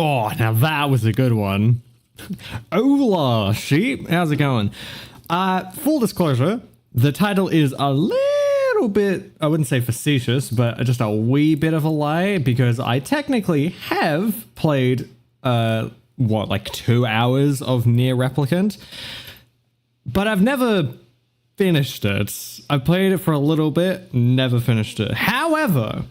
Oh, now that was a good one. Hola, sheep. How's it going? Full disclosure, the title is a little bit, I wouldn't say facetious, but just a wee bit of a lie, because I technically have played, like 2 hours of NieR Replicant, but I've never finished it. I played it for a little bit, never finished it. However,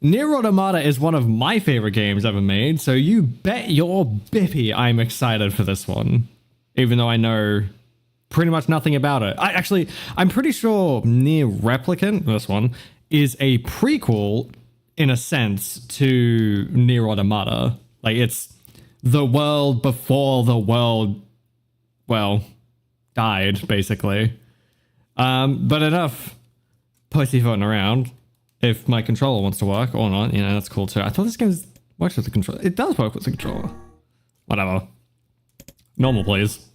NieR Automata is one of my favorite games ever made, so you bet your bippy I'm excited for this one, even though I know pretty much nothing about it. I'm pretty sure NieR Replicant, this one, is a prequel, in a sense, to NieR Automata. Like, it's the world before the world, well, died, basically. But enough pussyfooting around. If my controller wants to work or not, you know, that's cool too. I thought this game works with the controller. It does work with the controller. Whatever. Normal, please.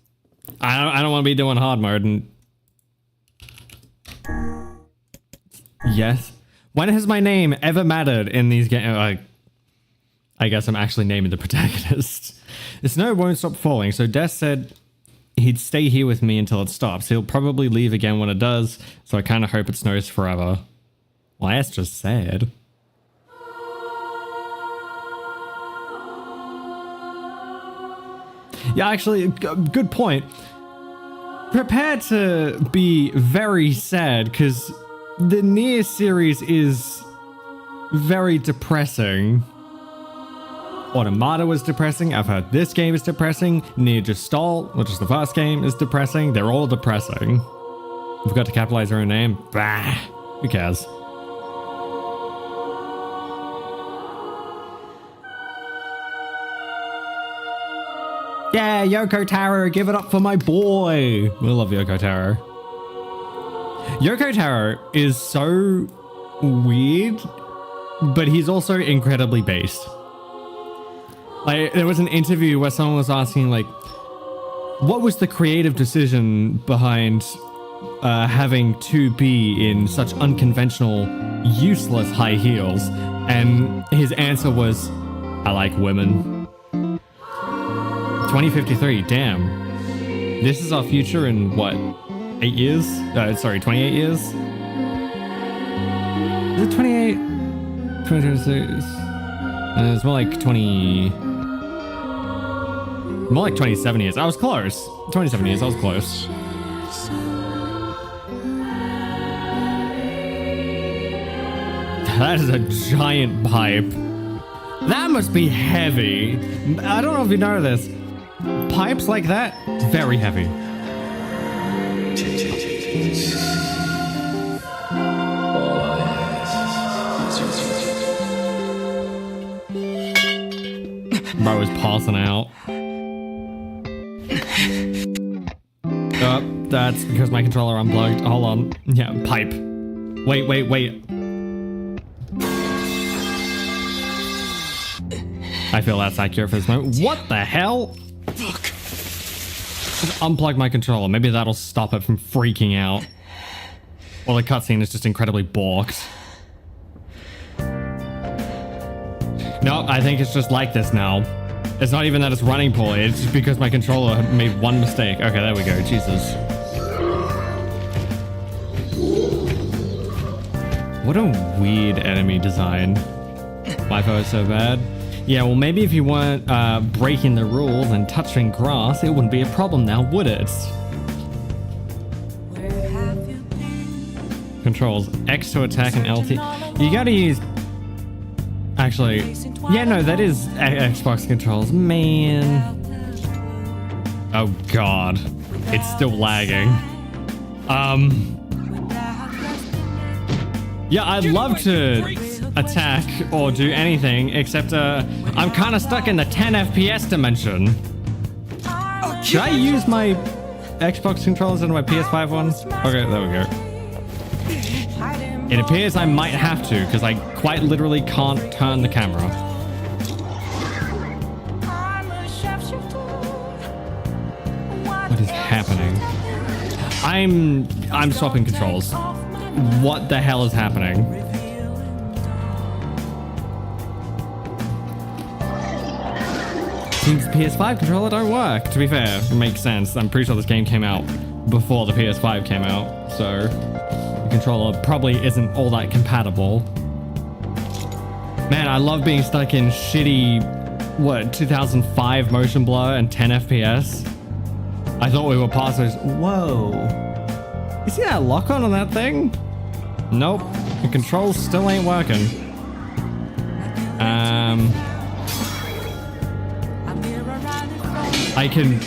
I don't want to be doing hard mode and... Yes. When has my name ever mattered in these games? I guess I'm actually naming the protagonist. The snow won't stop falling, so Des said he'd stay here with me until it stops. He'll probably leave again when it does, so I kind of hope it snows forever. Well, that's just sad. Yeah, actually, good point. Prepare to be very sad, because the NieR series is very depressing. Automata was depressing. I've heard this game is depressing. NieR Gestalt, which is the first game, is depressing. They're all depressing. Forgot to capitalize her own name. Bah, who cares? Yeah, Yoko Taro, give it up for my boy. We love Yoko Taro. Yoko Taro is so weird, but he's also incredibly based. Like, there was an interview where someone was asking, like, what was the creative decision behind having 2B in such unconventional, useless high heels? And his answer was, I like women. 2053, damn. This is our future in, what, 8 years? Sorry, 28 years? Is it 28? 2026? It's more like 20... More like 27 years. I was close. 27 years, I was close. That is a giant pipe. That must be heavy. I don't know if you know this. Pipes like that, very heavy. Bro is passing out. That's because my controller unplugged. Hold on. Yeah, pipe. Wait. I feel that's accurate for this moment. What the hell? Fuck. Just unplug my controller. Maybe that'll stop it from freaking out. Well, the cutscene is just incredibly balked. No, I think it's just like this now. It's not even that it's running poorly. It's just because my controller made one mistake. Okay, there we go. Jesus. What a weird enemy design. Wi-Fi is so bad. Yeah, well, maybe if you weren't breaking the rules and touching grass, it wouldn't be a problem now, would it? Controls X to attack and LT. You gotta use... Actually, yeah, no, that is Xbox controls. Man. Oh, God. It's still lagging. Yeah, I'd love to attack or do anything, except I'm kind of stuck in the 10 FPS dimension. Should I use my Xbox controllers into my PS5 ones? Okay, there we go. It appears I might have to, because I quite literally can't turn the camera. What is happening? I'm swapping controls. What the hell is happening? Since PS5 controller don't work. To be fair, it makes sense. I'm pretty sure this game came out before the PS5 came out, so the controller probably isn't all that compatible. Man, I love being stuck in shitty, what, 2005 motion blur and 10 FPS. I thought we were past those. Whoa. You see that lock on that thing? Nope. The controls still ain't working. I can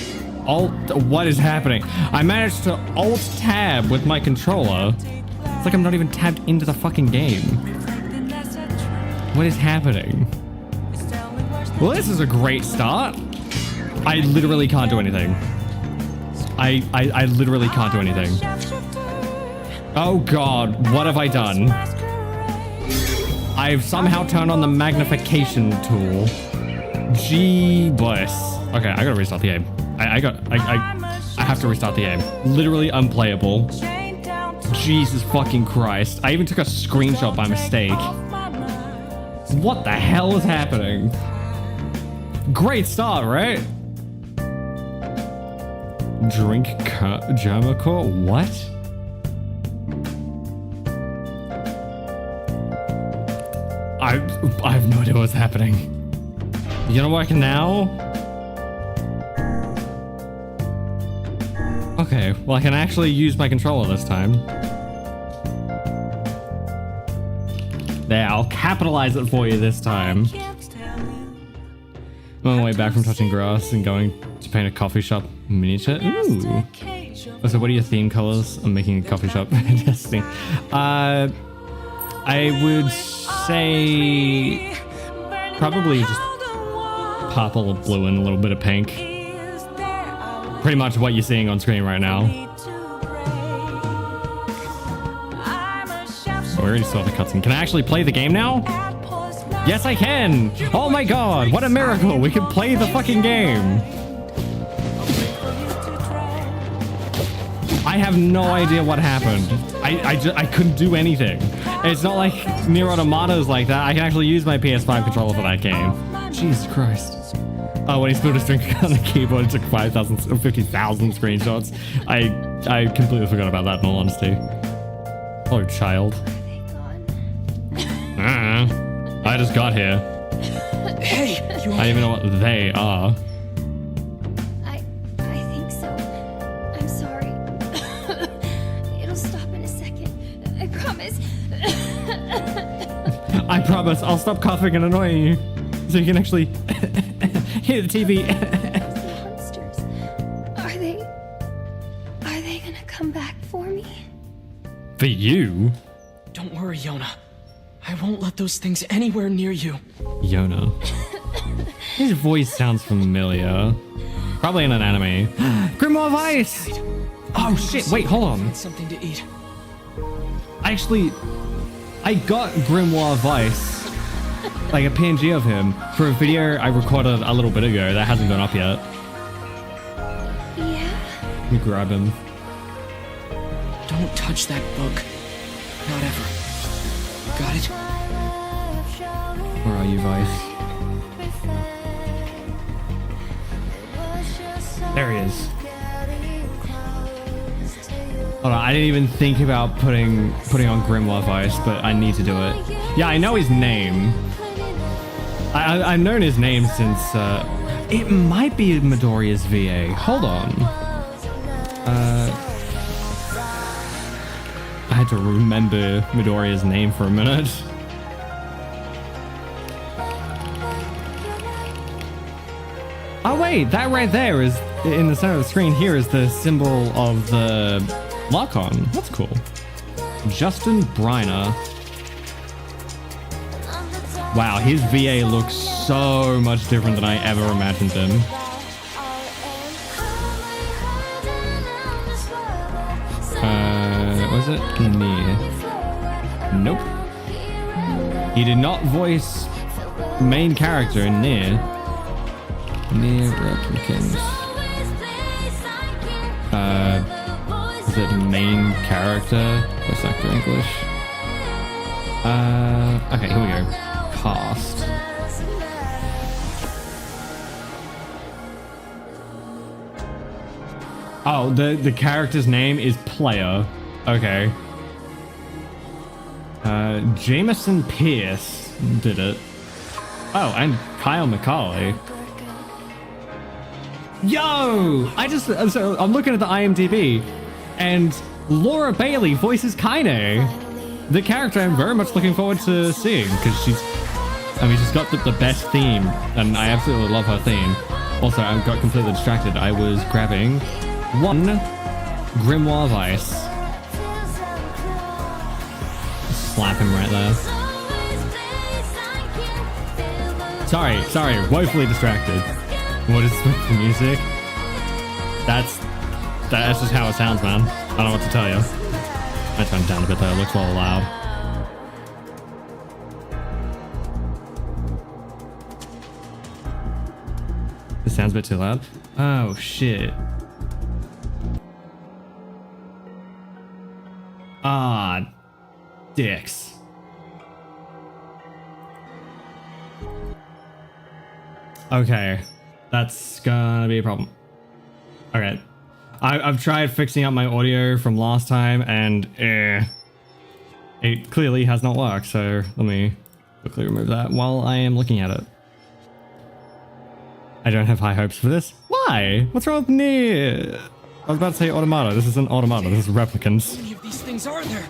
alt. What is happening? I managed to alt tab with my controller. It's like I'm not even tabbed into the fucking game. What is happening? Well, this is a great start. I literally can't do anything. I literally can't do anything. Oh god, what have I done? I've somehow turned on the magnification tool. Gee bless. Okay, I gotta restart the game. I have to restart the game. Literally unplayable. Jesus fucking Christ. I even took a screenshot by mistake. What the hell is happening? Great start, right? Drink Germacore? What? I have no idea what's happening. You gonna work now? Okay, well I can actually use my controller this time. There, I'll capitalize it for you this time. I'm on my way back from touching grass and going to paint a coffee shop miniature. Ooh. So what are your theme colors? I'm making a coffee shop. Interesting. I would say probably just purple or blue and a little bit of pink. Pretty much what you're seeing on screen right now. We already saw the cutscene. Can I actually play the game now? Yes, I can! Oh my god, what a miracle! We can play the fucking game! I have no idea what happened. I couldn't do anything. It's not like NieR Automata's like that. I can actually use my PS5 controller for that game. Jesus Christ. Oh, when he spilled his drink on the keyboard, it took 5,000 or 50,000 screenshots. I completely forgot about that in all honesty. Oh, child. I just got here. Hey, I don't even know what they are. I think so. I'm sorry. It'll stop in a second. I promise. I promise. I'll stop coughing and annoying you, so you can actually hear the TV. Monsters. Are they gonna come back for me? For you? don't worry, Yona. I won't let those things anywhere near you. Yona. His voice sounds familiar. Probably in an anime. Grimoire of Ice! Oh shit, wait, hold on. Something to eat. I got Grimoire of Ice, like a PNG of him, for a video I recorded a little bit ago that hasn't gone up yet. Yeah? Let me grab him. Don't touch that book. Not ever. Got it? Where are you, Vice? There he is. Hold on, I didn't even think about putting on Grimoire of Ice, but I need to do it. Yeah, I know his name. I've known his name since, it might be Midoriya's VA. Hold on. I had to remember Midoriya's name for a minute. Oh wait, that right there is, in the center of the screen here, is the symbol of the lock-on. That's cool. Justin Briner. Wow, his VA looks so much different than I ever imagined him. Was it NieR? Nope. He did not voice main character in NieR. NieR Replicant. Is it main character? Voice actor English? Okay, here we go. Cast. Oh, the character's name is Player. Okay. Jameson Pierce did it. Oh, and Kyle McCauley. Yo! So I'm looking at the IMDb, and Laura Bailey voices Kaine, the character I'm very much looking forward to seeing, because she's got the best theme, and I absolutely love her theme. Also, I got completely distracted. I was grabbing one Grimoire Vice. Slap him right there. Sorry, woefully distracted. What is with the music? That's just how it sounds, man. I don't know what to tell you. I turned it down a bit though, it looks a little loud. This sounds a bit too loud. Oh shit. Ah, dicks. Okay, that's gonna be a problem. Okay, I've tried fixing up my audio from last time, and it clearly has not worked. So let me quickly remove that while I am looking at it. I don't have high hopes for this. Why? What's wrong with NieR? I was about to say Automata. This isn't Automata. This is Replicants. How many of these things are there?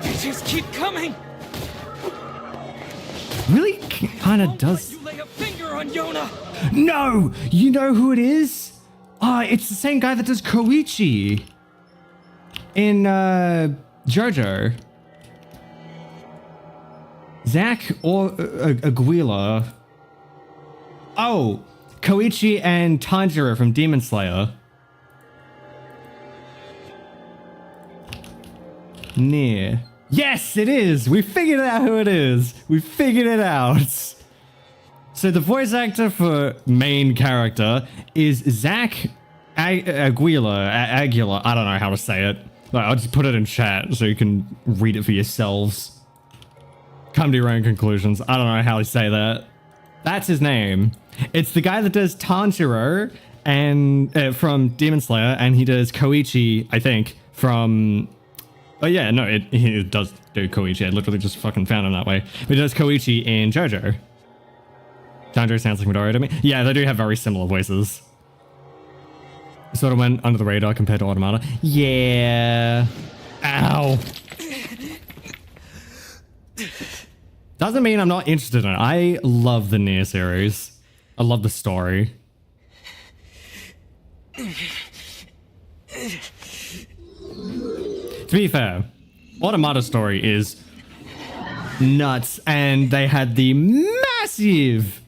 They just keep coming. Really kind of does. You lay a finger on Yona. No, you know who it is? It's the same guy that does Koichi in JoJo. Zach or Aguila. Oh, Koichi and Tanjiro from Demon Slayer. NieR. Yes, it is. We figured out who it is. We figured it out. So the voice actor for main character is Zach Aguila. I don't know how to say it. I'll just put it in chat so you can read it for yourselves. Come to your own conclusions. I don't know how to say that. That's his name. It's the guy that does Tanjiro and from Demon Slayer, and he does Koichi, I think, from... Oh yeah, no, he does do Koichi. I literally just fucking found him that way. But he does Koichi in JoJo. Tanjiro sounds like Midoriya to me. Yeah, they do have very similar voices. Sort of went under the radar compared to Automata. Yeah. Ow. Doesn't mean I'm not interested in it. I love the NieR series. I love the story. To be fair, Automata's story is nuts, and they had the massive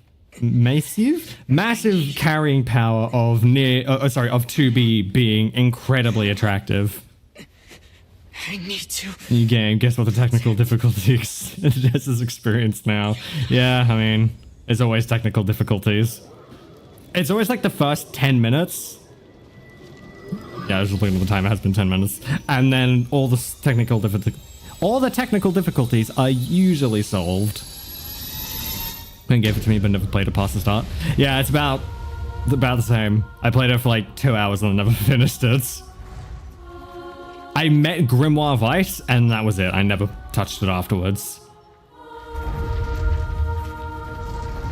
carrying power of of 2B being incredibly attractive. I need to. New game. Guess what the technical difficulties Jess has experienced now. Yeah, I mean, there's always technical difficulties. It's always like the first 10 minutes. Yeah, I was just looking at the time. It has been 10 minutes, and then all the technical difficulties are usually solved. Ben gave it to me, but never played it past the start. Yeah, it's about the same. I played it for like 2 hours and I never finished it. I met Grimoire Vice, and that was it. I never touched it afterwards.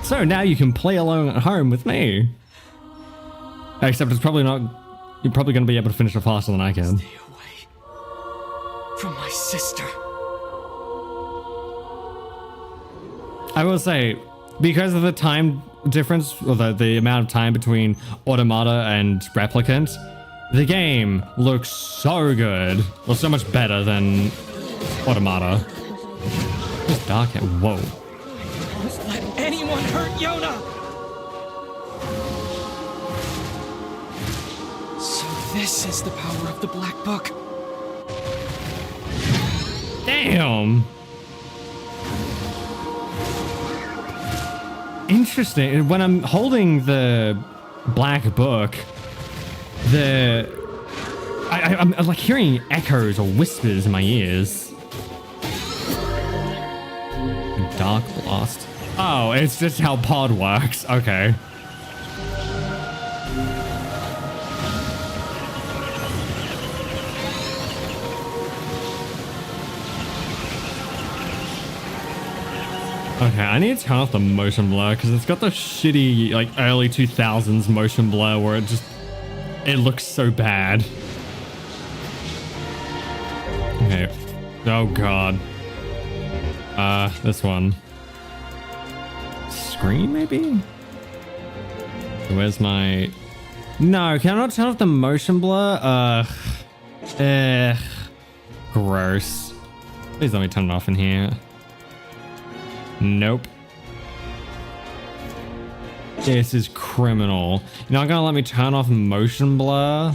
So now you can play alone at home with me. Except it's probably not... You're probably going to be able to finish it faster than I can. Stay away from my sister. I will say, because of the time difference, or the amount of time between Automata and Replicant, the game looks so good. Well, so much better than Automata. It's dark and whoa. Don't let anyone hurt Yona! So this is the power of the Black Book. Damn! Interesting. When I'm holding the Black Book, I'm like hearing echoes or whispers in my ears. Dark Blast. Oh, it's just how pod works. Okay. Okay, I need to turn off the motion blur because it's got the shitty like early 2000s motion blur where it looks so bad. Okay. Oh god. This one. Screen maybe? Where's my... No, can I not turn off the motion blur? Gross. Please let me turn it off in here. Nope. This is criminal. You're not gonna let me turn off motion blur?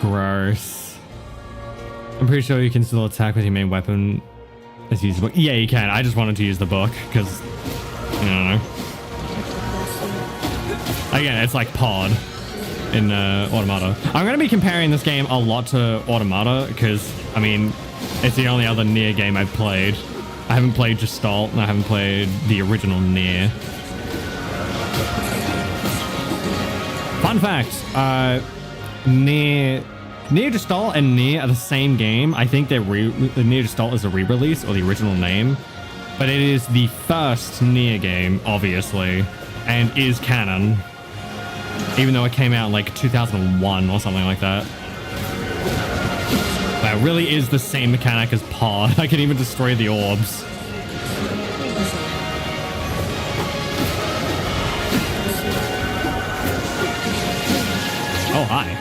Gross. I'm pretty sure you can still attack with your main weapon as you use the book. Yeah, you can. I just wanted to use the book because, I don't know. Again, it's like pod in Automata. I'm going to be comparing this game a lot to Automata because, I mean, it's the only other NieR game I've played. I haven't played Gestalt and I haven't played the original NieR. Fun fact, NieR Gestalt and NieR are the same game. I think the NieR Gestalt is a re-release or the original name, but it is the first NieR game, obviously, and is canon, even though it came out in like 2001 or something like that. That really is the same mechanic as Pod. I can even destroy the orbs. Oh, hi.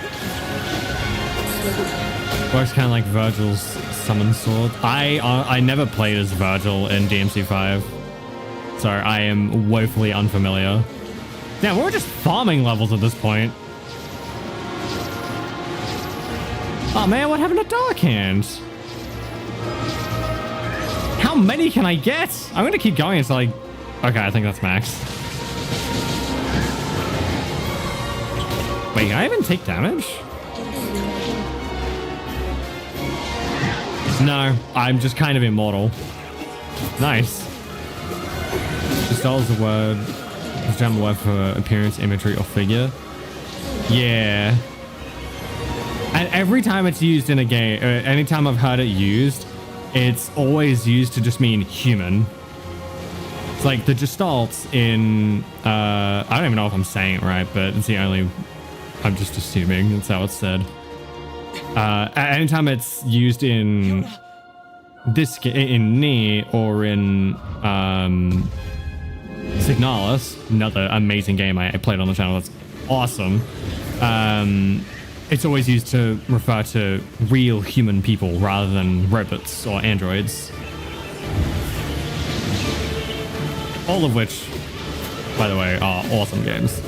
Works kind of like Virgil's summon sword. I never played as Virgil in DMC5, so I am woefully unfamiliar. Now, we're just farming levels at this point. Oh man, what happened to Dark Hand? How many can I get? I'm gonna keep going until okay, I think that's max. Wait, can I even take damage? No, I'm just kind of immortal. Nice. Gestalt is a word. Is a word for appearance, imagery, or figure. Yeah. And every time it's used in a game, anytime I've heard it used, it's always used to just mean human. It's like the Gestalts in, I don't even know if I'm saying it right, but it's the only, I'm just assuming that's how it's said. Anytime it's used in this, in NieR or in, Signalis, another amazing game I played on the channel that's awesome. It's always used to refer to real human people rather than robots or androids. All of which, by the way, are awesome games.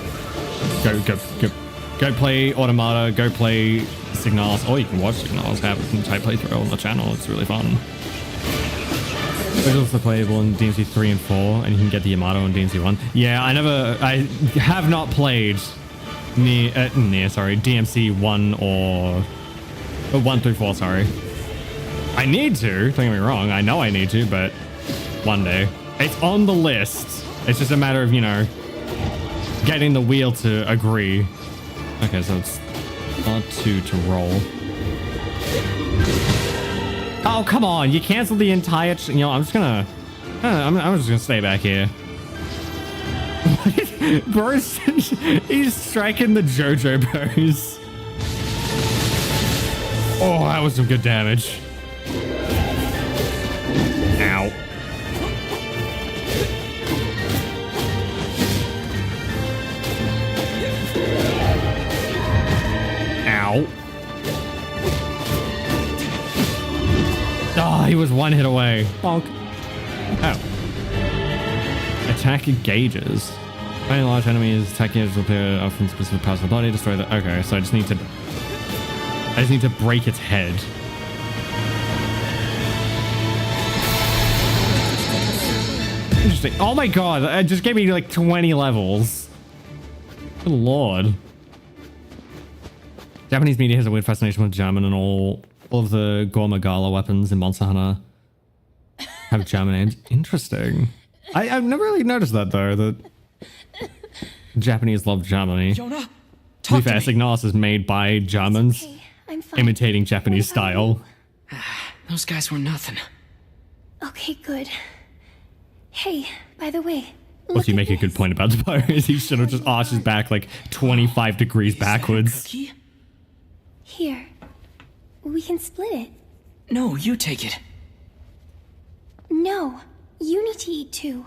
Go play Automata, go play Signalis, or you can watch Signalis have an entire playthrough on the channel. It's really fun. It's also playable in DMC 3 and 4, and you can get the Yamato in DMC 1. Yeah, I have not played DMC 1 or 1 through 4, sorry. I need to, don't get me wrong, I know I need to, but one day. It's on the list. It's just a matter of, you know, getting the wheel to agree. Okay, so it's R2 to roll. Oh, come on, you canceled the entire, you know, I'm just gonna stay back here. Bruce, he's striking the JoJo pose. Oh, that was some good damage. Ow. Ow. Oh, he was one hit away. Bonk. Oh. Attack gauges. Any large enemies, attack gauges will appear up from specific parts of the body, destroy the... Okay, so I just need to break its head. Interesting. Oh my god, it just gave me like 20 levels. Good lord. Japanese media has a weird fascination with German, and all of the Gormagala weapons in Monster Hunter have German names. Interesting. I've never really noticed that though, that Japanese love Germany. Yona, to be fair, Signalis is made by Germans, Okay, I'm fine. imitating Japanese style. Those guys were nothing. Okay, good. Hey, by the way. Also, you make a good point about the pirates. He should have just arched his back like 25 degrees backwards. Cookie? Here. We can split it. No, you take it. No, you need to eat too.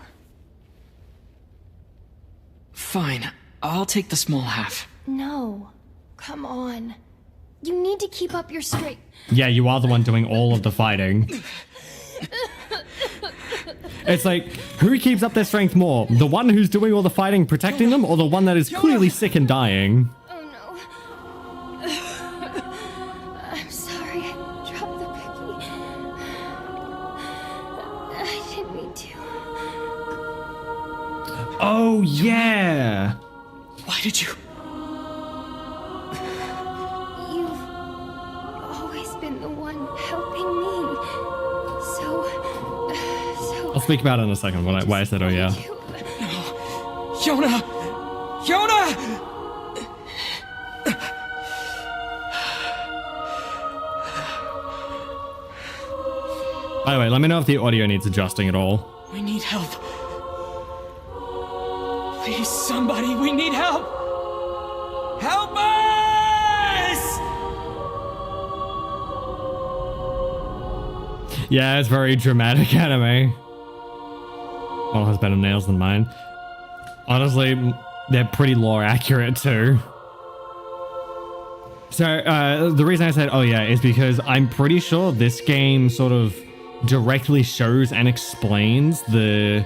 Fine, I'll take the small half. No. Come on. You need to keep up your strength. Yeah, you are the one doing all of the fighting. It's like, who keeps up their strength more? The one who's doing all the fighting, protecting them, or the one that is clearly sick and dying? Oh no. I'm sorry, I dropped the cookie. I didn't mean to. Oh, yeah! Why did you? You've always been the one helping me. So I'll speak about it in a second, why I said, oh yeah. Yona! Yona! By the way, let me know if the audio needs adjusting at all. We need help. Please, somebody, we need help! Help us! Yeah, it's very dramatic anime. One has better nails than mine. Honestly, they're pretty lore accurate too. So, the reason I said, oh yeah, is because I'm pretty sure this game sort of directly shows and explains the,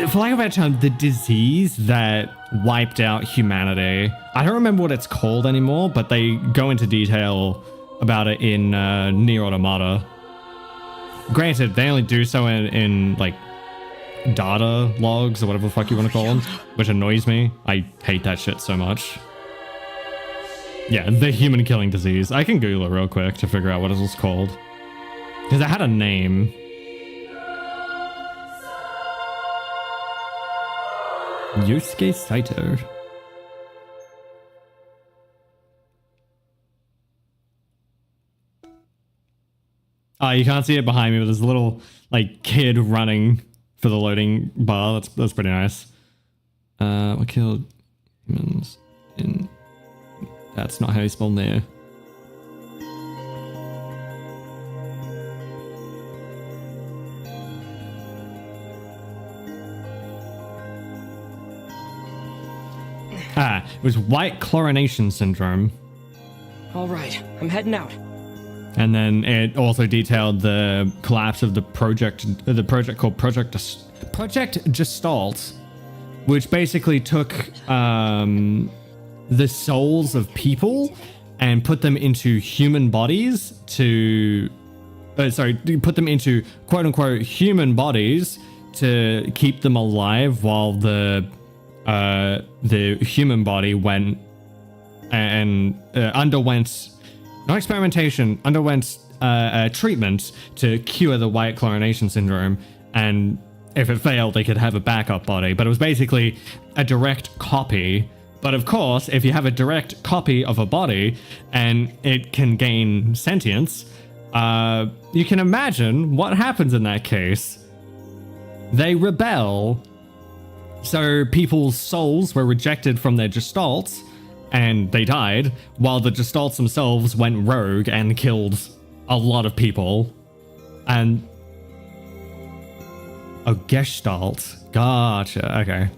for lack of a better term, the disease that wiped out humanity. I don't remember what it's called anymore, but they go into detail about it in NieR Automata. Granted, they only do so in like data logs or whatever the fuck you want to call them, which annoys me. I hate that shit so much. Yeah, the human killing disease. I can Google it real quick to figure out what it was called. Because it had a name. Yosuke Saito. You can't see it behind me, but there's a little like kid running for the loading bar. That's pretty nice. We killed humans in. That's not how you spell NieR. It was white chlorination syndrome. All right, I'm heading out. And then it also detailed the collapse of the project called Project Gestalt, which basically took the souls of people and put them into human bodies to, put them into quote unquote human bodies to keep them alive while the human body went and underwent. Not experimentation, underwent treatment to cure the white chlorination syndrome, and if it failed, they could have a backup body. But it was basically a direct copy. But of course, if you have a direct copy of a body and it can gain sentience, you can imagine what happens in that case. They rebel. So people's souls were rejected from their gestalts, and they died, while the gestalts themselves went rogue and killed a lot of people. And oh, Gestalt. Gotcha. Okay.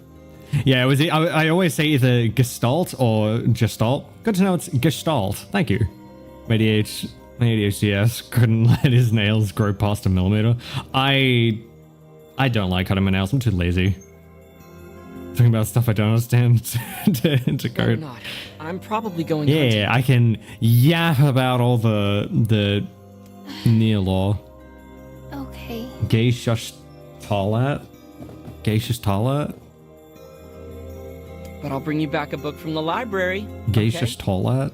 Yeah, it was. I always say either Gestalt or Gestalt. Good to know it's Gestalt. Thank you. My ADHD couldn't let his nails grow past a millimeter. I don't like cutting my nails. I'm too lazy. Talking about stuff I don't understand to code. I'm not. I'm probably going. Yeah, hunting. I can yap about all the NieR lore. Okay. Gestalt. But I'll bring you back a book from the library. Gestalt.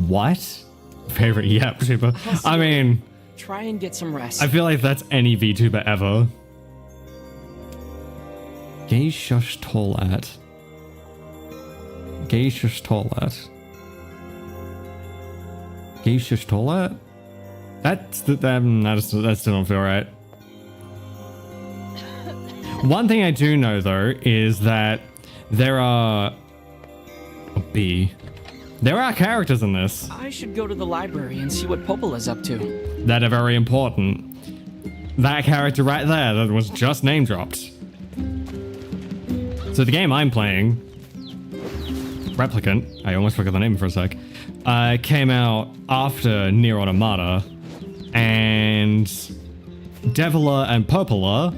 What? Favorite yap super. I mean, Try and get some rest. I feel like that's any VTuber ever. Gestalt. That still don't feel right. One thing I do know though is that there are there are characters in this I should go to the library and see what Popola's up to. that are very important. That character right there that was just name dropped. So the game I'm playing, Replicant, I almost forgot the name for a sec, came out after NieR Automata, and Deviler and Popola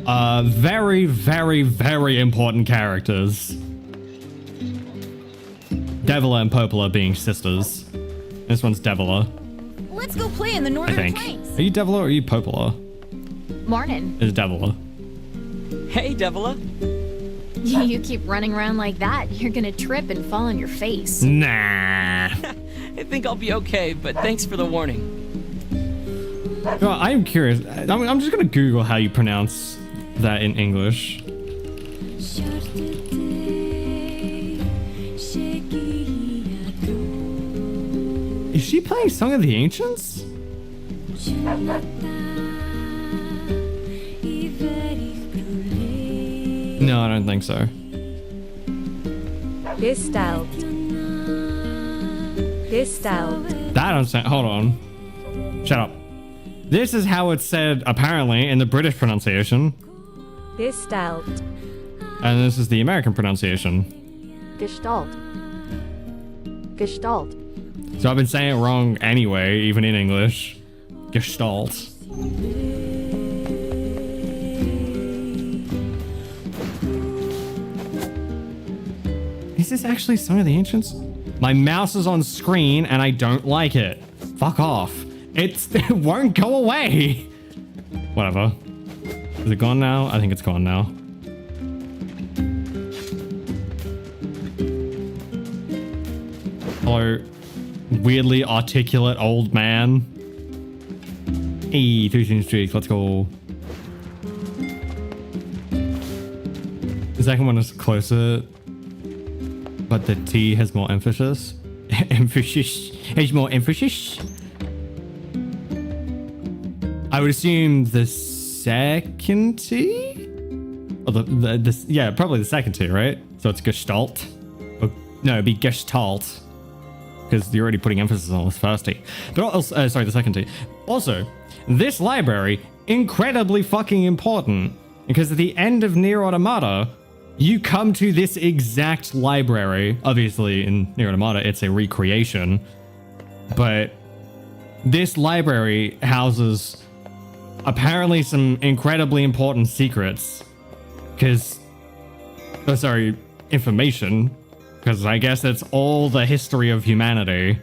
are very, very, very important characters. Deviler and Popola being sisters. This one's Deviler, Let's go play in the I Northern think. Plains. Are you Deviler or are you Popola? Morning. It's Deviler. Hey, Devila. You keep running around like that, you're gonna trip and fall on your face. Nah. I think I'll be okay, but thanks for the warning. Well, I'm curious. I'm just gonna Google how you pronounce that in English. Is she playing Song of the Ancients? No, I don't think so. Gestalt. That don't sound. Hold on. Shut up. This is how it's said apparently in the British pronunciation, Gestalt. and this is the American pronunciation. Gestalt. Gestalt. So I've been saying it wrong anyway, even in English. Gestalt. Is this actually Song of the Ancients? My mouse is on screen and I don't like it. Fuck off. It won't go away. Whatever. Is it gone now? I think it's gone now. Hello, weirdly articulate old man. Hey, 13 streaks, let's go. The second one is closer, but the T has more emphasis. Emphasis. Has more emphasis. I would assume the second T? Or yeah, probably the second T, right? So it's Gestalt. Or, no, it'd be Gestalt. Because you're already putting emphasis on this first T. But also, sorry, the second T. Also, this library, incredibly fucking important. Because at the end of NieR Automata, you come to this exact library. Obviously, in NieR Automata, it's a recreation. But this library houses apparently some incredibly important secrets. Because, oh, sorry, information. Because I guess it's all the history of humanity. And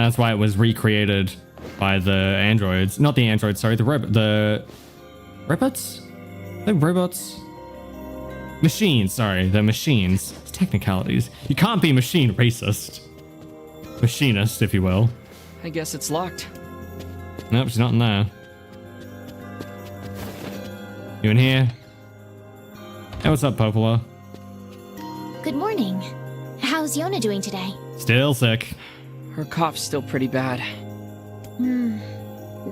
that's why it was recreated by the androids. Not the androids, sorry, the robots? The robots? Machines, sorry, the machines. It's technicalities. You can't be machine racist. Machinist, if you will. I guess it's locked. Nope, she's not in there. You in here? Hey, what's up, Popola? Good morning. How's Yona doing today? Still sick. Her cough's still pretty bad.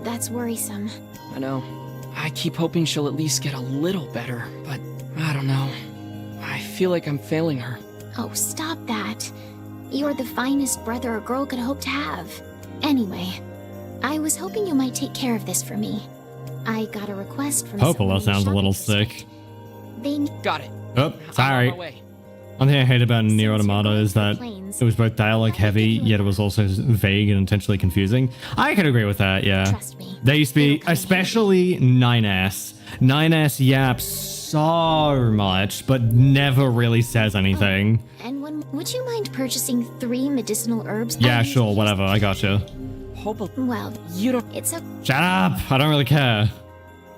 That's worrisome. I know. I keep hoping she'll at least get a little better, but I don't know. I feel like I'm failing her. Oh, stop that. You're the finest brother a girl could hope to have. Anyway, I was hoping you might take care of this for me. I got a request from Popola someone sounds a little shopping sick. They Got it. Oh, I'm sorry. on my way. One thing I hate about Since NieR you're Automata going is to the that plains, it was both dialogue heavy, yet it was also vague and intentionally confusing. I can agree with that, yeah. Trust me. They used to be, It'll come in especially 9S. 9S yaps so much, but never really says anything. And would you mind purchasing 3 medicinal herbs? Yeah, I sure, use- whatever, I gotcha. Popola, Well, you don't. it's a Shut up! I don't really care.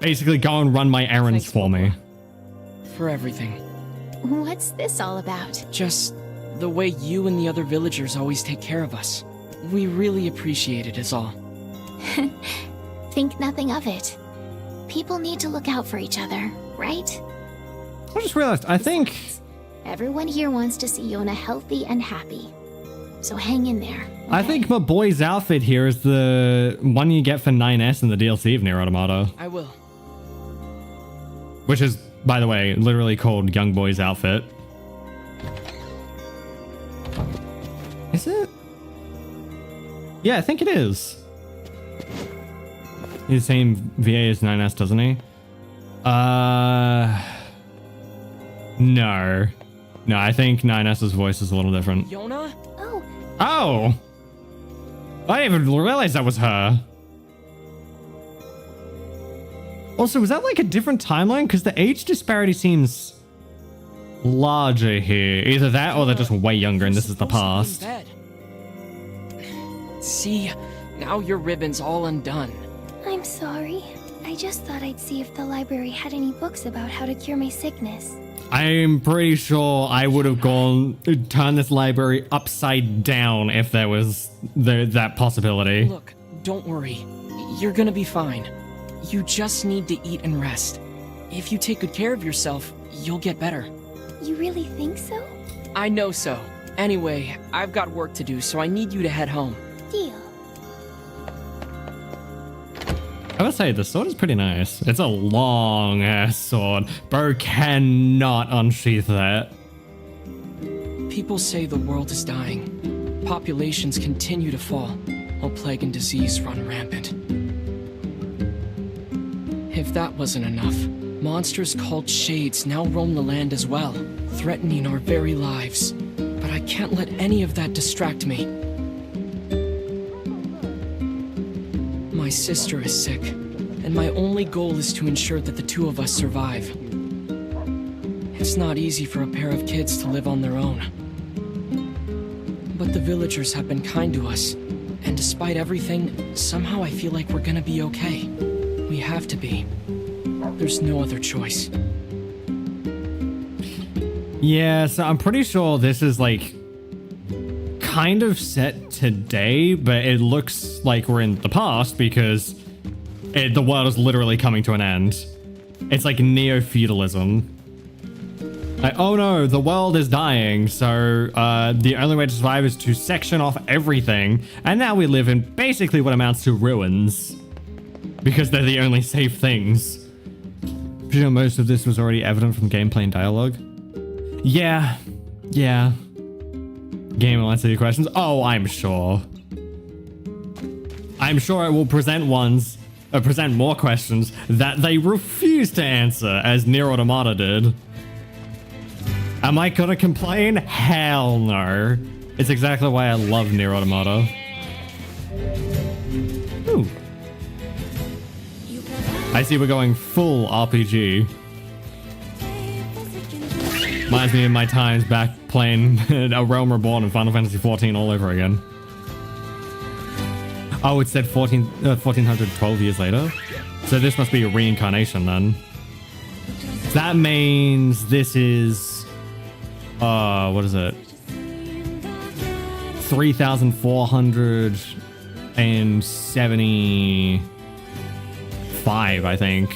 Basically, go and run my errands Thanks, for me. For everything. What's this all about? Just the way you and the other villagers always take care of us. We really appreciate it, is all. Think nothing of it. People need to look out for each other, right? I just realized, I think... Everyone here wants to see Yona healthy and happy. so hang in there. I think my boy's outfit here is the one you get for 9S in the DLC of NieR Automata. I will. Which is, by the way, literally called Young Boy's outfit. Is it? Yeah, I think it is. He's the same VA as 9S, doesn't he? No. No, I think 9S's voice is a little different. Yona? Oh, Oh! I didn't even realize that was her. Also, was that like a different timeline? Because the age disparity seems larger here. Either that or they're just way younger and this is the past. See, now your ribbon's all undone. I'm sorry. I just thought I'd see if the library had any books about how to cure my sickness. I'm pretty sure I would have turned this library upside down if there was that possibility. Look, don't worry. You're gonna be fine. You just need to eat and rest. If you take good care of yourself, you'll get better. You really think so? I know so. Anyway, I've got work to do, so I need you to head home. Deal. I would say the sword is pretty nice. It's a long ass sword. Bro cannot unsheath that. People say the world is dying. Populations continue to fall, while plague and disease run rampant. If that wasn't enough, monsters called Shades now roam the land as well, threatening our very lives. But I can't let any of that distract me. My sister is sick, and my only goal is to ensure that the two of us survive. It's not easy for a pair of kids to live on their own. But the villagers have been kind to us, and despite everything, somehow I feel like we're gonna be okay. We have to be. There's no other choice. Yeah, so I'm pretty sure this is like kind of set today, but it looks like we're in the past because the world is literally coming to an end. It's like neo-feudalism. Like, oh no, the world is dying, so the only way to survive is to section off everything, and now we live in basically what amounts to ruins. Because they're the only safe things. Pretty sure most of this was already evident from gameplay and dialogue. Yeah. Game will answer your questions. Oh, I'm sure. I'm sure it will present more questions that they refuse to answer, as NieR Automata did. Am I gonna complain? Hell no. It's exactly why I love NieR Automata. Ooh. I see we're going full RPG. Reminds me of my times back playing A Realm Reborn and Final Fantasy XIV all over again. Oh, it said 1412 years later. So this must be a reincarnation then. That means this is... what is it? 3,475, I think.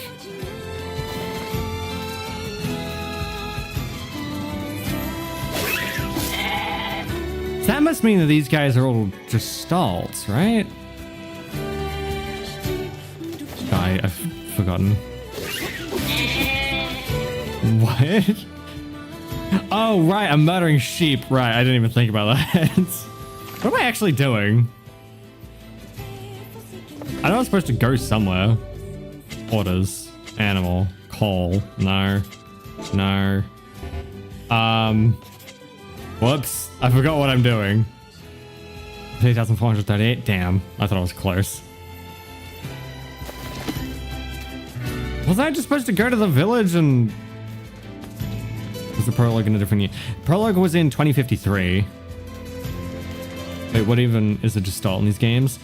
That must mean that these guys are all gestalts, right? I've forgotten. What? Oh, right, I'm murdering sheep. Right, I didn't even think about that. What am I actually doing? I know I'm supposed to go somewhere. Orders. Animal. Call. No. No. Whoops. I forgot what I'm doing. 3,438. Damn. I thought I was close. Was I just supposed to go to the village and... Was the prologue in a different year? Prologue was in 2053. Wait, what even is a gestalt in these games?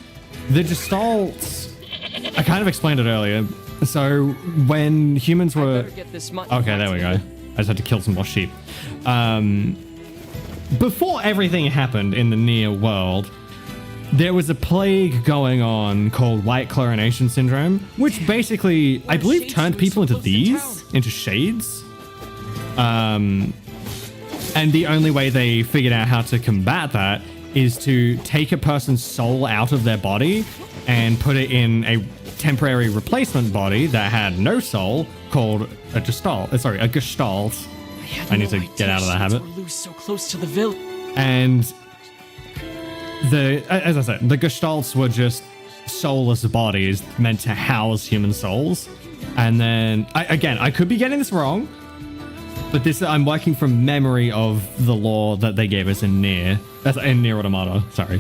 The gestalts... I kind of explained it earlier. So, when humans were... Okay, there we go. I just had to kill some more sheep. Before everything happened in the NieR world, there was a plague going on called White Chlorination Syndrome, which basically, I believe, turned people into these, into shades. And the only way they figured out how to combat that is to take a person's soul out of their body and put it in a temporary replacement body that had no soul called a gestalt. A gestalt. I need to get out of that habit. We're loose so close to the village. And as I said, the gestalts were just soulless bodies meant to house human souls. And then, I could be getting this wrong, but I'm working from memory of the lore that they gave us in NieR. That's in NieR Automata. Sorry.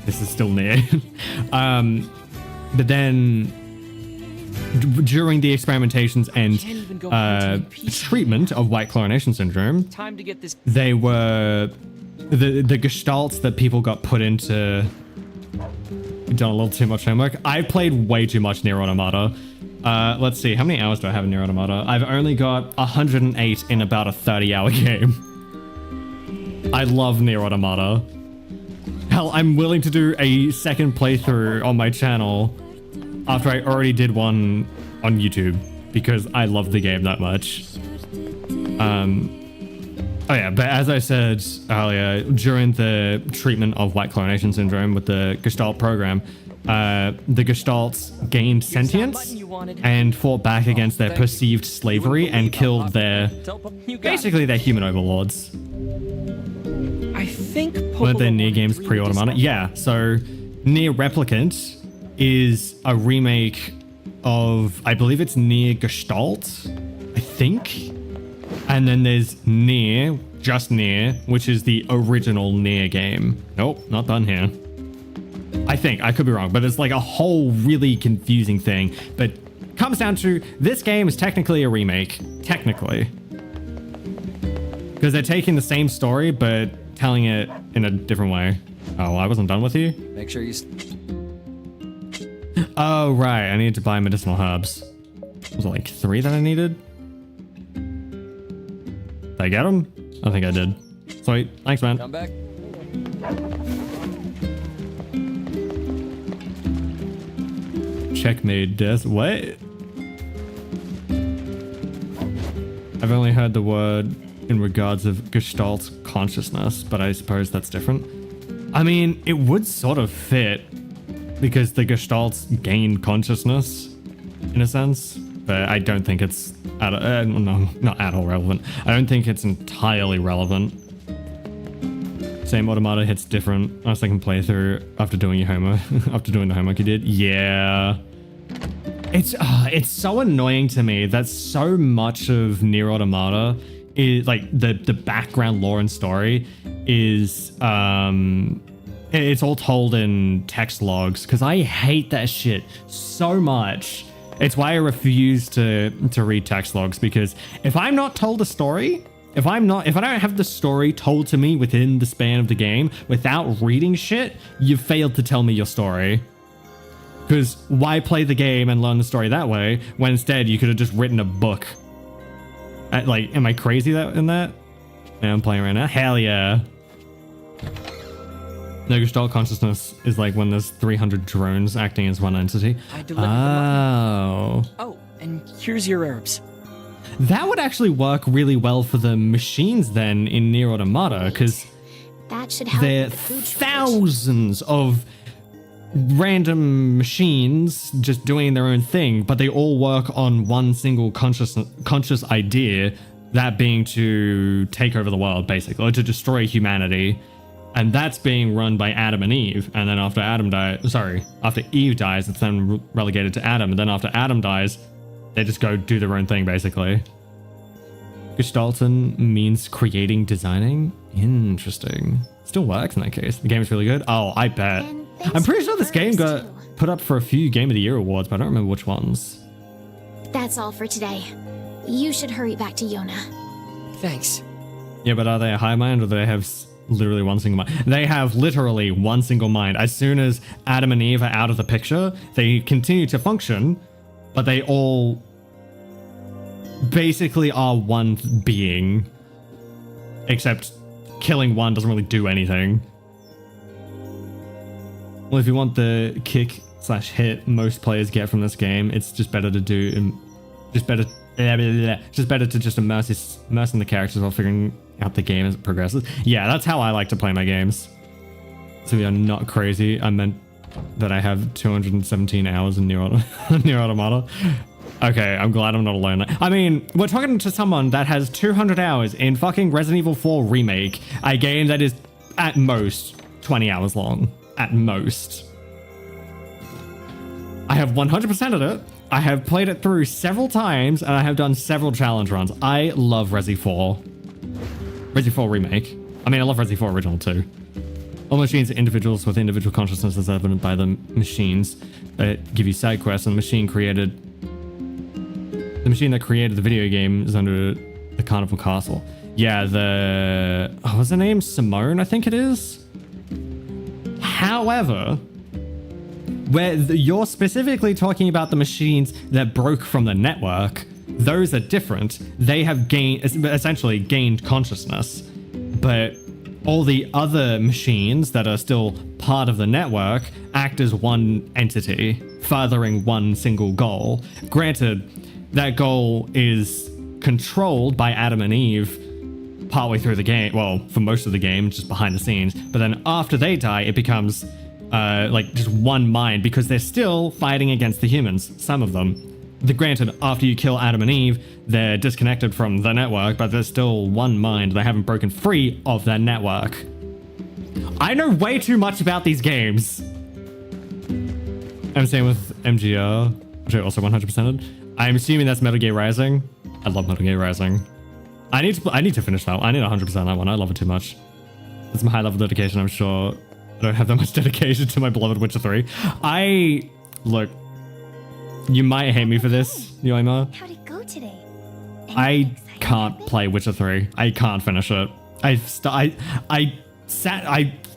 This is still NieR. But then during the experimentations and treatment of white chlorination syndrome, Time to get this. they were the gestalts that people got put into. Done a little too much homework. I've played way too much NieR Automata. Let's see, how many hours do I have in NieR Automata? I've only got 108 in about a 30-hour game. I love NieR Automata. Hell, I'm willing to do a second playthrough on my channel after I already did one on YouTube because I love the game that much. Oh yeah, but as I said earlier, during the treatment of white chlorination syndrome with the Gestalt program, the Gestalts gained sentience and fought back against their perceived slavery and killed their human overlords. I think Were there NieR games pre-Automata? Yeah, so NieR Replicant is a remake of, I believe it's NieR Gestalt, I think. And then there's NieR, just NieR, which is the original NieR game. Nope, not done here. I think, I could be wrong, but it's like a whole really confusing thing. But comes down to, this game is technically a remake. Technically. Because they're taking the same story, but telling it in a different way. Oh, I wasn't done with you? Make sure you... Oh, right, I needed to buy medicinal herbs. Was it like 3 that I needed? Did I get them? I think I did. Sweet. Thanks, man. Come back. Checkmate death. What? I've only heard the word in regards of Gestalt consciousness, but I suppose that's different. I mean, it would sort of fit because the Gestalts gain consciousness in a sense, but I don't think it's no, not at all relevant. I don't think it's entirely relevant. Same Automata hits different on a second playthrough after doing your homework. After doing the homework you did. Yeah. It's so annoying to me that so much of NieR Automata is like the background lore and story is it's all told in text logs because I hate that shit so much. It's why I refuse to read text logs, because if I'm not told a story, if I don't have the story told to me within the span of the game without reading shit, you've failed to tell me your story. Because why play the game and learn the story that way when instead you could have just written a book? Like, am I crazy in that? Yeah, I'm playing right now. Hell yeah. No, Gestalt consciousness is like when there's 300 drones acting as one entity. Oh, and here's your herbs. That would actually work really well for the machines then in NieR Automata, because there are thousands of random machines just doing their own thing, but they all work on one single conscious idea, that being to take over the world, basically, or to destroy humanity. And that's being run by Adam and Eve. And then after after Eve dies, it's then relegated to Adam. And then after Adam dies, they just go do their own thing, basically. Gestalten means creating, designing. Interesting. Still works in that case. The game is really good. Oh, I bet. I'm pretty sure this game got put up for a few Game of the Year awards, but I don't remember which ones. That's all for today. You should hurry back to Yona. Thanks. Yeah, but are they a high mind, or do they have literally one single mind? They have literally one single mind. As soon as Adam and Eve are out of the picture, they continue to function, but they all basically are one being, except killing one doesn't really do anything. Well, if you want the kick/hit most players get from this game, it's just better to just immerse in the characters while figuring out the game as it progresses. Yeah, that's how I like to play my games. So we are not crazy. I meant that I have 217 hours in NieR Automata. Okay, I'm glad I'm not alone. I mean, we're talking to someone that has 200 hours in fucking Resident Evil 4 Remake, a game that is at most 20 hours long. At most. I have 100%ed it. I have played it through several times, and I have done several challenge runs. I love Resi 4. Resi 4 Remake. I mean, I love Resi 4 Original too. All machines are individuals with individual consciousness as evident by the machines that give you side quests, and the machine that created the video game is under the Carnival Castle. Yeah, what's her name? Simone, I think it is? However, where you're specifically talking about the machines that broke from the network, those are different. They have essentially gained consciousness, but all the other machines that are still part of the network act as one entity, furthering one single goal. Granted, that goal is controlled by Adam and Eve partway through the game, well, for most of the game, just behind the scenes, but then after they die, it becomes like just one mind, because they're still fighting against the humans, some of them. Granted, after you kill Adam and Eve, they're disconnected from the network, but there's still one mind. They haven't broken free of that network. I know way too much about these games. I'm saying with MGR, which I also 100%ed. I'm assuming that's Metal Gear Rising. I love Metal Gear Rising. I need to finish that one. I need 100% that one. I love it too much. It's my high level dedication. I'm sure I don't have that much dedication to my beloved Witcher 3. Look, you might hate me for this, Yoima. How'd it go today? I can't play Witcher 3. I can't finish it.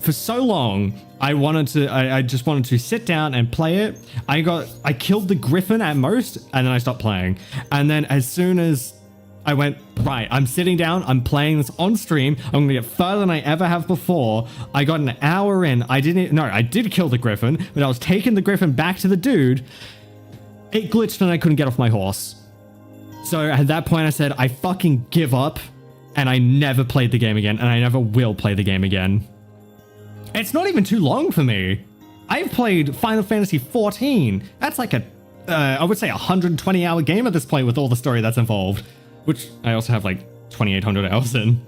For so long, I just wanted to sit down and play it. I killed the Griffin at most, and then I stopped playing. And then as soon as I went, right, I'm sitting down, I'm playing this on stream, I'm gonna get further than I ever have before. I got an hour in, I did kill the Griffin, but I was taking the Griffin back to the dude. It glitched and I couldn't get off my horse. So at that point I said, I fucking give up, and I never played the game again, and I never will play the game again. It's not even too long for me. I've played Final Fantasy XIV. That's like I would say 120 hour game at this point with all the story that's involved, which I also have like 2,800 hours in.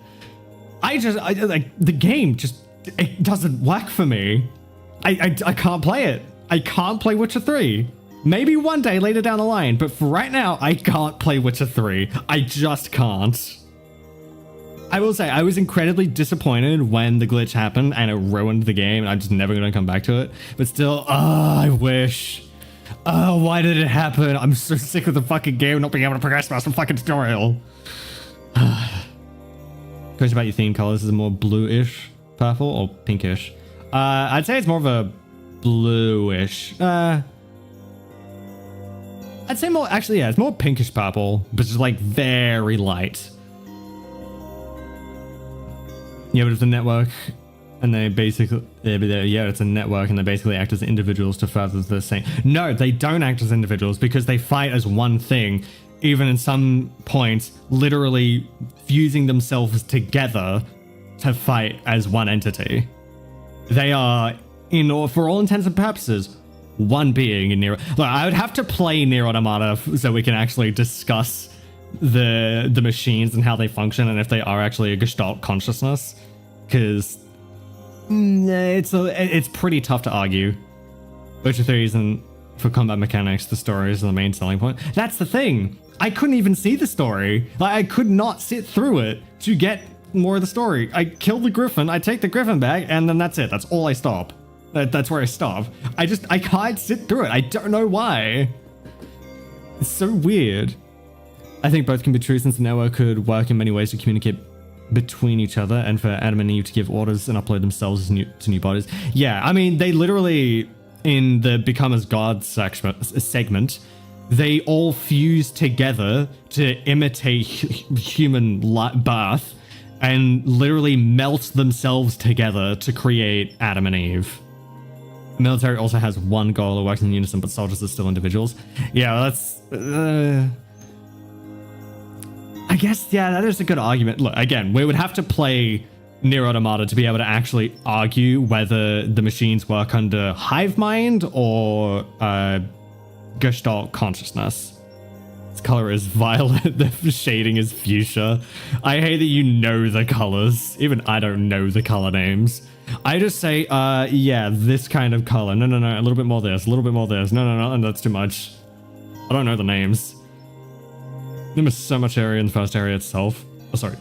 The game just, it doesn't work for me. I can't play it. I can't play Witcher 3. Maybe one day later down the line, but for right now, I can't play Witcher 3. I just can't. I will say, I was incredibly disappointed when the glitch happened and it ruined the game, and I'm just never going to come back to it. But still, I wish. Why did it happen? I'm so sick of the fucking game not being able to progress past some fucking tutorial. Question about your theme colors. Is it more bluish purple or pinkish? I'd say it's more of a bluish. I'd say more, actually, yeah, it's more pinkish purple, but just like very light. Yeah, but it's a network, and they basically, yeah, it's a network, and they basically act as individuals to further the same. No, they don't act as individuals because they fight as one thing, even in some points, literally fusing themselves together to fight as one entity. They are, for all intents and purposes, one being in NieR. Look, I would have to play NieR Automata so we can actually discuss the machines and how they function and if they are actually a Gestalt consciousness, because it's pretty tough to argue. Witcher 3 isn't for combat mechanics. The story is the main selling point. That's the thing. I couldn't even see the story. Like, I could not sit through it to get more of the story. I kill the Griffin, I take the Griffin back, and then that's it. That's all I stop. That's where I stop. I can't sit through it. I don't know why. It's so weird. I think both can be true, since the network could work in many ways to communicate between each other, and for Adam and Eve to give orders and upload themselves to new bodies. Yeah, I mean, they literally, in the Become as God segment, they all fuse together to imitate human birth and literally melt themselves together to create Adam and Eve. The military also has one goal. It works in unison, but soldiers are still individuals. Yeah, that's... I guess, yeah, that is a good argument. Look, again, we would have to play NieR Automata to be able to actually argue whether the machines work under hive mind or Gestalt consciousness. Its color is violet, the shading is fuchsia. I hate that you know the colors. Even I don't know the color names. I just say, yeah, this kind of color. No, a little bit more this, a little bit more this. No, and that's too much. I don't know the names. There was so much area in the first area itself. Oh, sorry.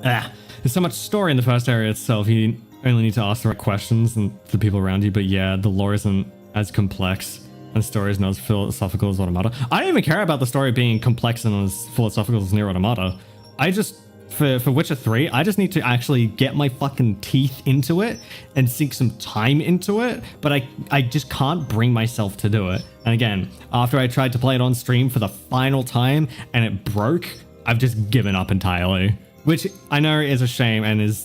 There's so much story in the first area itself. You only need to ask the right questions and the people around you. But yeah, the lore isn't as complex and the story isn't as philosophical as Automata. I don't even care about the story being complex and as philosophical as NieR Automata. I just, for Witcher 3, I just need to actually get my fucking teeth into it and sink some time into it. But I just can't bring myself to do it. And again, after I tried to play it on stream for the final time and it broke, I've just given up entirely. Which I know is a shame and is...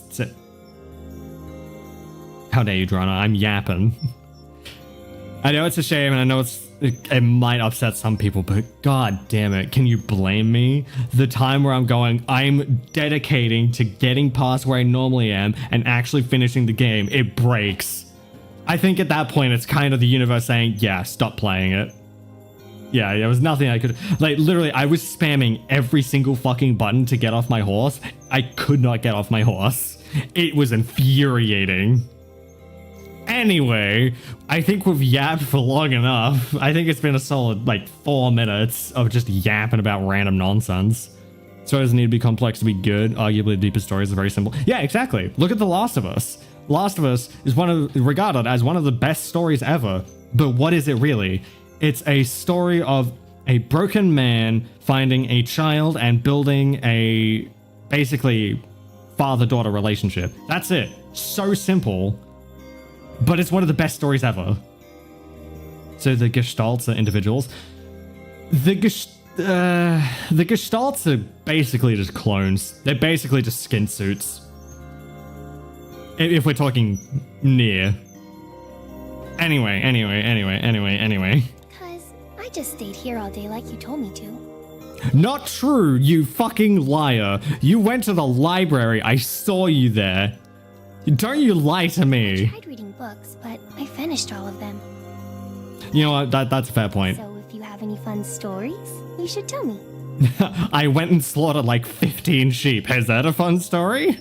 How dare you, Drana? I'm yapping. I know it's a shame and I know it might upset some people, but god damn it, can you blame me? The time where I'm going, I'm dedicating to getting past where I normally am and actually finishing the game, it breaks. I think at that point it's kind of the universe saying, yeah, stop playing it. Yeah, there was nothing I could... Like, literally, I was spamming every single fucking button to get off my horse. I could not get off my horse. It was infuriating. Anyway, I think we've yapped for long enough. I think it's been a solid, like, 4 minutes of just yapping about random nonsense. Story doesn't need to be complex to be good. Arguably, the deepest stories are very simple. Yeah, exactly. Look at The Last of Us. Last of Us is regarded as one of the best stories ever. But what is it really? It's a story of a broken man finding a child and building a basically father-daughter relationship. That's it. So simple, but it's one of the best stories ever. So the Gestalts are individuals. The Gestalts are basically just clones. They're basically just skin suits. If we're talking NieR. Anyway. I just stayed here all day like you told me to. Not true, you fucking liar. You went to the library. I saw you there. Don't you lie to me. I tried reading books, but I finished all of them. You know what? That's a fair point. So if you have any fun stories, you should tell me. I went and slaughtered like 15 sheep. Is that a fun story?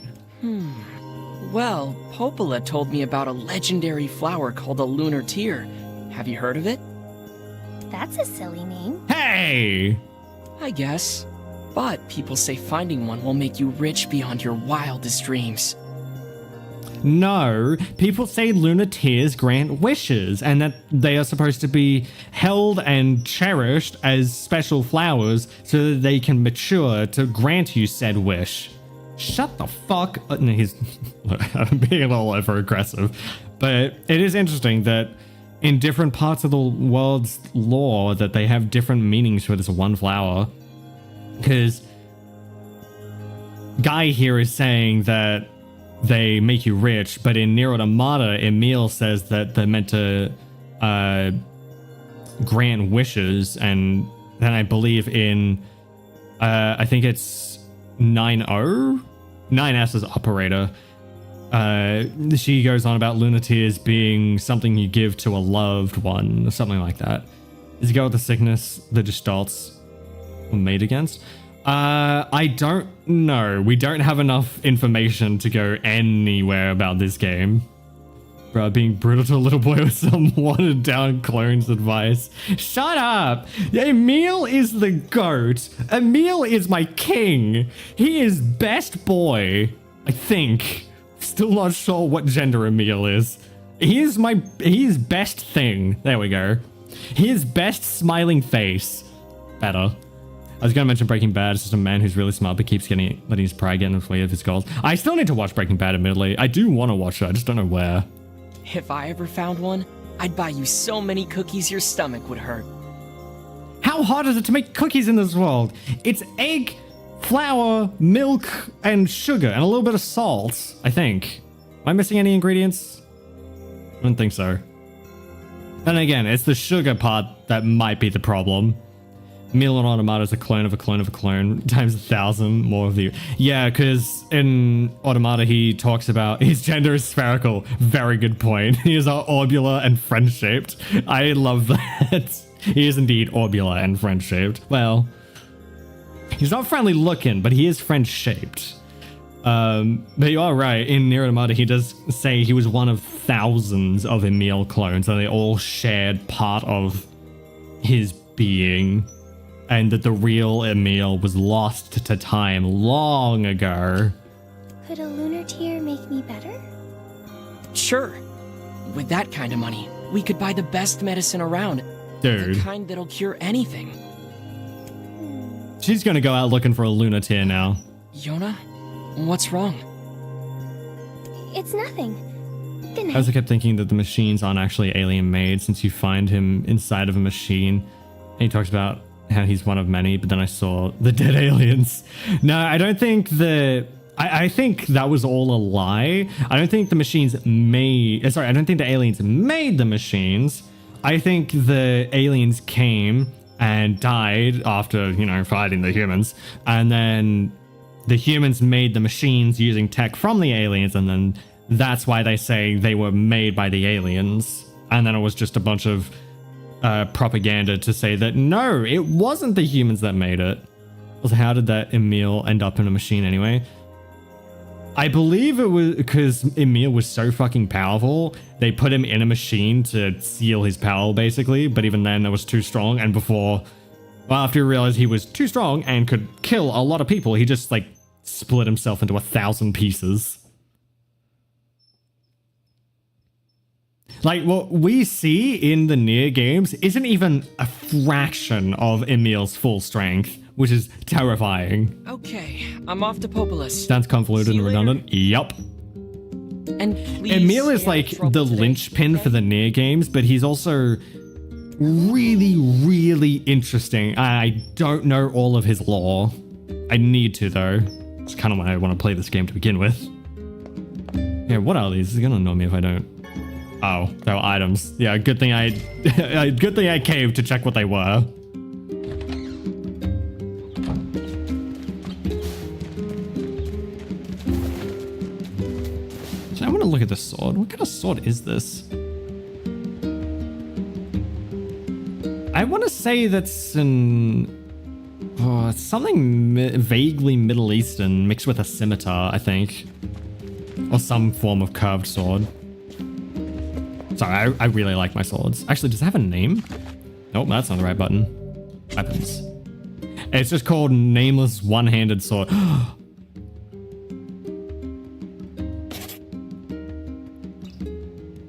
Well, Popola told me about a legendary flower called a lunar tear. Have you heard of it? That's a silly name. Hey! I guess. But people say finding one will make you rich beyond your wildest dreams. No, people say lunar tears grant wishes and that they are supposed to be held and cherished as special flowers so that they can mature to grant you said wish. Shut the fuck up. No, I'm being a little over aggressive, but it is interesting that in different parts of the world's lore that they have different meanings for this one flower. Because Guy here is saying that they make you rich, but in NieR Automata, Emil says that they're meant to grant wishes, and then I believe in I think it's 9S's operator. She goes on about lunar tears being something you give to a loved one, or something like that. Is it go with the sickness the Gestalts were made against? I don't know. We don't have enough information to go anywhere about this game. Bro, being brutal to a little boy with some watered down clone's advice. Shut up! Emil is the GOAT. Emil is my king. He is best boy, I think. Still not sure what gender Emil is. He is best thing. There we go. He is best smiling face. Better. I was going to mention Breaking Bad. It's just a man who's really smart but keeps letting his pride get in the way of his goals. I still need to watch Breaking Bad, admittedly. I do want to watch it. I just don't know where. If I ever found one, I'd buy you so many cookies your stomach would hurt. How hard is it to make cookies in this world? It's egg, flour, milk, and sugar, and a little bit of salt, I think. Am I missing any ingredients? I don't think so. Then again, it's the sugar part that might be the problem. Emil and Automata is a clone of a clone of a clone times 1,000 more of you. Yeah, because in Automata he talks about his gender is spherical. Very good point. He is orbular and friend-shaped. I love that. He is indeed orbular and friend-shaped. Well, he's not friendly looking, but he is friend-shaped. But you are right. In NieR Automata, he does say he was one of thousands of Emil clones, and they all shared part of his being, and that the real Emil was lost to time long ago. Could a lunar tear make me better? Sure. With that kind of money, we could buy the best medicine around. Dude. The kind that'll cure anything. She's gonna go out looking for a lunar tear now. Yona? What's wrong? It's nothing. Good night. I also kept thinking that the machines aren't actually alien made, since you find him inside of a machine. And he talks about how he's one of many, but then I saw the dead aliens. No, I don't think I think that was all a lie. I don't think the machines I don't think the aliens made the machines. I think the aliens came and died after, fighting the humans. And then the humans made the machines using tech from the aliens, and then that's why they say they were made by the aliens. And then it was just a bunch of propaganda to say that no, it wasn't the humans that made it. Also, how did that Emil end up in a machine anyway? I believe it was because Emil was so fucking powerful, they put him in a machine to seal his power, basically. But even then, it was too strong. And after he realized he was too strong and could kill a lot of people, he just, split himself into 1,000 pieces. What we see in the NieR games isn't even a fraction of Emil's full strength, which is terrifying. Okay, I'm off to Populus. Sounds convoluted and redundant. Yup. And please, Emil is the linchpin for the NieR games, but he's also really, really interesting. I don't know all of his lore. I need to, though. It's kind of why I want to play this game to begin with. Yeah, what are these? It's gonna annoy me if I don't. Oh, they were items. Yeah, good thing I caved to check what they were. So I want to look at the sword. What kind of sword is this? I want to say that's it's something vaguely Middle Eastern mixed with a scimitar, I think. Or some form of curved sword. Sorry, I really like my swords. Actually, does it have a name? Nope, that's not the right button. Weapons. It's just called Nameless One-Handed Sword.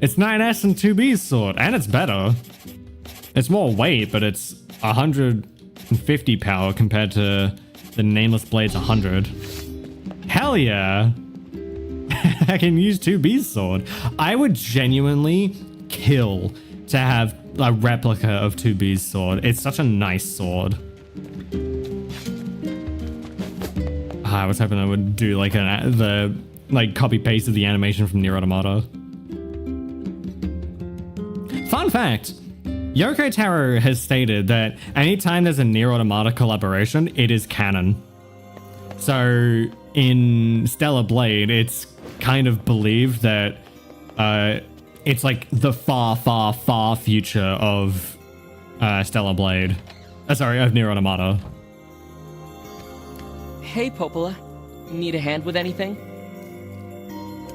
It's 9S and 2B's sword, and it's better. It's more weight, but it's 150 power compared to the Nameless Blade's 100. Hell yeah! I can use 2B's sword. I would genuinely kill to have a replica of 2B's sword. It's such a nice sword. I was hoping I would do copy paste of the animation from NieR Automata. Fun fact. Yoko Taro has stated that anytime there's a NieR Automata collaboration, it is canon. So in Stellar Blade, it's kind of believed that it's the far, far, far future of Stellar Blade. Of NieR Automata. Hey, Popola. Need a hand with anything?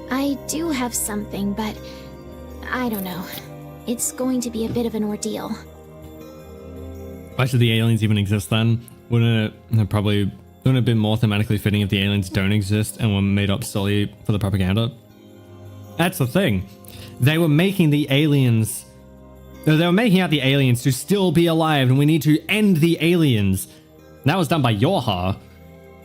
I do have something, but I don't know. It's going to be a bit of an ordeal. Why should the aliens even exist then? Wouldn't it have been more thematically fitting if the aliens don't exist and were made up solely for the propaganda? That's the thing. They were making the aliens... They were making out the aliens to still be alive, and we need to end the aliens. And that was done by Yorha.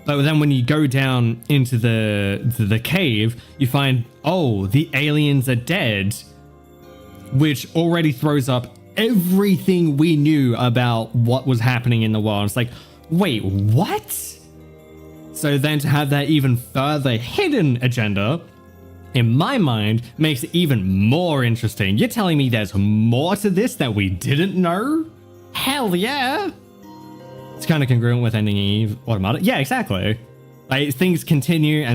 But then when you go down into the cave, you find, oh, the aliens are dead. Which already throws up everything we knew about what was happening in the world. It's like, wait, what? So then to have that even further hidden agenda, in my mind, makes it even more interesting. You're telling me there's more to this that we didn't know? Hell yeah! It's kind of congruent with ending Eve Automata. Yeah, exactly. Like, things continue,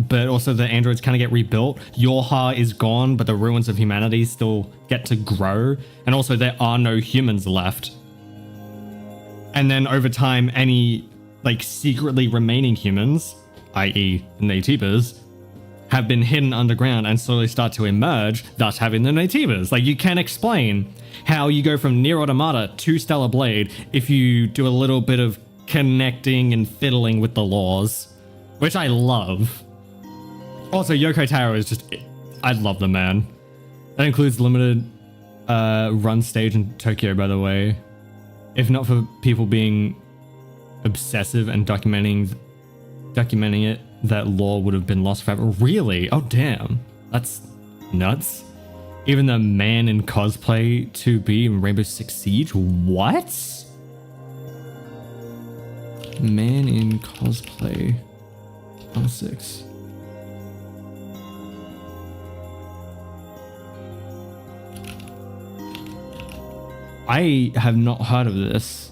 but also the androids kind of get rebuilt. Yorha is gone, but the ruins of humanity still get to grow. And also there are no humans left. And then over time, any like secretly remaining humans, i.e. Vtubers, have been hidden underground and slowly start to emerge, thus having the Vtubers. Like, you can explain how you go from NieR Automata to Stellar Blade if you do a little bit of connecting and fiddling with the laws, which I love. Also, Yoko Taro is just, I love the man. That includes limited run stage in Tokyo, by the way. If not for people being obsessive and documenting it, that lore would have been lost forever. Really? Oh, damn. That's nuts. Even the man in cosplay to be in Rainbow Six Siege? What? Man in cosplay on 6. I have not heard of this.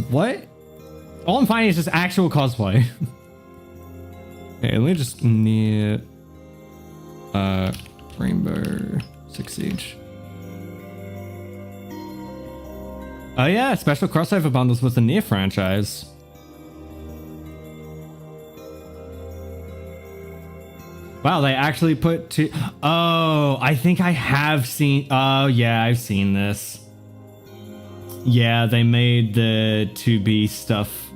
What? All I'm finding is just actual cosplay. Okay, let me just NieR Rainbow Six Siege. Oh yeah, special crossover bundles with the NieR franchise. Wow, they actually put two. Oh, I think I have seen. Oh yeah, I've seen this. Yeah, they made the 2B stuff.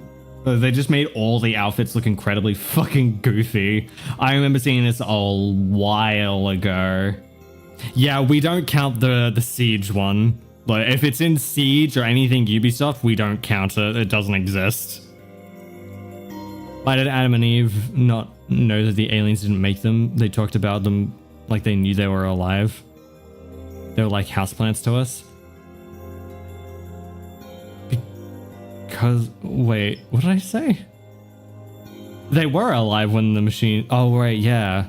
They just made all the outfits look incredibly fucking goofy. I remember seeing this a while ago. Yeah, we don't count the Siege one. Like, if it's in Siege or anything Ubisoft, we don't count it. It doesn't exist. Why did Adam and Eve not know that the aliens didn't make them? They talked about them like they knew they were alive. They were like houseplants to us. Because, wait, what did I say? They were alive when the machine... Oh, right, yeah.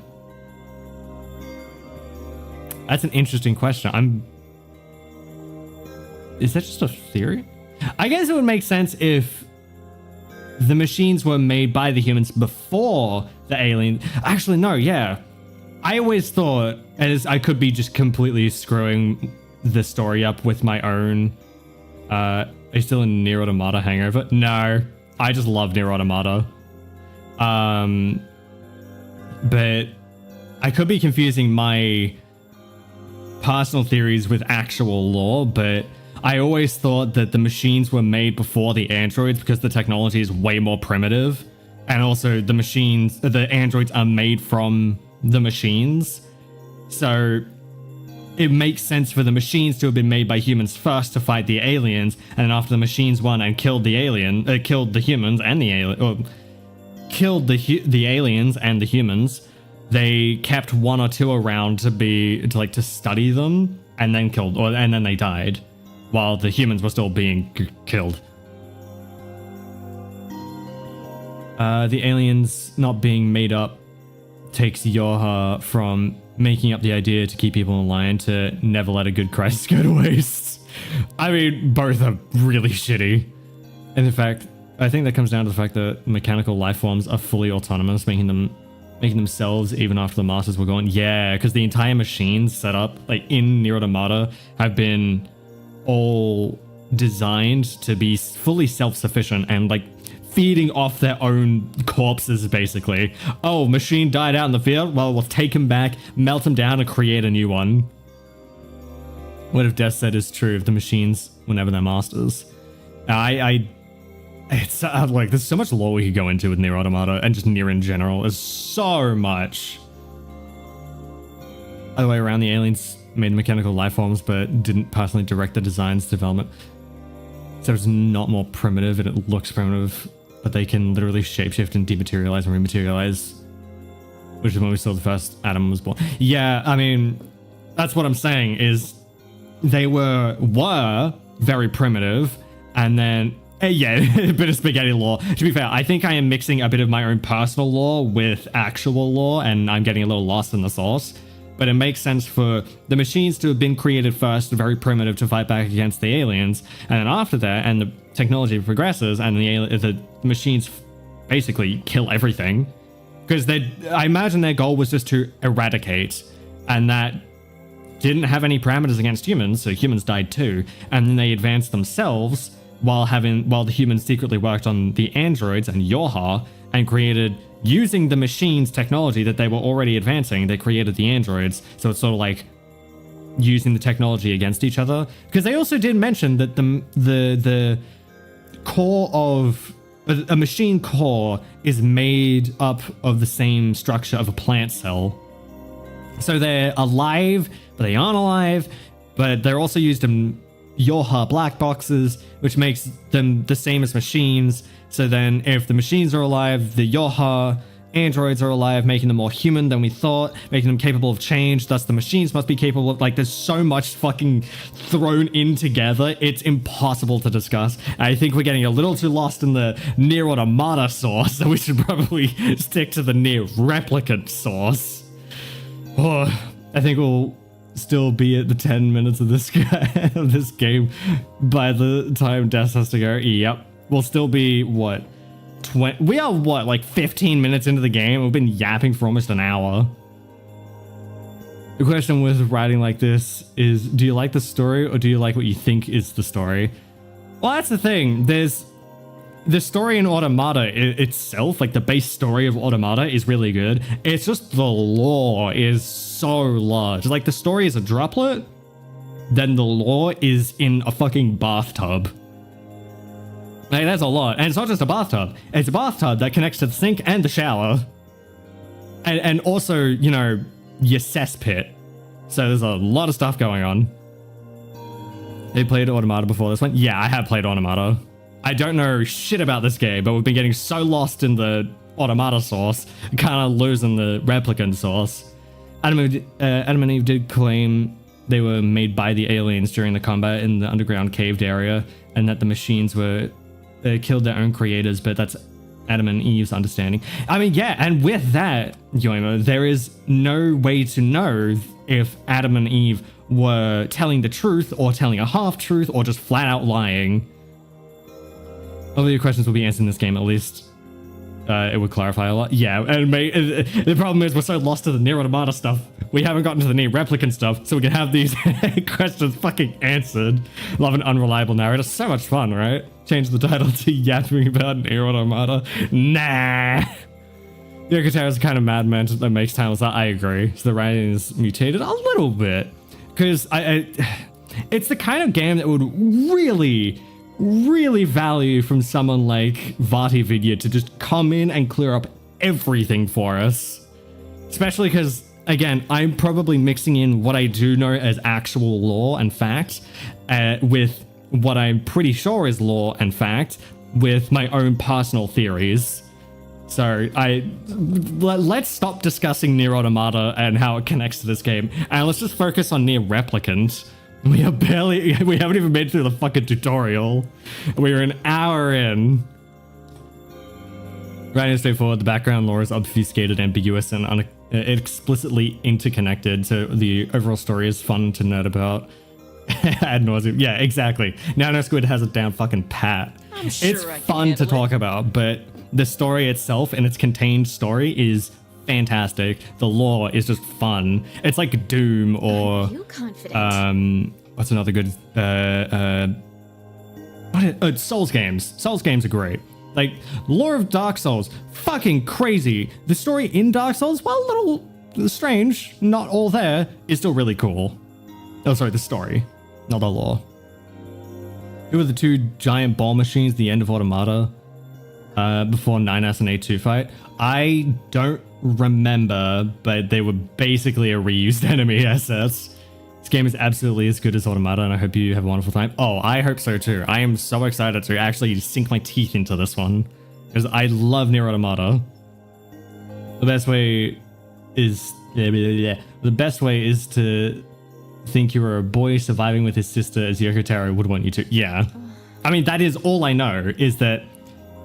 That's an interesting question. Is that just a theory? I guess it would make sense if the machines were made by the humans before the alien... Actually, no, yeah. I always thought, as I could be just completely screwing the story up with my own... Are you still in NieR Automata hangover? No, I just love NieR Automata. But I could be confusing my personal theories with actual lore, but I always thought that the machines were made before the androids because the technology is way more primitive. And also the androids are made from the machines. So it makes sense for the machines to have been made by humans first to fight the aliens, and then after the machines won and killed the humans and the alien, or killed the aliens and the humans, they kept one or two around to study them, and then and then they died, while the humans were still being killed. The aliens not being made up takes Yorha from making up the idea to keep people in line to never let a good crisis go to waste. I mean, both are really shitty. And in fact, I think that comes down to the fact that mechanical life forms are fully autonomous, making themselves even after the masters were gone. Yeah, because the entire machines set up like in NieR Automata have been all designed to be fully self-sufficient and like feeding off their own corpses, basically. Oh, machine died out in the field? Well, we'll take him back, melt him down, and create a new one. What if Death said is true of the machines whenever they're masters? It's like, there's so much lore we could go into with NieR Automata, and just NieR in general. There's so much. Other way around, the aliens made mechanical life forms, but didn't personally direct the design's development. So it's not more primitive, and it looks primitive, but they can literally shapeshift and dematerialize and rematerialize, which is when we saw the first Adam was born. Yeah, I mean, that's what I'm saying, is they were very primitive, and then, yeah, a bit of spaghetti lore. To be fair, I think I am mixing a bit of my own personal lore with actual lore, and I'm getting a little lost in the sauce. but it makes sense for the machines to have been created first, very primitive, to fight back against the aliens, and then after that, and the technology progresses, and the machines basically kill everything. Because I imagine their goal was just to eradicate, and that didn't have any parameters against humans, so humans died too, and then they advanced themselves while the humans secretly worked on the androids and Yorha, and created, using the machines technology that they were already advancing, they created the androids. So it's sort of like using the technology against each other. Because they also did mention that the core of a machine core is made up of the same structure of a plant cell. So they're alive, but they aren't alive, but they're also used in Yorha black boxes, which makes them the same as machines. So then if the machines are alive, the Yorha androids are alive, making them more human than we thought, making them capable of change, thus the machines must be capable of, like, there's so much fucking thrown in together, it's impossible to discuss. I think we're getting a little too lost in the NieR Automata source, so we should probably stick to the NieR Replicant source. Oh, I think we'll still be at the 10 minutes of this game by the time Des has to go. Yep. We'll still be, what, 20? We are, what, like 15 minutes into the game? We've been yapping for almost an hour. The question with writing like this is, do you like the story or do you like what you think is the story? Well, that's the thing. There's the story in Automata itself, like the base story of Automata, is really good. It's just the lore is so large. Like, the story is a droplet, then the lore is in a fucking bathtub. Like, that's a lot. And it's not just a bathtub. It's a bathtub that connects to the sink and the shower. And also, you know, your cesspit. So there's a lot of stuff going on. They played Automata before this one? Yeah, I have played Automata. I don't know shit about this game, but we've been getting so lost in the Automata source, kind of losing the Replicant source. Adam and Eve did claim they were made by the aliens during the combat in the underground caved area, and that the machines killed their own creators, but that's Adam and Eve's understanding. I mean, yeah, and with that, Yoima, there is no way to know if Adam and Eve were telling the truth or telling a half-truth or just flat out lying. All of your questions will be answered in this game, at least. It would clarify a lot. Yeah, and the problem is we're so lost to the NieR Automata stuff. We haven't gotten to the NieR Replicant stuff, so we can have these questions fucking answered. Love an unreliable narrator. So much fun, right? Change the title to yapping about NieR Automata. Nah. Yokotaro is the kind of madman that makes titles that I agree. So the writing is mutated a little bit. Because it's the kind of game that would really value from someone like Vtubers to just come in and clear up everything for us. Especially because, again, I'm probably mixing in what I do know as actual lore and fact with what I'm pretty sure is lore and fact with my own personal theories. So let's stop discussing NieR Automata and how it connects to this game, and let's just focus on NieR Replicant. We haven't even made it through the fucking tutorial. We're an hour in. Right and straightforward, the background lore is obfuscated, ambiguous, and explicitly interconnected, so the overall story is fun to nerd about. Ad nauseum. Yeah, exactly. Now Squid has it down fucking pat. Sure it's fun to talk about, but the story itself and its contained story is fantastic. The lore is just fun. It's like Doom or you confident? What's another good Souls games. Souls games are great. Like, lore of Dark Souls, fucking crazy. The story in Dark Souls, well, a little strange, not all there, is still really cool. Oh, sorry, the story, not the lore. Who were the two giant ball machines at the end of Automata before 9S and A2 fight? I don't remember, but they were basically a reused enemy assets. This game is absolutely as good as Automata, and I hope you have a wonderful time. Oh, I hope so too. I am so excited to actually sink my teeth into this one, because I love NieR Automata. The best way is to think you were a boy surviving with his sister as Yokotaro would want you to. Yeah. I mean, that is all I know, is that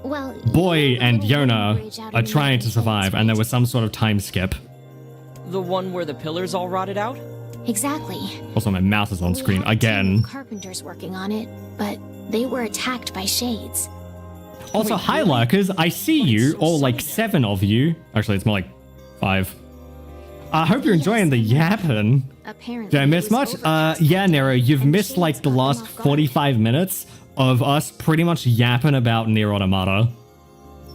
well, Boy and Yona are trying to survive, and there was some sort of time skip. The one where the pillars all rotted out? Exactly. Also, my mouse is on screen We had a team again. of carpenters working on it, but they were attacked by shades. Also, Wait, hi really? lurkers, I see But it's you, so all like sunny there. 7 of you. Actually, it's more like 5. I hope you're enjoying the yapping. Apparently, Did I miss it much? was overcast Yeah, Nero, you've and missed shades like the caught them last off guard. 45 minutes of us pretty much yapping about NieR Automata.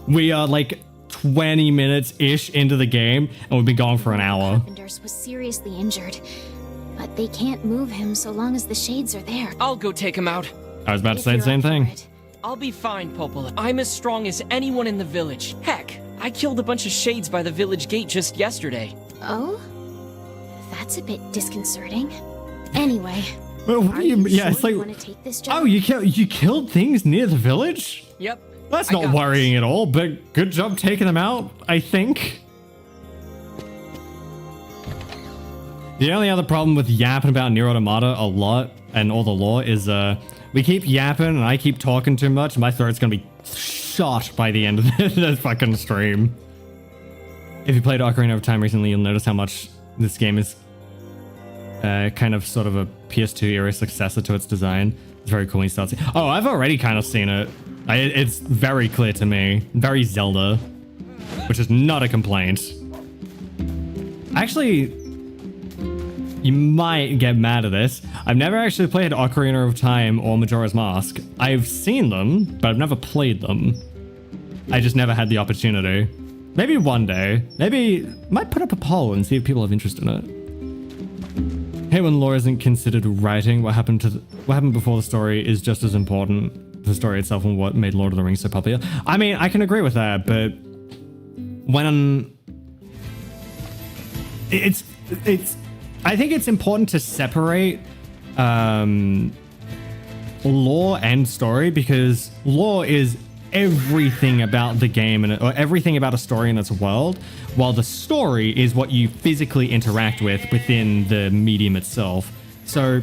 We are like 20 minutes-ish into the game, and we've been going for an hour. Carpenters was seriously injured, but they can't move him so long as the shades are there. I'll go take him out. I was about to If say the you're same up for thing. it. I'll be fine, Popola. I'm as strong as anyone in the village. Heck, I killed a bunch of shades by the village gate just yesterday. Oh? That's a bit disconcerting. Anyway, Well, are you yeah, sure it's like, you want to take this job? oh, you killed things near the village? Yep. That's I not got worrying at all, but good job taking them out, I think. The only other problem with yapping about NieR Automata a lot and all the lore is we keep yapping and I keep talking too much. My throat's gonna be shot by the end of this fucking stream. If you played Ocarina of Time recently, you'll notice how much this game is kind of sort of a PS2 era successor to its design. It's very cool when you start seeing. Oh, I've already kind of seen it. It's very clear to me. Very Zelda, which is not a complaint. Actually, you might get mad at this. I've never actually played Ocarina of Time or Majora's Mask. I've seen them, but I've never played them. I just never had the opportunity. Maybe one day. Maybe might put up a poll and see if people have interest in it. Hey, when lore isn't considered writing, what happened before the story is just as important. The story itself and what made Lord of the Rings so popular. I mean, I can agree with that, but when it's I think it's important to separate lore and story, because lore is everything about the game or everything about a story in its world, while the story is what you physically interact with within the medium itself. So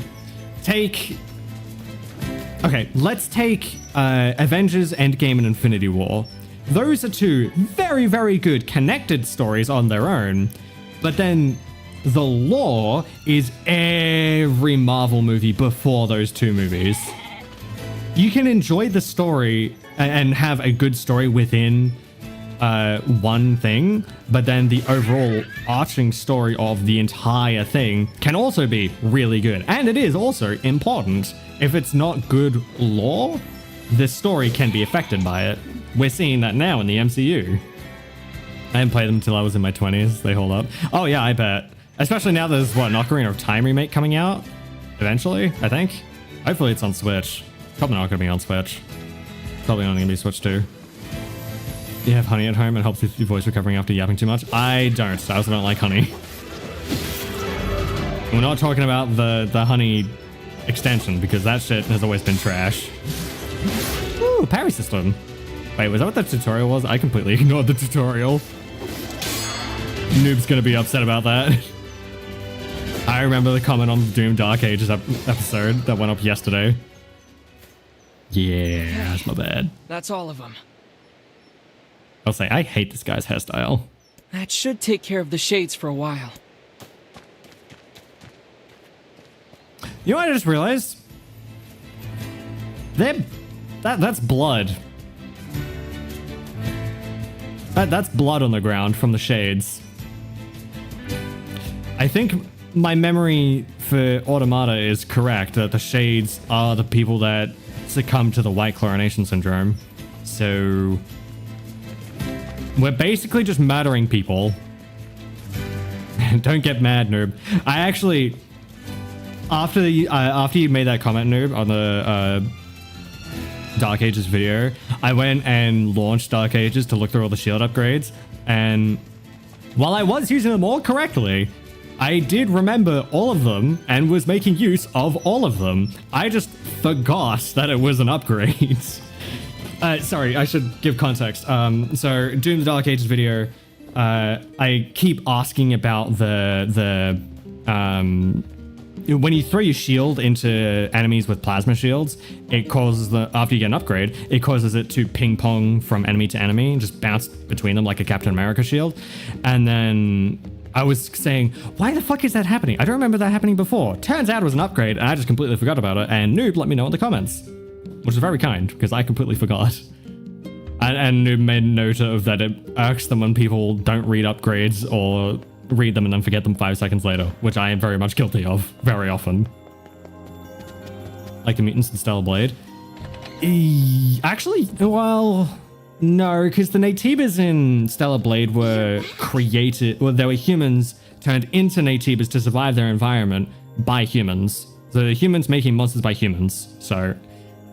let's take Avengers Endgame and Infinity War. Those are two very, very good connected stories on their own, but then the lore is every Marvel movie before those two movies. You can enjoy the story and have a good story within one thing, but then the overall arching story of the entire thing can also be really good. And it is also important. If it's not good lore, the story can be affected by it. We're seeing that now in the MCU. I didn't play them until I was in my 20s. They hold up. Oh yeah, I bet. Especially now there's, what, an Ocarina of Time remake coming out? Eventually, I think. Hopefully it's on Switch. Probably not going to be on Switch. Probably only going to be Switch 2. You have honey at home and helps with your voice recovering after yapping too much? I don't. I also don't like honey. We're not talking about the honey extension, because that shit has always been trash. Ooh, parry system. Wait, was that what the tutorial was? I completely ignored the tutorial. Noob's gonna be upset about that. I remember the comment on the Doom Dark Ages episode that went up yesterday. Yeah, that's my bad. That's all of them. I'll say, I hate this guy's hairstyle. That should take care of the shades for a while. You know what I just realized? That's blood. That's blood on the ground from the shades. I think my memory for Automata is correct, that the shades are the people that succumb to the white chlorination syndrome. So we're basically just murdering people. Don't get mad, noob. I actually, after you made that comment, noob, on the Dark Ages video, I went and launched Dark Ages to look through all the shield upgrades, and while I was using them all correctly, I did remember all of them and was making use of all of them. I just forgot that it was an upgrade. Sorry, I should give context. So doing the Dark Ages video, I keep asking about the when you throw your shield into enemies with plasma shields, it causes after you get an upgrade, it causes it to ping pong from enemy to enemy and just bounce between them like a Captain America shield. And then I was saying, why the fuck is that happening? I don't remember that happening before. Turns out it was an upgrade, and I just completely forgot about it, and Noob let me know in the comments. Which is very kind, because I completely forgot. And Noob made note of that it irks them when people don't read upgrades or read them and then forget them 5 seconds later, which I am very much guilty of, very often. Like the mutants in Stellar Blade. Actually, well, no, because the Vtubers in Stellar Blade were created, well, they were humans turned into Vtubers to survive their environment by humans. So the humans making monsters by humans. So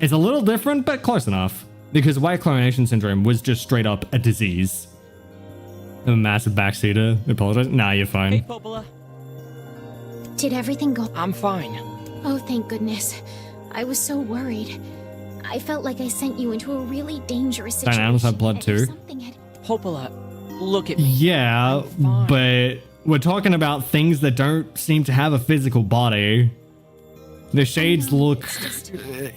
it's a little different, but close enough. Because white clonation syndrome was just straight up a disease. I'm a massive backseater. I apologize. Nah, you're fine. Hey, Popola. Did everything go? I'm fine. Oh, thank goodness. I was so worried. I felt like I sent you into a really dangerous situation. Don't animals have blood too? Popola, look at me. Yeah, but we're talking about things that don't seem to have a physical body. The shades look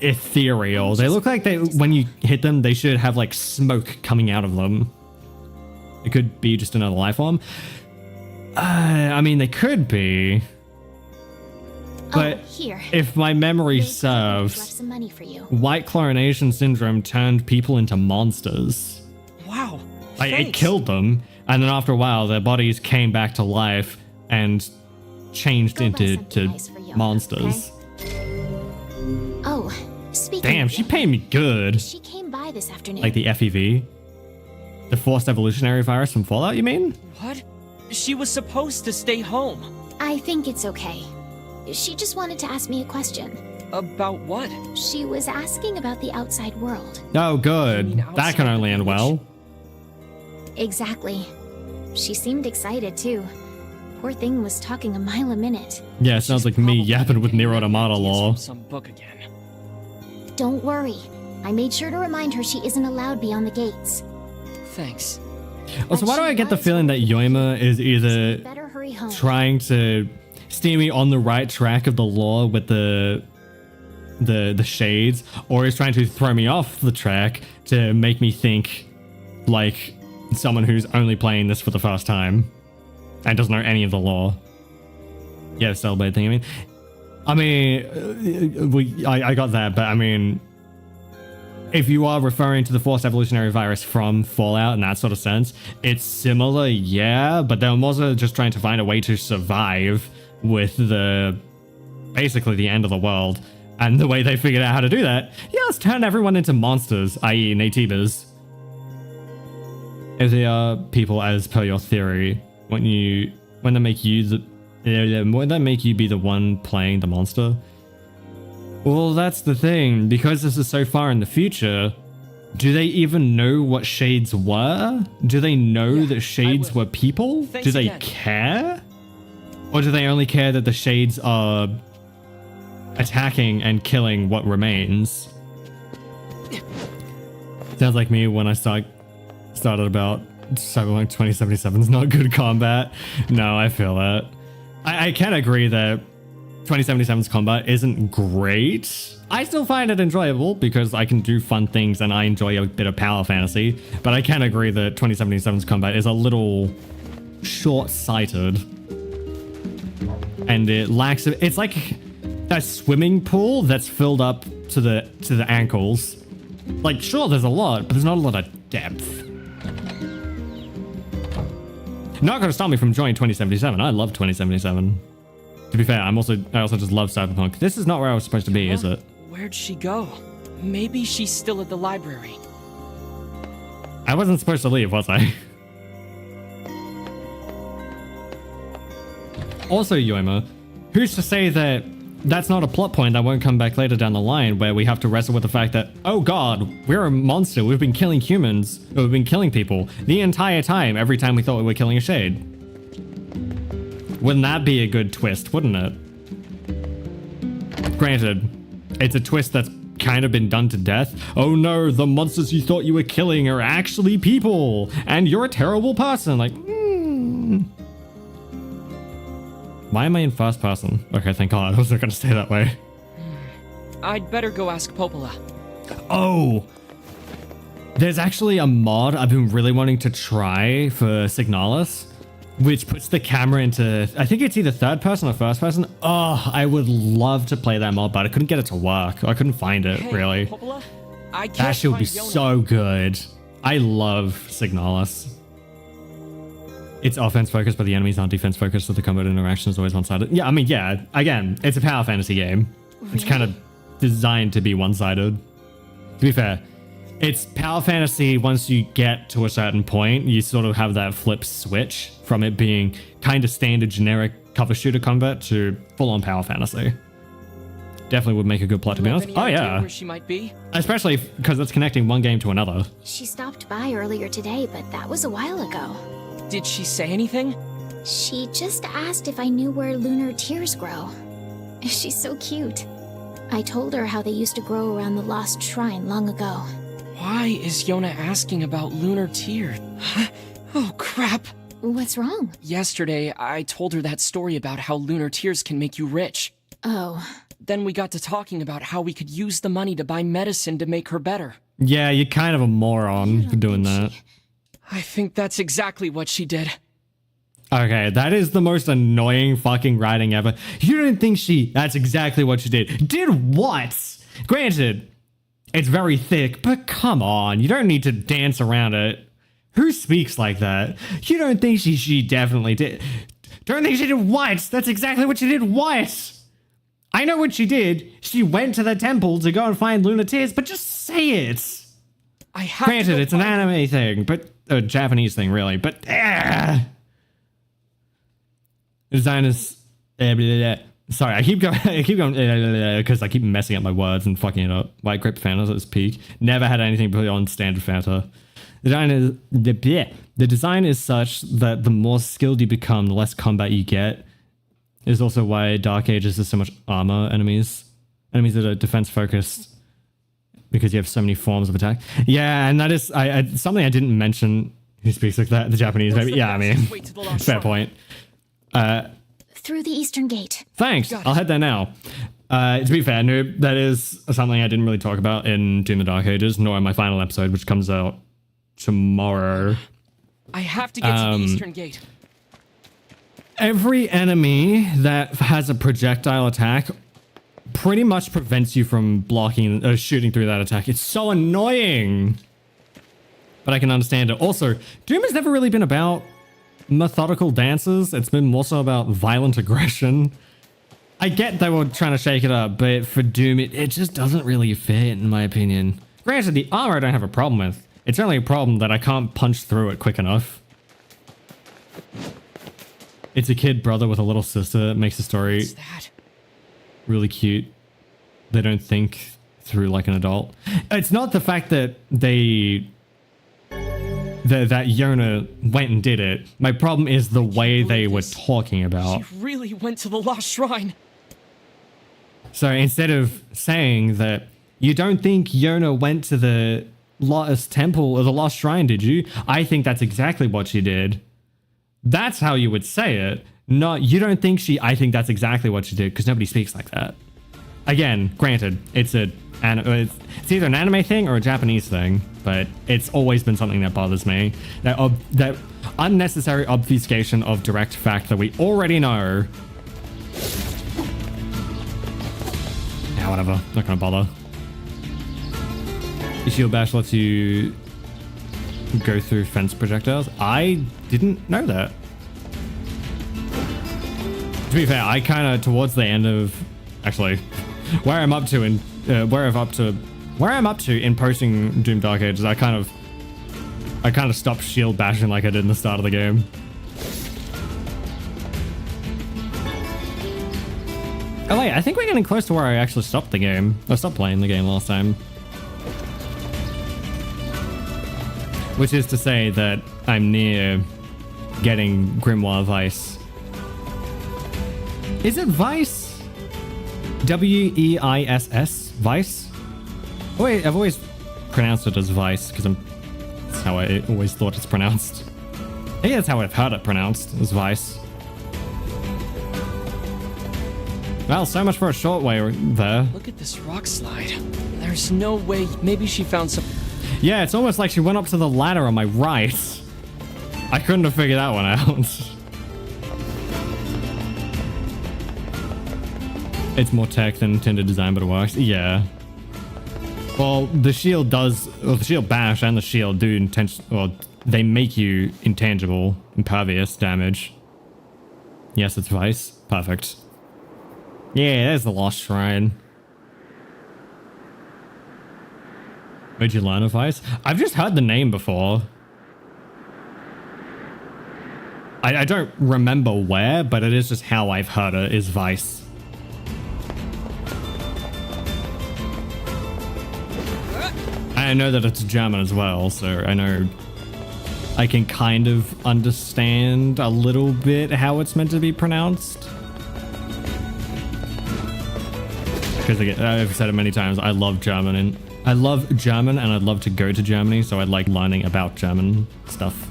ethereal. They look like when you hit them, they should have like smoke coming out of them. It could be just another life form. I mean, they could be. But if my memory serves, white clonation syndrome turned people into monsters. Wow. Like, it killed them, and then after a while, their bodies came back to life and changed into monsters. Oh, speaking damn, she paid me good. She came by this afternoon. Like the FEV? The forced evolutionary virus from Fallout, you mean? What? She was supposed to stay home. I think it's okay. She just wanted to ask me a question. About what? She was asking about the outside world. Oh, good. That can only end well. Exactly. She seemed excited, too. Poor thing was talking a mile a minute. Yeah, it sounds like me yapping with NieR Automata lore. Some book again. Don't worry. I made sure to remind her she isn't allowed beyond the gates. Thanks. Also, why do I get the feeling that Yoima is either trying to steer me on the right track of the lore with the shades, or is trying to throw me off the track to make me think like someone who's only playing this for the first time and doesn't know any of the lore? Yeah, the Stellar Blade thing. I mean, I got that, but I mean, if you are referring to the forced evolutionary virus from Fallout in that sort of sense, it's similar, yeah, but they're also just trying to find a way to survive with basically the end of the world. And the way they figured out how to do that, yeah, let's turn everyone into monsters, i.e. Vtubers. If they are people as per your theory, when they make you be the one playing the monster? Well, that's the thing. Because this is so far in the future, do they even know what shades were? Do they know that shades were people? Thanks do they again. care? Or do they only care that the shades are attacking and killing what remains? Sounds like me when I started about Cyberpunk 2077's not good combat. No, I feel that. I can agree that 2077's combat isn't great. I still find it enjoyable because I can do fun things and I enjoy a bit of power fantasy, but I can agree that 2077's combat is a little short-sighted. And it lacks, it's like a swimming pool that's filled up to the ankles. Like, sure, there's a lot, but there's not a lot of depth. Not gonna stop me from enjoying 2077. I love 2077. To be fair, I also just love Cyberpunk. This is not where I was supposed to be, is it? Where'd she go? Maybe she's still at the library. I wasn't supposed to leave, was I? Also, Yoima, who's to say that that's not a plot point that won't come back later down the line where we have to wrestle with the fact that, oh god, we're a monster, we've been killing humans, or we've been killing people the entire time, every time we thought we were killing a shade. Wouldn't that be a good twist, wouldn't it? Granted, it's a twist that's kind of been done to death. Oh no, the monsters you thought you were killing are actually people, and you're a terrible person. Like, Why am I in first person? Okay, thank god, I wasn't gonna stay that way. I'd better go ask Popola. Oh! There's actually a mod I've been really wanting to try for Signalis. which puts the camera into, I think it's either third person or first person. Oh, I would love to play that mod, but I couldn't get it to work. I couldn't find it, really. Popola? I can't That shit would be find Yona. so good. I love Signalis. It's offense focused, but the enemies aren't defense focused, so the combat interaction is always one-sided. Yeah, I mean, yeah, again, it's a power fantasy game. It's kind of designed to be one-sided. To be fair, it's power fantasy once you get to a certain point, you sort of have that flip switch from it being kind of standard generic cover shooter combat to full-on power fantasy. Definitely would make a good plot, to be honest. Any Oh, idea yeah. where she might be? Especially because it's connecting one game to another. She stopped by earlier today, but that was a while ago. Did she say anything? She just asked if I knew where lunar tears grow. She's so cute. I told her how they used to grow around the lost shrine long ago. Why is Yona asking about lunar tears? Oh, crap. What's wrong? Yesterday, I told her that story about how lunar tears can make you rich. Oh, Then we got to talking about how we could use the money to buy medicine to make her better. Yeah, you're kind of a moron for doing that. I think that's exactly what she did. Okay, that is the most annoying fucking writing ever. You don't think that's exactly what she did. Did what? Granted, it's very thick, but come on, you don't need to dance around it. Who speaks like that? You don't think she definitely did. Don't think she did what? That's exactly what she did. What? I know what she did. She went to the temple to go and find Lunar Tears, but just say it. I have Granted, to it's an find- anime thing, but a Japanese thing, really. But the design is sorry. I keep going because I keep messing up my words and fucking it up. White Grip Fanta at its peak. Never had anything beyond standard Fanta. The design is such that the more skilled you become, the less combat you get. Is also why Dark Ages is so much armor enemies that are defense focused. Because you have so many forms of attack. Yeah, and that is something I didn't mention. Who speaks like that? The Japanese, What's maybe. the Yeah, I mean, fastest way to the lost fair shrine? point. through the eastern gate. Thanks. Got it. I'll head there now. To be fair, Noob, that is something I didn't really talk about in Doom the Dark Ages, nor in my final episode, which comes out tomorrow. I have to get to the eastern gate. Every enemy that has a projectile attack pretty much prevents you from blocking or shooting through that attack. It's so annoying. But I can understand it. Also, Doom has never really been about methodical dances. It's been more so about violent aggression. I get they were trying to shake it up, but for Doom, it just doesn't really fit, in my opinion. Granted, the armor I don't have a problem with. It's only a problem that I can't punch through it quick enough. It's a kid brother with a little sister. It makes the story What's that? really cute. They don't think through like an adult. It's not the fact that that Yona went and did it. My problem is the way they were talking about. She really went to the lost shrine. So instead of saying that you don't think Yona went to the Lost Temple or the Lost Shrine, did you? I think that's exactly what she did. That's how you would say it. Not, you don't think I think that's exactly what she did, because nobody speaks like that. Again, granted, it's either an anime thing or a Japanese thing, but it's always been something that bothers me. That unnecessary obfuscation of direct fact that we already know. Yeah, whatever. Not gonna bother. Shield Bash lets you go through fence projectiles. I didn't know that. To be fair, I kind of towards the end of actually where I'm up to in where I'm up to in posting Doom Dark Ages, I kind of stopped shield bashing like I did in the start of the game. Oh wait, I think we're getting close to where I actually stopped the game. I stopped playing the game last time. Which is to say that I'm near getting Grimoire Vice. Is it Vice? W-E-I-S-S? Vice? Oh wait, I've always pronounced it as Vice because that's how I always thought it's pronounced. I think that's how I've heard it pronounced, as Vice. Well, so much for a short way there. Look at this rock slide. There's no way. Maybe she found some. Yeah, it's almost like she went up to the ladder on my right. I couldn't have figured that one out. It's more tech than intended design, but it works. Yeah. Well, the shield does, well, the shield bash and the shield do well, they make you intangible, impervious damage. Yes, it's Vice. Perfect. Yeah, there's the Lost Shrine. Where'd you learn of Vice? I've just heard the name before. I don't remember where, but it is just how I've heard it, is Vice. I know that it's German as well, so I know I can kind of understand a little bit how it's meant to be pronounced. Because I've said it many times, I love German and I'd love to go to Germany, so I like learning about German stuff.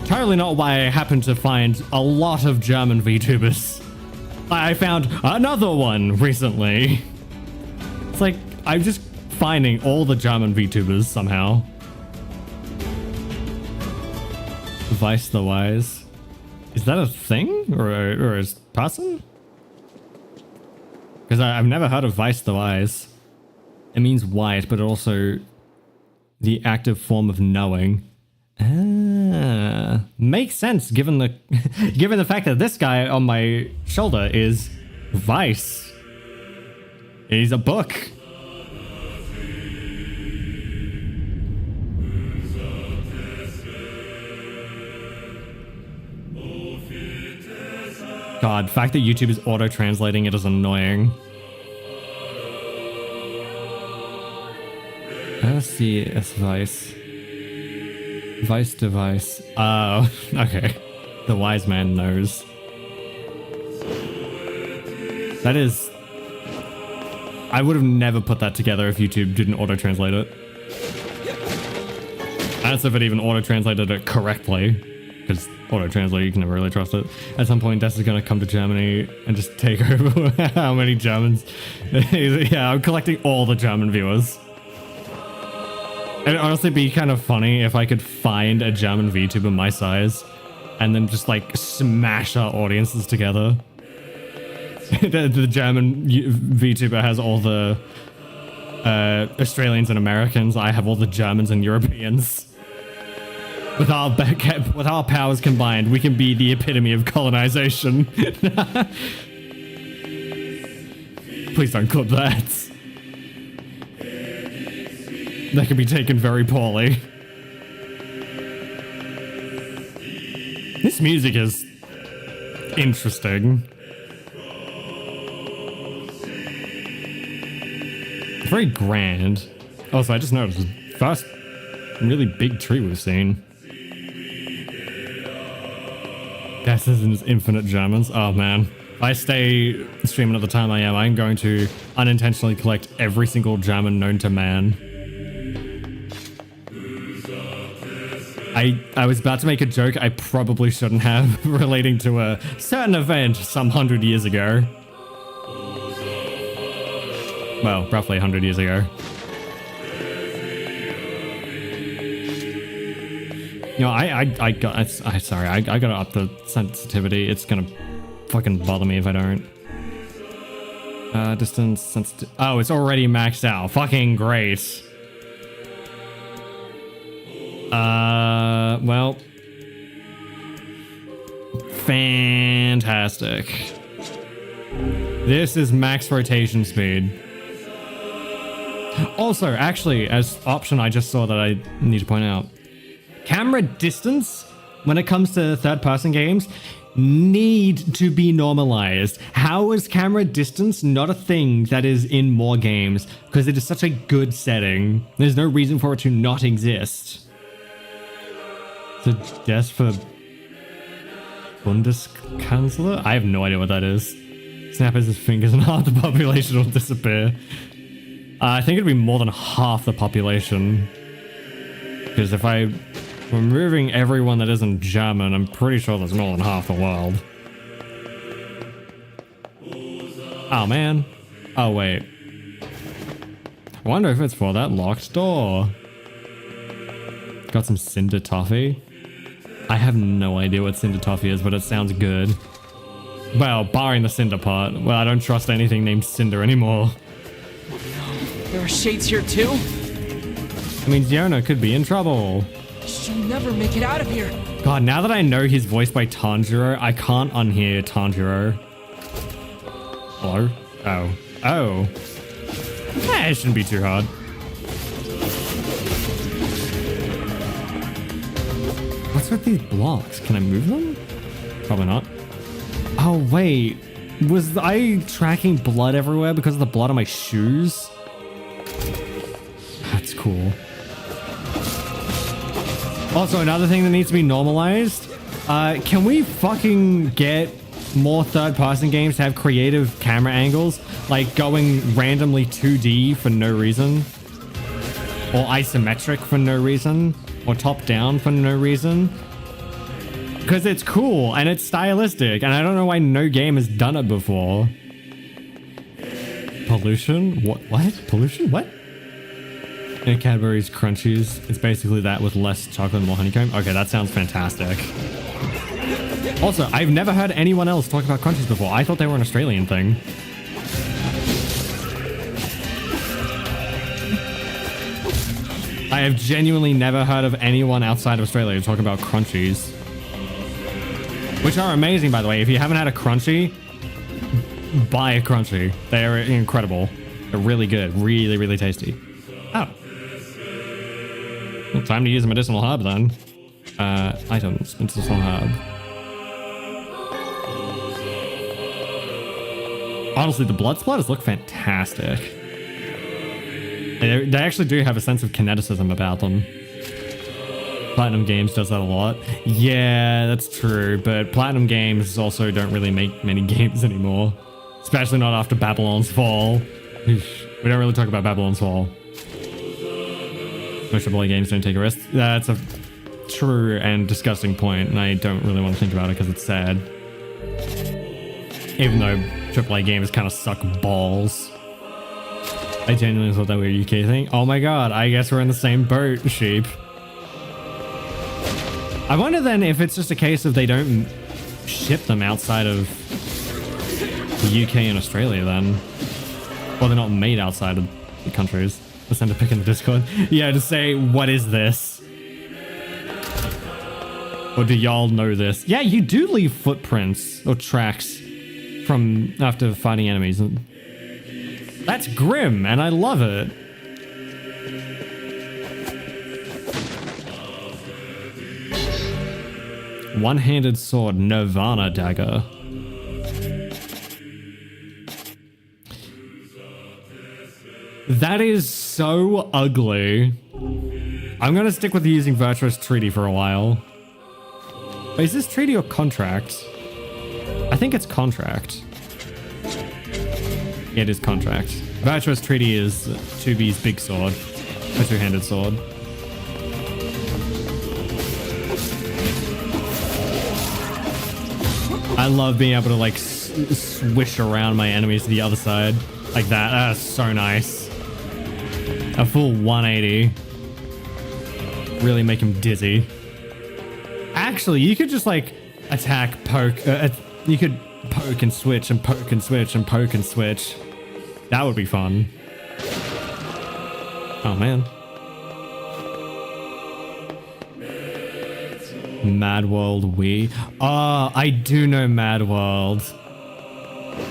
Totally not why I happen to find a lot of German VTubers. I found another one recently. It's like, I'm just finding all the German VTubers somehow. Vice the Wise. Is that a thing? Or a person? Because I've never heard of Vice the Wise. It means white, but also the active form of knowing. Ah, makes sense given the given the fact that this guy on my shoulder is Vice. He's a book. God, the fact that YouTube is auto-translating it is annoying. Let's see, it's Vice. Vice device. Oh, okay. The wise man knows. That is... I would have never put that together if YouTube didn't auto-translate it. I don't know if it even auto-translated it correctly. Because auto-translate, you can never really trust it. At some point, Des is going to come to Germany and just take over how many Germans... Yeah, I'm collecting all the German viewers. It'd honestly be kind of funny if I could find a German VTuber my size and then just like smash our audiences together. The German VTuber has all the Australians and Americans. I have all the Germans and Europeans. With our powers combined, we can be the epitome of colonization. Please don't clip that. That could be taken very poorly. This music is interesting. It's very grand. Also, I just noticed the first really big tree we've seen. This isn't infinite Germans. Oh man. If I stay streaming at the time I am, I'm going to unintentionally collect every single German known to man. I was about to make a joke I probably shouldn't have relating to a certain event some 100 years ago. Well, roughly 100 years ago. You know, I gotta up the sensitivity. It's gonna fucking bother me if I don't. Distance, sensitivity. Oh, it's already maxed out. Fucking great. Well. Fantastic. This is max rotation speed. Also, actually, as option I just saw that I need to point out. Camera distance, when it comes to third-person games, need to be normalized. How is camera distance not a thing that is in more games? Because it is such a good setting. There's no reason for it to not exist. So, just for Bundeskanzler? I have no idea what that is. Snaps his fingers and half the population will disappear. I think it'd be more than half the population. Because if I'm removing everyone that isn't German, I'm pretty sure there's more than half the world. Oh, man. Oh, wait. I wonder if it's for that locked door. Got some Cinder Toffee. I have no idea what Cinder Toffee is, but it sounds good. Well, barring the Cinder part. Well, I don't trust anything named Cinder anymore. There are shades here too? I mean, Ziona could be in trouble. She'll never make it out of here. God, now that I know he's voiced by Tanjiro, I can't unhear Tanjiro. Hello? Oh. Oh. Eh, it shouldn't be too hard. What's with these blocks? Can I move them? Probably not. Oh, wait. Was I tracking blood everywhere because of the blood on my shoes? That's cool. Also, another thing that needs to be normalized. Can we fucking get more third-person games to have creative camera angles? Like going randomly 2D for no reason? Or isometric for no reason? Or top-down for no reason? Because it's cool and it's stylistic, and I don't know why no game has done it before. Pollution? What? Pollution? What? Yeah, Cadbury's Crunchies. It's basically that with less chocolate and more honeycomb. Okay, that sounds fantastic. Also, I've never heard anyone else talk about Crunchies before. I thought they were an Australian thing. I have genuinely never heard of anyone outside of Australia talk about Crunchies. Which are amazing, by the way. If you haven't had a Crunchie, buy a Crunchie. They are incredible. They're really good. Really, really tasty. Oh. Well, time to use a medicinal herb then. Items. Medicinal herb. Honestly, the blood splatters look fantastic. They actually do have a sense of kineticism about them. Platinum Games does that a lot. Yeah, that's true, but Platinum Games also don't really make many games anymore. Especially not after Babylon's Fall. We don't really talk about Babylon's Fall. Most AAA games don't take a risk. That's a true and disgusting point, and I don't really want to think about it because it's sad. Even though AAA games kind of suck balls. I genuinely thought that were a UK thing. Oh my god, I guess we're in the same boat, sheep. I wonder then if it's just a case of they don't ship them outside of the UK and Australia then. Or they're not made outside of the countries. Let's send a pic in the Discord. Yeah, to say, what is this? Or do y'all know this? Yeah, you do leave footprints or tracks from after fighting enemies. That's grim, and I love it. One-handed sword, Nirvana dagger. That is so ugly. I'm gonna stick with using Virtuous Treaty for a while. Wait, is this treaty or contract? I think it's contract. Yeah, it is contract. Virtuous Treaty is 2B's big sword. A two-handed sword. I love being able to like swish around my enemies to the other side. Like that. That's so nice. A full 180. Really make him dizzy. Actually, you could just like attack, poke. You could poke and switch and poke and switch and poke and switch. That would be fun. Oh man. Mad World Wii. Oh, I do know Mad World.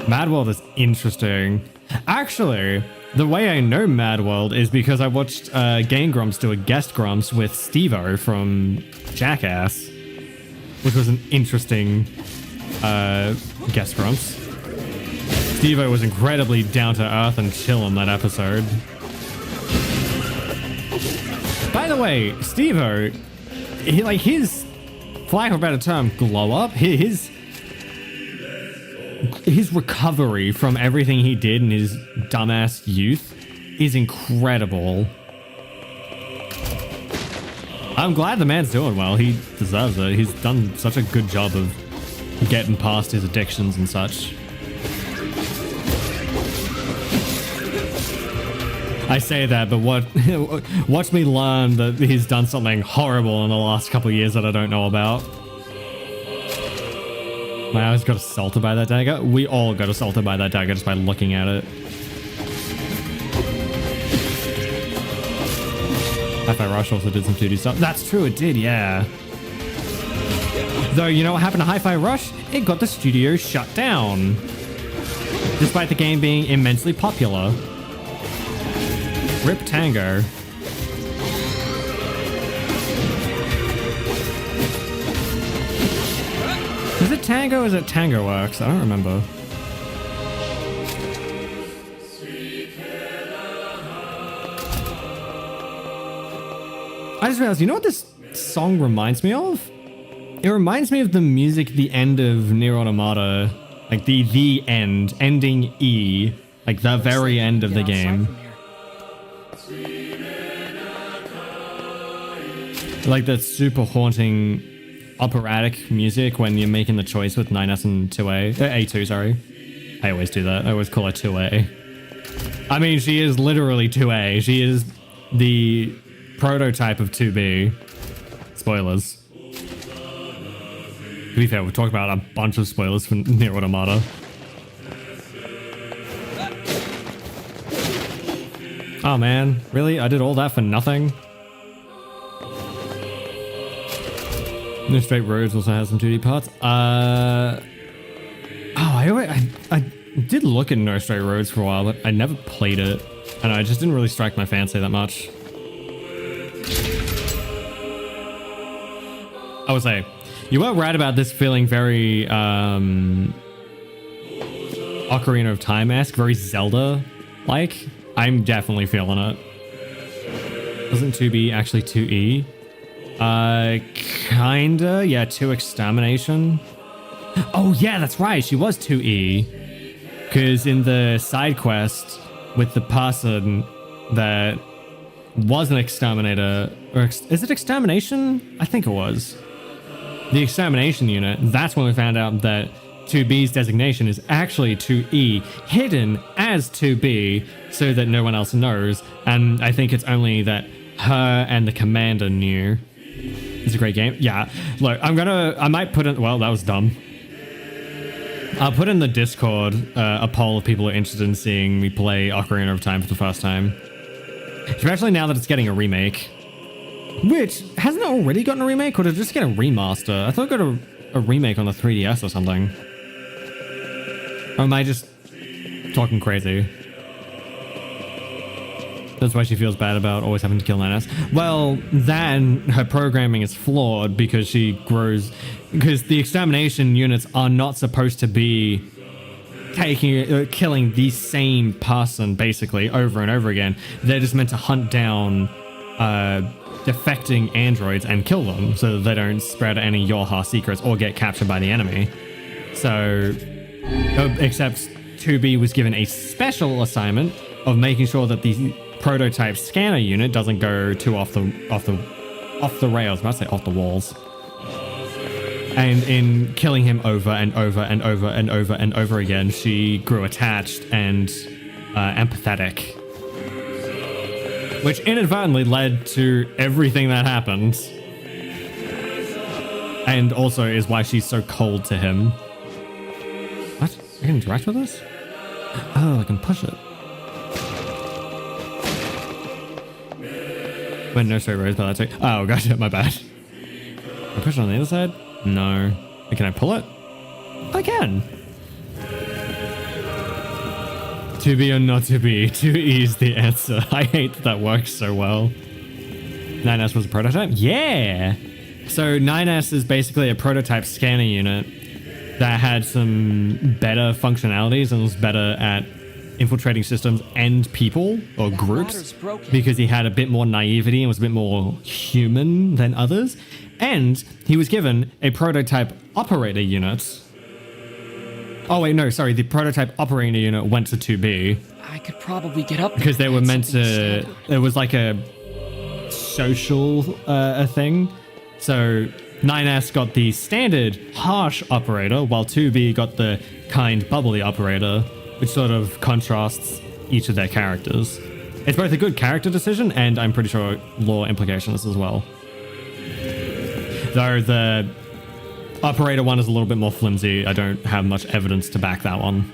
Mad World is interesting. Actually, the way I know Mad World is because I watched Game Grumps do a guest Grumps with Steve-O from Jackass, which was an interesting guest Grumps. Steve-O was incredibly down to earth and chill on that episode. By the way, Steve-O, his, for lack of a better term, glow up, his recovery from everything he did in his dumbass youth is incredible. I'm glad the man's doing well. He deserves it. He's done such a good job of getting past his addictions and such. I say that, but watch me learn that he's done something horrible in the last couple of years that I don't know about. My eyes got assaulted by that dagger. We all got assaulted by that dagger just by looking at it. Hi-Fi Rush also did some 2D stuff. That's true, it did, yeah. Though, you know what happened to Hi-Fi Rush? It got the studio shut down. Despite the game being immensely popular. Rip Tango. Is it Tango or is it Tango Works? I don't remember. I just realized, you know what this song reminds me of? It reminds me of the music at the end of NieR Automata. Like the end, ending E. Like the very end of the game. Like that super haunting operatic music when you're making the choice with 9S and 2A. A2, sorry. I always do that. I always call her 2A. I mean, she is literally 2A. She is the prototype of 2B. Spoilers. To be fair, we've talked about a bunch of spoilers for NieR Automata. Oh man, really? I did all that for nothing? No Straight Roads also has some 2D parts. I did look at No Straight Roads for a while, but I never played it. And I just didn't really strike my fancy that much. I would say, you were right about this feeling very Ocarina of Time-esque, very Zelda-like. I'm definitely feeling it. Wasn't 2B actually 2E? Kinda. Yeah, 2 Extermination. Oh yeah, that's right. She was 2E. Because in the side quest with the person that was an exterminator, or is it Extermination? I think it was. The Extermination unit, that's when we found out that 2B's designation is actually 2E, hidden as 2B, so that no one else knows. And I think it's only that her and the commander knew. It's a great game. Yeah, look, I might put in, well, that was dumb. I'll put in the Discord a poll if people are interested in seeing me play Ocarina of Time for the first time. Especially now that it's getting a remake. Which, hasn't it already gotten a remake, or did it just get a remaster? I thought it got a remake on the 3DS or something. Or am I just talking crazy? That's why she feels bad about always having to kill 9S. Well, then her programming is flawed because she grows... Because the extermination units are not supposed to be killing the same person, basically, over and over again. They're just meant to hunt down defecting androids and kill them so that they don't spread any Yorha secrets or get captured by the enemy. So, except 2B was given a special assignment of making sure that the prototype scanner unit doesn't go too off the rails. I must say off the walls. And in killing him over and over and over and over and over again, she grew attached and empathetic. Which inadvertently led to everything that happened. And also is why she's so cold to him. What? I can interact with this? Oh, I can push it. Went no straight roads by that too. Oh, gotcha, my bad. Can I push it on the other side? No. Can I pull it? I can. To be or not to be, 2E is the answer. I hate that works so well. 9S was a prototype? Yeah! So 9S is basically a prototype scanner unit that had some better functionalities and was better at infiltrating systems and people or groups because he had a bit more naivety and was a bit more human than others. And he was given a prototype operator unit. Oh wait, no, sorry. The prototype operator unit went to 2B. I could probably get up because they were meant to. It was like a social thing. So 9S got the standard harsh operator, while 2B got the kind bubbly operator, which sort of contrasts each of their characters. It's both a good character decision and I'm pretty sure lore implications as well. Though the Operator 1 is a little bit more flimsy. I don't have much evidence to back that one.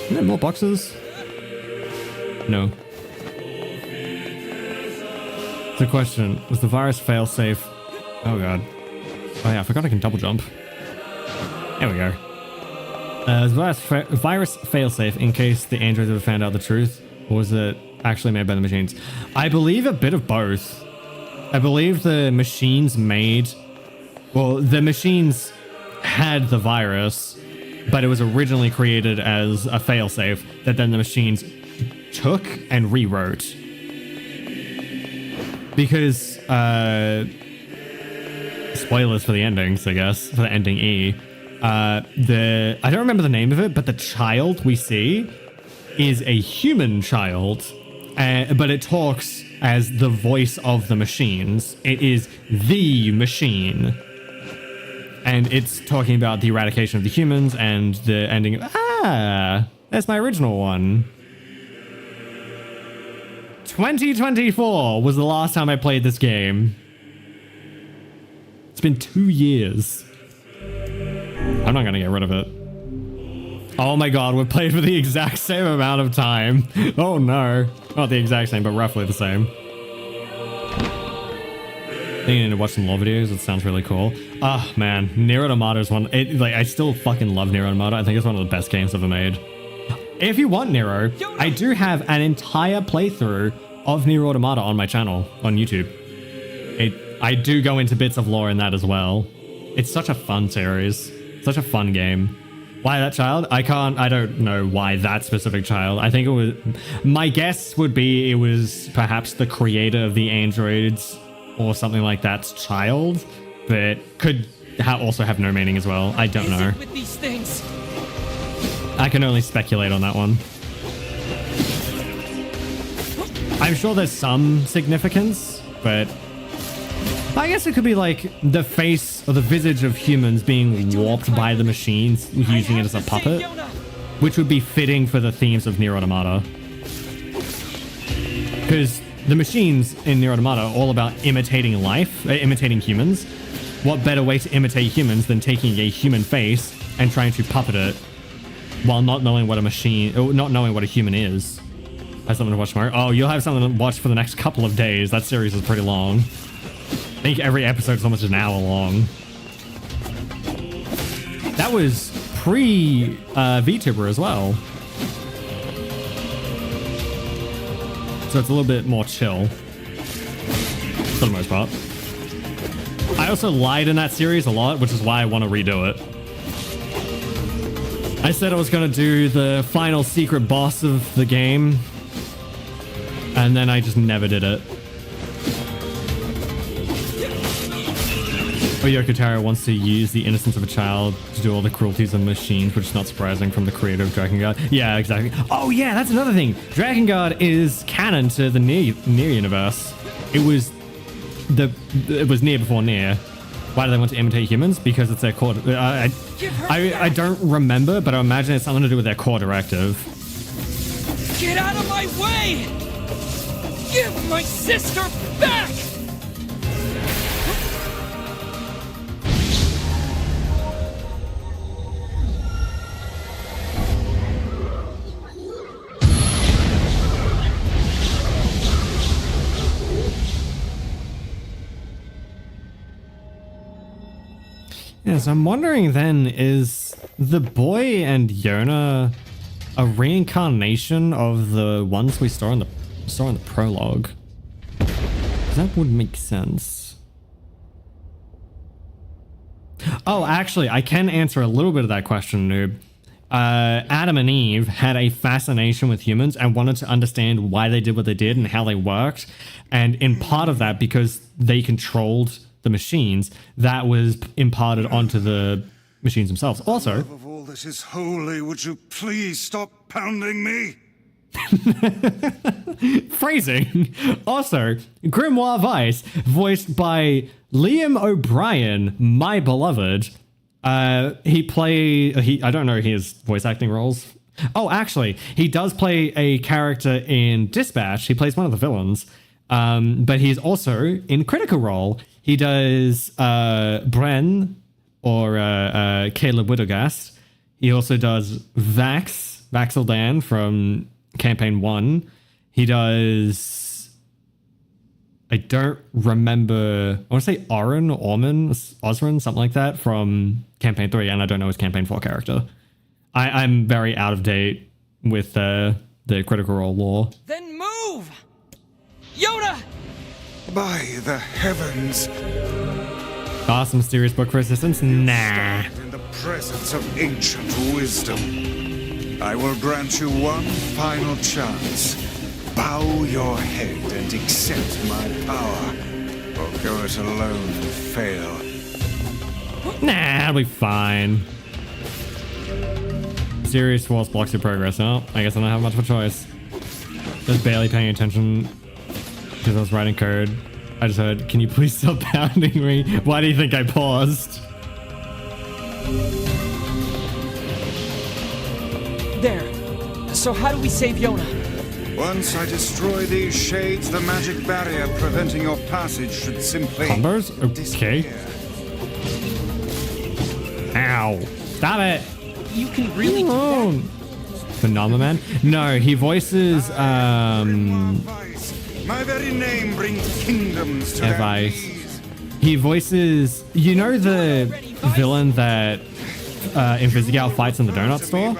Are there more boxes? No. The question, was the virus failsafe? Oh god. Oh yeah, I forgot I can double jump. There we go. Was the virus failsafe in case the androids ever found out the truth? Or was it actually made by the machines? I believe a bit of both. I believe the machines made... Well, the machines had the virus, but it was originally created as a failsafe that then the machines took and rewrote. Because, spoilers for the endings, I guess, for the ending E. I don't remember the name of it, but the child we see is a human child, but it talks as the voice of the machines. It is the machine. And it's talking about the eradication of the humans and the ending of... Ah! That's my original one. 2024 was the last time I played this game. It's been 2 years. I'm not gonna get rid of it. Oh my god, we've played for the exact same amount of time. Oh no. Not the exact same, but roughly the same. I think I need to watch some lore videos. It sounds really cool. Oh man, NieR Automata is one. I still fucking love NieR Automata. I think it's one of the best games ever made. If you want Nero, I do have an entire playthrough of NieR Automata on my channel on YouTube. I do go into bits of lore in that as well. It's such a fun series, such a fun game. Why that child? I don't know why that specific child. I think it was, my guess would be it was perhaps the creator of the androids or something like that's child, but could also have no meaning as well. I don't know. With these things? I can only speculate on that one. I'm sure there's some significance, but I guess it could be like the face or the visage of humans being warped by the machines, using it as a puppet, which would be fitting for the themes of NieR Automata. Because the machines in NieR Automata are all about imitating life, imitating humans. What better way to imitate humans than taking a human face and trying to puppet it while not knowing what a machine, or not knowing what a human is? I have something to watch tomorrow. Oh, you'll have something to watch for the next couple of days. That series is pretty long. I think every episode is almost an hour long. That was pre Vtuber as well. So it's a little bit more chill. For the most part. I also lied in that series a lot, which is why I want to redo it. I said I was going to do the final secret boss of the game. And then I just never did it. Oyoko wants to use the innocence of a child to do all the cruelties of machines, which is not surprising from the creator of Drakengard. Yeah, exactly. Oh yeah, that's another thing. Drakengard is canon to the NieR universe. It was NieR before NieR. Why do they want to imitate humans? Because it's their core. I don't remember, but I imagine it's something to do with their core directive. Get out of my way! Give my sister back! Yes, I'm wondering then, is the boy and Yona a reincarnation of the ones we saw in the prologue? That would make sense. Oh, actually, I can answer a little bit of that question, Noob. Adam and Eve had a fascination with humans and wanted to understand why they did what they did and how they worked. And in part of that, because they controlled the machines, that was imparted onto the machines themselves. Also, of all that is holy, would you please stop pounding me? Phrasing. Also, Grimoire Vice, voiced by Liam O'Brien, my beloved. I don't know his voice acting roles. Oh, actually, he does play a character in Dispatch. He plays one of the villains. But he's also in Critical Role. He does Bren or Caleb Widogast. He also does Vaxeldan from Campaign 1. He does... I don't remember... I want to say Oren or Osran, something like that, from Campaign 3, and I don't know his Campaign 4 character. I'm very out of date with the Critical Role lore. Then move! Yoda! By the heavens! Awesome mysterious book for assistance? Nah. In the presence of ancient wisdom, I will grant you one final chance. Bow your head and accept my power, or go it alone and fail. Nah, I'll be fine. Serious force blocks your progress. Oh, I guess I don't have much of a choice. Just barely paying attention because I was writing code. I just heard, can you please stop pounding me? Why do you think I paused? There. So how do we save Yona? Once I destroy these shades, the magic barrier preventing your passage should simply Combos? Okay. disappear. Ow. Stop it. You can really do that? Phenomenon? No, he voices, My very name brings kingdoms to their Advice. knees. He voices, you know the villain that Invisigal fights in the donut store?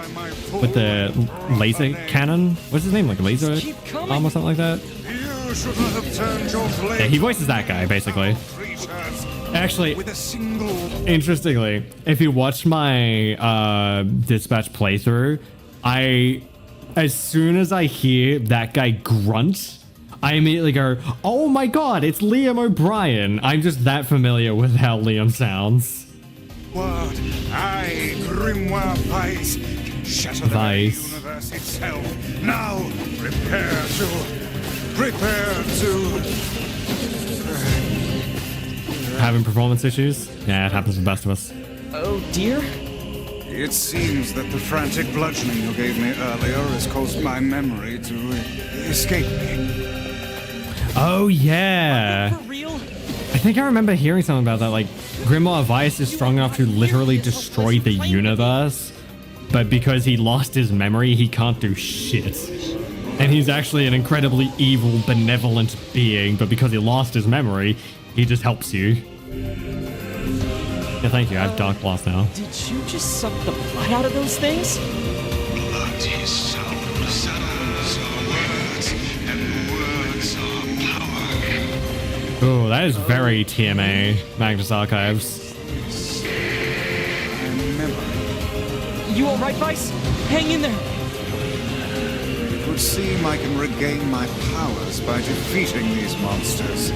With the laser cannon? What's his name? Like a laser arm or something like that? You should not have turned your blade. Yeah, he voices that guy, basically. Creatures Actually, with a single interestingly, if you watch my Dispatch playthrough, as soon as I hear that guy grunt, I immediately go, oh my god, it's Liam O'Brien. I'm just that familiar with how Liam sounds. word. I, Grimoire Vice, can shatter the very Vice. universe itself. Now, prepare to... Having performance issues? Yeah, it happens to the best of us. Oh dear? It seems that the frantic bludgeoning you gave me earlier has caused my memory to escape me. Oh, yeah. For real? I think I remember hearing something about that. Like, Grimoire Vice is strong enough to literally destroy the universe, but because he lost his memory, he can't do shit. And he's actually an incredibly evil, benevolent being, but because he lost his memory, he just helps you. Yeah, thank you. I have Dark Blast now. Did you just suck the blood out of those things? Blood is sound, sounds are words, and words are power. Oh, that is very TMA, Magnus Archives. You alright, Vice? Hang in there. It would seem I can regain my powers by defeating these monsters.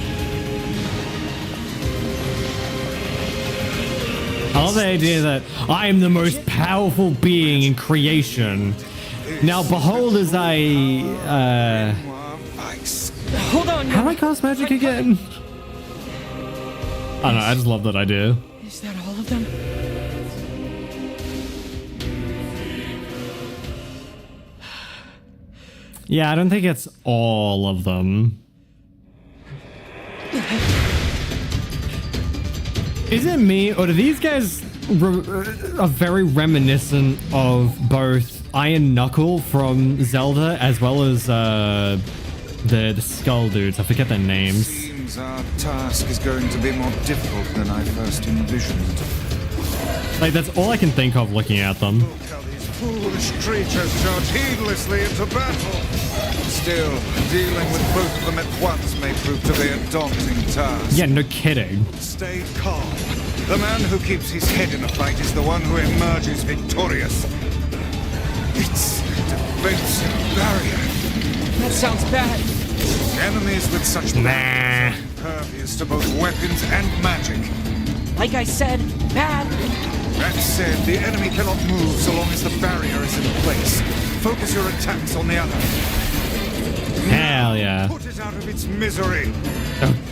I love the idea that I am the most powerful being in creation. Now, behold as I, Grimoire Vice. Hold on. how do I cast magic again? I don't know, I just love that idea. Is that all of them? Yeah, I don't think it's all of them. Is it me, or do these guys are very reminiscent of both Iron Knuckle from Zelda as well as the Skull dudes? I forget their names. Seems our task is going to be more difficult than I first envisioned. Like, that's all I can think of looking at them. Look how these foolish creatures charge heedlessly into battle. Still, dealing with both of them at once may prove to be a daunting task. Yeah, no kidding. Stay calm. The man who keeps his head in a fight is the one who emerges victorious. It's a defensive barrier. That sounds bad. Enemies with such Nah. are impervious to both weapons and magic. Like I said, bad. That said, the enemy cannot move so long as the barrier is in place. Focus your attacks on the other. Hell yeah. Put it out of its misery.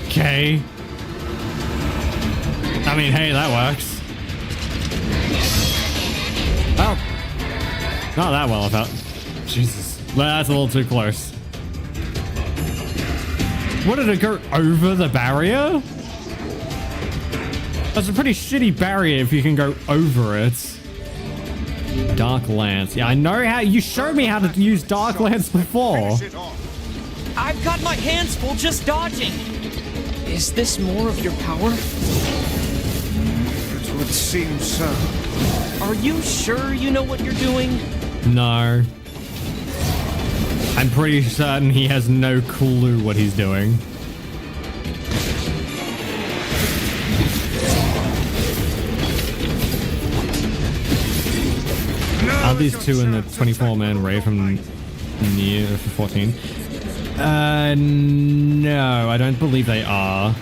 Okay. I mean, hey, that works. Well, not that well, I thought. Jesus. That's a little too close. What, did it go over the barrier? That's a pretty shitty barrier if you can go over it. Dark Lance. Yeah, I know how. You showed me how to use Dark Lance before. I've got my hands full just dodging. Is this more of your power? It would seem so. Are you sure you know what you're doing? No. I'm pretty certain he has no clue what he's doing. Are these two in the 24-man raid from NieR 14? No, I don't believe they are.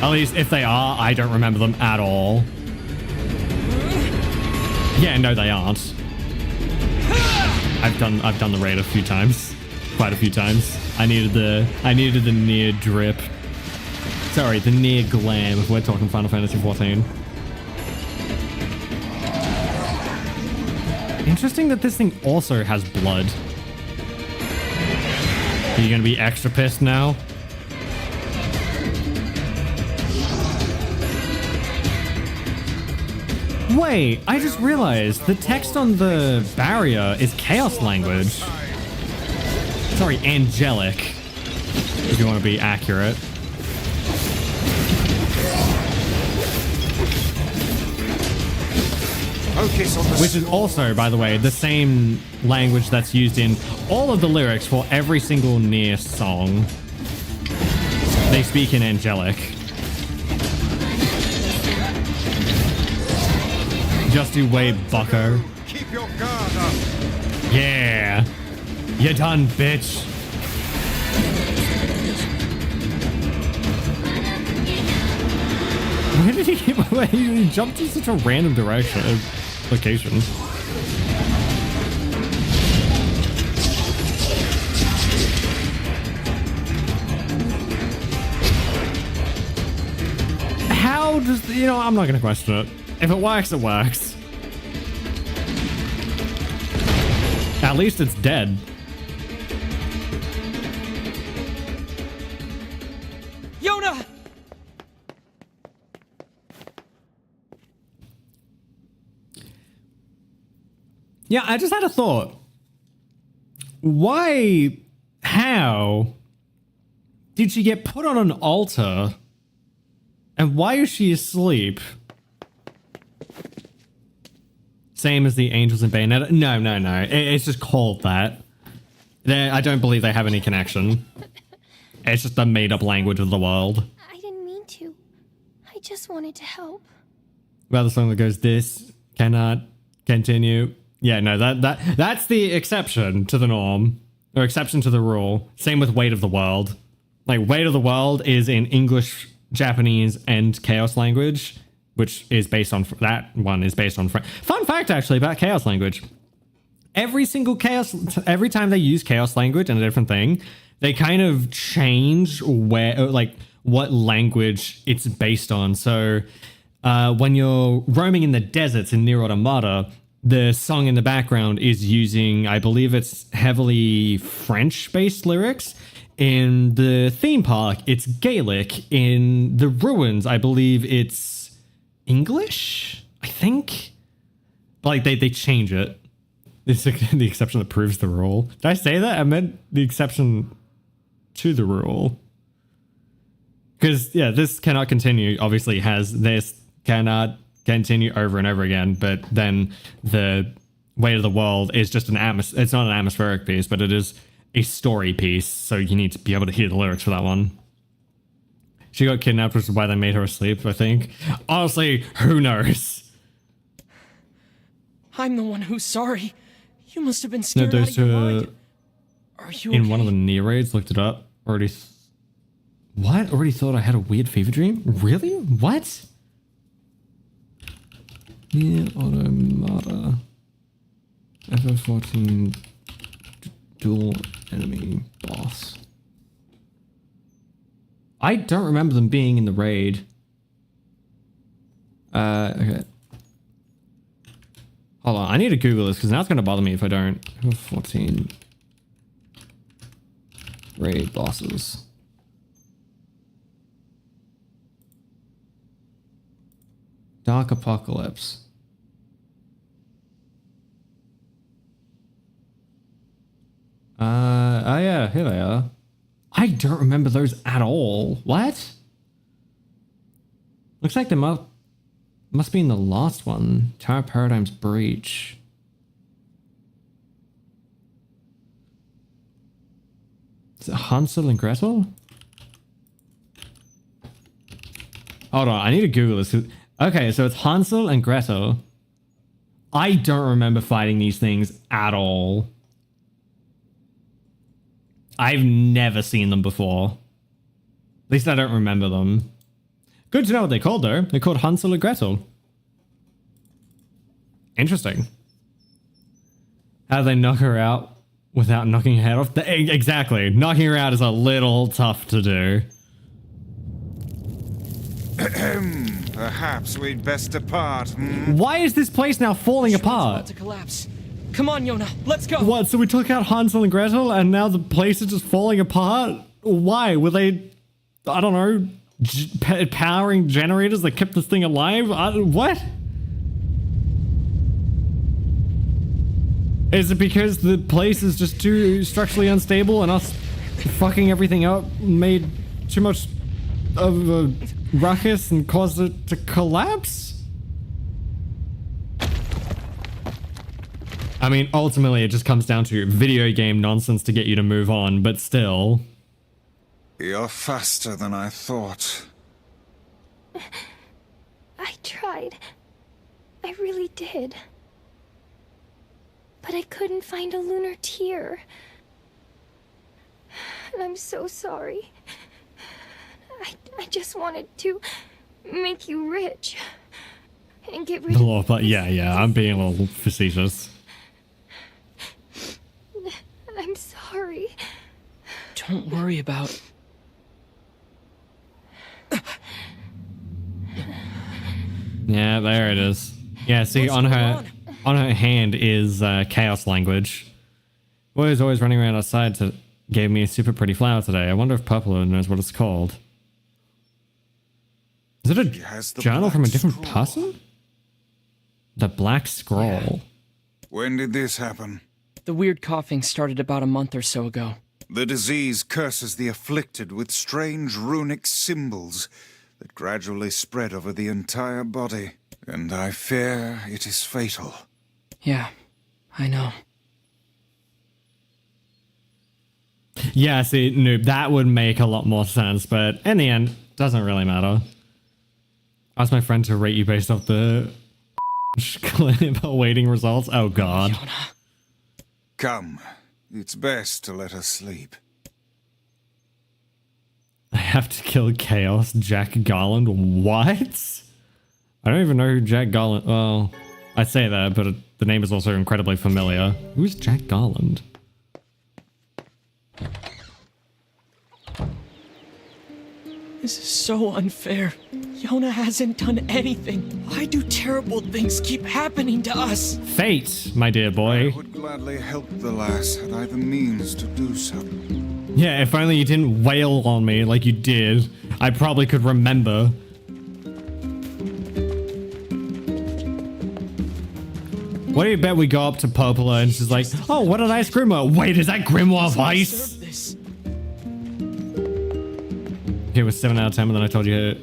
At least if they are, I don't remember them at all. Yeah, no, they aren't. I've done the raid a few times, quite a few times. I needed the NieR drip. Sorry, the NieR glam. If we're talking Final Fantasy 14. Interesting that this thing also has blood. Are you gonna be extra pissed now? Wait, I just realized the text on the barrier is chaos language. Sorry, angelic, if you want to be accurate. Which is also, by the way, the same language that's used in all of the lyrics for every single NieR song. They speak in angelic. Just you wait, bucko. Keep your guard up. Yeah. You done, bitch. Where did he jumped to such a random direction, location? How does, I'm not gonna question it. If it works, it works. At least it's dead. Yona! Yeah, I just had a thought. How did she get put on an altar? And why is she asleep? Same as the angels in Bayonetta? No. It's just called that. I don't believe they have any connection. It's just a made-up language of the world. I didn't mean to. I just wanted to help. Well, the song that goes, this cannot continue. Yeah, no, that's the exception to the norm. Or exception to the rule. Same with Weight of the World. Like, Weight of the World is in English, Japanese, and Chaos language. Which is based on, that one is based on, fun fact actually about Chaos language. Every time they use Chaos language and a different thing, they kind of change what language it's based on. So when you're roaming in the deserts in NieR Automata, the song in the background is using, I believe it's heavily French-based lyrics. In the theme park, it's Gaelic. In the ruins, I believe it's English, I think. Like they change it. It's the exception that proves the rule. Did I say that? I meant the exception to the rule. Because yeah, this cannot continue. Obviously, has this cannot continue over and over again. But then the Weight of the World is just it's not an atmospheric piece, but it is a story piece. So you need to be able to hear the lyrics for that one. She got kidnapped, which is why they made her asleep, I think. Honestly, who knows? I'm the one who's sorry. You must have been scared No, out of your mind. Are you in okay? one of the NieR raids, looked it up. Already thought I had a weird fever dream? Really? What? NieR Automata. FF14 dual enemy boss. I don't remember them being in the raid. Okay. Hold on, I need to Google this because now it's going to bother me if I don't. 14 raid bosses. Dark Apocalypse. Oh yeah, here they are. I don't remember those at all. What? Looks like they must be in the last one. Tower Paradigm's Breach. Is it Hansel and Gretel? Hold on, I need to Google this. Okay, so it's Hansel and Gretel. I don't remember fighting these things at all. I've never seen them before. At least I don't remember them. Good to know what they're called, though. They're called Hansel and Gretel. Interesting. How do they knock her out without knocking her head off? Exactly. Knocking her out is a little tough to do. Perhaps we'd best depart. Why is this place now falling It's apart? about to collapse. Come on, Yona, let's go. What, so we took out Hansel and Gretel and now the place is just falling apart? Why? Were they, I don't know, powering generators that kept this thing alive? What? Is it because the place is just too structurally unstable and us fucking everything up made too much of a ruckus and caused it to collapse? I mean, ultimately it just comes down to video game nonsense to get you to move on, but still. You're faster than I thought. I tried. I really did. But I couldn't find a lunar tear. And I'm so sorry. I just wanted to make you rich. And get rid of... But yeah, I'm being a little facetious. I'm sorry. Don't worry about... Yeah, there it is. Yeah, see, on her hand is chaos language. Boy is always running around outside to gave me a super pretty flower today. I wonder if Purple knows what it's called. Is it a journal from a different person? The Black Scroll. Yeah. When did this happen? The weird coughing started about a month or so ago. The disease curses the afflicted with strange runic symbols that gradually spread over the entire body. And I fear it is fatal. Yeah, I know. Yeah, see, noob, that would make a lot more sense, but in the end, doesn't really matter. Ask my friend to rate you based off the clip awaiting results. Oh god. Yona. Come, it's best to let us sleep. I have to kill Chaos Jack Garland. What? I don't even know who Jack Garland... Well, I say that, but the name is also incredibly familiar. Who's Jack Garland? This is so unfair. Yona hasn't done anything. Why do terrible things keep happening to us? Fate, my dear boy. I would gladly help the lass had I the means to do so. Yeah, if only you didn't wail on me like you did, I probably could remember. What do you bet we go up to Popola and she's like, oh, what a nice grimoire. Wait, is that grimoire of ice? Okay, it was 7 out of 10, but then I told you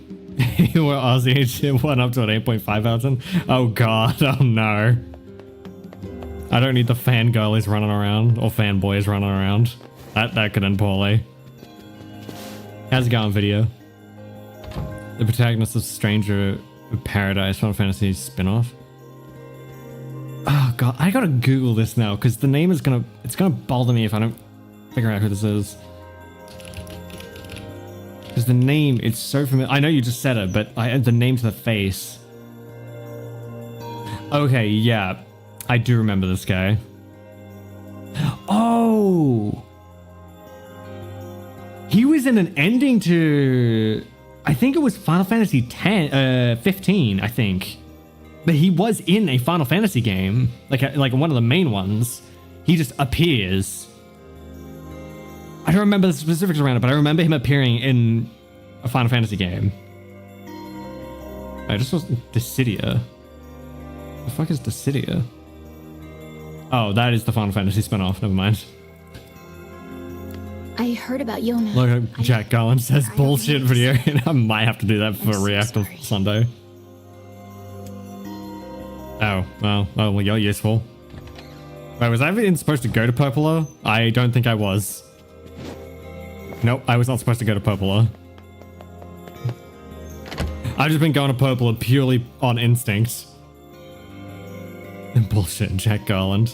you were Aussie and shit went up to an 8.5 out of 10. Oh god, oh no. I don't need the fangirlies running around, or fanboys running around. That could end poorly. How's it going, video? The protagonist of Stranger of Paradise, Final Fantasy spin-off. Oh god, I gotta Google this now, because the name is gonna bother me if I don't figure out who this is. Because the name, it's so familiar. I know you just said it, but the name to the face. Okay, yeah. I do remember this guy. Oh! He was in an ending to... I think it was Final Fantasy 15, I think. But he was in a Final Fantasy game. Like one of the main ones. He just appears. I don't remember the specifics around it, but I remember him appearing in a Final Fantasy game. I just was Dissidia. The fuck is Dissidia? Oh, that is the Final Fantasy spin-off. Never mind. I heard about Yona. Look, Jack Garland says I bullshit don't video, and I might have to do that for I'm so React on sorry. Sunday. Oh, well, you're useful. Wait, was I even supposed to go to Popola? I don't think I was. Nope, I was not supposed to go to Popola. I've just been going to Popola purely on instinct. Bullshit, Jack Garland.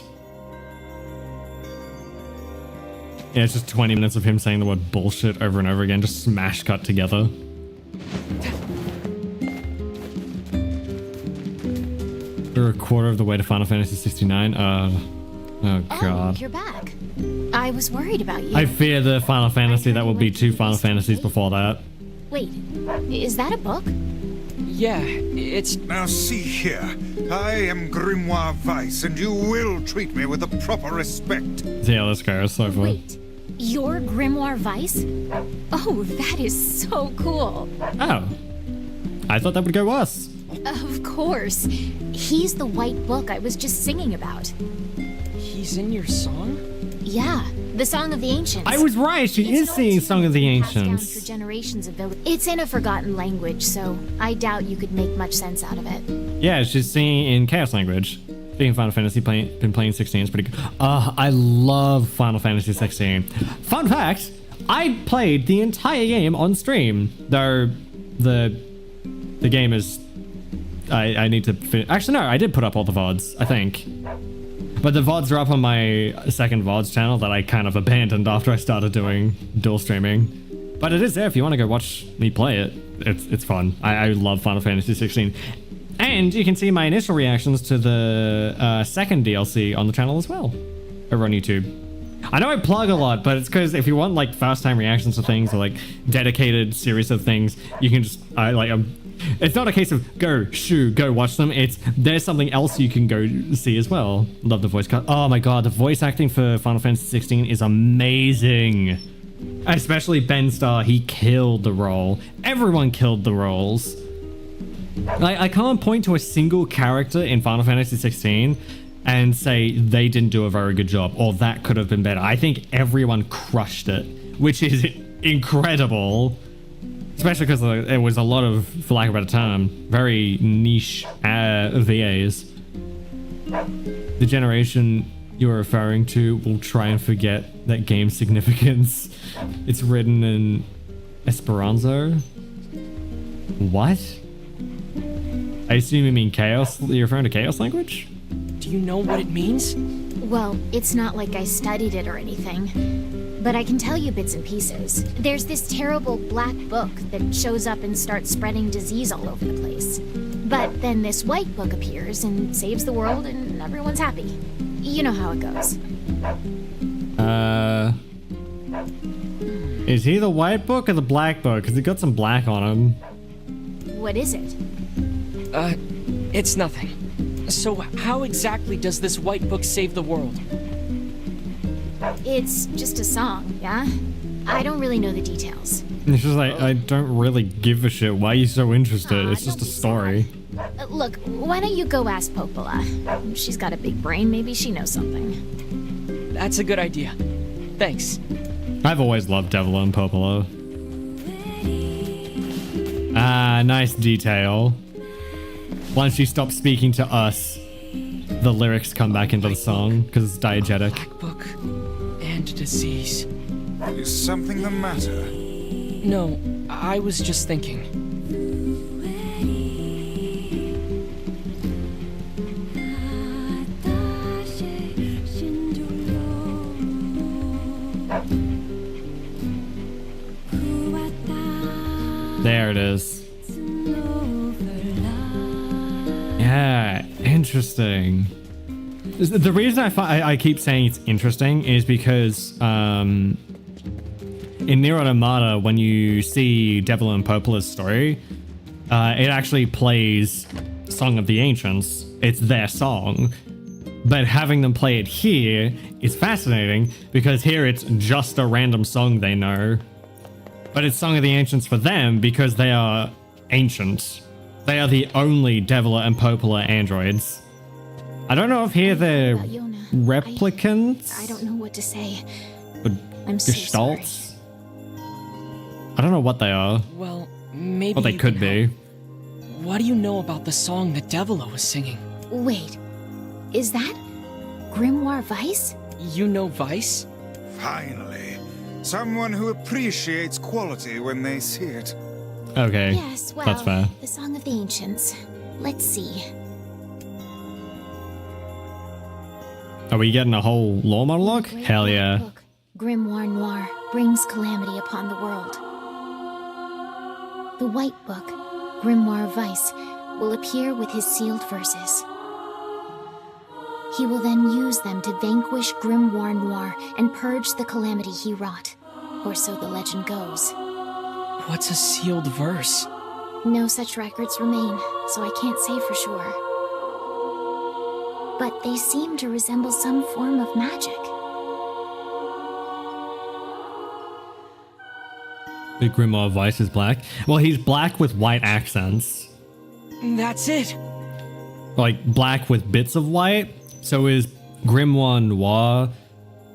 Yeah, it's just 20 minutes of him saying the word bullshit over and over again, just smash cut together. We're a quarter of the way to Final Fantasy 69. Oh god. Oh, you're back. I was worried about you. I fear the Final Fantasy that will be 2 Final Fantasies before that. Wait, is that a book? Yeah, it's... Now see here. I am Grimoire Weiss, and you will treat me with the proper respect. Yeah, let's go. So far. Wait, you're Grimoire Weiss? Oh, that is so cool. Oh. I thought that would go worse. Of course. He's the white book I was just singing about. He's in your song? Yeah, the Song of the Ancients. I was right. She It's is an singing old Song of the tune passed down Ancients. for generations of village. It's in a forgotten language, so I doubt you could make much sense out of it. Yeah, she's singing in Chaos language. Speaking of Final Fantasy, been playing 16. It's pretty good. I love Final Fantasy 16. Fun fact, I played the entire game on stream. Though the game is... I need to finish... Actually, no, I did put up all the VODs, I think. But the VODs are up on my second VODs channel that I kind of abandoned after I started doing dual streaming. But it is there if you want to go watch me play it. It's fun. I love Final Fantasy 16. And you can see my initial reactions to the second DLC on the channel as well, over on YouTube. I know I plug a lot, but it's because if you want like fast time reactions to things or like dedicated series of things, you can just it's not a case of go watch them. It's there's something else you can go see as well. Love the voice cut. Oh my god, the voice acting for Final Fantasy 16 is amazing. Especially Ben Starr, he killed the role. Everyone killed the roles. I can't point to a single character in Final Fantasy 16 and say they didn't do a very good job or that could have been better. I think everyone crushed it, which is incredible. Especially because it was a lot of, for lack of a better term, very niche VAs. The generation you're referring to will try and forget that game's significance. It's written in Esperanto. What? I assume you mean Chaos? You're referring to Chaos language? Do you know what it means? Well, it's not like I studied it or anything, but I can tell you bits and pieces. There's this terrible black book that shows up and starts spreading disease all over the place. But then this white book appears and saves the world and everyone's happy. You know how it goes. Is he the white book or the black book? Because he got some black on him. What is it? It's nothing. So how exactly does this white book save the world? It's just a song, yeah? I don't really know the details. It's just like, I don't really give a shit. Why are you so interested? It's just don't a be story. sad. Look, why don't you go ask Popola? She's got a big brain, maybe she knows something. That's a good idea. Thanks. I've always loved Devil and Popola. Ah, nice detail. Once you stop speaking to us, the lyrics come back into the song because it's diegetic. Black book and disease. Is something the matter? No, I was just thinking. There it is. Yeah, interesting. The reason I keep saying it's interesting is because in NieR Automata, when you see Devil and Popola's story, it actually plays Song of the Ancients. It's their song. But having them play it here is fascinating because here it's just a random song they know. But it's Song of the Ancients for them because they are ancient. They are the only Deviler and Popola androids. I don't know if here they're About Yona. replicants. I don't know what to say. But I'm so sorry. gestalts. I don't know what they are. Well, maybe What they you could can be. help. What do you know about the song that Devila was singing? Wait, is that Grimoire Vice? You know Vice? Finally, someone who appreciates quality when they see it. Okay. Yes, well, that's fair. the Song of the Ancients. Let's see. Are we getting a whole lore monologue? Great Hell Black yeah. Book, Grimoire Noir brings calamity upon the world. The White Book, Grimoire Vice, will appear with his sealed verses. He will then use them to vanquish Grimoire Noir and purge the calamity he wrought. Or so the legend goes. What's a sealed verse? No such records remain, so I can't say for sure. But they seem to resemble some form of magic. The Grimoire Vice is black. Well, he's black with white accents. That's it. Like, black with bits of white. So is Grimoire Noir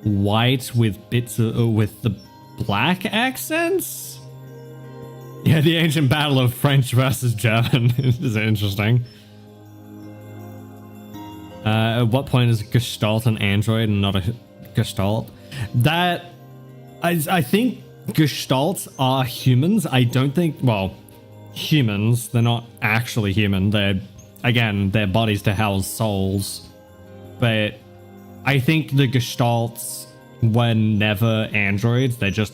white with bits of, with the black accents? Yeah, the ancient battle of French versus German is interesting. At what point is Gestalt an android and not a Gestalt? That, I think Gestalts are humans. I don't think, well, humans, they're not actually human. They're, again, their bodies to house souls. But I think the Gestalts were never androids. They're just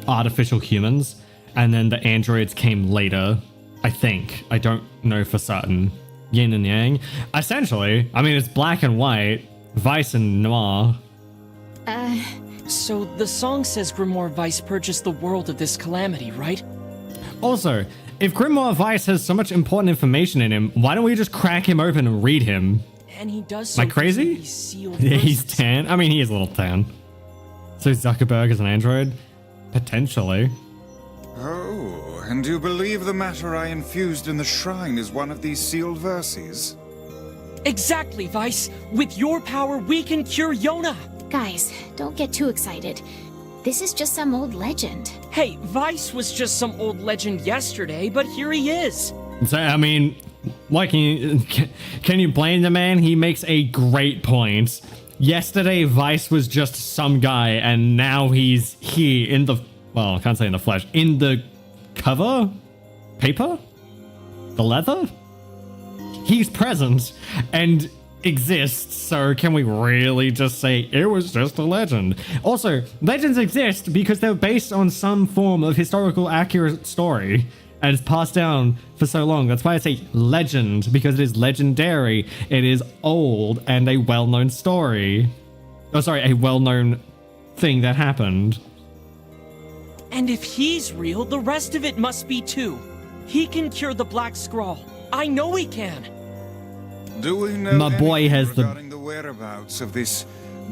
artificial humans. And then the androids came later, I think. I don't know for certain. Yin and Yang. Essentially, I mean, it's black and white, Vice and Noir. So the song says Grimoire Vice purchased the world of this calamity, right? Also, if Grimoire Vice has so much important information in him, why don't we just crack him open and read him? And he does so Am I crazy? using these sealed Yeah, he's verses. tan. I mean, he is a little tan. So Zuckerberg is an android? Potentially. Oh, and you believe the matter I infused in the shrine is one of these sealed verses? Exactly, Vice. With your power, we can cure Yona. Guys, don't get too excited. This is just some old legend. Hey, Vice was just some old legend yesterday, but here he is. So, I mean, what can you blame the man? He makes a great point. Yesterday, Vice was just some guy, and now he's here in the, well, I can't say in the flesh, in the cover? Paper? The leather? He's present and exists, so can we really just say it was just a legend? Also, legends exist because they're based on some form of historical accurate story and it's passed down for so long. That's why I say legend, because it is legendary, it is old and a well-known story. Oh, sorry, a well-known thing that happened. And if he's real, the rest of it must be too. He can cure the Black Scrawl. I know he can. Do we know My boy anything has the- regarding the whereabouts of this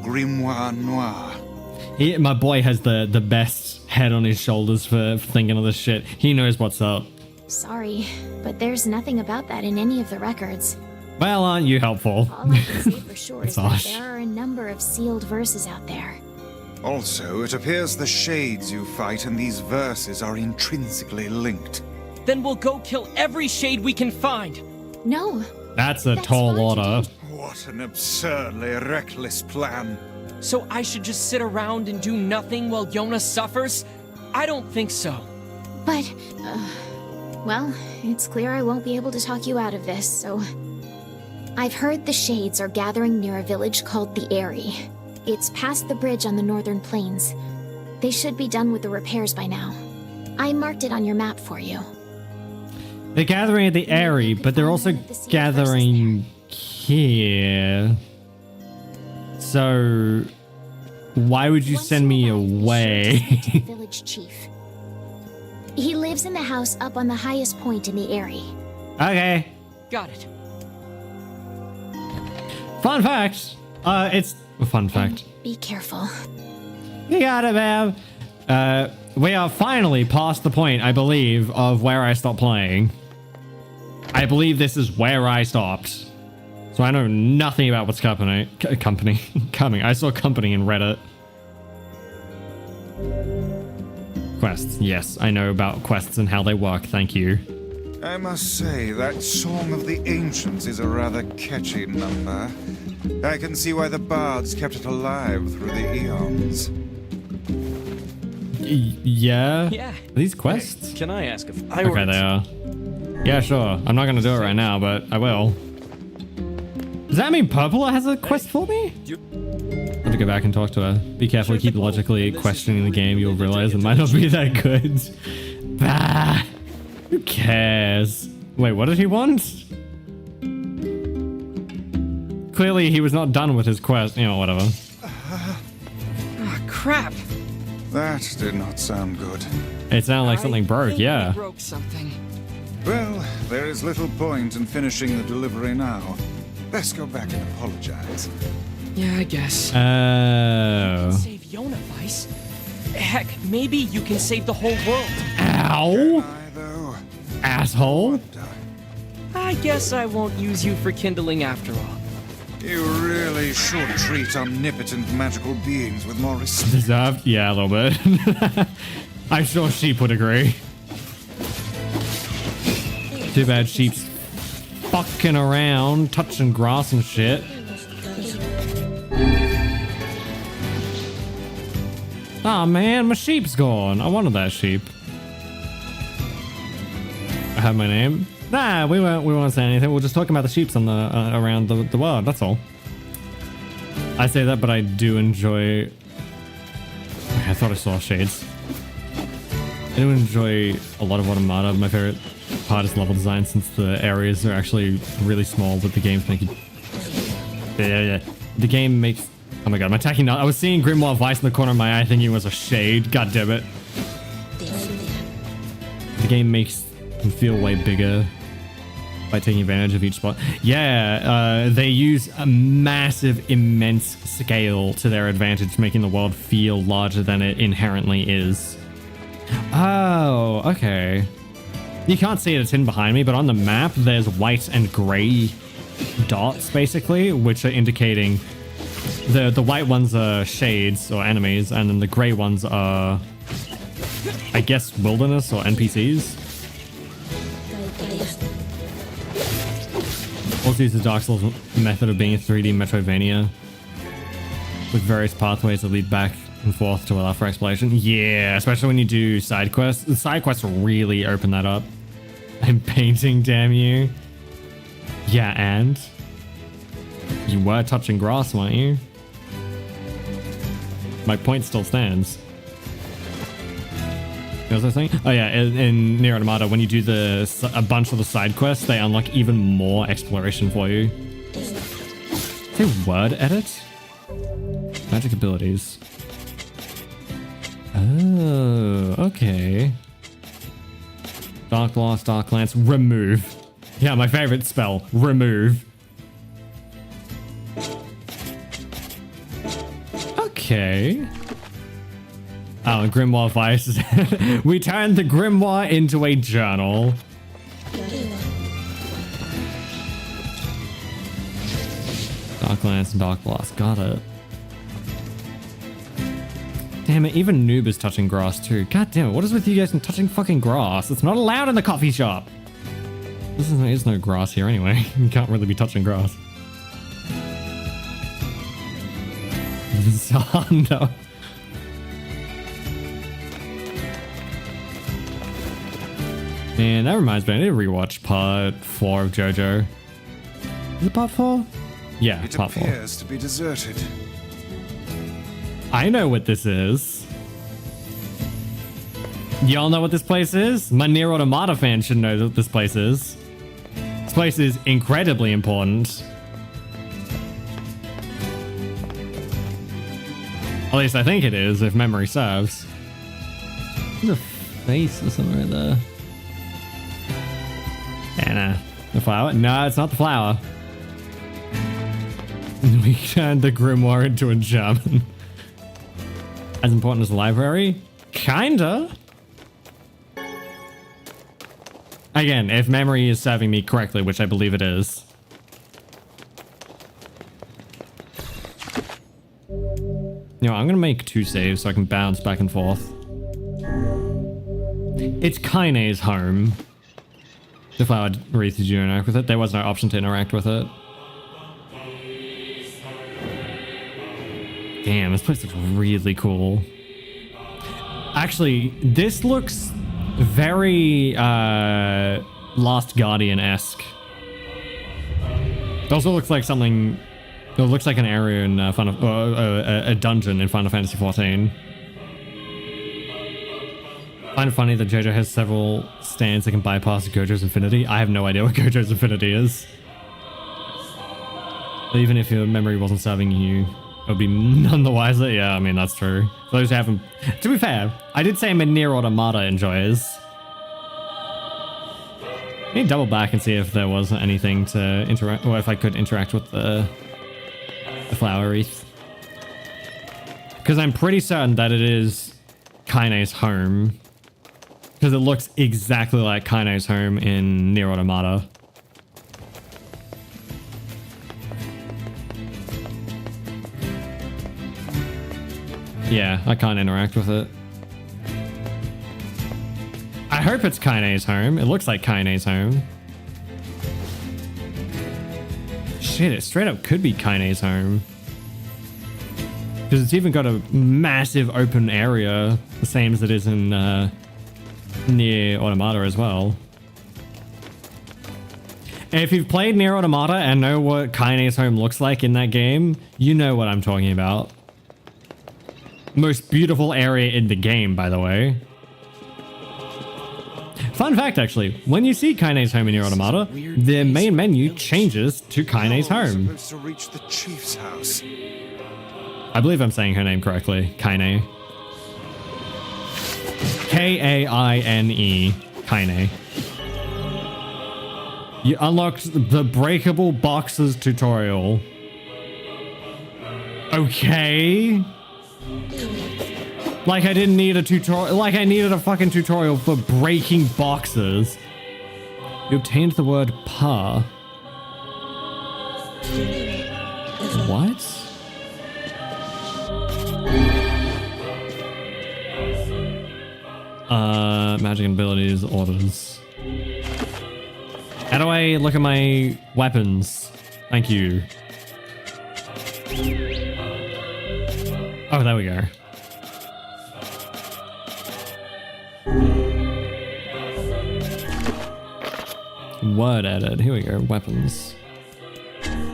Grimoire Noir? My boy has the best head on his shoulders for thinking of this shit. He knows what's up. Sorry, but there's nothing about that in any of the records. Well, aren't you helpful? All I can say for sure is that Gosh. there are a number of sealed verses out there. Also, it appears the shades you fight in these verses are intrinsically linked. Then we'll go kill every shade we can find. No, That's a That's tall fine to order. do. What an absurdly reckless plan. So I should just sit around and do nothing while Yona suffers? I don't think so. but, well, it's clear I won't be able to talk you out of this, so... I've heard the Shades are gathering near a village called the Eyrie. It's past the bridge on the northern plains. They should be done with the repairs by now. I marked it on your map for you. They're gathering at the Maybe you Eyrie, could but they're find also one of the sealed gathering here. So, why would you Once send me arrive, be sure to away? speak to the village chief. He lives in the house up on the highest point in the Eyrie. Okay. Got it. Fun fact. It's a fun fact. Be careful. You got it, man. We are finally past the point, I believe, of where I stopped playing. I believe this is where I stopped. So I know nothing about what's coming. I saw company in Reddit. Quests. Yes, I know about quests and how they work. Thank you. I must say, that Song of the Ancients is a rather catchy number. I can see why the bards kept it alive through the eons. Yeah? Yeah. Are these quests? Hey, can I ask if I Okay, they are. Yeah, sure. I'm not gonna do it right now, but I will. Does that mean Purple has a quest for me? I have to go back and talk to her. Be careful, keep logically questioning the game. You'll realize it might not be that good. Bah! Who cares? Wait, what did he want? Clearly, he was not done with his quest. You know, whatever. Ah, crap. That did not sound good. It sounded like something broke, think yeah. we broke something. Well, there is little point in finishing the delivery now. Best go back and apologize. Yeah, I guess. Oh. Save Yona, Vice. Heck, maybe you can save the whole world. Ow! I, though, Asshole! I guess I won't use you for kindling after all. You really should treat omnipotent magical beings with more respect. Deserved? Yeah, a little bit. I'm sure sheep would agree. Too bad sheep's fucking around, touching grass and shit. Aw, man, my sheep's gone. I wanted that sheep. I have my name. Nah, we won't say anything. We're just talking about the sheeps on the around the world. That's all. I say that, but I do enjoy. I thought I saw shades. I do enjoy a lot of Automata. My favorite part is level design, since the areas are actually really small, but the game's making. Yeah. The game makes. Oh my god, I'm attacking now. I was seeing Grimoire Vice in the corner of my eye thinking it was a shade. God damn it. The game makes them feel way bigger by taking advantage of each spot. Yeah, they use a massive, immense scale to their advantage, making the world feel larger than it inherently is. Oh, okay. You can't see it, it's hidden behind me, but on the map, there's white and gray dots, basically, which are indicating the white ones are shades or enemies, and then the gray ones are, I guess, wilderness or NPCs. Also use the Dark Souls method of being a 3D Metroidvania with various pathways that lead back and forth to allow for exploration. Yeah, especially when you do side quests. The side quests really open that up. I'm painting, damn you. Yeah, and you were touching grass, weren't you? My point still stands. What was I saying? Oh yeah, in NieR Automata, when you do a bunch of the side quests, they unlock even more exploration for you. Say word edit? Magic abilities. Oh, okay. Dark Lost, Dark Lance, remove. Yeah, my favorite spell, remove. Okay. Oh, Grimoire Vice. We turned the Grimoire into a journal. Dark Lance and Dark Blast. Got it. Damn it, even Noob is touching grass too. God damn it, what is with you guys and touching fucking grass? It's not allowed in the coffee shop. There's no grass here anyway. You can't really be touching grass. No. Man, that reminds me, I need to rewatch part 4 of JoJo. Is it part 4? Yeah, It part 4. appears to be deserted. I know what this is. Y'all know what this place is? My NieR Automata fans should know what this place is. This place is incredibly important. At least I think it is, if memory serves. There's a face or something right there. Yeah, nah. The flower? No, it's not the flower. We turned the Grimoire into a German. As important as the library? Kinda. Again, if memory is serving me correctly, which I believe it is. You know, I'm gonna make 2 saves so I can bounce back and forth. It's Kaine's home. The flower wreath, did you interact with it? There was no option to interact with it. Damn, this place looks really cool. Actually, this looks very Last Guardian-esque. It also looks like something. It looks like an area in a dungeon in Final Fantasy XIV. I find it funny that JoJo has several stands that can bypass Gojo's Infinity. I have no idea what Gojo's Infinity is. Even if your memory wasn't serving you, it would be none the wiser. Yeah, I mean, that's true. For those who haven't... To be fair, I did say I'm a NieR Automata enjoyers. Let me double back and see if there was anything to interact... Or if I could interact with the flower wreath. Because I'm pretty certain that it is Kaine's home. Because it looks exactly like Kaine's home in NieR Automata. Yeah, I can't interact with it. I hope it's Kaine's home. It looks like Kaine's home. Shit, it straight up could be Kaine's home. Because it's even got a massive open area, the same as it is in NieR Automata as well. And if you've played NieR Automata and know what Kaine's home looks like in that game, you know what I'm talking about. Most beautiful area in the game, by the way. Fun fact, actually, when you see Kaine's home in NieR Automata, the main menu changes to Kaine's home. Supposed to reach the chief's house. I believe I'm saying her name correctly. Kaine. Kaine. Kaine. You unlocked the breakable boxes tutorial. Okay. Like I didn't need a tutorial. Like I needed a fucking tutorial for breaking boxes. You obtained the word pa. What? Magic abilities, orders. How do I look at my weapons? Thank you. Oh, there we go. Word edit. Here we go. Weapons.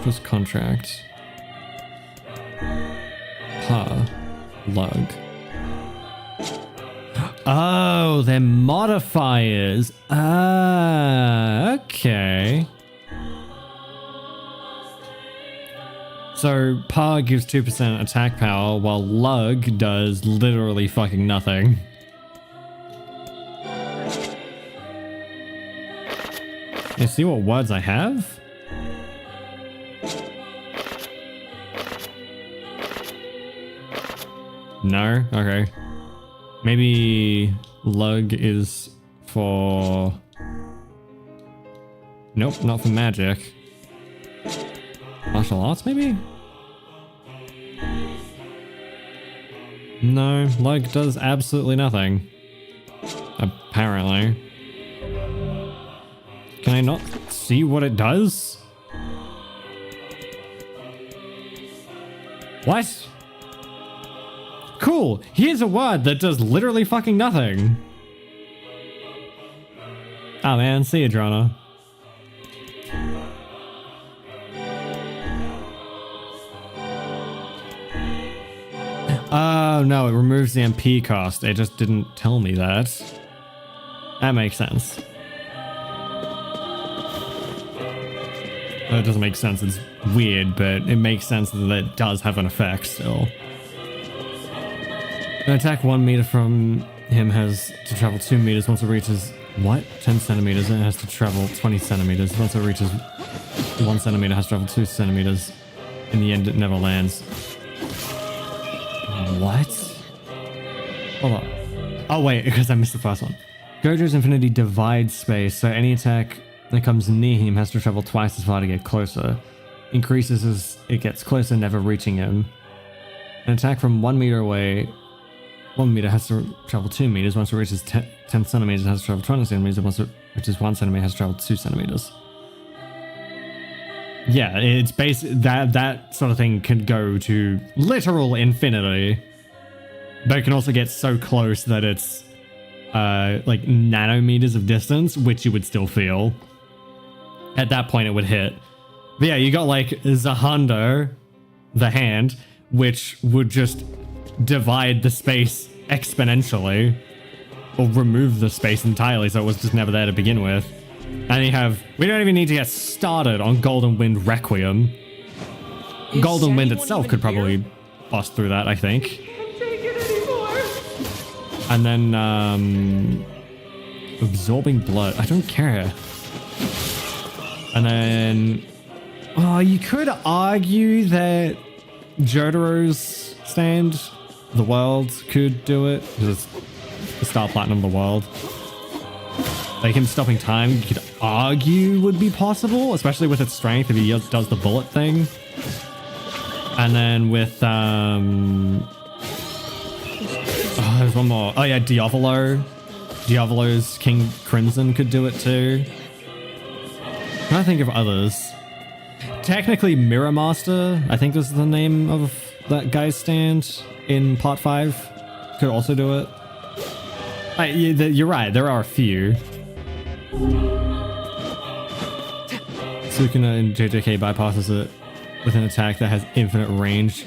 First contract. Pa. Lug. Oh, they're modifiers. Ah, okay. So, Pa gives 2% attack power, while Lug does literally fucking nothing. You see what words I have? No? Okay. Maybe Lug is for... Nope, not for magic. Martial arts, maybe? No, Lug does absolutely nothing. Apparently. Can I not see what it does? What? Cool, here's a word that does literally fucking nothing. Oh man, see you, Drona. Oh no, it removes the MP cost. It just didn't tell me that. That makes sense. That doesn't make sense, it's weird, but it makes sense that it does have an effect still. An attack 1 meter from him has to travel 2 meters once it reaches... What? 10 centimeters, and it has to travel 20 centimeters. Once it reaches 1 centimeter, it has to travel 2 centimeters. In the end, it never lands. What? Hold on. Oh wait, because I missed the first one. Gojo's Infinity divides space, so any attack that comes near him has to travel twice as far to get closer. Increases as it gets closer, never reaching him. An attack from 1 meter away, 1 meter has to travel 2 meters. Once it reaches 10 centimeters, it has to travel 20 centimeters. Once it reaches 1 centimeter, it has to travel 2 centimeters. Yeah, it's that sort of thing can go to literal infinity, but it can also get so close that it's like nanometers of distance, which you would still feel. At that point, it would hit. But yeah, you got like Zahando, the hand, which would just divide the space exponentially, or remove the space entirely, so it was just never there to begin with. And you have, we don't even need to get started on Golden Wind Requiem. Golden Wind itself could probably bust through that, I think. And then, Absorbing Blood. I don't care. And then, oh, you could argue that Jotaro's stand, the world, could do it. Because it's the Star Platinum of the world. Like him stopping time, you could argue would be possible, especially with its strength if he does the bullet thing. And then with, oh, there's one more. Oh yeah, Diavolo. Diavolo's King Crimson could do it too. I'm trying to think of others. Technically, Mirror Master, I think this is the name of that guy's stand in Part 5, could also do it. You're right, there are a few. Sukuna in JJK bypasses it with an attack that has infinite range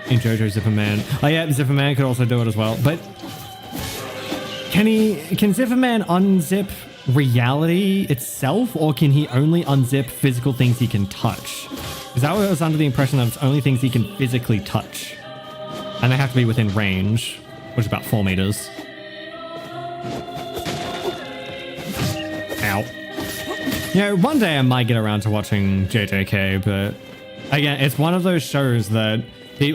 in JoJo Zipperman. Oh yeah, Zipperman could also do it as well. But can Zipperman unzip reality itself, or can he only unzip physical things he can touch? Because I was under the impression that it's only things he can physically touch. And they have to be within range, which is about 4 meters. Ow. You know, one day I might get around to watching JJK, but again, it's one of those shows that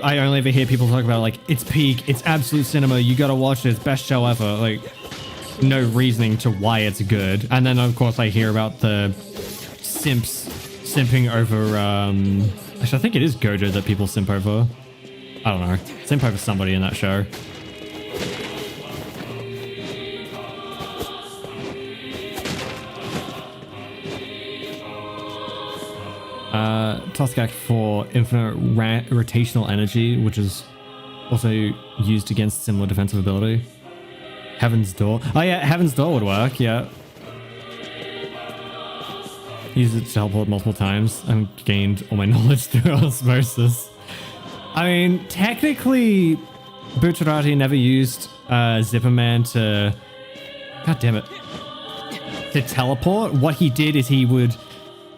I only ever hear people talk about, like, it's peak, it's absolute cinema, you gotta watch it, it's best show ever. Like, no reasoning to why it's good. And then, of course, I hear about the simping over, actually, I think it is Gojo that people simp over. I don't know. Simp over somebody in that show. Task Act for infinite rotational energy, which is also used against similar defensive ability. Heaven's Door. Oh yeah, Heaven's Door would work, yeah. Use it to teleport multiple times and gained all my knowledge through osmosis. I mean, technically, Bucciarati never used Zipperman to... God damn it. To teleport. What he did is he would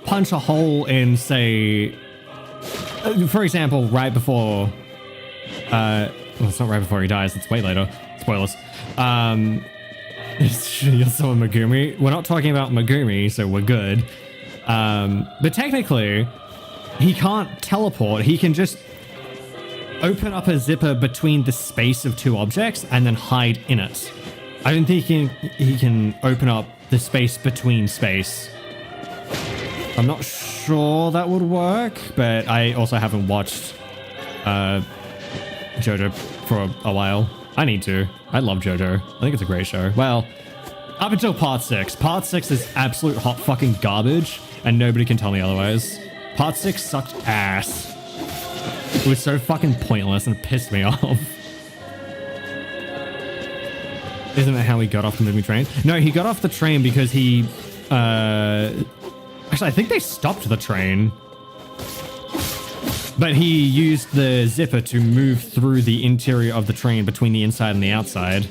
punch a hole in, say... for example, right before... well, it's not right before he dies, it's way later. Spoilers. You're so a Megumi. We're not talking about Megumi, so we're good. But technically, he can't teleport. He can just open up a zipper between the space of two objects and then hide in it. I don't think he can open up the space between space. I'm not sure that would work, but I also haven't watched JoJo for a while. I need to. I love JoJo. I think it's a great show. Well, up until Part 6. Part 6 is absolute hot fucking garbage, and nobody can tell me otherwise. Part 6 sucked ass. It was so fucking pointless and pissed me off. Isn't it how he got off the moving train? No, he got off the train because he... Actually, I think they stopped the train. But he used the zipper to move through the interior of the train between the inside and the outside.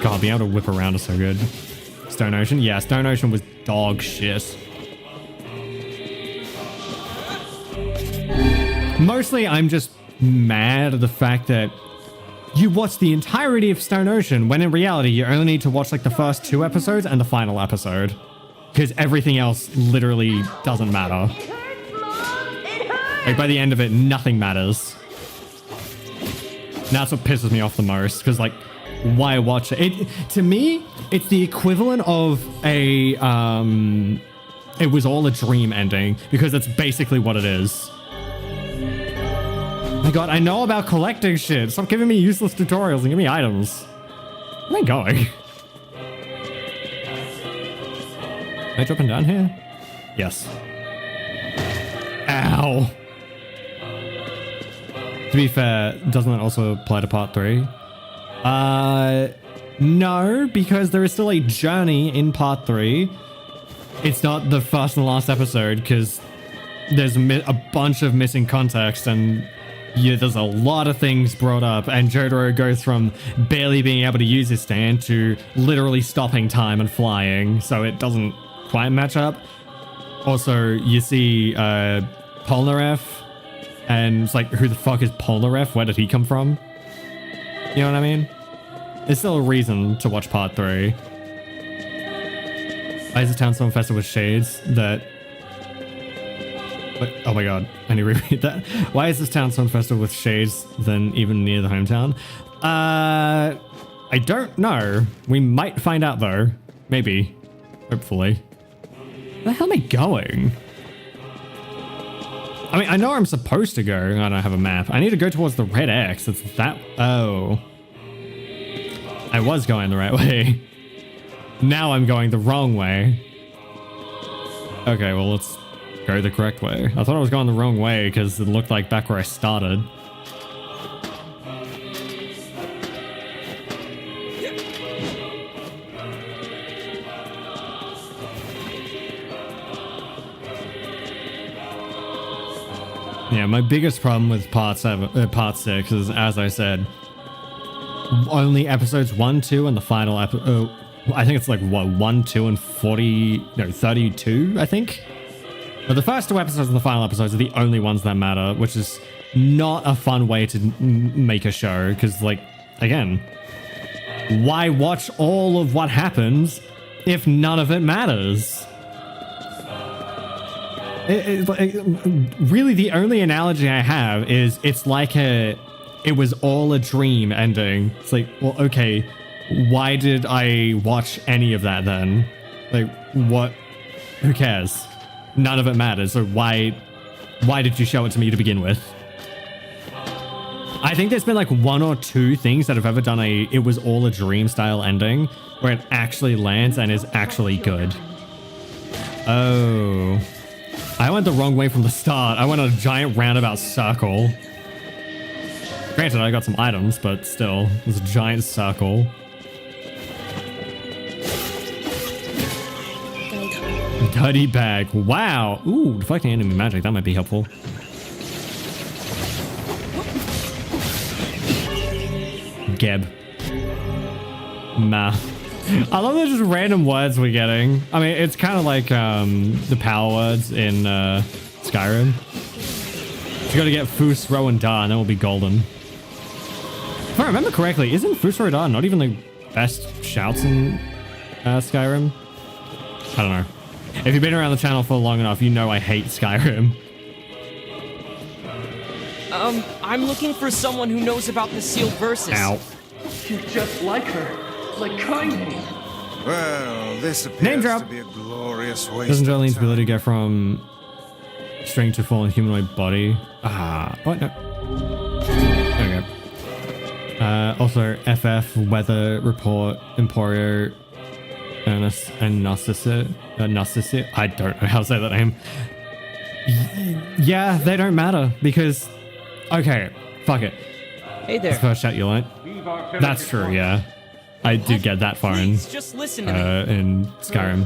God, being able to whip around is so good. Stone Ocean? Yeah, Stone Ocean was dog shit. Mostly, I'm just mad at the fact that you watch the entirety of Stone Ocean when in reality, you only need to watch like the first 2 episodes and the final episode. Because everything else literally doesn't matter. Like, by the end of it, nothing matters. And that's what pisses me off the most, because, like, why watch it? To me, it's the equivalent of a it was all a dream ending, because that's basically what it is. My god, I know about collecting shit. Stop giving me useless tutorials and give me items. Where am I going? Am I dropping down here? Yes. Ow. To be fair, doesn't that also apply to part 3? No, because there is still a journey in part 3. It's not the first and last episode, because there's a bunch of missing context, and yeah, there's a lot of things brought up, and Jotaro goes from barely being able to use his stand to literally stopping time and flying, so it doesn't quite match up. Also, you see Polnareff, and it's like, who the fuck is Polnareff? Where did he come from? You know what I mean? There's still a reason to watch part 3. Why is the town so infested with shades that... Wait, oh my god, I need to reread that. Why is this town so infested with shades than even near the hometown? I don't know. We might find out though. Maybe. Hopefully. Where the hell am I going? I mean, I know where I'm supposed to go. I don't have a map. I need to go towards the red X. It's that... Oh. I was going the right way. Now I'm going the wrong way. Okay, well, let's go the correct way. I thought I was going the wrong way because it looked like back where I started. Yeah, my biggest problem with part 6 is, as I said, only episodes 1, 2, and the final episode. I think it's like what, 1, 2, and 32. I think. But the first 2 episodes and the final episodes are the only ones that matter, which is not a fun way to make a show. Because, like, again, why watch all of what happens if none of it matters? Really, the only analogy I have is it's like it was all a dream ending. It's like, well, okay, why did I watch any of that then? Like, what? Who cares? None of it matters. So why did you show it to me to begin with? I think there's been like 1 or 2 things that have ever done it was all a dream style ending where it actually lands and is actually good. Oh. I went the wrong way from the start. I went on a giant roundabout circle. Granted, I got some items, but still, it was a giant circle. Dirty bag. Wow. Ooh, deflecting enemy magic. That might be helpful. Geb. Nah. I love the just random words we're getting. I mean, it's kind of like the power words in Skyrim. You gotta get Fus, Ro, and Da, and then we'll be golden. If I remember correctly, isn't Fus, Ro, Da not even the best shouts in Skyrim? I don't know. If you've been around the channel for long enough, you know I hate Skyrim. I'm looking for someone who knows about the sealed verses. Ow. She's just like her. Like kindly. Well, this Name appears drop. to be a glorious waste. Doesn't of Jolene's time. ability go from string to fallen humanoid body? Ah, what? No. There we go. Also, FF, Weather Report, Emporio, Ernest, and Narcissus. I don't know how to say that name. Yeah, they don't matter because... Okay, fuck it. Hey there. That's the first chat you learnt. That's true, yeah. I did get that far in Just listen to me. in Skyrim.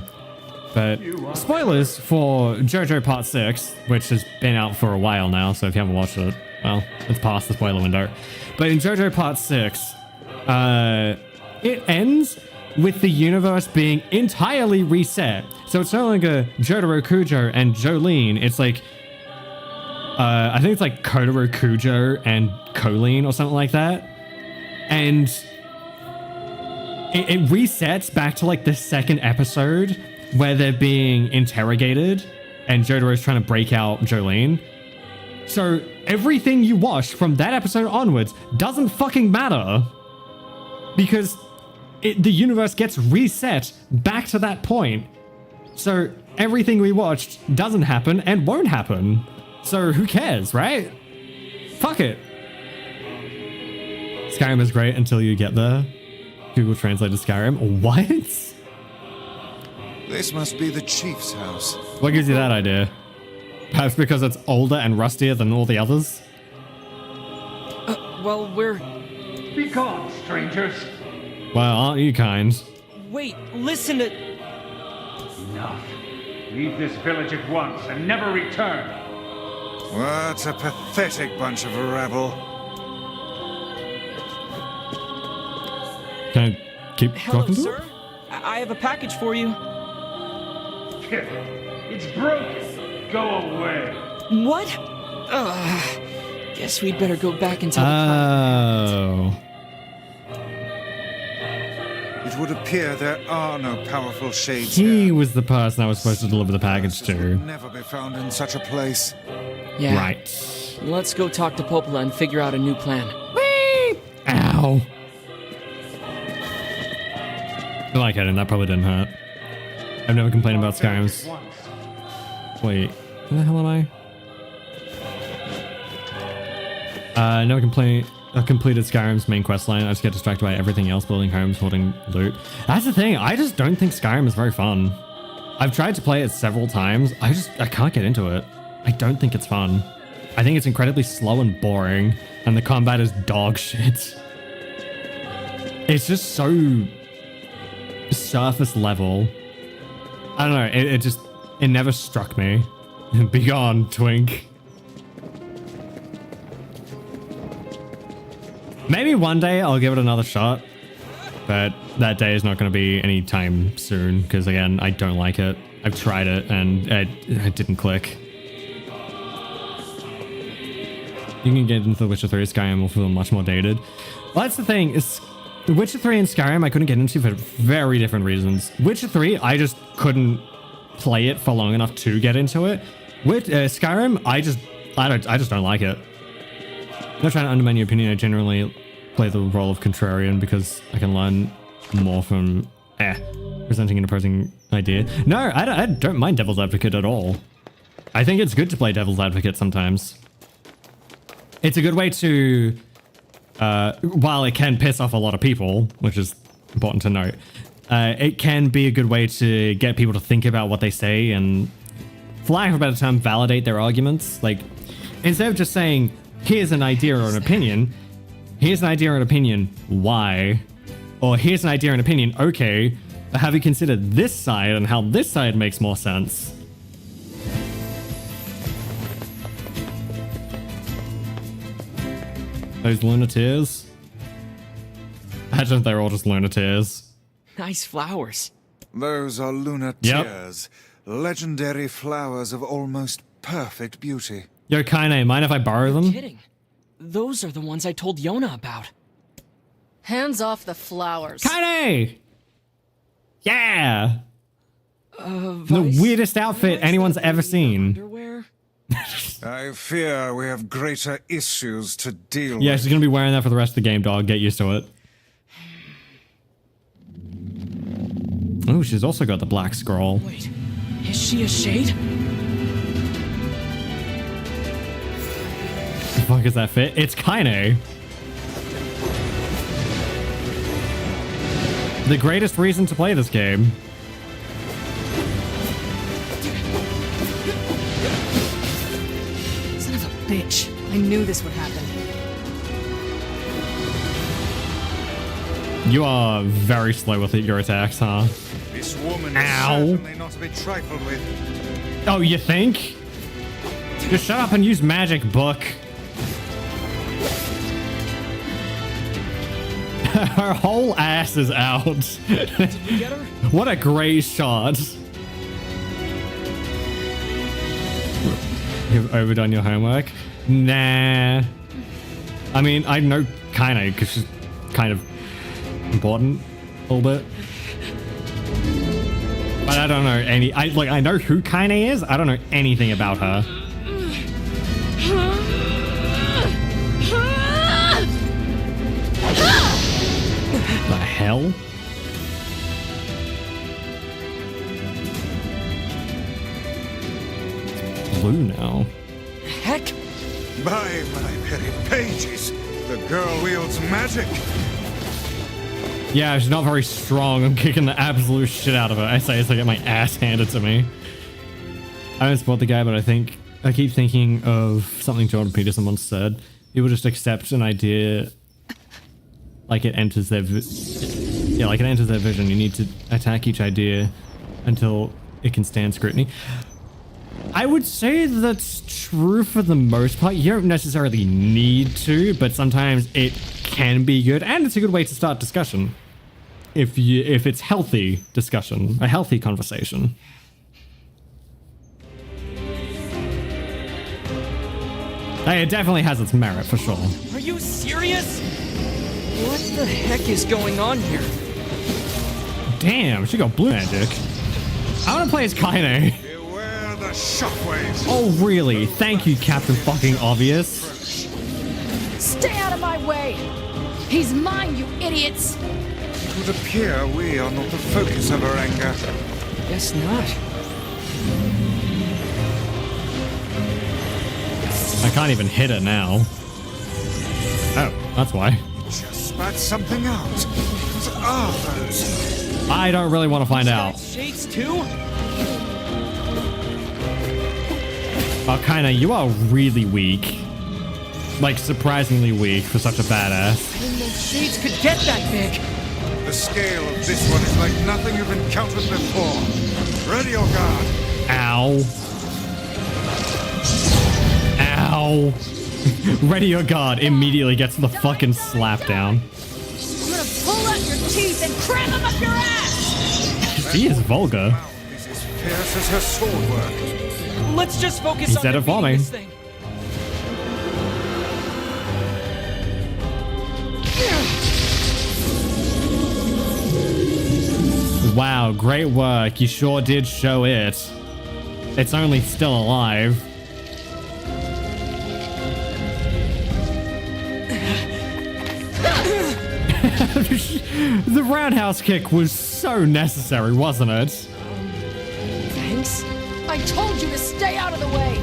But spoilers for JoJo Part 6, which has been out for a while now, so if you haven't watched it, well, it's past the spoiler window. But in JoJo Part 6, it ends with the universe being entirely reset. So it's no longer Jotaro Kujo and Jolene, it's like, I think it's like Kotaro Kujo and Colleen or something like that. And it resets back to like the second episode where they're being interrogated and Jotaro's trying to break out Jolene. So everything you watch from that episode onwards doesn't fucking matter. because the universe gets reset back to that point. So everything we watched doesn't happen and won't happen. So who cares, right? Fuck it. Skyrim is great until you get there. Google translated Skyrim. What? This must be the chief's house. What gives you that idea? Perhaps because it's older and rustier than all the others? Well, we're... Be gone, strangers. Well, aren't you kind? Wait, listen to... Enough. Leave this village at once and never return. What a pathetic bunch of rabble. Can I keep Hello, talking to sir? her? I have a package for you. It's broken. Go away. What? Guess we'd better go back and tell the Oh. It would appear there are no powerful shades He here. was the person I was supposed to deliver the package This would to. never be found in such a place. Yeah. Right. Let's go talk to Popola and figure out a new plan. Ow. I like it, and that probably didn't hurt. I've never complained about Skyrim's. Wait, where the hell am I? Never completed Skyrim's main questline. I just get distracted by everything else, building homes, hoarding loot. That's the thing. I just don't think Skyrim is very fun. I've tried to play it several times. I can't get into it. I don't think it's fun. I think it's incredibly slow and boring, and the combat is dog shit. It's just so surface level. I don't know. It never struck me. Be gone, Twink. Maybe one day I'll give it another shot, but that day is not going to be anytime soon because, again, I don't like it. I've tried it and it didn't click. You can get into The Witcher 3. Skyrim will feel much more dated. Well, that's the thing. Is The Witcher 3 and Skyrim I couldn't get into for very different reasons. Witcher 3, I just couldn't play it for long enough to get into it. With Skyrim, I just don't like it. I'm not trying to undermine your opinion. I generally play the role of contrarian because I can learn more from presenting an opposing idea. No, I don't mind devil's advocate at all. I think it's good to play devil's advocate sometimes. It's a good way to, while it can piss off a lot of people, which is important to note, it can be a good way to get people to think about what they say and, for lack of a better term, validate their arguments. Like, instead of just saying, here's an idea or an opinion, why? Or here's an idea or an opinion, okay, but have you considered this side and how this side makes more sense? Those lunatics? Imagine if they're all just lunatics. Nice flowers. Those are lunar tears, legendary flowers of almost perfect beauty. Yo, Kaine, mind if I borrow them? Kidding. Those are the ones I told Yona about. Hands off the flowers. Kaine! Yeah! The Vice, weirdest outfit anyone's ever seen. Underwear? I fear we have greater issues to deal Yeah, with. she's gonna be wearing that for the rest of the game, dog. Get used to it. Oh, she's also got the black scroll. Wait, is she a shade? The fuck is that fit? It's Kaine. The greatest reason to play this game. Son of a bitch. I knew this would happen. You are very slow with your attacks, huh? This woman Ow. is certainly not to be trifled with. Oh, you think? Just shut up and use magic, book. Her whole ass is out. Did you get her? What a great shot. You've overdone your homework? Nah. I mean, I know Kaine because she's kind of important a little bit. But I don't know any. I know who Kaine is. I don't know anything about her. now. Heck? By my very pages, the girl wields magic. Yeah, she's not very strong. I'm kicking the absolute shit out of her. I say as I get my ass handed to me. I don't support the guy, but I keep thinking of something Jordan Peterson once said. People just accept an idea like it enters their like it enters their vision. You need to attack each idea until it can stand scrutiny. I would say that's true for the most part. You don't necessarily need to, but sometimes it can be good, and it's a good way to start discussion. If it's healthy discussion, a healthy conversation. Hey, it definitely has its merit for sure. Are you serious? What the heck is going on here? Damn, she got blue magic. I want to play as Kaine. Beware the shockwaves. Oh, really? Thank you, Captain fucking Obvious. Stay out of my way! He's mine, you idiots! It would appear we are not the focus of her anger. Guess not. I can't even hit it now. Oh, that's why. Just spat something out. What are those? I don't really want to find out. Shades too? Oh, Kaine, you are really weak. Like, surprisingly weak for such a badass. I didn't know shades could get that big. The scale of this one is like nothing you've encountered before. Ready your guard. Ow. Ow. Ready your guard immediately gets the fucking slap down. I'm gonna pull out your teeth and cram them up your ass! She is vulgar. Mouth is as fierce as her sword work. Let's just focus He on said it for defeating me. this thing. Wow, great work. You sure did show it. It's only still alive. The roundhouse kick was so necessary, wasn't it? Thanks. I told you to stay out of the way!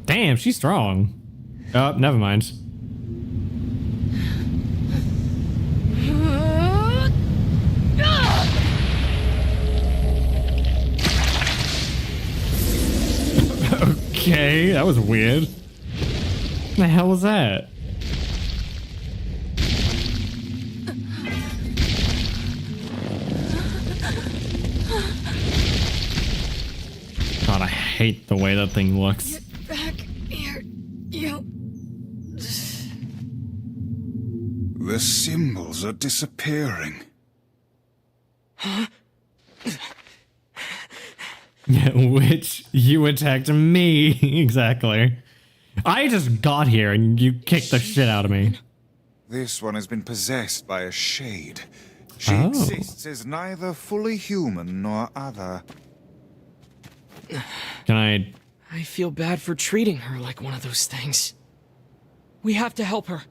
Damn, she's strong. Oh, never mind. Okay, that was weird. What the hell was that? God, I hate the way that thing looks. Back here, you... The symbols are disappearing. Which you attacked me. Exactly. I just got here and you kicked the shit out of me. This one has been possessed by a shade. She Oh. exists as neither fully human nor other. Can I... I feel bad for treating her like one of those things. We have to help her.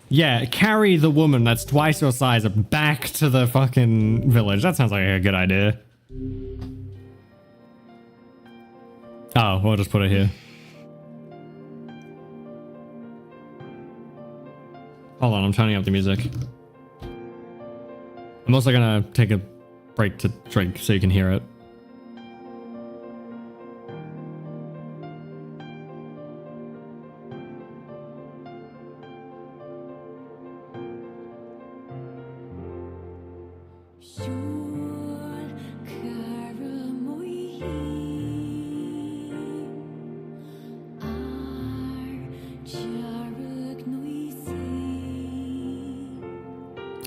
Yeah, carry the woman that's twice your size back to the fucking village. That sounds like a good idea. Oh, we'll just put it here. Hold on, I'm turning up the music. I'm also gonna take a break to drink so you can hear it.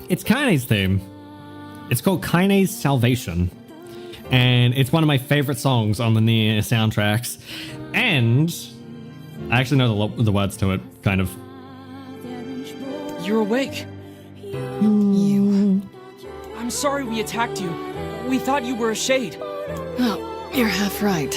It's Kaine's theme. It's called Kaine's Salvation. And it's one of my favorite songs on the NieR soundtracks. And I actually know the words to it, kind of. You're awake. You. I'm sorry we attacked you. We thought you were a shade. Oh, you're half right.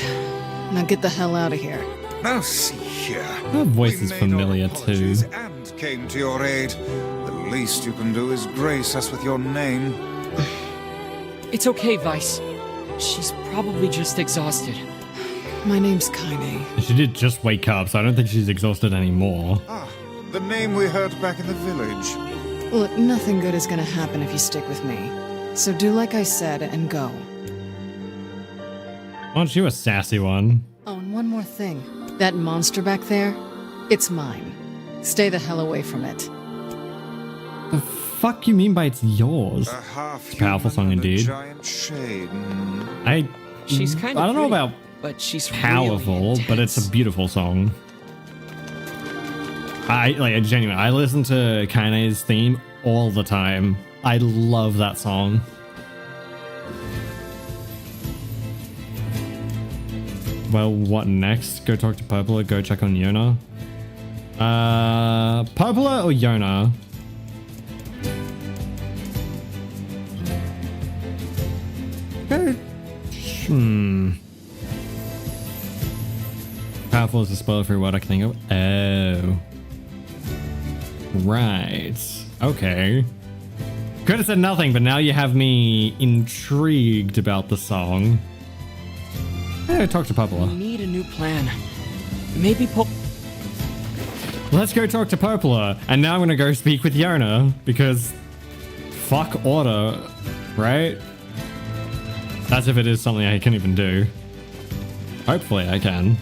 Now get the hell out of here. Now see here. Her voice We is made familiar our too. apologies and came to your aid. The least you can do is grace us with your name. It's okay, Vice. She's probably just exhausted. My name's Kaine. She did just wake up, so I don't think she's exhausted anymore. Ah, the name we heard back in the village. Look, nothing good is gonna happen if you stick with me. So do like I said and go. Aren't you a sassy one? Oh, and one more thing. That monster back there, it's mine. Stay the hell away from it. The fuck you mean by it's yours? A half Powerful song human and a indeed. giant shade. She's kind of I don't know pretty, about but she's powerful, really but it's a intense. beautiful song. I genuinely, I listen to Kaine's theme all the time. I love that song. Well, what next? Go talk to Popola, go check on Yona. Popola or Yona? Powerful is a spoiler-free word I can think of. Oh. Right. Okay. Could have said nothing, but now you have me intrigued about the song. Talk to We Popola. need a new plan. Maybe Let's go talk to Popola. And now I'm going to go speak with Yona, because fuck order, right? That's if it is something I can even do. Hopefully I can.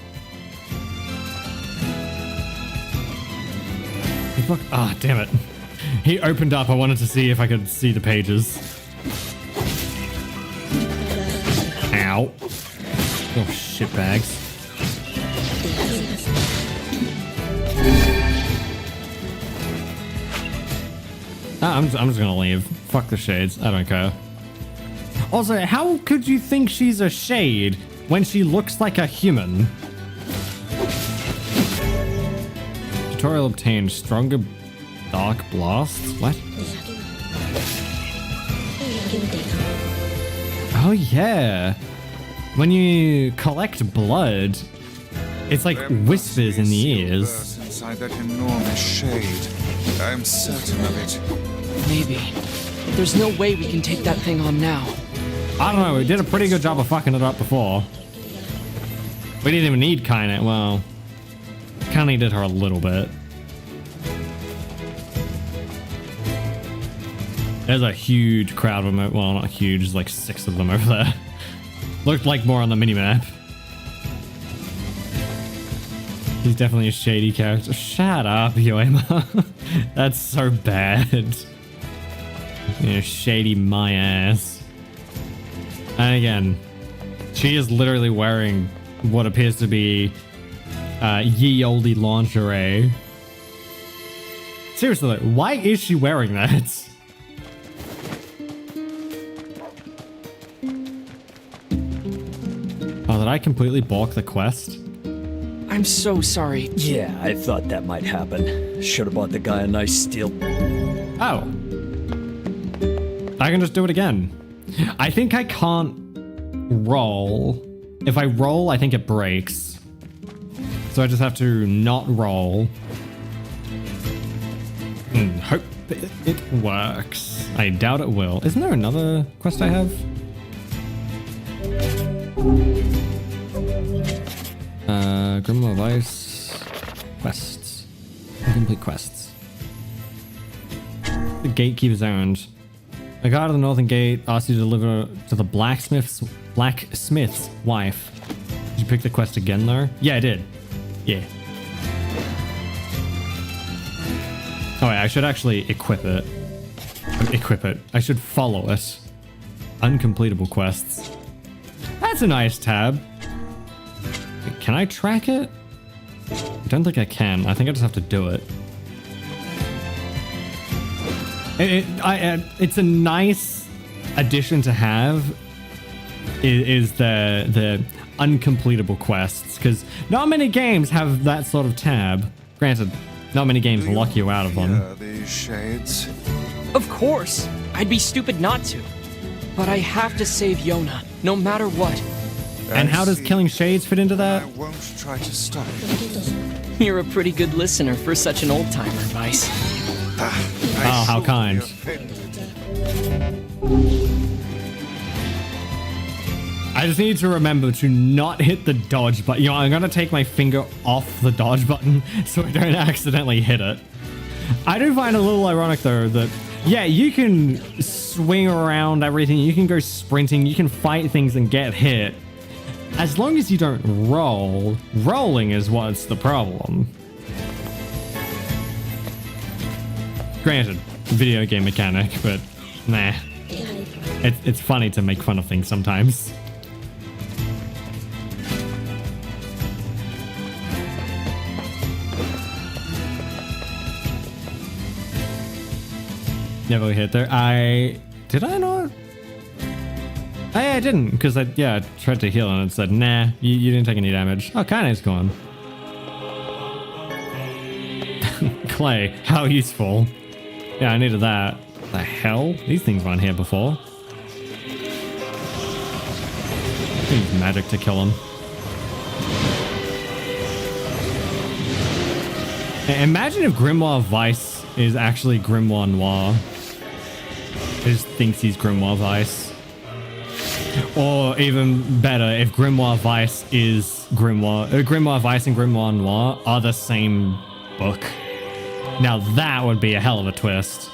Fuck. Ah, damn it. He opened up. I wanted to see if I could see the pages. Ow. Oh, shitbags. I'm just gonna leave. Fuck the shades. I don't care. Also, how could you think she's a shade when she looks like a human? Tutorial obtained stronger dark blasts. What? Oh yeah. When you collect blood, it's like There must whispers be in a the sealed ears. verse inside that enormous shade. I'm certain of it. Maybe. There's no way we can take that thing on now. I don't know. We did a pretty good job of fucking it up before. We didn't even need Kaine. Well, Kaine did her a little bit. There's a huge crowd of them. Well, not huge. There's like 6 of them over there. Looked like more on the minimap. He's definitely a shady character. Shut up, Yoema. That's so bad. You know, shady my ass. And again, she is literally wearing what appears to be ye olde lingerie. Seriously, though, why is she wearing that? Oh, did I completely balk the quest? I'm so sorry. Yeah, I thought that might happen. Should have bought the guy a nice steel. Oh. I can just do it again. I think I can't roll. If I roll, I think it breaks. So I just have to not roll. And hope it works. I doubt it will. Isn't there another quest I have? Grimoire of Ice. Quests. Incomplete quests. The gatekeeper's errand. A guard of the northern gate asks you to deliver to the blacksmith's wife. Did you pick the quest again though? Yeah, I did. Yeah. Oh wait, I should actually equip it. I should follow it. Uncompletable quests. That's a nice tab. Can I track it? I don't think I can. I think I just have to do it. It's a nice addition to have. Is the uncompletable quests, because not many games have that sort of tab. Granted, not many games lock you out of them. Yeah, these shades. Of course. I'd be stupid not to. But I have to save Yona, no matter what. And how does killing shades fit into I that? won't try to stop. You're a pretty good listener for such an old-timer, Vice. Oh, how kind. I just need to remember to not hit the dodge button. You know, I'm gonna take my finger off the dodge button so I don't accidentally hit it. I do find it a little ironic though that, yeah, you can swing around everything, you can go sprinting, you can fight things and get hit. As long as you don't roll. Rolling is what's the problem. Granted, video game mechanic, but nah. It's funny to make fun of things sometimes. Never hit there. Did I not? I didn't, because I tried to heal and it said, nah, you didn't take any damage. Oh, Kaine's gone. Clay, how useful. Yeah, I needed that. The hell? These things weren't here before. Use magic to kill them. Imagine if Grimoire Vice is actually Grimoire Noir. He just thinks he's Grimoire Vice. Or even better, if Grimoire Vice is Grimoire Vice and Grimoire Noir are the same book. Now that would be a hell of a twist.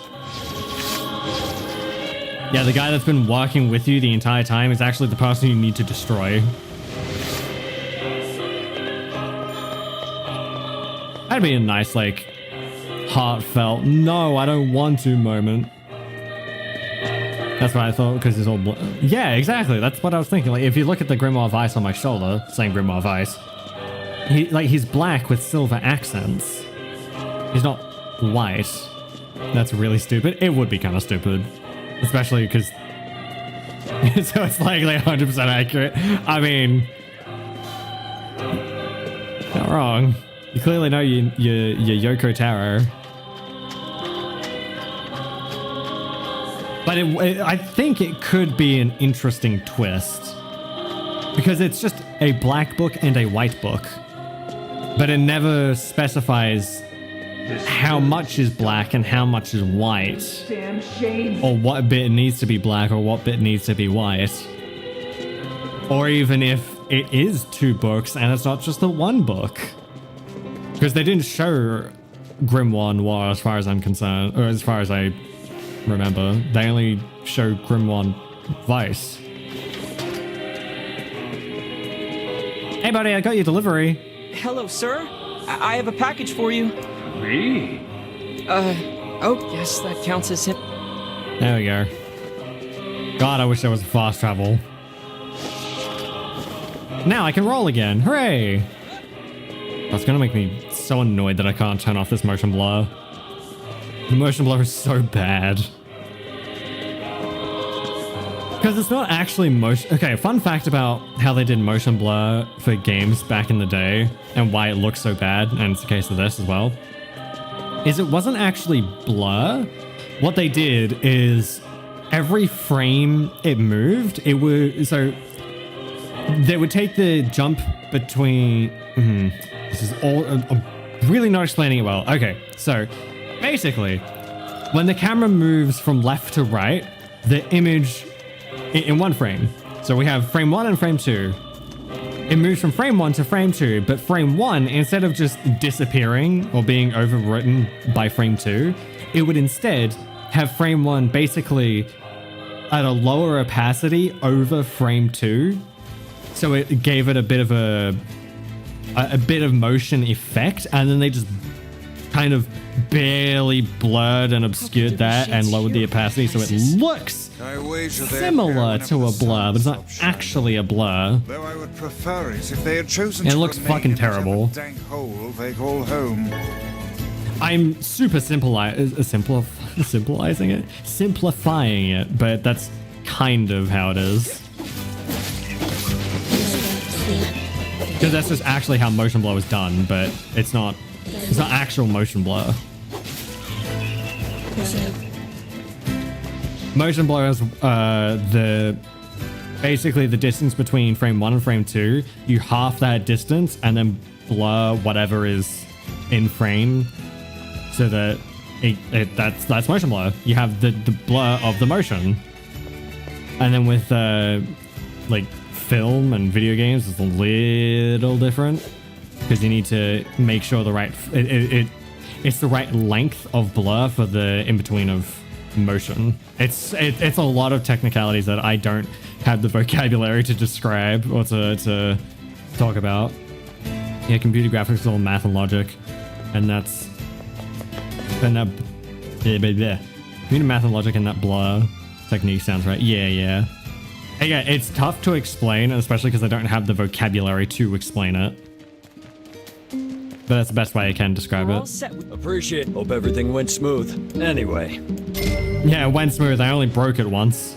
Yeah, the guy that's been working with you the entire time is actually the person you need to destroy. That'd be a nice, like, heartfelt, no, I don't want to moment. That's what I thought, because it's all yeah, exactly. That's what I was thinking. Like, if you look at the Grimoire Vice on my shoulder, same Grimoire Vice, he's black with silver accents. He's not white. That's really stupid. It would be kind of stupid, especially because so it's likely 100% accurate. I mean, not wrong. You clearly know your Yoko Taro. But I think it could be an interesting twist. Because it's just a black book and a white book. But it never specifies how much is black and how much is white. Damn shame. Or what bit needs to be black or what bit needs to be white. Or even if it is two books and it's not just the one book. Because they didn't show Grimoire Noir as far as I'm concerned, or as far as I remember. They only showed Grimoire Vice. Hey buddy, I got your delivery. Hello, sir. I have a package for you. Me? Oh, yes, that counts as him. There we go. God, I wish there was fast travel. Now I can roll again. Hooray! That's gonna make me so annoyed that I can't turn off this motion blur. The motion blur is so bad. Because it's not actually motion... Okay, fun fact about how they did motion blur for games back in the day and why it looks so bad, and it's the case of this as well, is it wasn't actually blur. What they did is every frame it moved, it would... So they would take the jump between... This is all... I'm really not explaining it well. Okay, so basically, when the camera moves from left to right, the image in one frame. So we have frame 1 and frame 2. It moves from frame 1 to frame 2, but frame 1, instead of just disappearing or being overwritten by frame 2, it would instead have frame 1 basically at a lower opacity over frame 2. So it gave it a bit of a bit of motion effect, and then they just kind of barely blurred and obscured that and lowered the opacity so it looks similar to a blur, but it's not actually a blur. Though I would prefer it if they had chosen it to looks fucking terrible. Dank hole they call home. I'm super simplifying it, but that's kind of how it is. Because that's just actually how motion blur is done, but it's not actual motion blur. Motion blur is basically the distance between frame 1 and frame 2. You half that distance and then blur whatever is in frame so that that's motion blur. You have the blur of the motion. And then with like film and video games, it's a little different because you need to make sure the right it's the right length of blur for the in between of motion. It's a lot of technicalities that I don't have the vocabulary to describe or to talk about. Yeah, computer graphics is all math and logic, and that's computer math and logic and that blur technique sounds right. Yeah. Yeah, it's tough to explain, especially because I don't have the vocabulary to explain it. But that's the best way I can describe it. Appreciate. Hope everything went smooth. Anyway. Yeah, it went smooth. I only broke it once.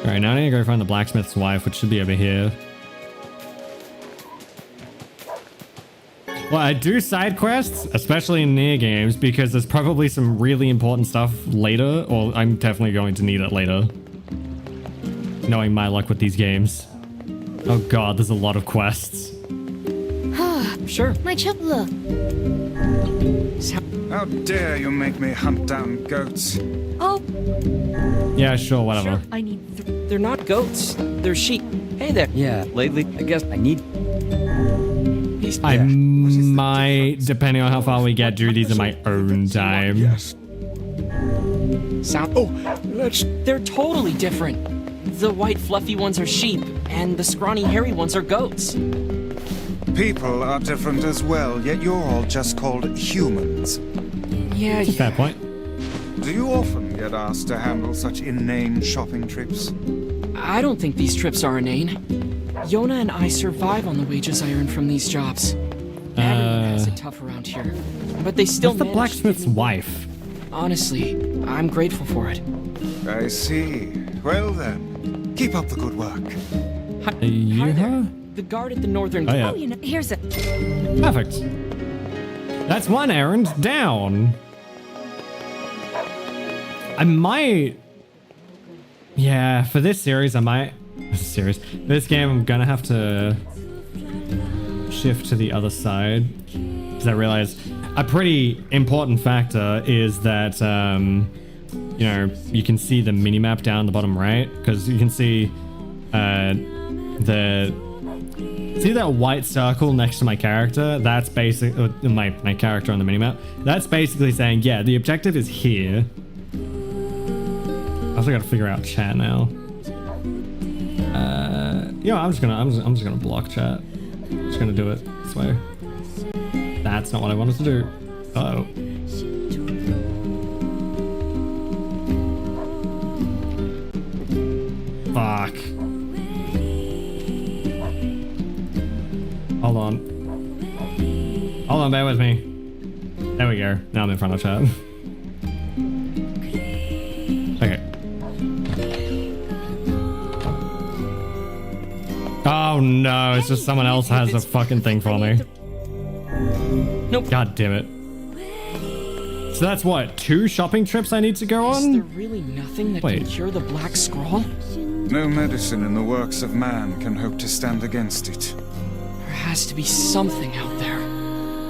Alright, now I need to go find the blacksmith's wife, which should be over here. Well, I do side quests, especially in NieR games, because there's probably some really important stuff later, or I'm definitely going to need it later. Knowing my luck with these games. Oh god, there's a lot of quests. Sure. My look. How dare you make me hunt down goats? Oh, Yeah, sure, whatever. Sure, I need. They're not goats. They're sheep. Hey there. Yeah, lately, I guess I need... I might, depending on how far we get, do these in my own time. Yes. Sound. Oh, they're totally different. The white fluffy ones are sheep, and the scrawny hairy ones are goats. People are different as well, yet you're all just called humans. Yeah, Fair point. Do you often get asked to handle such inane shopping trips? I don't think these trips are inane. Yona and I survive on the wages I earn from these jobs. Everyone has it tough around here, but they still What's the manage to blacksmith's give me- wife? Honestly, I'm grateful for it. I see. Well then, keep up the good work. Are you Hi there. her? The guard at the northern. Oh, yeah. you know, here's a... Perfect. That's one errand down. I might... Yeah, for this series, I might... This game, I'm gonna have to shift to the other side. Because I realize a pretty important factor is that, you know, you can see the minimap down the bottom right. Because you can see See that white circle next to my character? That's basically my character on the minimap. That's basically saying, yeah, the objective is here. I also got to figure out chat now. Yeah, I'm just gonna block chat. I'm just gonna do it this way. That's not what I wanted to do. Uh-oh. Fuck. Hold on, bear with me. There we go. Now I'm in front of chat. Okay. Oh no, it's just someone else has a fucking thing for me. Nope. God damn it. So that's what, 2 shopping trips I need to go Is there on? really nothing that Wait. can cure the black scroll? No medicine in the works of man can hope to stand against it. There has to be something out there.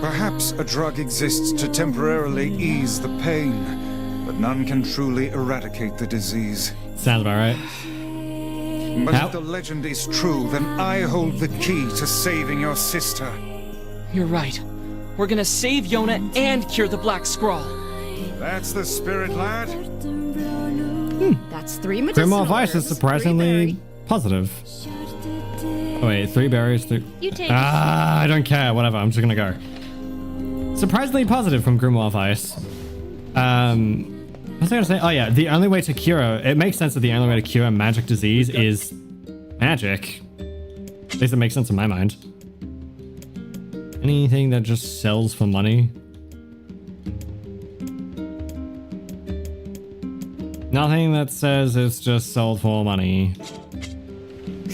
Perhaps a drug exists to temporarily ease the pain, but none can truly eradicate the disease. Sounds about right. But How- if the legend is true, then I hold the key to saving your sister. You're right. We're gonna save Yona and cure the black scroll. That's the spirit, lad. That's 3 medicinal Grimoire Vice is herbs, 3 surprisingly berry. positive. Oh wait, 3 berries, 3... You take I don't care, whatever, I'm just gonna go. Surprisingly positive from Grimoire Vice. What was I gonna say? Oh yeah, the only way to cure... It makes sense that the only way to cure magic disease is magic. At least it makes sense in my mind. Anything that just sells for money? Nothing that says it's just sold for money.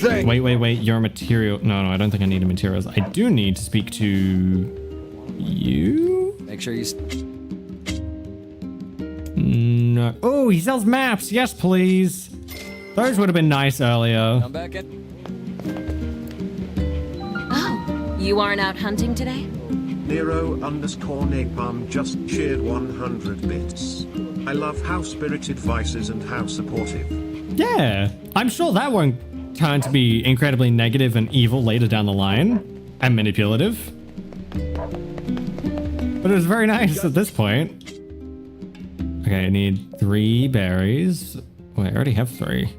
Wait, you're a material. No, I don't think I need a materials. I do need to speak to you. Make sure you... No. Oh, he sells maps. Yes, please. Those would have been nice earlier. Come back in. Oh, you aren't out hunting today? Nero_Napalm just cheered 100 bits. I love how spirited Vice is and how supportive. Yeah, I'm sure that won't turn to be incredibly negative and evil later down the line, and manipulative. But it was very nice at this point. Okay, I need 3 berries. Wait, I already have 3.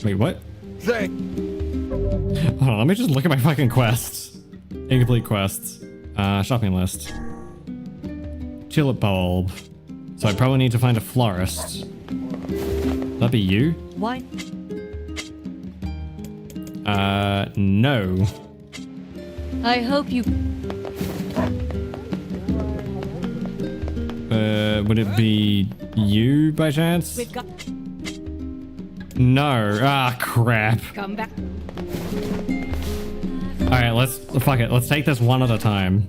Wait, what? Hold on, let me just look at my fucking quests. Incomplete quests. Shopping list. Tulip bulb. So I probably need to find a florist. That'd be you? Why? No. I hope you... Would it be you by chance? We've got... No. Ah, crap. Come back. Alright, fuck it. Let's take this one at a time.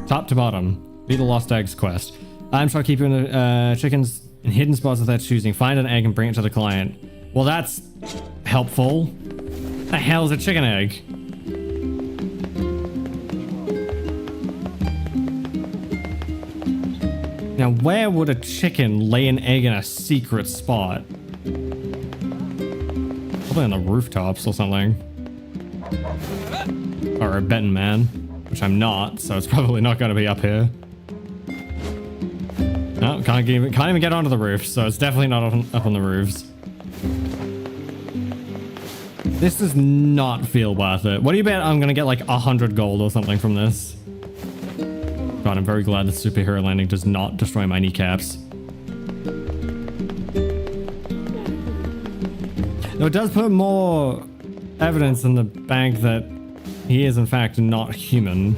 Top to bottom. Be the Lost Eggs quest. I'm trying to keep the chickens in hidden spots of their choosing. Find an egg and bring it to the client. Well, that's helpful. The hell is a chicken egg? Now, where would a chicken lay an egg in a secret spot? Probably on the rooftops or something. Or a betting man, which I'm not, so it's probably not going to be up here. No, can't even get onto the roof, so it's definitely not up on the roofs. This does not feel worth it. What do you bet I'm going to get like 100 gold or something from this? God, I'm very glad the superhero landing does not destroy my kneecaps. Though it does put more evidence in the bank that he is in fact not human.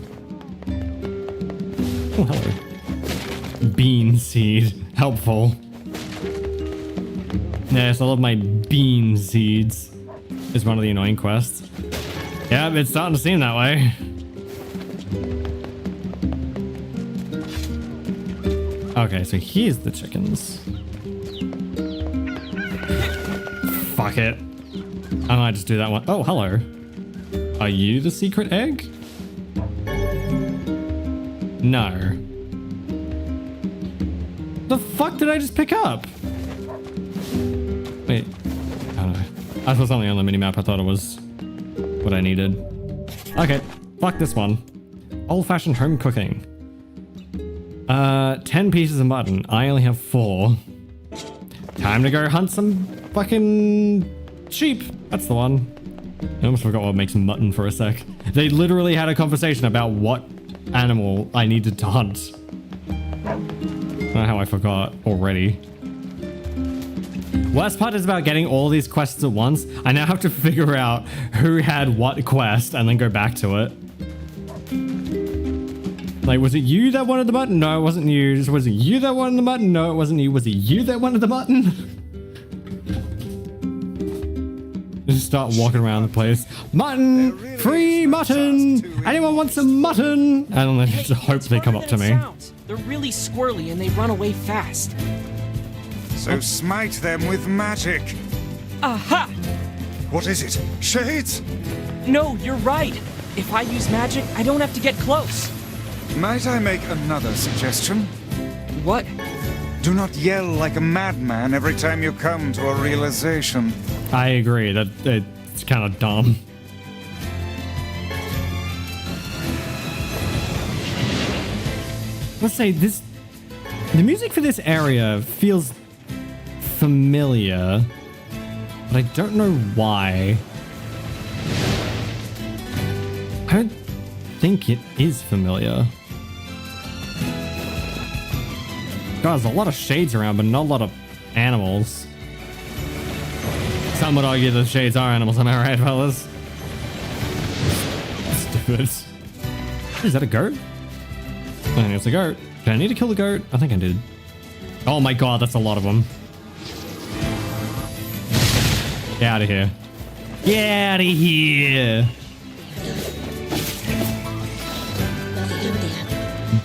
Oh, hello. Bean seed. Helpful. Yes, I love my bean seeds. Is one of the annoying quests. Yeah, it's starting to seem that way. Okay, so here's the chickens. Fuck it. I might just do that one. Oh, hello. Are you the secret egg? No. The fuck did I just pick up? Wait. I don't know. I saw something on the minimap. I thought it was what I needed. Okay. Fuck this one. Old-fashioned home cooking. 10 pieces of mutton. I only have 4. Time to go hunt some fucking sheep. That's the one. I almost forgot what makes mutton for a sec. They literally had a conversation about what animal I needed to hunt. I don't know how I forgot already. Worst part is about getting all these quests at once. I now have to figure out who had what quest and then go back to it. Like, was it you that wanted the button? No, it wasn't you. Was it you that wanted the button? No, it wasn't you. Was it you that wanted the button? Just start walking around the place. Mutton! Free mutton! Anyone want some mutton? And then just hope they come up to me. They're really squirrely and they run away fast. So smite them with magic. Aha! What is it? Shades? No, you're right. If I use magic, I don't have to get close. Might I make another suggestion? What? Do not yell like a madman every time you come to a realization. I agree. That it's kind of dumb. Let's say this... The music for this area feels familiar, but I don't know why. I don't think it is familiar. God, there's a lot of shades around, but not a lot of animals. Some would argue the shades are animals, am I right, fellas? Stupid. Is that a goat? I think it's a goat. Did I need to kill the goat? I think I did. Oh my god, that's a lot of them. Get out of here. Get out of here!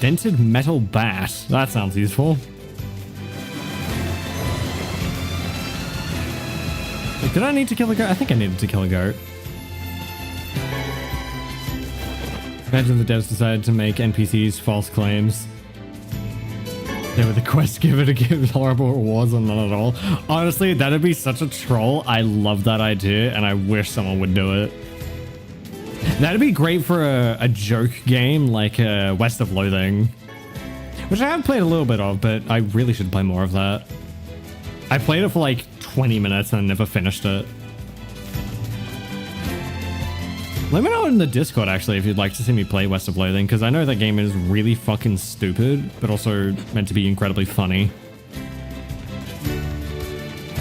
Dented metal bat. That sounds useful. Wait, did I need to kill a goat? I think I needed to kill a goat. Imagine the devs decided to make NPCs false claims. They were the quest giver to give horrible rewards and none at all. Honestly, that'd be such a troll. I love that idea and I wish someone would do it. That'd be great for a joke game like West of Loathing. Which I have played a little bit of, but I really should play more of that. I played it for like 20 minutes and never finished it. Let me know in the Discord, actually, if you'd like to see me play West of Loathing, because I know that game is really fucking stupid, but also meant to be incredibly funny.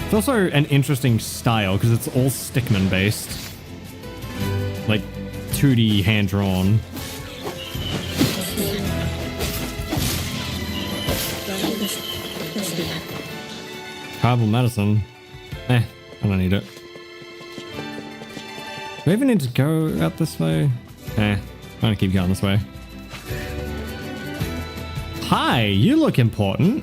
It's also an interesting style, because it's all stickman based. Like, 2D hand-drawn. Herbal medicine. I don't need it. Do I even need to go out this way? I'm gonna keep going this way. Hi, you look important.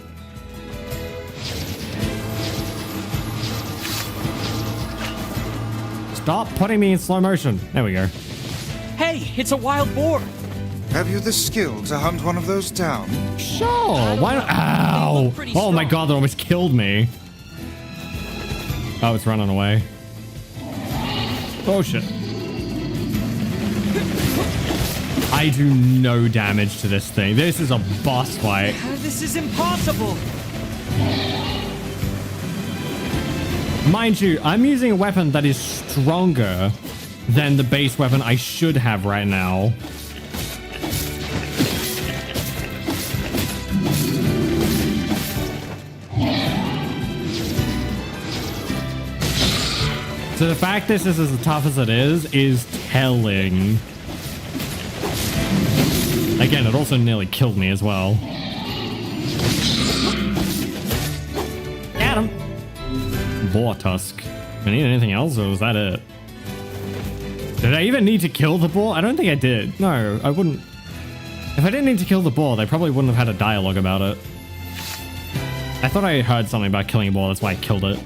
Stop putting me in slow motion. There we go. Hey, it's a wild boar. Have you the skill to hunt one of those down? Sure. Why not? Ow! Oh my god, that almost killed me. Oh, it's running away. Oh shit. I do no damage to this thing. This is a boss fight. This is impossible. Mind you, I'm using a weapon that is stronger than the base weapon I should have right now. So the fact this is as tough as it is telling. Again, it also nearly killed me as well. Got him. Boar tusk. Do I need anything else, or was that it? Did I even need to kill the boar? I don't think I did. No, I wouldn't. If I didn't need to kill the boar, they probably wouldn't have had a dialogue about it. I thought I heard something about killing a boar, that's why I killed it.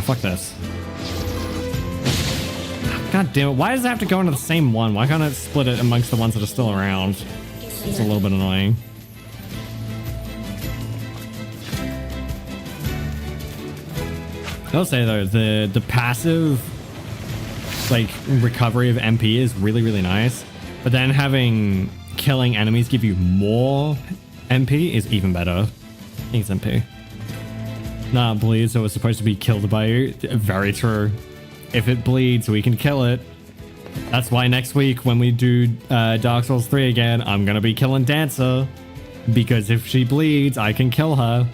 Fuck this. God damn it. Why does it have to go into the same one? Why can't it split it amongst the ones that are still around? It's a little bit annoying. I'll say though, the passive like recovery of MP is really, really nice. But then having killing enemies give you more MP is even better. I think it's MP. Nah, bleeds, so it's supposed to be killed by you. Very true. If it bleeds, we can kill it. That's why next week when we do Dark Souls 3 again, I'm gonna be killing Dancer. Because if she bleeds, I can kill her.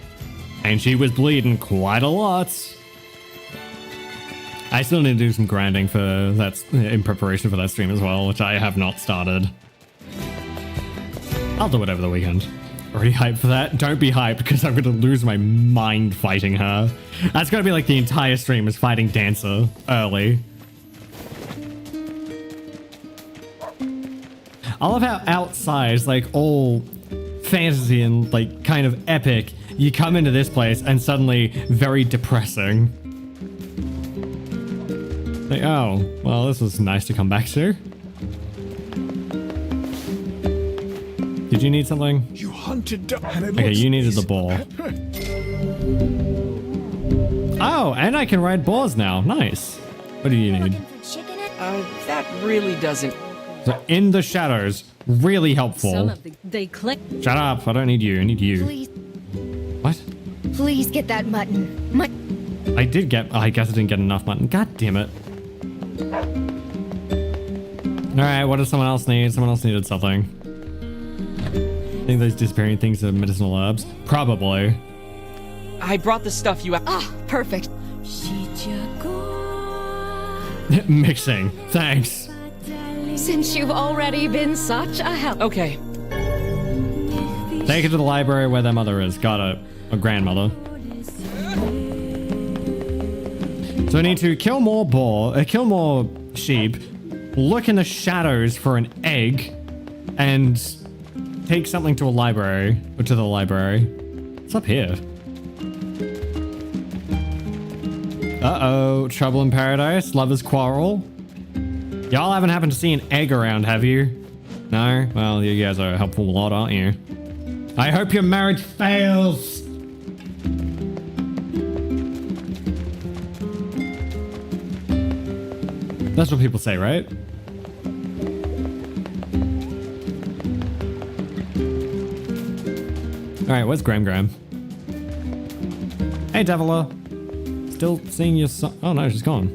And she was bleeding quite a lot. I still need to do some grinding for that in preparation for that stream as well, which I have not started. I'll do it over the weekend. Already hyped for that? Don't be hyped because I'm gonna lose my mind fighting her. That's gonna be like the entire stream is fighting Dancer early. I love how outside is like all fantasy and like kind of epic. You come into this place and suddenly very depressing. Like, oh, well, this was nice to come back to. Did you need something? You hunted down and it okay, you needed the ball. Oh, and I can ride boars now. Nice. What do you need? That really doesn't. So in the shadows, really helpful. They click. Shut up! I don't need you. I need you. Please. What? Please get that mutton. I did get. I guess I didn't get enough mutton. God damn it! All right, what does someone else need? Someone else needed something. I think those disappearing things are medicinal herbs. Probably. I brought the stuff you. Ah, perfect. Mixing. Thanks. Since you've already been such a help. Okay. Take it to the library where their mother is. Got it. A grandmother. So I need to kill more boar, kill more sheep, look in the shadows for an egg, and take something to a library, or to the library. What's up here? Uh-oh, trouble in paradise, lovers quarrel. Y'all haven't happened to see an egg around, have you? No? Well, you guys are a helpful lot, aren't you? I hope your marriage fails! That's what people say, right? Alright, where's Gram? Hey, Devila. Still seeing your son. Oh no, she's gone.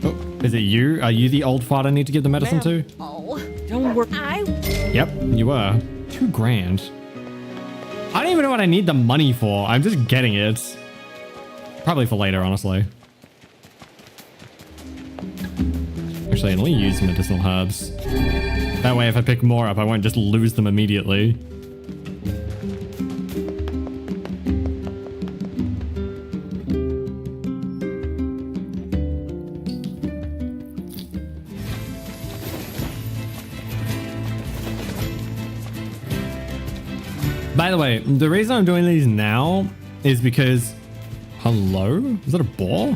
Oh, is it you? Are you the old fart I need to give the medicine to? Oh, don't worry. Yep, you are. $2 grand. I don't even know what I need the money for. I'm just getting it. Probably for later, honestly. Actually, I'll only use medicinal herbs. That way, if I pick more up, I won't just lose them immediately. By the way, the reason I'm doing these now is because... Hello? Is that a boar?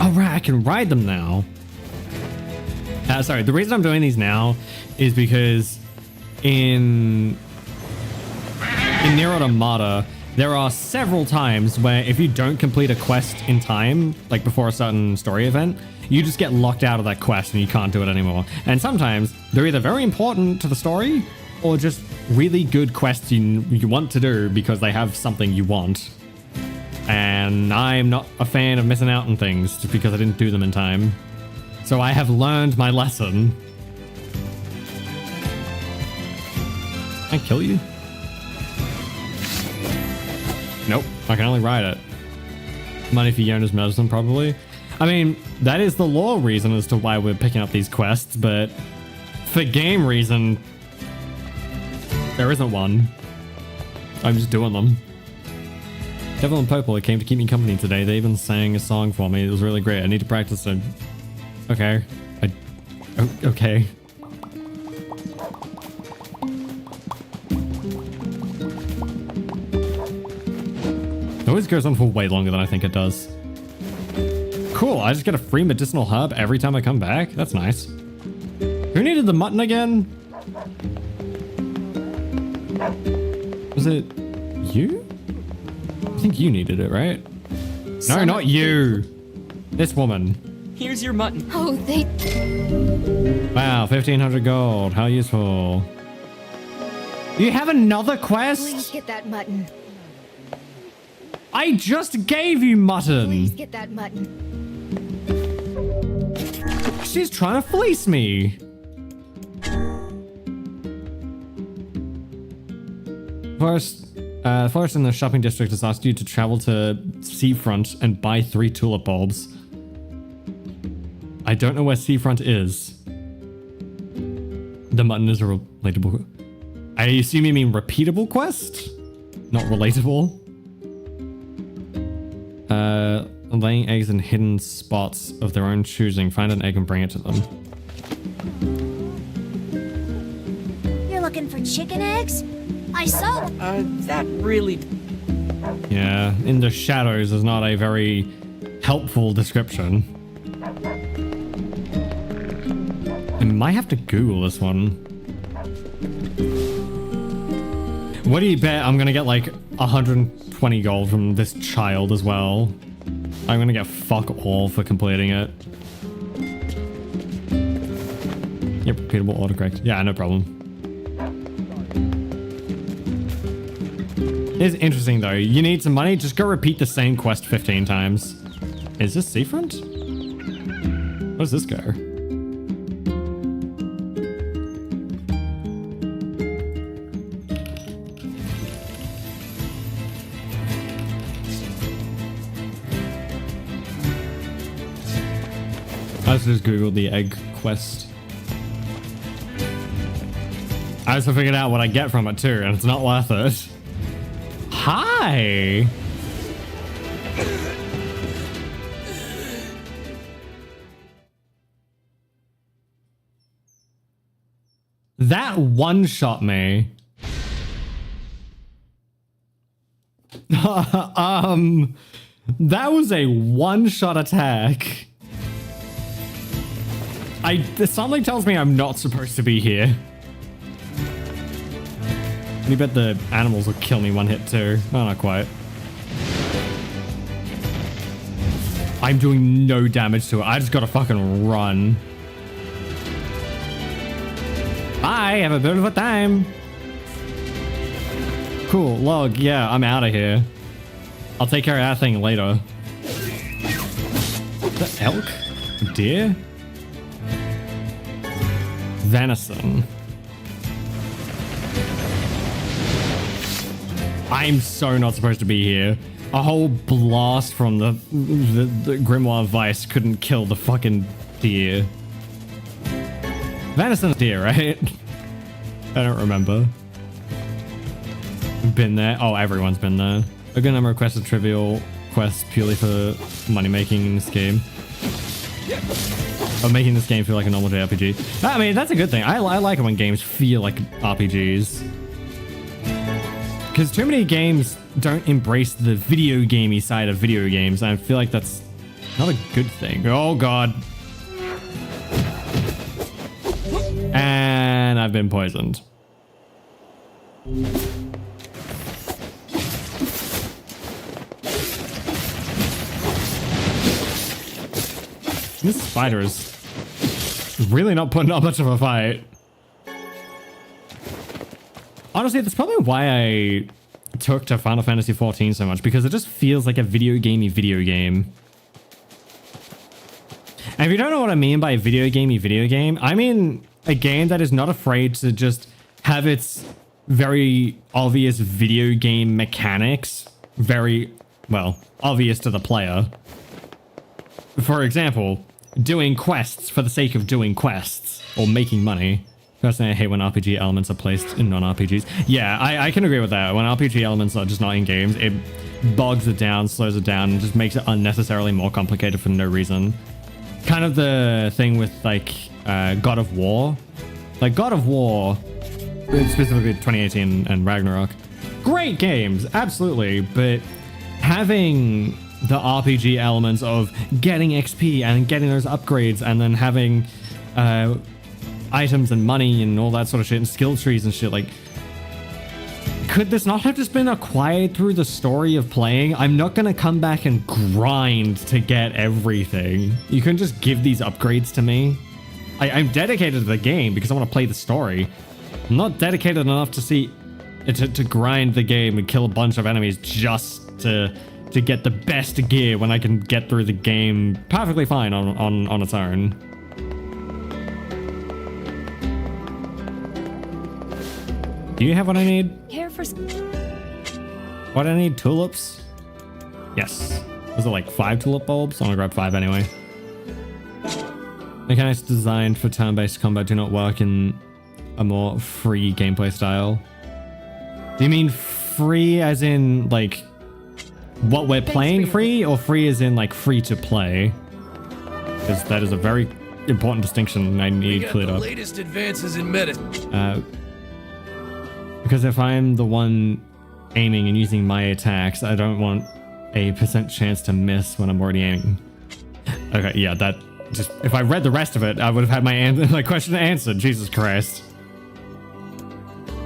Oh, right, I can ride them now. Sorry, the reason I'm doing these now is because in NieR Automata, there are several times where if you don't complete a quest in time, like before a certain story event, you just get locked out of that quest and you can't do it anymore. And sometimes they're either very important to the story or just really good quests you want to do because they have something you want. And I'm not a fan of missing out on things just because I didn't do them in time. So I have learned my lesson. Can I kill you? Nope, I can only ride it. Money for Yona's medicine, probably. I mean, that is the lore reason as to why we're picking up these quests, but for game reason, there isn't one. I'm just doing them. Devil and Poplar came to keep me company today. They even sang a song for me. It was really great. I need to practice it. Okay. Okay. It always goes on for way longer than I think it does. Cool. I just get a free medicinal herb every time I come back. That's nice. Who needed the mutton again? Was it you? I think you needed it, right? No, not you. This woman. Here's your mutton. Oh, they... Wow, 1,500 gold. How useful. You have another quest? Please get that mutton. I just gave you mutton. Please get that mutton. She's trying to fleece me. Forest in the shopping district has asked you to travel to Seafront and buy 3 tulip bulbs. I don't know where Seafront is. The mutton is a relatable... I assume you mean repeatable quest? Not relatable? Laying eggs in hidden spots of their own choosing. Find an egg and bring it to them. You're looking for chicken eggs? I saw... That really... Yeah, in the shadows is not a very helpful description. I might have to Google this one. What do you bet I'm gonna get like 120 gold from this child as well? I'm gonna get fuck all for completing it. Yep, repeatable autocorrect. Yeah, no problem. It's interesting though. You need some money? Just go repeat the same quest 15 times. Is this Seafront? Where does this go? I just googled the egg quest. I also figured out what I get from it too, and it's not worth it. Hi! That one-shot me. That was a one-shot attack. Something tells me I'm not supposed to be here. You bet the animals will kill me one hit too. Oh, not quite. I'm doing no damage to it. I just gotta fucking run. Bye, have a bit of a time. Cool, log. Yeah, I'm out of here. I'll take care of that thing later. The elk? Deer? Venison. I'm so not supposed to be here. A whole blast from the Grimoire Vice couldn't kill the fucking deer. Venison's deer, right? I don't remember. Been there. Oh, everyone's been there. A good number of requested trivial quests purely for money making in this game. Or making this game feel like a normal JRPG. I mean, that's a good thing. I like it when games feel like RPGs. Because too many games don't embrace the video gamey side of video games. And I feel like that's not a good thing. Oh, God. And I've been poisoned. This spider is really not putting up much of a fight. Honestly, that's probably why I took to Final Fantasy XIV so much, because it just feels like a video gamey video game. And if you don't know what I mean by video gamey video game, I mean a game that is not afraid to just have its very obvious video game mechanics very, well, obvious to the player. For example, doing quests for the sake of doing quests or making money. Personally, I hate when RPG elements are placed in non-RPGs. Yeah, I can agree with that. When RPG elements are just not in games, it bogs it down, slows it down, and just makes it unnecessarily more complicated for no reason. Kind of the thing with, like, God of War. Like, God of War, specifically 2018 and Ragnarok. Great games, absolutely, but having the RPG elements of getting XP and getting those upgrades and then having items and money and all that sort of shit and skill trees and shit, like, could this not have just been acquired through the story of playing? I'm not gonna come back and grind to get everything. You can just give these upgrades to me. I'm dedicated to the game because I want to play the story. I'm not dedicated enough to see to grind the game and kill a bunch of enemies just to get the best gear when I can get through the game perfectly fine on its own. Do you have what I need? Care for What I need? Tulips? Yes. Was it like 5 tulip bulbs? I'm gonna grab 5 anyway. Mechanics designed for turn-based combat do not work in a more free gameplay style. Do you mean free as in like what we're playing free, or free as in like free to play? Because that is a very important distinction I need cleared up. Latest advances in medicine. Because if I'm the one aiming and using my attacks, I don't want a % chance to miss when I'm already aiming. Okay, yeah, that just, if I read the rest of it, I would have had my question answered. Jesus Christ.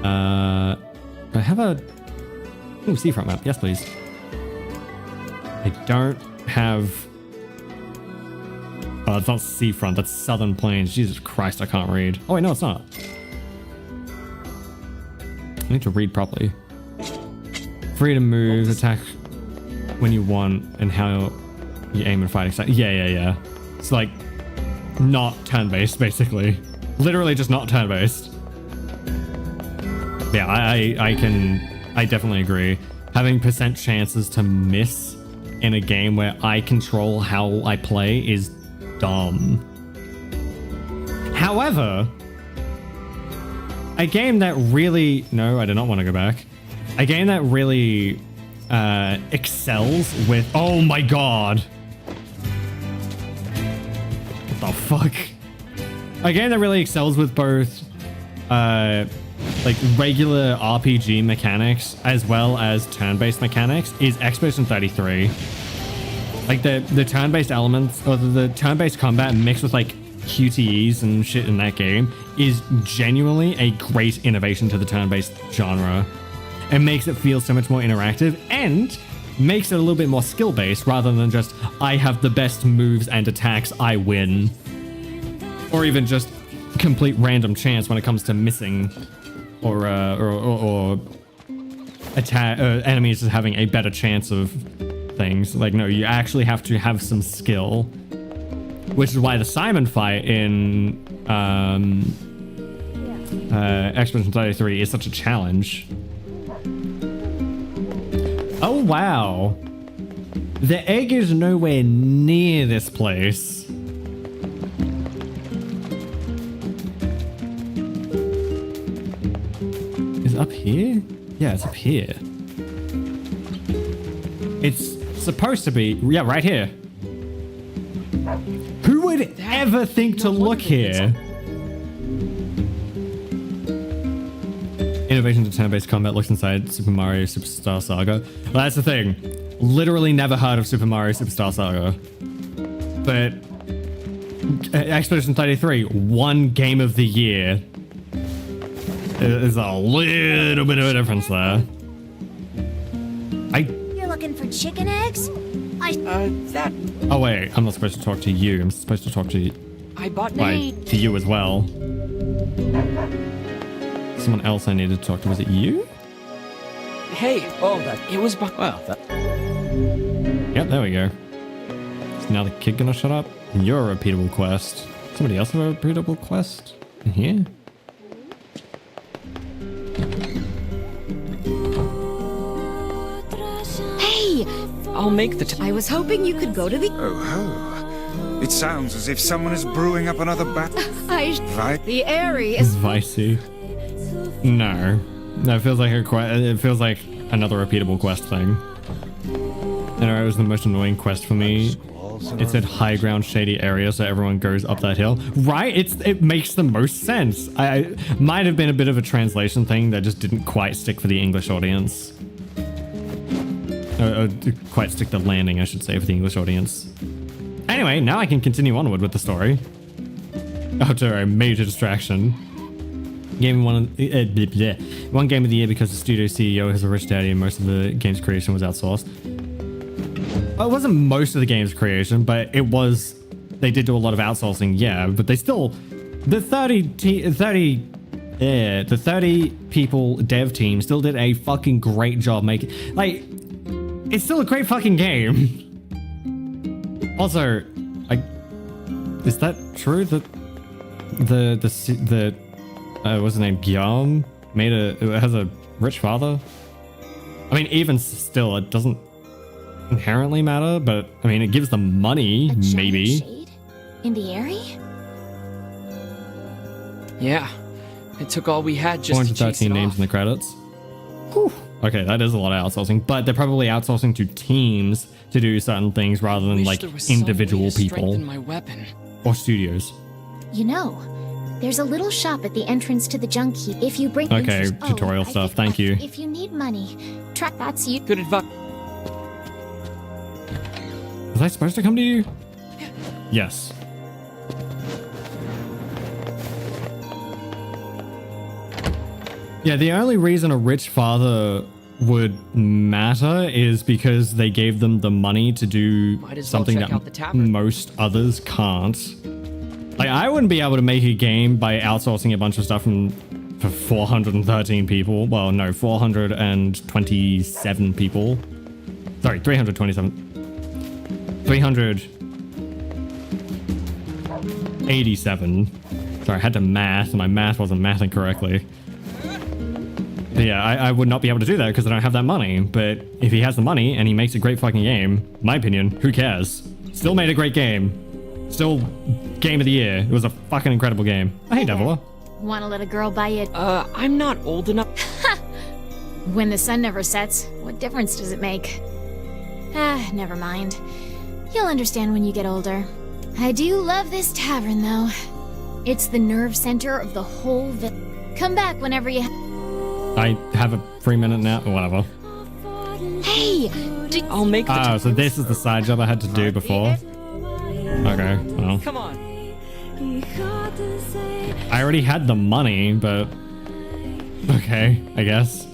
I have a seafront map. Yes, please. I don't have. Oh, it's not seafront. That's Southern Plains. Jesus Christ, I can't read. Oh wait, no, it's not. I need to read properly. Free to move, attack when you want, and how you aim and fight. Yeah. It's like not turn-based, basically. Literally just not turn-based. Yeah, I definitely agree. Having % chances to miss in a game where I control how I play is dumb. However, a game that really... No, I do not want to go back. A game that really excels with... Oh my god! What the fuck? A game that really excels with both like regular RPG mechanics as well as turn-based mechanics is Expedition 33. Like the turn-based elements, or the turn-based combat mixed with like QTEs and shit in that game is genuinely a great innovation to the turn-based genre. It makes it feel so much more interactive and makes it a little bit more skill-based rather than just, I have the best moves and attacks, I win. Or even just complete random chance when it comes to missing or attack enemies just having a better chance of things. Like, no, you actually have to have some skill, which is why the Simon fight in Expedition 33 is such a challenge. Oh wow, the egg is nowhere near this place. Is it up here? Yeah, it's up here. It's supposed to be, yeah, right here. Who would ever think to look here? Innovation to turn-based combat looks inside Super Mario Superstar Saga. Well, that's the thing. Literally never heard of Super Mario Superstar Saga. But Expedition 33, one game of the year. There's a little bit of a difference there. You're looking for chicken eggs? That... Oh wait, I'm not supposed to talk to you. I'm supposed to talk to you. I bought... To you as well. Someone else I needed to talk to. Was it you? Hey, it was... Well, Yep, there we go. Is now the kid gonna shut up? You're a repeatable quest. Somebody else have a repeatable quest in here? Hey! I'll make the... I was hoping you could go to the... Oh. It sounds as if someone is brewing up another battle. Right? The area is... Vicey. No. No, it feels like it feels like another repeatable quest thing. Anyway, it was the most annoying quest for me. It said high ground shady area, so everyone goes up that hill. Right? It makes the most sense. I might have been a bit of a translation thing that just didn't quite stick for the English audience. Quite stick the landing, I should say, for the English audience. Anyway, now I can continue onward with the story. After a major distraction. One game of the year because the studio CEO has a rich daddy and most of the game's creation was outsourced. Well, it wasn't most of the game's creation, but it was... They did do a lot of outsourcing, yeah, but they still... The 30 people dev team still did a fucking great job making... Like, it's still a great fucking game. Also, is that true that what's his name? Guillaume has a rich father? I mean, even still, it doesn't inherently matter, but I mean, it gives them money, maybe. Shade in the area? Yeah. It took all we had just to chase it 413 names off. in the credits. Whew. Okay, that is a lot of outsourcing, but they're probably outsourcing to teams to do certain things rather than like individual people My weapon. or studios. You know, there's a little shop at the entrance to the junk heap. If you bring... Okay, tutorial stuff. Thank you. If you need money, track that so you... Good advice. Was I supposed to come to you? Yes. Yeah, the only reason a rich father would matter is because they gave them the money to do something that most others can't. Like, I wouldn't be able to make a game by outsourcing a bunch of stuff for 413 people. Well, no, 427 people. Sorry, 327. 387. Sorry, I had to math, and my math wasn't mathing correctly. But yeah, I would not be able to do that because I don't have that money. But if he has the money and he makes a great fucking game, my opinion, who cares? Still made a great game. Still game of the year. It was a fucking incredible game. Oh, hey, Devila. Want to let a girl buy you... I'm not old enough. When the sun never sets, what difference does it make? Ah, never mind. You'll understand when you get older. I do love this tavern, though. It's the nerve center of the whole Come back whenever you... I have a free minute now, or whatever. Hey! I'll make the... Oh, so this is the side job I had to do before. Okay, well. Come on. I already had the money, but... Okay, I guess.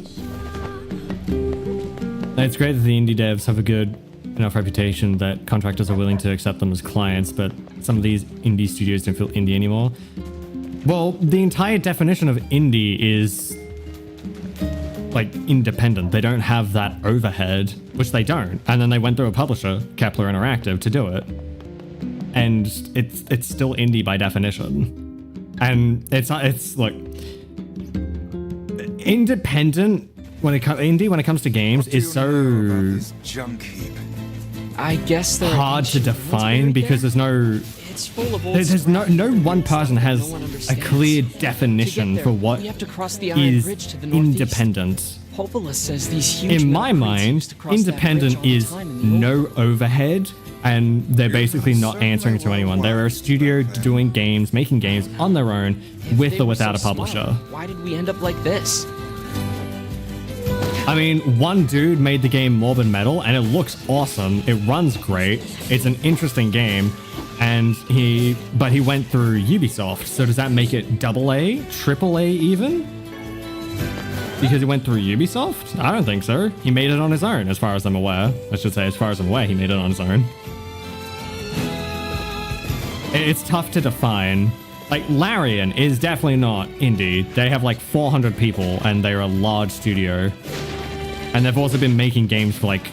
It's great that the indie devs have a good enough reputation that contractors are willing to accept them as clients, but some of these indie studios don't feel indie anymore. Well, the entire definition of indie is like independent. They don't have that overhead, which they don't. And then they went through a publisher, Kepler Interactive, to do it. And it's still indie by definition. And it's like independent when it comes to games is so I guess they're hard to define because there's no one person has a clear definition for what is independent. Says these huge in my mind, independent is no overhead, and they're basically not answering to anyone. They're a studio doing games, making games on their own, with or without a publisher. Why did we end up like this? I mean, one dude made the game Morbid Metal, and it looks awesome. It runs great. It's an interesting game, but he went through Ubisoft. So does that make it AA, AAA even? Because he went through Ubisoft? I don't think so. He made it on his own, as far as I'm aware. I should say, as far as I'm aware, he made it on his own. It's tough to define. Like, Larian is definitely not indie. They have like 400 people, and they're a large studio. And they've also been making games for like,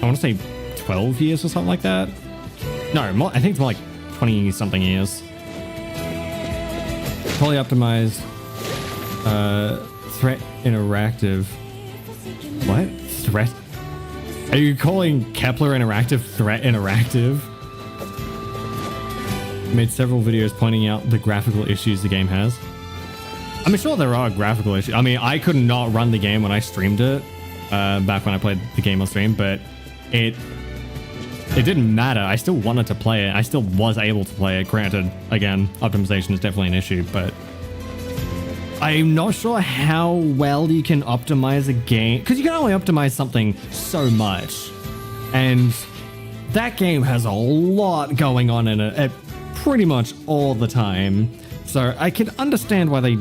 I want to say 12 years or something like that. No, more, I think it's more like 20 something years. Fully optimized, Threat Interactive. What? Threat? Are you calling Kepler Interactive Threat Interactive? Made several videos pointing out the graphical issues the game has. I'm sure there are graphical issues. I mean, I could not run the game when I streamed it. Back when I played the game on stream, but it didn't matter. I still wanted to play it. I still was able to play it. Granted, again, optimization is definitely an issue, but I'm not sure how well you can optimize a game, because you can only optimize something so much, and that game has a lot going on in it pretty much all the time. So I can understand why they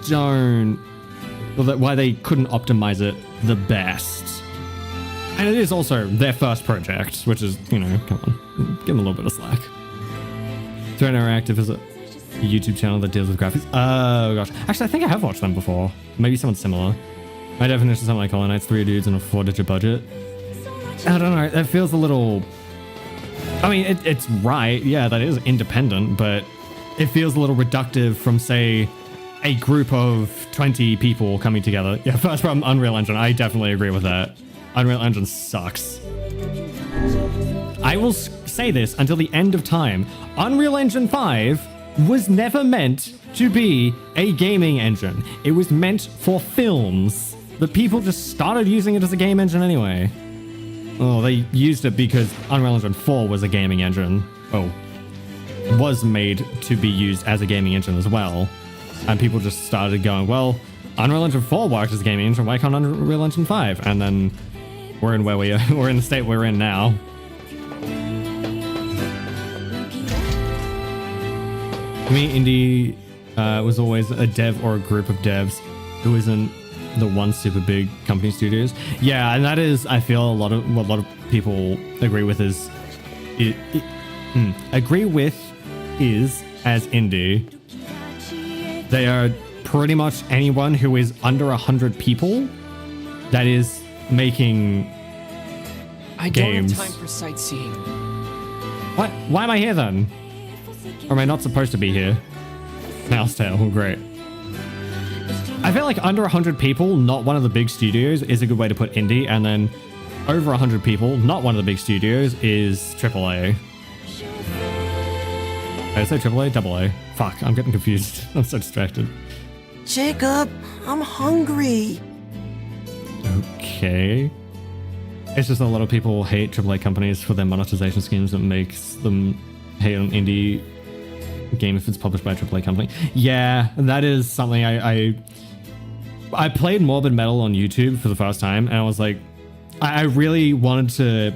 couldn't optimize it the best. And it is also their first project, which is, you know, come on, give them a little bit of slack. Threat Interactive is a YouTube channel that deals with graphics. Oh gosh, actually I think I have watched them before. Maybe someone similar. My definition is something like Hollow Knight's 3 dudes and a 4-digit budget. I don't know, that feels a little... I mean, it's right, yeah, that is independent, but it feels a little reductive from, say, a group of 20 people coming together. Yeah, first from Unreal Engine. I definitely agree with that. Unreal Engine sucks. I will say this until the end of time. Unreal Engine 5 was never meant to be a gaming engine. It was meant for films. The people just started using it as a game engine anyway. Oh, they used it because Unreal Engine 4 was a gaming engine. Oh, was made to be used as a gaming engine as well. And people just started going, well, Unreal Engine 4 worked as a gaming engine, why can't Unreal Engine 5? And then we're in where we are. We're in the state we're in now. For me, indie was always a dev or a group of devs who isn't the one super big company studios. Yeah, and that is, I feel, what a lot of people agree with is as indie. They are pretty much anyone who is under 100 people that is making games. I don't have time for sightseeing. What? Why am I here then? Or am I not supposed to be here? Mouse tail, great. I feel like under 100 people, not one of the big studios, is a good way to put indie, and then over 100 people, not one of the big studios, is AAA. Did I say AAA? AA. Fuck, I'm getting confused. I'm so distracted. Jacob, I'm hungry. Okay. It's just a lot of people hate AAA companies for their monetization schemes that makes them hate an indie game if it's published by a AAA company. Yeah, that is something I played Morbid Metal on YouTube for the first time, and I was like, I really wanted to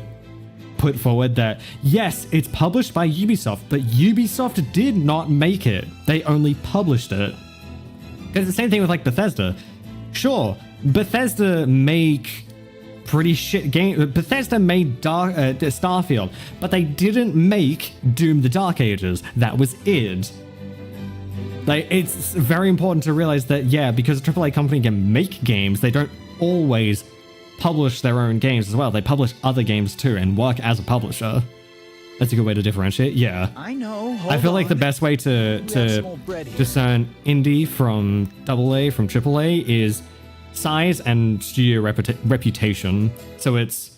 put forward that, yes, it's published by Ubisoft, but Ubisoft did not make it. They only published it. Because the same thing with like Bethesda. Sure, Bethesda make pretty shit games. Bethesda made Starfield, but they didn't make Doom the Dark Ages. That was it. Like, it's very important to realize that, yeah, because a AAA company can make games, they don't always publish their own games as well. They publish other games too and work as a publisher. That's a good way to differentiate. Yeah. I know. I feel like the best way to discern indie from AA from AAA is size and studio reputation. So it's,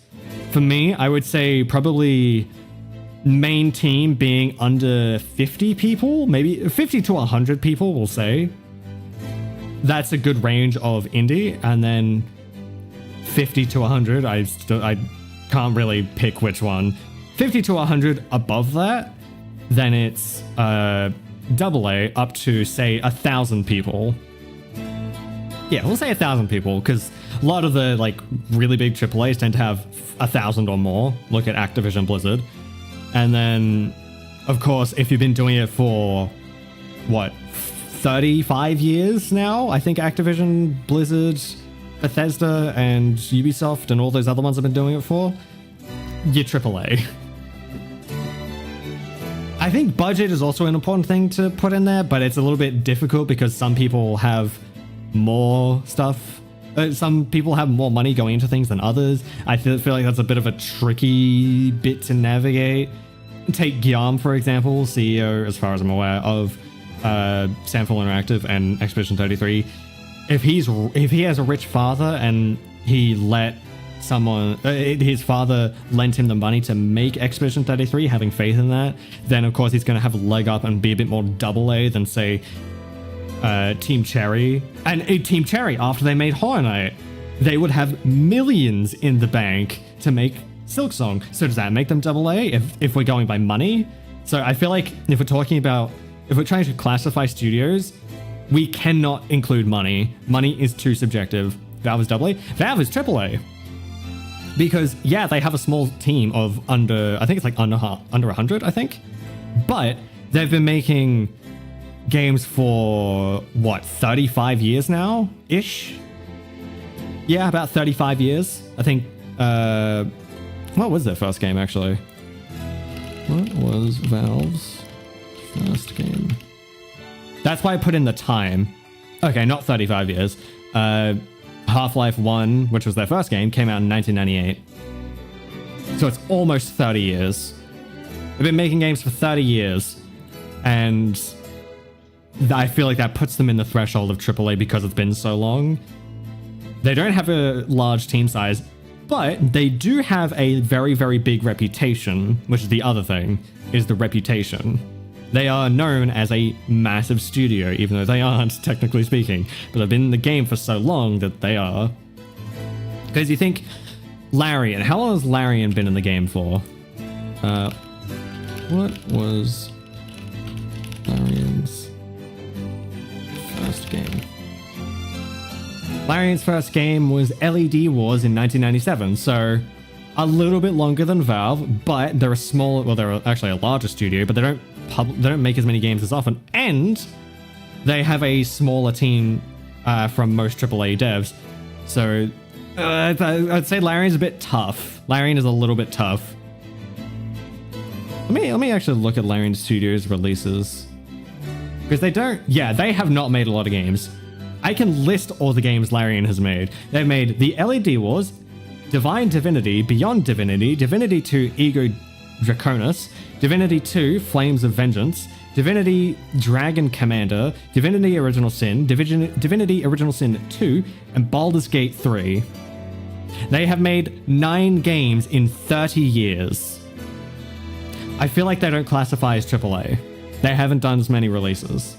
for me, I would say probably main team being under 50 people, maybe 50 to 100 people, we'll say. That's a good range of indie. And then 50 to 100, I can't really pick which one. 50 to 100 above that, then it's AA up to, say, 1,000 people. Yeah, we'll say 1,000 people, because a lot of the like really big AAAs tend to have 1,000 or more. Look at Activision Blizzard. And then, of course, if you've been doing it for, what, 35 years now? I think Activision, Blizzard, Bethesda, and Ubisoft, and all those other ones have been doing it for, you're AAA. I think budget is also an important thing to put in there, but it's a little bit difficult because some people have more stuff. Some people have more money going into things than others. I feel like that's a bit of a tricky bit to navigate. Take Guillaume, for example, CEO, as far as I'm aware, of Samful Interactive and Expedition 33. If he has a rich father and he let someone, his father lent him the money to make Expedition 33, having faith in that, then of course he's going to have a leg up and be a bit more AA than, say, Team Cherry. And Team Cherry, after they made Horror Night, they would have millions in the bank to make Silksong. So does that make them AA if we're going by money? So I feel like if we're trying to classify studios, we cannot include money. Money is too subjective. Valve is AA. Valve is AAA. Because, yeah, they have a small team of I think it's like under 100, I think. But they've been making games for, what, 35 years now-ish? Yeah, about 35 years. I think, what was their first game, actually? What was Valve's first game? That's why I put in the time. Okay, not 35 years. Half-Life 1, which was their first game, came out in 1998. So it's almost 30 years. They've been making games for 30 years. And I feel like that puts them in the threshold of AAA because it's been so long. They don't have a large team size, but they do have a very, very big reputation, which is the other thing, is the reputation. They are known as a massive studio, even though they aren't, technically speaking. But they've been in the game for so long that they are. Because you think, Larian, how long has Larian been in the game for? What was Larian's first game? Larian's first game was LED Wars in 1997, so a little bit longer than Valve, but they're a small, well, they're actually a larger studio, but they don't make as many games as often, and they have a smaller team from most AAA devs. So I'd say Larian's a bit tough. Larian is a little bit tough. Let me actually look at Larian Studios' releases, because they have not made a lot of games. I can list all the games Larian has made. They've made the LED Wars, Divine Divinity, Beyond Divinity, Divinity 2 Ego Draconis, Divinity 2 Flames of Vengeance, Divinity Dragon Commander, Divinity Original Sin, Divinity Original Sin 2, and Baldur's Gate 3. They have made 9 games in 30 years. I feel like they don't classify as AAA. They haven't done as many releases.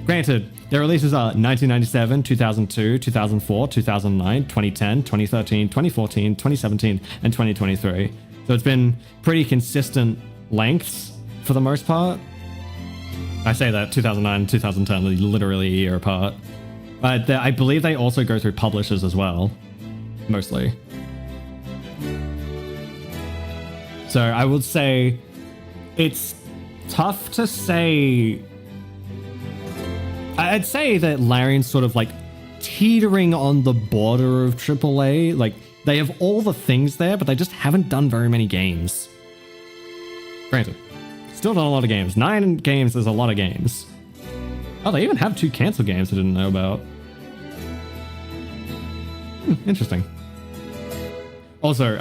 Granted, their releases are 1997, 2002, 2004, 2009, 2010, 2013, 2014, 2017, and 2023. So it's been pretty consistent lengths for the most part. I say that 2009 and 2010 are literally a year apart. But I believe they also go through publishers as well, mostly. So I would say it's tough to say. I'd say that Larian's sort of like teetering on the border of AAA. Like, they have all the things there, but they just haven't done very many games. Granted, still done a lot of games. 9 games is a lot of games. Oh, they even have 2 canceled games I didn't know about. Interesting. Also,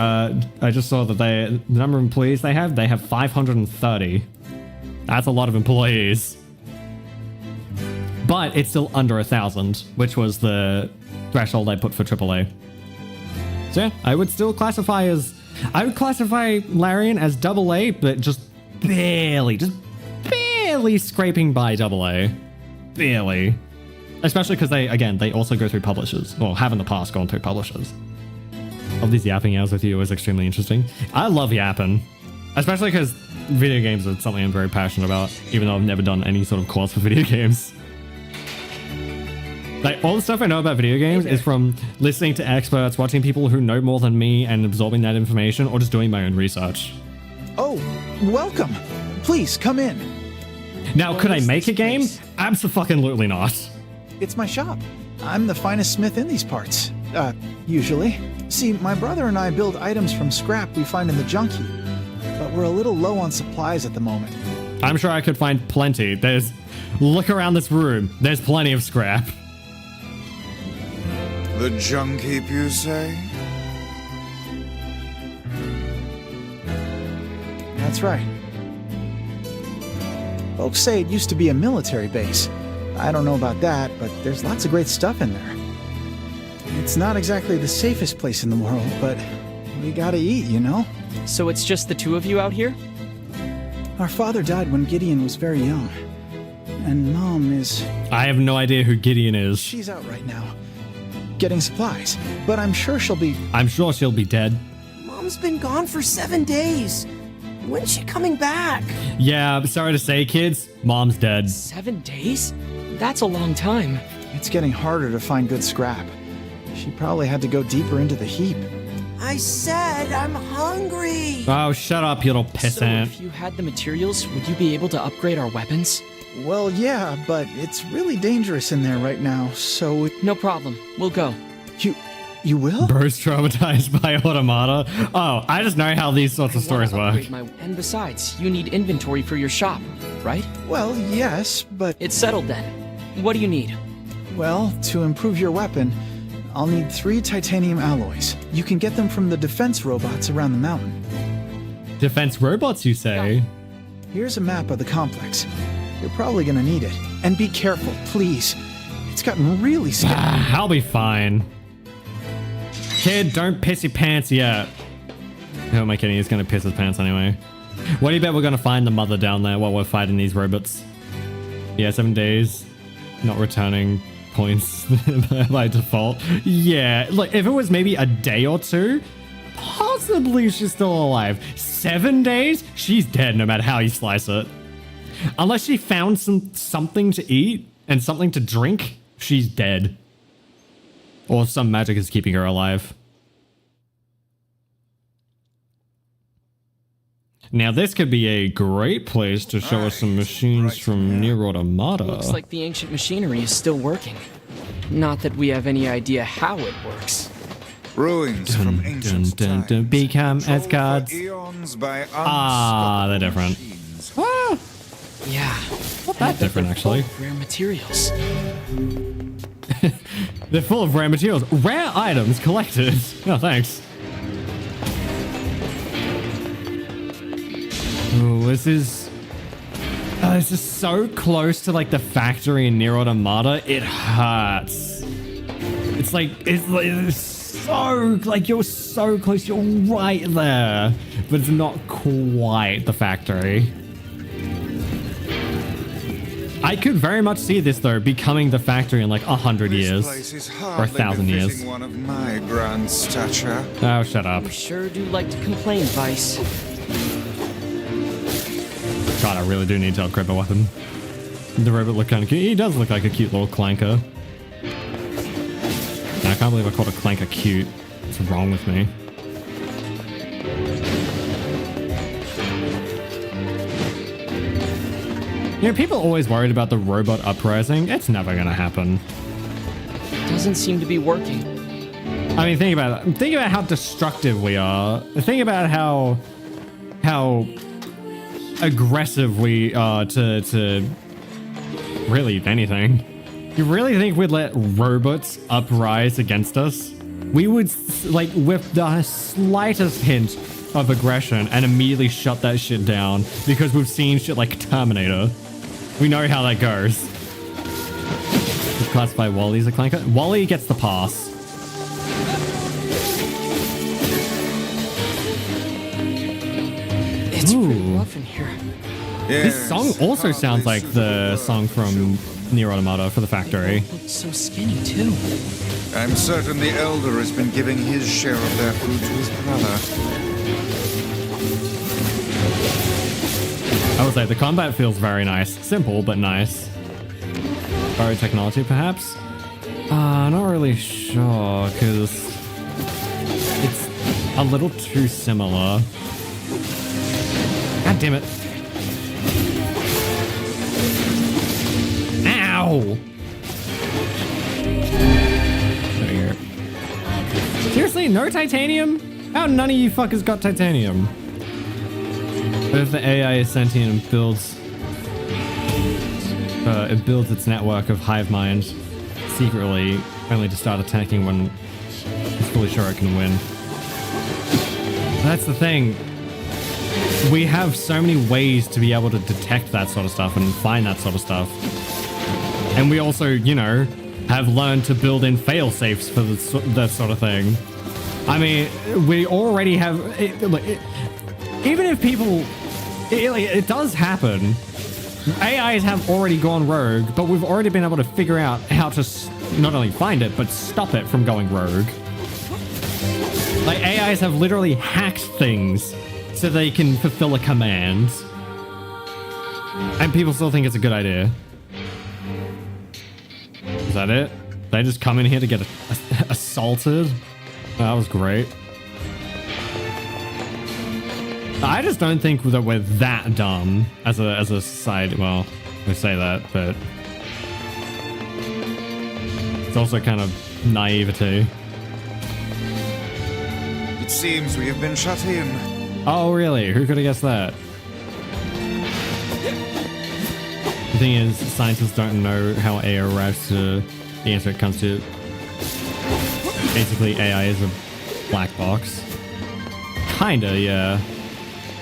I just saw that the number of employees they have 530. That's a lot of employees. But it's still under 1,000, which was the threshold I put for AAA. So yeah, I would classify Larian as AA, but just barely scraping by AA. Barely. Especially because they also go through publishers, or have in the past gone through publishers. All these yapping hours with you is extremely interesting. I love yapping, especially because video games are something I'm very passionate about, even though I've never done any sort of course for video games. Like, all the stuff I know about video games is from listening to experts, watching people who know more than me and absorbing that information, or just doing my own research. Oh, welcome. Please, come in. Now, could I make a game? Abso-fucking-lutely not. It's my shop. I'm the finest smith in these parts. Usually. See, my brother and I build items from scrap we find in the junk heap, but we're a little low on supplies at the moment. I'm sure I could find plenty. Look around this room. There's plenty of scrap. The junk heap, you say? That's right. Folks say it used to be a military base. I don't know about that, but there's lots of great stuff in there. It's not exactly the safest place in the world, but we gotta eat, you know? So it's just the 2 of you out here? Our father died when Gideon was very young. And Mom is... I have no idea who Gideon is. She's out right now, getting supplies, but I'm sure she'll be... I'm sure she'll be dead. Mom's been gone for 7 days. When's she coming back? Yeah, I'm sorry to say, kids, Mom's dead. 7 days? That's a long time. It's getting harder to find good scrap. She probably had to go deeper into the heap. I said I'm hungry. Oh, shut up, you little pissant. So if you had the materials, would you be able to upgrade our weapons? Well, yeah, but it's really dangerous in there right now, so... No problem. We'll go. You will? Bro's traumatized by automata. Oh, I just know how these sorts of stories work. And besides, you need inventory for your shop, right? Well, yes, but... It's settled then. What do you need? Well, to improve your weapon, I'll need 3 titanium alloys. You can get them from the defense robots around the mountain. Defense robots, you say? Yeah. Here's a map of the complex. You're probably gonna need it. And be careful, please. It's gotten really scary. I'll be fine. Kid, don't piss your pants yet. Who am I kidding? He's gonna piss his pants anyway. What do you bet we're gonna find the mother down there while we're fighting these robots? Yeah, 7 days. Not returning points by default. Yeah, look, if it was maybe a day or 2, possibly she's still alive. 7 days? She's dead no matter how you slice it. Unless she found something to eat and something to drink, she's dead. Or some magic is keeping her alive. Now this could be a great place to show us some machines from NieR Automata. Looks like the ancient machinery is still working. Not that we have any idea how it works. Ruins from ancient times. Become as gods. They're different. Ah. Yeah. Not that different, actually. Rare materials. They're full of rare materials. Rare items collected. No, thanks. Oh, this is so close to like the factory in NieR Automata. It hurts. It's so like you're so close. You're right there, but it's not quite the factory. I could very much see this though becoming the factory in like 100 years or 1,000 years. One of my grand stature. Oh, shut up. You sure do like to complain, Vice. God, I really do need to upgrade my weapon. The robot looked kind of cute. He does look like a cute little clanker. And I can't believe I called a clanker cute. What's wrong with me? You know, people are always worried about the robot uprising. It's never gonna happen. Doesn't seem to be working. I mean, think about it. Think about how destructive we are. Think about how aggressive we are to really anything. You really think we'd let robots uprise against us? We would, like, with the slightest hint of aggression and immediately shut that shit down because we've seen shit like Terminator. We know how that goes. We classify Wally as a clanker. Wally gets the pass. It's pretty rough in here. This song also sounds like the song from NieR Automata for the factory. Looks so skinny too. I'm certain the Elder has been giving his share of their food to his brother. I would say the combat feels very nice. Simple, but nice. Borrowed technology, perhaps? Not really sure, because it's a little too similar. God damn it. Ow! Seriously, no titanium? How none of you fuckers got titanium? But if the AI is sentient and builds its network of hive mind secretly, only to start attacking when it's fully sure it can win. That's the thing. We have so many ways to be able to detect that sort of stuff and find that sort of stuff. And we also, you know, have learned to build in fail-safes for that sort of thing. I mean, we already have... even if people... It does happen. AIs have already gone rogue, but we've already been able to figure out how to not only find it, but stop it from going rogue. Like, AIs have literally hacked things so they can fulfill a command. And people still think it's a good idea. Is that it? They just come in here to get assaulted? That was great. I just don't think that we're that dumb as a society. Well, we say that, but it's also kind of naivety. It seems we have been shut in. Oh, really? Who could have guessed that? The thing is, scientists don't know how AI arrives to the answer it comes to. Basically, AI is a black box. Kinda, yeah.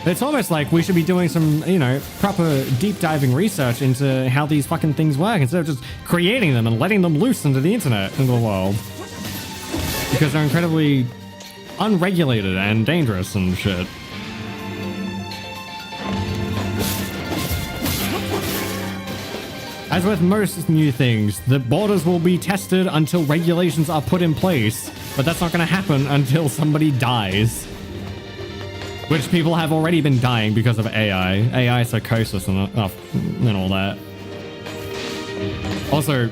It's almost like we should be doing some, you know, proper deep diving research into how these fucking things work instead of just creating them and letting them loose into the internet, into the world. Because they're incredibly unregulated and dangerous and shit. As with most new things, the borders will be tested until regulations are put in place, but that's not going to happen until somebody dies. Which people have already been dying because of AI psychosis and all that. Also,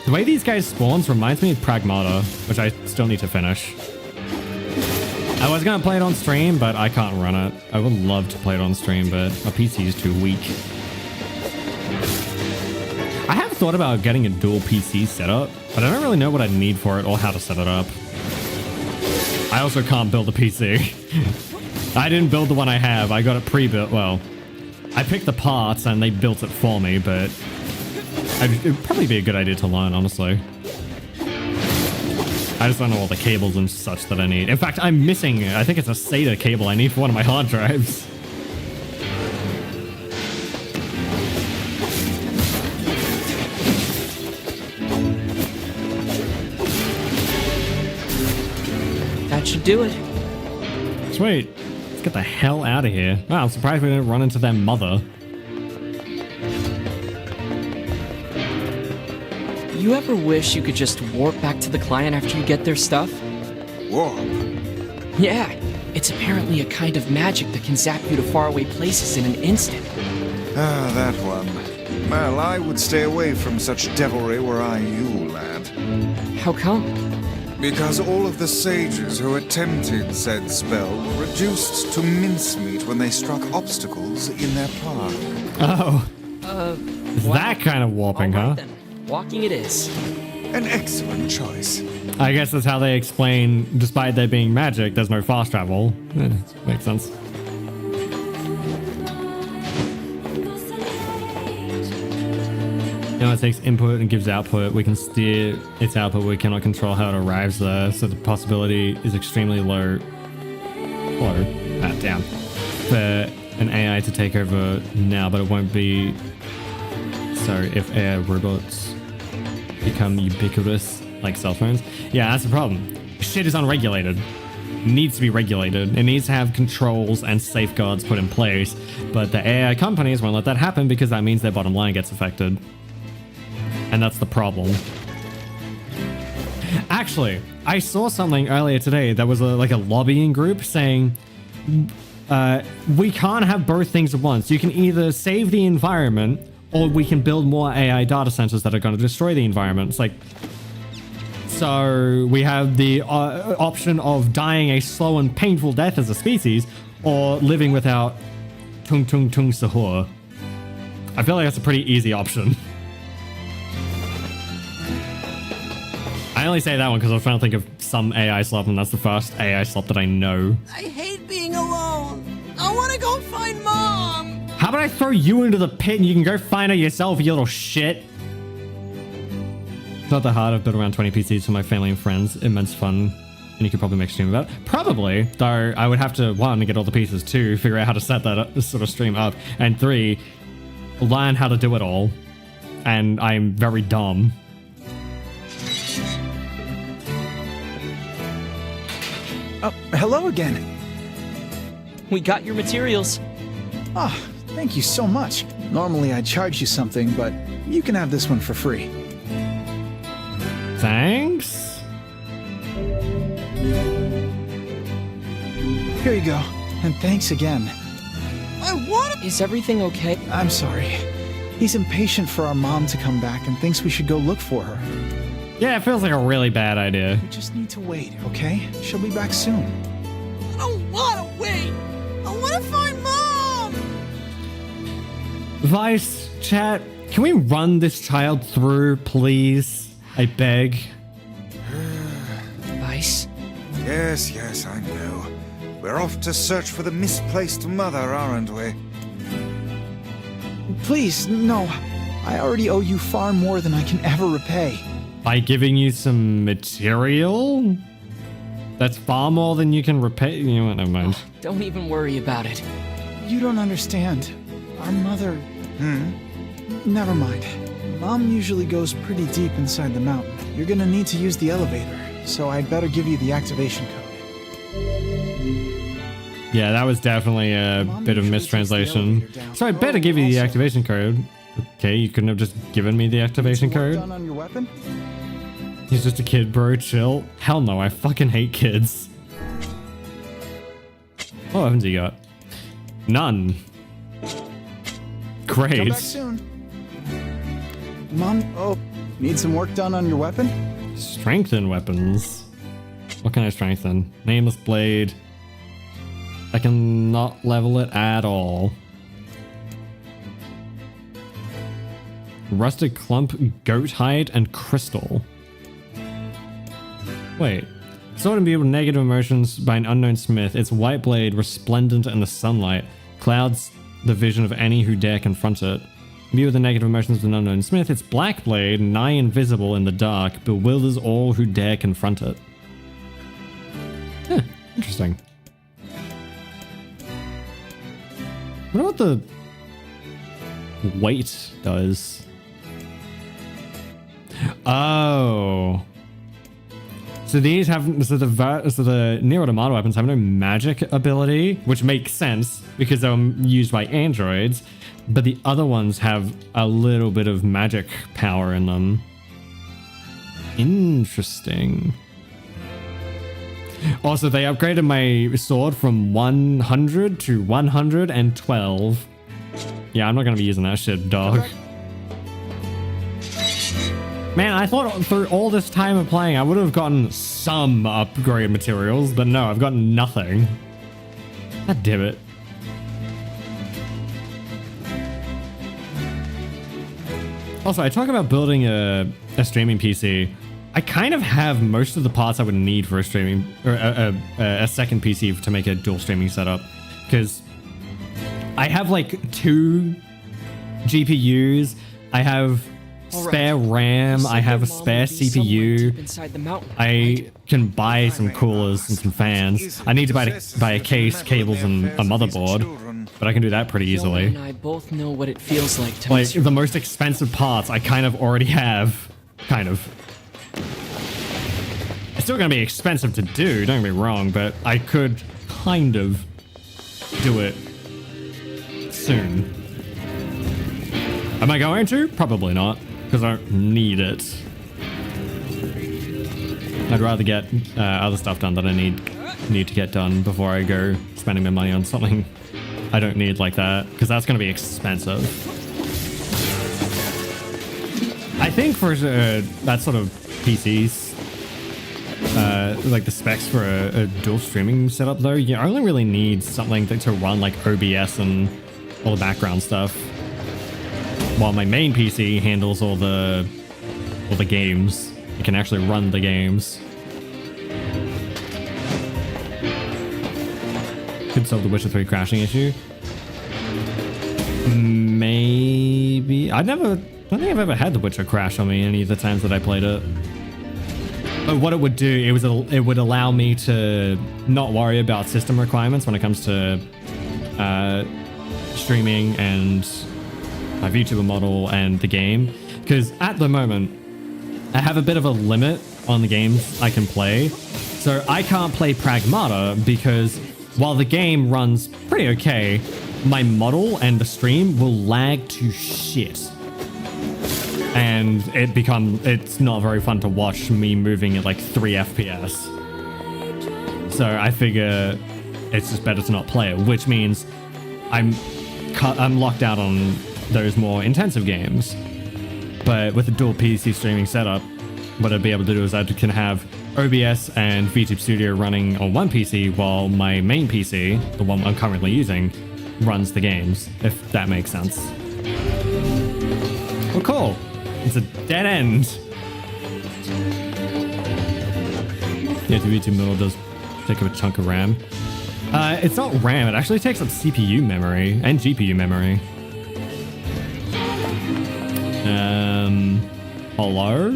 the way these guys spawns reminds me of Pragmata, which I still need to finish. I was going to play it on stream, but I can't run it. I would love to play it on stream, but my PC is too weak. I have thought about getting a dual PC setup, but I don't really know what I need for it or how to set it up. I also can't build a PC. I didn't build the one I have. I got it pre-built. Well, I picked the parts and they built it for me, but it would probably be a good idea to learn, honestly. I just don't know all the cables and such that I need. In fact, I'm missing, I think it's a SATA cable I need for one of my hard drives. That should do it. Sweet. Let's get the hell out of here. Wow, I'm surprised we didn't run into their mother. You ever wish you could just warp back to the client after you get their stuff? Warp? Yeah. It's apparently a kind of magic that can zap you to faraway places in an instant. Ah, that one. Well, I would stay away from such devilry were I you, lad. How come? Because all of the sages who attempted said spell were reduced to mincemeat when they struck obstacles in their path. Oh. Wow. That kind of warping, All right, huh? then. Walking it is. An excellent choice. I guess that's how they explain, despite there being magic, there's no fast travel. Makes sense. You know, it takes input and gives output. We can steer its output, we cannot control how it arrives there, so the possibility is extremely low. Down. For an AI to take over now, but it won't be so if AI robots become ubiquitous like cell phones. Yeah, that's the problem. Shit is unregulated. Needs to be regulated. It needs to have controls and safeguards put in place, but the AI companies won't let that happen because that means their bottom line gets affected. And that's the problem. Actually, I saw something earlier today that was like a lobbying group saying we can't have both things at once. You can either save the environment or we can build more AI data centers that are going to destroy the environment. It's like, so we have the option of dying a slow and painful death as a species or living without tung tung tung sahur. I feel like that's a pretty easy option. I only say that one because I was trying to think of some AI slop, and that's the first AI slop that I know. I hate being alone. I want to go find Mom. How about I throw you into the pit and you can go find her yourself, you little shit? It's not that hard. I've built around 20 PCs for my family and friends. Immense fun. And you could probably make a stream about it. Probably, though I would have to, 1, get all the pieces, 2, figure out how to set that up, sort of stream up, and 3, learn how to do it all. And I'm very dumb. Oh, hello again. We got your materials. Ah, thank you so much. Normally I'd charge you something, but you can have this one for free. Thanks. Here you go, and thanks again. I want. Is everything okay? I'm sorry. He's impatient for our mom to come back and thinks we should go look for her. Yeah, it feels like a really bad idea. We just need to wait, okay? She'll be back soon. I don't want to wait. I want to find Mom. Vice, chat, can we run this child through, please? I beg. Vice? Yes, I know. We're off to search for the misplaced mother, aren't we? Please, no. I already owe you far more than I can ever repay. By giving you some material? That's far more than you can repay. You know what, never mind. Don't even worry about it. You don't understand. Our mother... Never mind. Mom usually goes pretty deep inside the mountain. You're gonna need to use the elevator, so I'd better give you the activation code. Yeah, that was definitely a bit of mistranslation. So I better give you the activation code. Okay, you couldn't have just given me the activation code? Done on your weapon? He's just a kid, bro. Chill. Hell no, I fucking hate kids. What weapons you got? None. Great. Come back soon. Mom, need some work done on your weapon? Strengthen weapons. What can I strengthen? Nameless blade. I can not level it at all. Rusted clump, goat hide, and crystal. Wait. Sword imbued with negative emotions by an unknown smith. Its white blade, resplendent in the sunlight, clouds the vision of any who dare confront it. Imbued with the negative emotions of an unknown smith, its black blade, nigh invisible in the dark, bewilders all who dare confront it. Huh, interesting. I wonder what the weight does. Oh. So these have, so the NieR Automata weapons have no magic ability, which makes sense because they're used by androids, but the other ones have a little bit of magic power in them. Interesting. Also, they upgraded my sword from 100 to 112. Yeah, I'm not gonna be using that shit, dog. Man, I thought through all this time of playing, I would have gotten some upgrade materials, but no, I've gotten nothing. God damn it. Also, I talk about building a streaming PC. I kind of have most of the parts I would need for a streaming, or a second PC to make a dual streaming setup, because I have like 2 GPUs, I have spare RAM, I have a spare CPU, I can buy some coolers and some fans. I need to buy a case, cables, and a motherboard, but I can do that pretty easily. And I both know what it feels like to like the most expensive parts I kind of already have, kind of. It's still gonna be expensive to do, don't get me wrong, but I could kind of do it soon. Am I going to? Probably not, because I don't need it. I'd rather get other stuff done that I need to get done before I go spending my money on something I don't need like that, because that's going to be expensive. I think for that sort of PCs, like the specs for a dual streaming setup though, you only really need something to run like OBS and all the background stuff, while my main PC handles all the games. It can actually run the games. Could solve the Witcher 3 crashing issue. Maybe. I don't think I've ever had the Witcher crash on me any of the times that I played it. But what it would do, it would allow me to not worry about system requirements when it comes to streaming and my VTuber model and the game. Because at the moment, I have a bit of a limit on the games I can play. So I can't play Pragmata because while the game runs pretty okay, my model and the stream will lag to shit. And it's not very fun to watch me moving at like 3 FPS. So I figure it's just better to not play it, which means I'm locked out on those more intensive games. But with a dual PC streaming setup, what I'd be able to do is I can have OBS and VTube Studio running on one PC while my main PC, the one I'm currently using, runs the games, if that makes sense. Well, cool. It's a dead end. Yeah, the VTube model does take up a chunk of RAM. It's not RAM, it actually takes up CPU memory and GPU memory. Hello?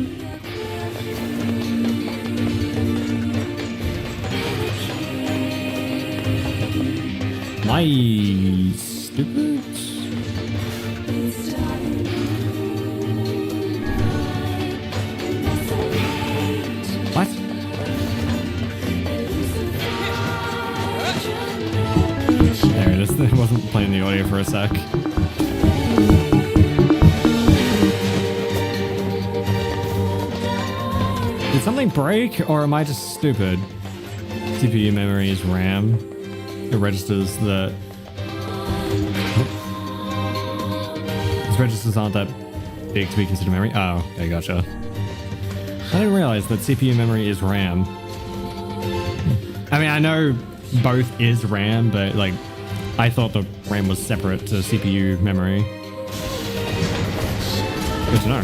Am I stupid? What? There it is. It wasn't playing the audio for a sec. Did something break, or am I just stupid? CPU memory is RAM. It registers the... These registers aren't that big to be considered memory. Oh, okay, gotcha. I didn't realize that CPU memory is RAM. I mean, I know both is RAM, but like, I thought the RAM was separate to CPU memory. Good to know.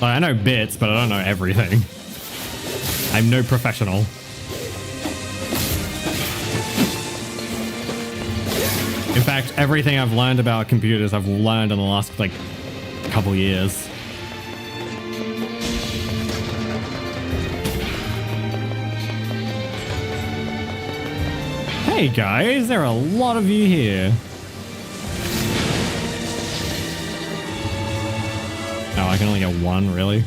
Like, I know bits, but I don't know everything. I'm no professional. In fact, everything I've learned about computers, I've learned in the last, like, couple years. Hey guys, there are a lot of you here. Oh, I can only get one, really?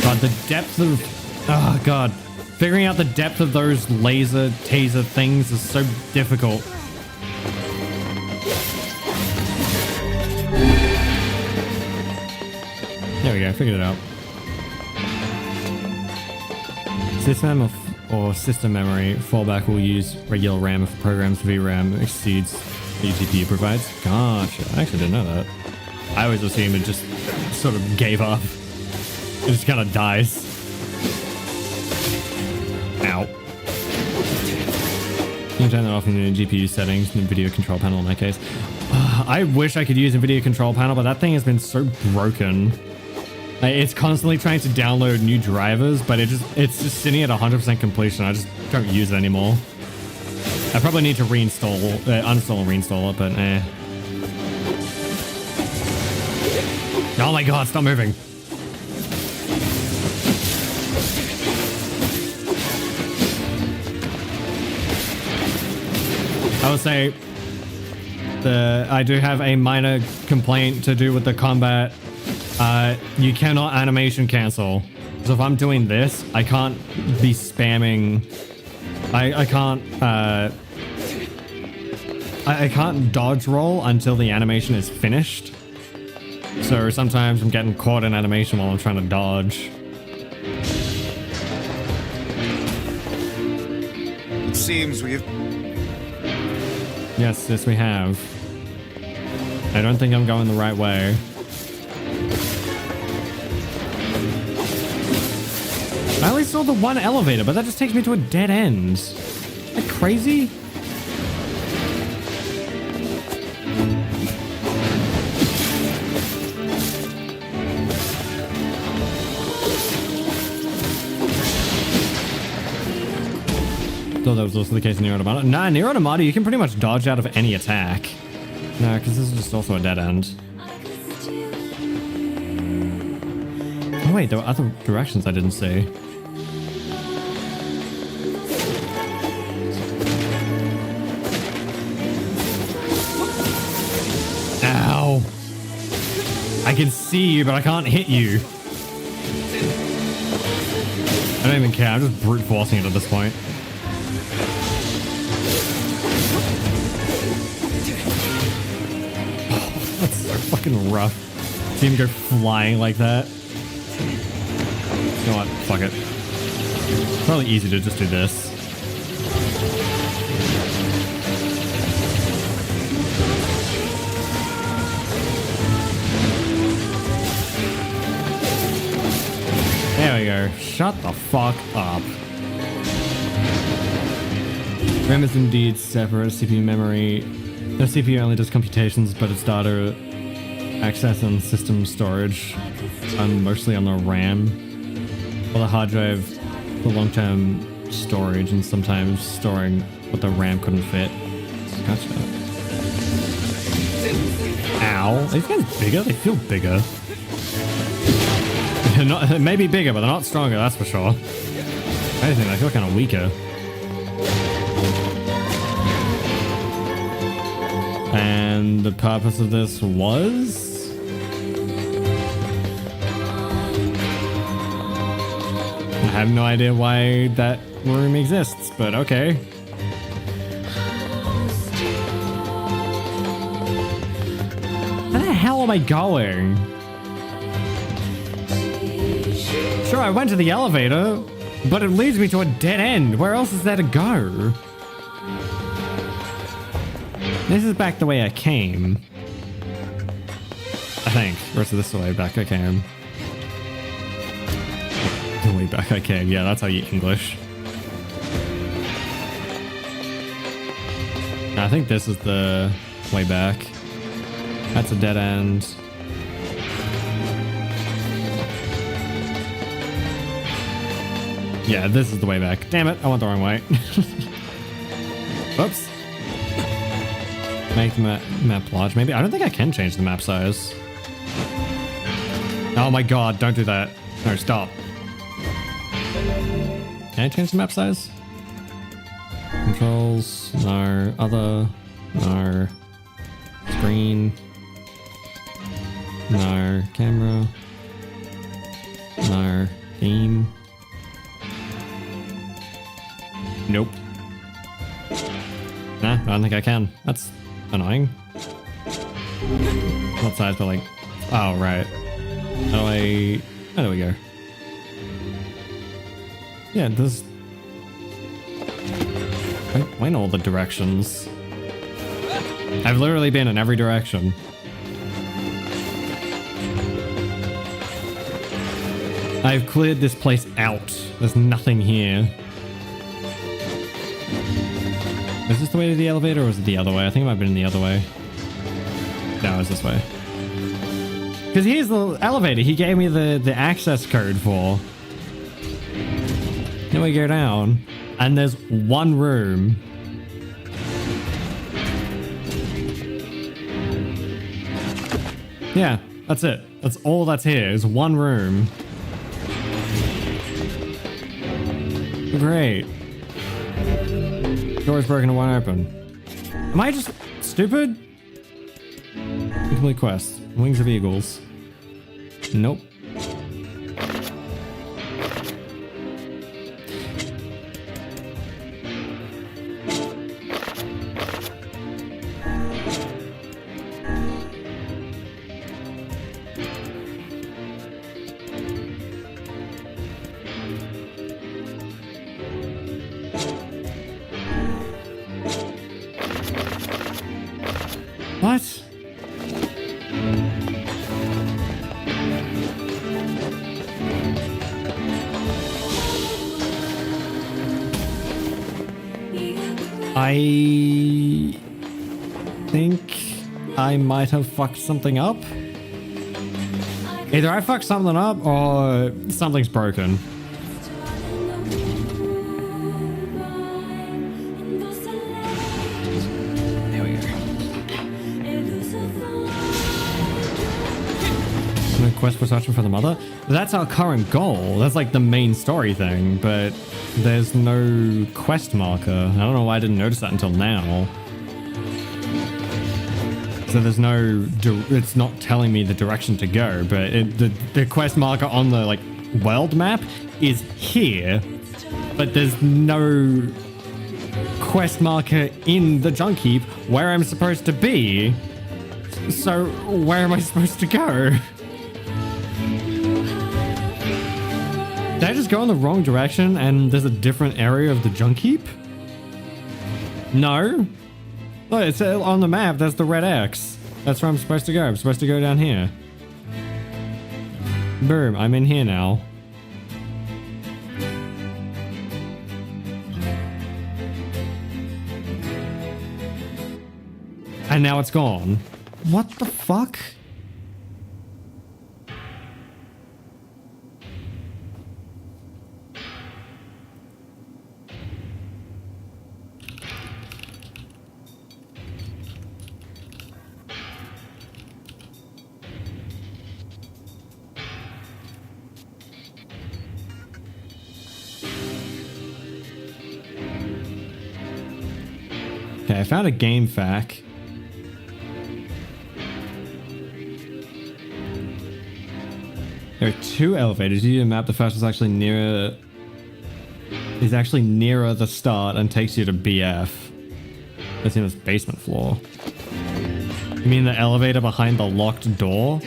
God, the depth of... Oh, God. Figuring out the depth of those laser taser things is so difficult. There we go, figured it out. Is this man or system memory. Fallback will use regular RAM if the program's VRAM exceeds the GPU provides. Gotcha. I actually didn't know that. I always assumed it just sort of gave up. It just kind of dies. Ow. You can turn that off in the GPU settings in the video control panel in that case. I wish I could use a video control panel, but that thing has been so broken. Like, it's constantly trying to download new drivers, but it's just sitting at 100% completion. I just don't use it anymore. I probably need to uninstall and reinstall it, but eh. Oh my god, stop moving. I would say I do have a minor complaint to do with the combat. You cannot animation cancel. So if I'm doing this, I can't be spamming. I can't dodge roll until the animation is finished. So sometimes I'm getting caught in animation while I'm trying to dodge. It seems we've... Yes, we have. I don't think I'm going the right way. I only saw the one elevator, but that just takes me to a dead end. Is that crazy? Thought that was also the case in NieR Automata. Nah, NieR Automata, you can pretty much dodge out of any attack. No, because this is just also a dead end. Oh wait, there were other directions I didn't see. Ow! I can see you, but I can't hit you. I don't even care, I'm just brute forcing it at this point. That's so fucking rough. See him go flying like that. You know what? Fuck it. It's probably easy to just do this. There we go. Shut the fuck up. RAM is indeed separate. CPU memory. The CPU only does computations, but its data access and system storage mostly on the RAM. Or the hard drive for long-term storage and sometimes storing what the RAM couldn't fit. Gotcha. Ow. Are these guys bigger? They feel bigger. They may be bigger, but they're not stronger, that's for sure. I think they feel kind of weaker. And the purpose of this was... I have no idea why that room exists, but okay. Where the hell am I going? Sure, I went to the elevator, but it leads me to a dead end. Where else is there to go? This is back the way I came. I think. Or is this the way back I came? The way back I came. Yeah, that's how you English. I think this is the way back. That's a dead end. Yeah, this is the way back. Damn it, I went the wrong way. Oops. Make the map large, maybe? I don't think I can change the map size. Oh my god, don't do that. No, stop. Can I change the map size? Controls, no. Other, no. Screen, no. Camera, no. Game. Nope. Nah, I don't think I can. That's annoying. What size, but like... Oh, right. How do I... Oh, there we go. Yeah, this... I know all the directions. I've literally been in every direction. I've cleared this place out. There's nothing here. Is this the way to the elevator or is it the other way? I think it might have been the other way. No, it's this way. Because here's the elevator he gave me the access code for. Then we go down and there's one room. Yeah, that's it. That's all that's here is one room. Great. Door's broken and wide open. Am I just stupid? Complete quest. Wings of Eagles. Nope. What? I think I might have fucked something up. Either I fucked something up or something's broken. There we go. No quest for searching for the mother? That's our current goal. That's like the main story thing, but there's no quest marker. I don't know why I didn't notice that until now. So there's no, it's not telling me the direction to go, but the quest marker on the like world map is here, but there's no quest marker in the junk heap where I'm supposed to be. So where am I supposed to go? Did I just go in the wrong direction and there's a different area of the junk heap? No. Look, it's on the map. That's the red X. That's where I'm supposed to go. I'm supposed to go down here. Boom. I'm in here now. And now it's gone. What the fuck? Okay, I found a game fac. There are two elevators. You map the first is actually nearer the start and takes you to BF. That's in this basement floor. You mean the elevator behind the locked door?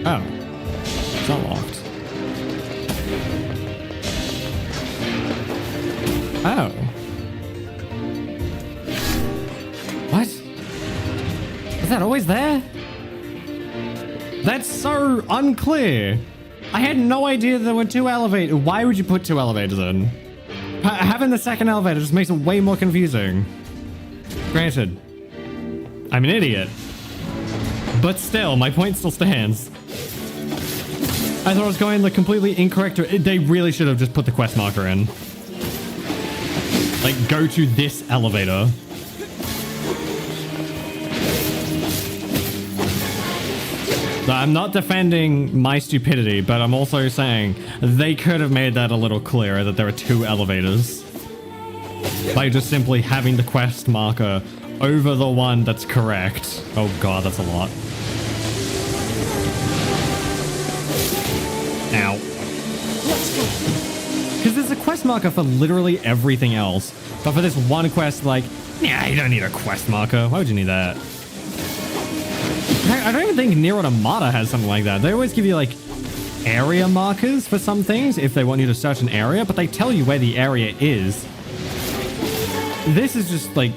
Oh. It's not locked. Oh. What? Is that always there? That's so unclear. I had no idea there were two elevators. Why would you put two elevators in? Having the second elevator just makes it way more confusing. Granted, I'm an idiot. But still, my point still stands. I thought I was going the completely incorrect... They really should have just put the quest marker in. Like, go to this elevator. I'm not defending my stupidity, but I'm also saying they could have made that a little clearer that there are two elevators. By just simply having the quest marker over the one that's correct. Oh god, that's a lot. Ow. Because there's a quest marker for literally everything else. But for this one quest, like, yeah, you don't need a quest marker. Why would you need that? I don't even think NieR Automata has something like that. They always give you, like, area markers for some things if they want you to search an area, but they tell you where the area is. This is just like,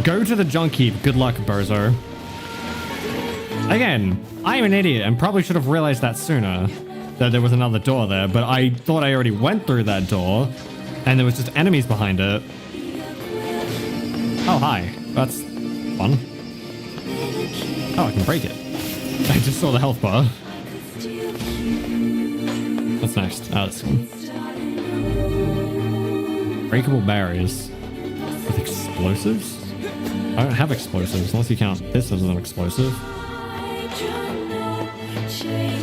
go to the junk heap. Good luck, bozo. Again, I'm an idiot and probably should have realized that sooner, that there was another door there, but I thought I already went through that door and there was just enemies behind it. Oh, hi. That's fun. Oh, I can break it. I just saw the health bar. What's next? Oh, that's cool. Breakable barriers. With explosives? I don't have explosives, unless you count this as an explosive.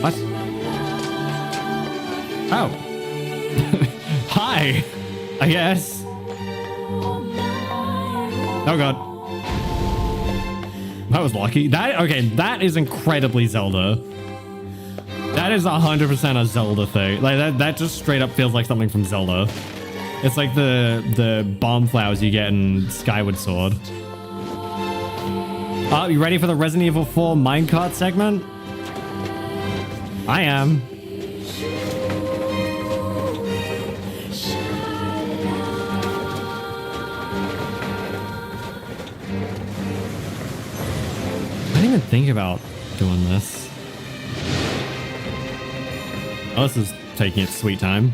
What? Oh. Hi! I guess. Oh god. That was lucky. Okay, that is incredibly Zelda. That is 100% a Zelda thing. Like, that just straight up feels like something from Zelda. It's like the bomb flowers you get in Skyward Sword. Oh, you ready for the Resident Evil 4 minecart segment? I am. I didn't even think about doing this. Oh, this is taking its sweet time.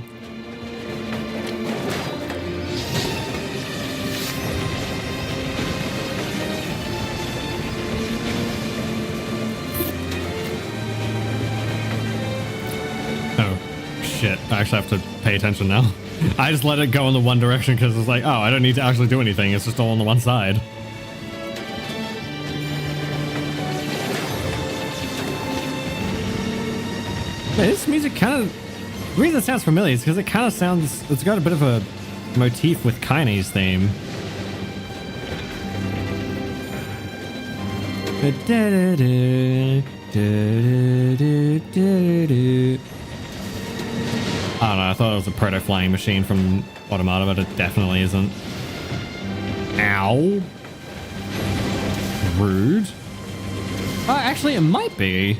Shit, I actually have to pay attention now. I just let it go in the one direction because it's like, oh, I don't need to actually do anything. It's just all on the one side. Man, this music kind of... The reason it sounds familiar is because it kind of sounds... It's got a bit of a motif with Kaine's theme. I don't know, I thought it was a proto-flying machine from Automata, but it definitely isn't. Ow. Rude. Oh, actually, it might be.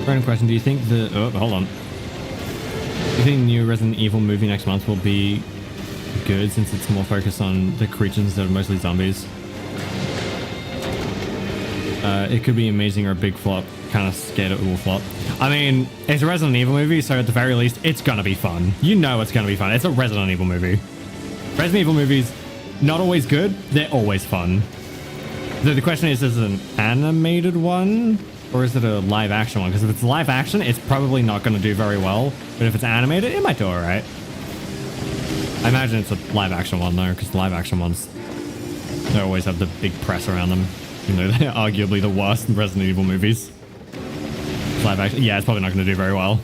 Random question, do you think the... Oh, hold on. Do you think the new Resident Evil movie next month will be good since it's more focused on the creatures that are mostly zombies? It could be amazing or a big flop. Kind of scared it will flop. I mean, it's a Resident Evil movie, so at the very least, it's gonna be fun. You know it's gonna be fun. It's a Resident Evil movie. Resident Evil movies, not always good, they're always fun. The question is it an animated one? Or is it a live action one? Because if it's live action, it's probably not gonna do very well. But if it's animated, it might do alright. I imagine it's a live action one though, because the live action ones, they always have the big press around them. You know, they're arguably the worst Resident Evil movies. Live action, yeah, it's probably not going to do very well.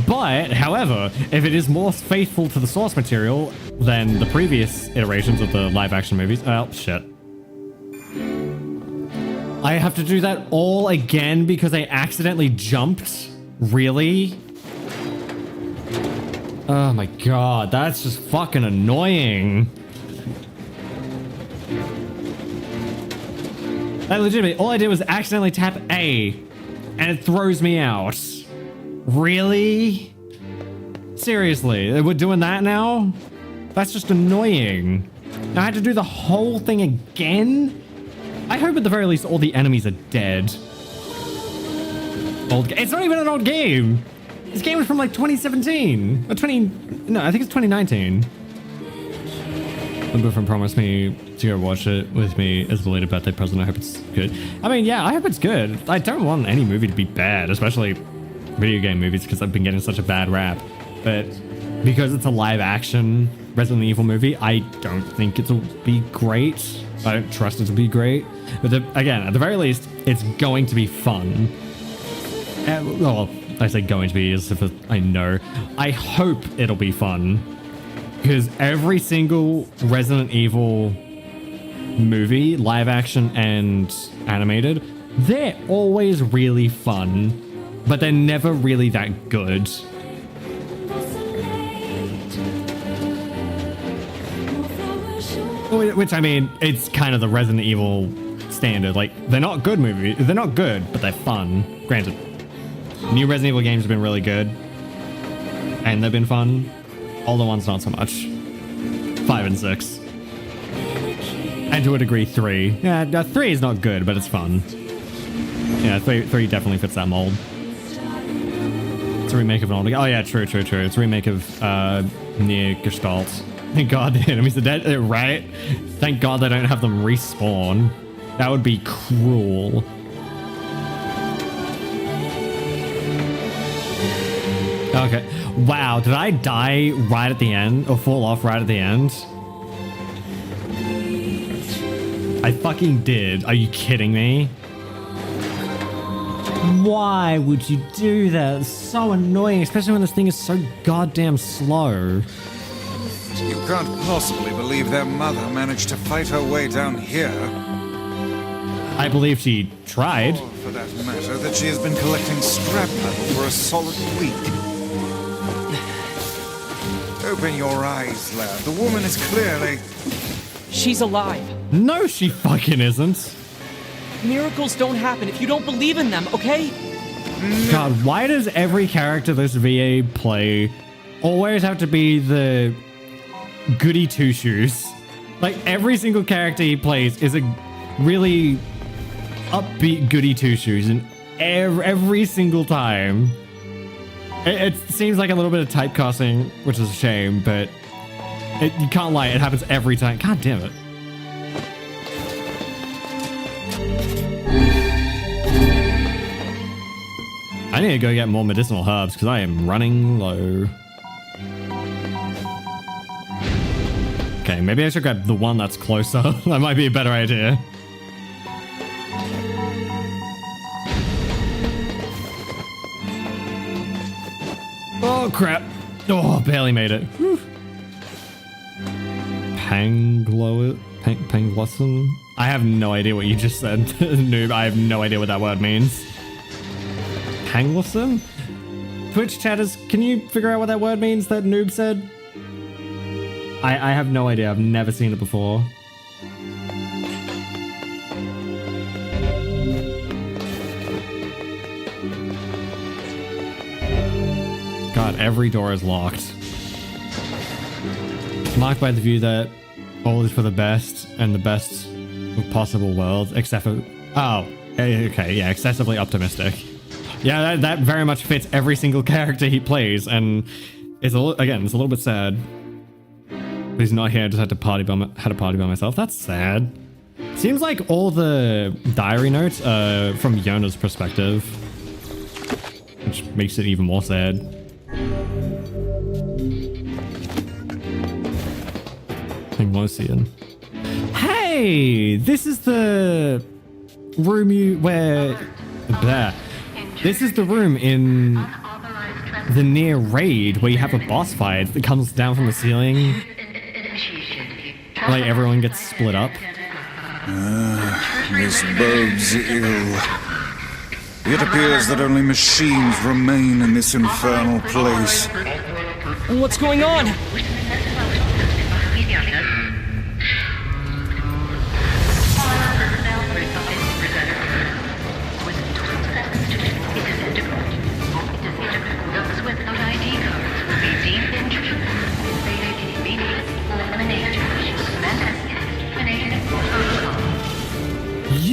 But, however, if it is more faithful to the source material than the previous iterations of the live action movies... Oh, shit. I have to do that all again because I accidentally jumped? Really? Oh my god, that's just fucking annoying. Like, legitimately, all I did was accidentally tap A, and it throws me out. Really? Seriously, we're doing that now? That's just annoying. I had to do the whole thing again? I hope at the very least all the enemies are dead. It's not even an old game. This game was from like 2017. Or no, I think it's 2019. My boyfriend promised me to go watch it with me as a belated birthday present. I hope it's good. I mean, yeah, I hope it's good. I don't want any movie to be bad, especially video game movies, because I've been getting such a bad rap. But because it's a live action Resident Evil movie, I don't think it'll be great. I don't trust it to be great. But again, at the very least, it's going to be fun. Well, I say going to be as if I know. I hope it'll be fun. Because every single Resident Evil movie, live action and animated, they're always really fun, but they're never really that good. Which, I mean, it's kind of the Resident Evil standard. Like, they're not good movies. They're not good, but they're fun. Granted, new Resident Evil games have been really good. And they've been fun. Older ones, not so much. 5 and 6. And to a degree, 3. Yeah, 3 is not good, but it's fun. Yeah, 3 definitely fits that mold. It's a remake of an older game. Oh yeah, true. It's a remake of NieR Gestalt. Thank God the enemies are dead, right? Thank God they don't have them respawn. That would be cruel. Okay. Wow, did I die right at the end? Or fall off right at the end? I fucking did. Are you kidding me? Why would you do that? It's so annoying, especially when this thing is so goddamn slow. You can't possibly believe their mother managed to fight her way down here. I believe she tried. Or, for that matter, that she has been collecting scrap metal for a solid week. Open your eyes, lad. The woman is clearly... She's alive. No, she fucking isn't. Miracles don't happen if you don't believe in them, okay? God, why does every character this VA play always have to be the goody two-shoes? Like, every single character he plays is a really upbeat goody two-shoes, and every single time. It seems like a little bit of typecasting, which is a shame, but you can't lie, it happens every time. God damn it. I need to go get more medicinal herbs because I am running low. Okay, maybe I should grab the one that's closer. That might be a better idea. Oh, crap. Oh, barely made it. Whew. Panglossen? I have no idea what you just said, noob. I have no idea what that word means. Panglossen? Twitch chatters, can you figure out what that word means that noob said? I have no idea. I've never seen it before. God, every door is locked. Marked by the view that all is for the best and the best of possible worlds, except for... Oh, okay, yeah, excessively optimistic. Yeah, that very much fits every single character he plays, and it's again, it's a little bit sad. But he's not here, I just had to party by myself. That's sad. Seems like all the diary notes are from Yona's perspective, which makes it even more sad. Panglossian. Hey, this is the room This is the room in the NieR raid where you have a boss fight that comes down from the ceiling. Like everyone gets split up. This bodes ill. It appears that only machines remain in this infernal place. What's going on?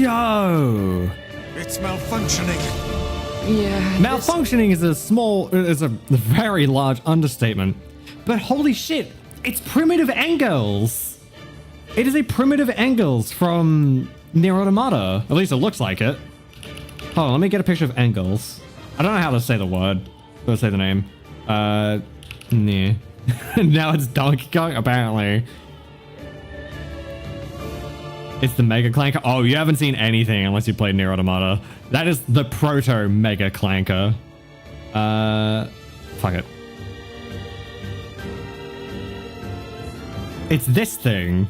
Yo! It's malfunctioning. Yeah. Malfunctioning is a very large understatement. But holy shit, it's primitive angles. It is a primitive angles from NieR Automata. At least it looks like it. Hold on, let me get a picture of angles. I don't know how to say the word. Let's say the name. NieR. Now it's Donkey Kong, apparently. It's the Mega Clanker. Oh, you haven't seen anything unless you played NieR Automata. That is the proto Mega Clanker. Fuck it. It's this thing.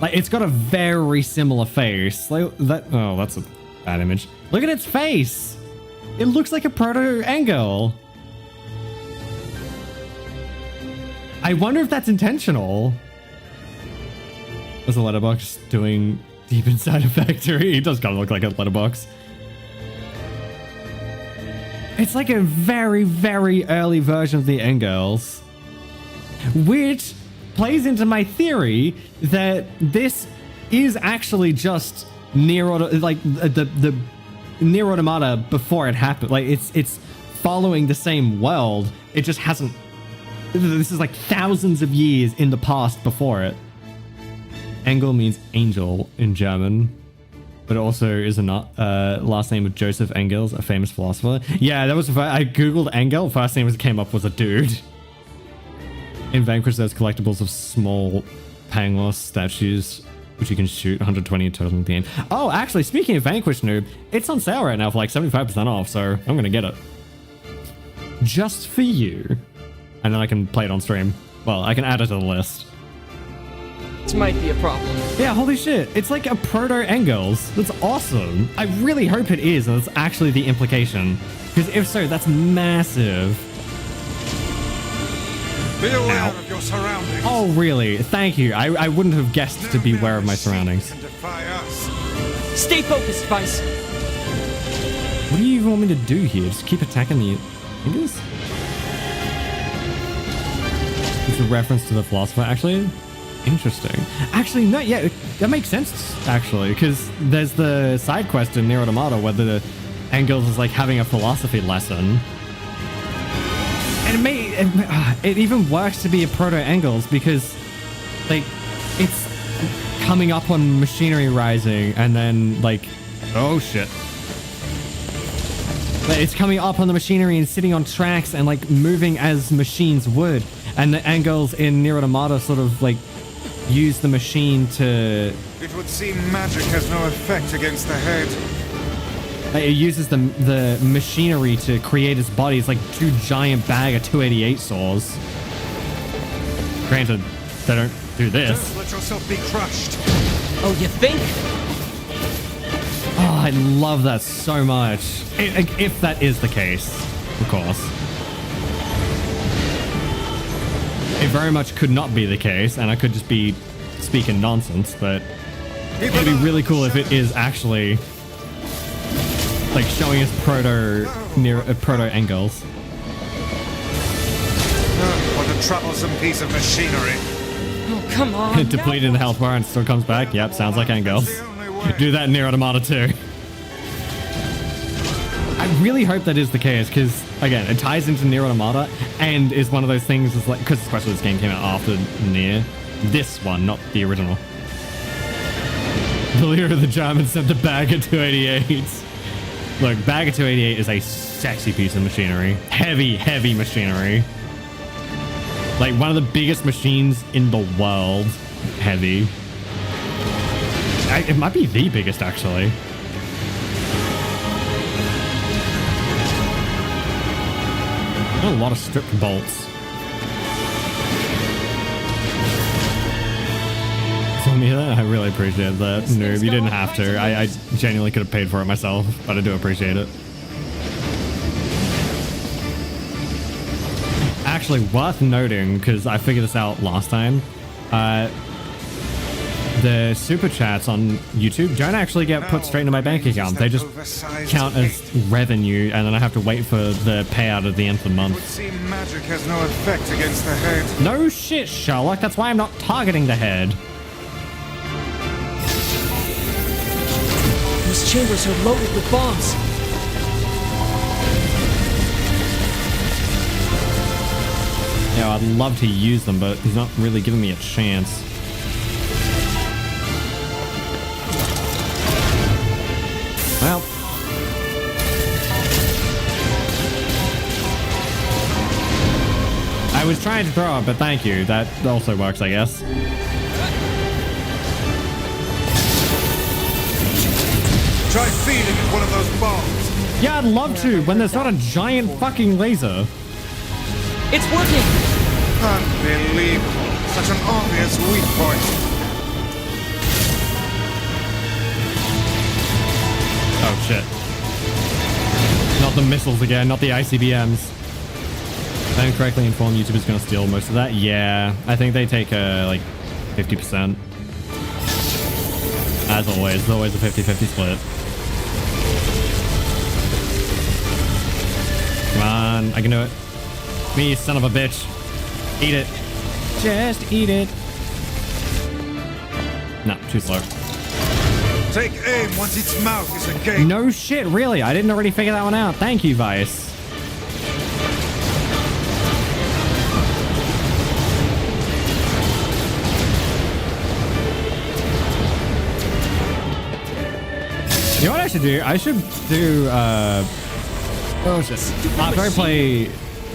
Like, it's got a very similar face. Like that. Oh, that's a bad image. Look at its face. It looks like a proto Angle. I wonder if that's intentional. Was the letterbox doing Deep inside a factory. It does kind of look like a letterbox. It's like a very, very early version of the Endgirls, which plays into my theory that this is actually just NieR like the NieR Automata before it happened. Like it's following the same world. It just hasn't. This is like thousands of years in the past before it. Engel means angel in German, but it also is a last name of Joseph Engels, a famous philosopher. Yeah, that was. I googled Engel. First name that came up was a dude. In Vanquish, there's collectibles of small Pangloss statues, which you can shoot 120 in total in the game. Oh, actually, speaking of Vanquish, noob, it's on sale right now for like 75% off, so I'm gonna get it. Just for you. And then I can play it on stream. Well, I can add it to the list. This might be a problem. Yeah, holy shit. It's like a proto-Engels. That's awesome. I really hope it is, and that's actually the implication. Because if so, that's massive. Be aware of your surroundings. Oh, really? Thank you. I wouldn't have guessed to be aware of my surroundings. Stay focused, Vice. What do you even want me to do here? Just keep attacking the fingers? It's a reference to the philosopher, actually. Interesting. Actually, no, yeah, that makes sense, actually, because there's the side quest in NieR Automata where the Engels is like having a philosophy lesson. And it even works to be a proto-Engels because, like, it's coming up on machinery rising and then, like, oh shit. It's coming up on the machinery and sitting on tracks and, like, moving as machines would. And the Engels in NieR Automata sort of, like, use the machine to... It would seem magic has no effect against the head. It uses the machinery to create its body. It's like two giant bag of 288 saws. Granted, they don't do this. Don't let yourself be crushed. Oh, you think? Oh, I love that so much. If that is the case, of course. It very much could not be the case, and I could just be speaking nonsense, but it'd be really cool if it is actually... like showing us proto-Engels. What a troublesome piece of machinery. Oh, come on. Depleted the health bar and still comes back. Yep, sounds like Engels. Do that in NieR Automata too. I really hope that is the case because, again, it ties into NieR Automata and is one of those things, is like, because especially this game came out after NieR. This one, not the original. The leader of the Germans sent a bag of 288s. Look, bag of 288 is a sexy piece of machinery. Heavy, heavy machinery. Like one of the biggest machines in the world. Heavy. It might be the biggest, actually. A lot of stripped bolts. I really appreciate that. Noob, you didn't have to. I genuinely could have paid for it myself, but I do appreciate it. Actually, worth noting, because I figured this out last time, the super chats on YouTube don't actually get put straight into my bank account. They just count as revenue, and then I have to wait for the payout at the end of the month. It would seem magic has no effect against the head. No shit, Sherlock. That's why I'm not targeting the head. Those chambers are loaded with bombs. Yeah, I'd love to use them, but he's not really giving me a chance. Well. I was trying to throw it, but thank you. That also works, I guess. Try feeding it one of those bombs. Yeah, I'd love to, when there's not a giant fucking laser. It's working! Unbelievable. Such an obvious weak point. Oh, shit. Not the missiles again, not the ICBMs. If I'm correctly informed, YouTuber's gonna steal most of that. Yeah, I think they take, like, 50%. As always, there's always a 50-50 split. Come on, I can do it. Me, son of a bitch. Eat it. Just eat it. No, too slow. Take aim once its mouth is agape. No shit, really? I didn't already figure that one out. Thank you, Vice. You know what I should do? I should do, what was this? After I play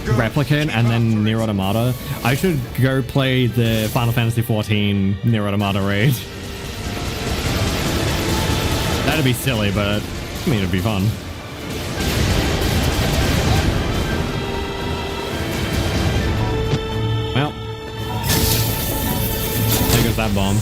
Replicant and then NieR Automata, I should go play the Final Fantasy XIV NieR Automata raid. That'd be silly, but I mean, it'd be fun. Well, there goes that bomb.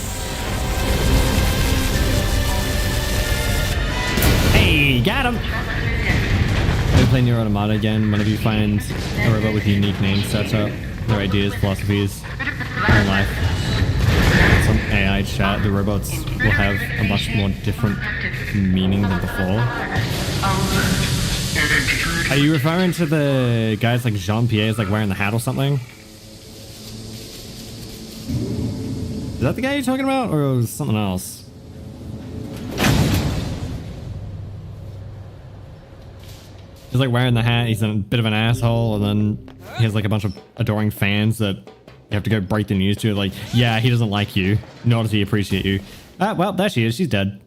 Hey, got him! Go play NieR Automata again. Whenever you find a robot with a unique name, search up their ideas, philosophies, and life. Some AI chat, the robots will have a much more different meaning than before. Are you referring to the guys like Jean-Pierre's like wearing the hat or something? Is that the guy you're talking about, or was it something else? He's like wearing the hat, he's a bit of an asshole, and then he has like a bunch of adoring fans that you have to go break the news to. Like, yeah, he doesn't like you, nor does he appreciate you. Ah, well, there she is, she's dead.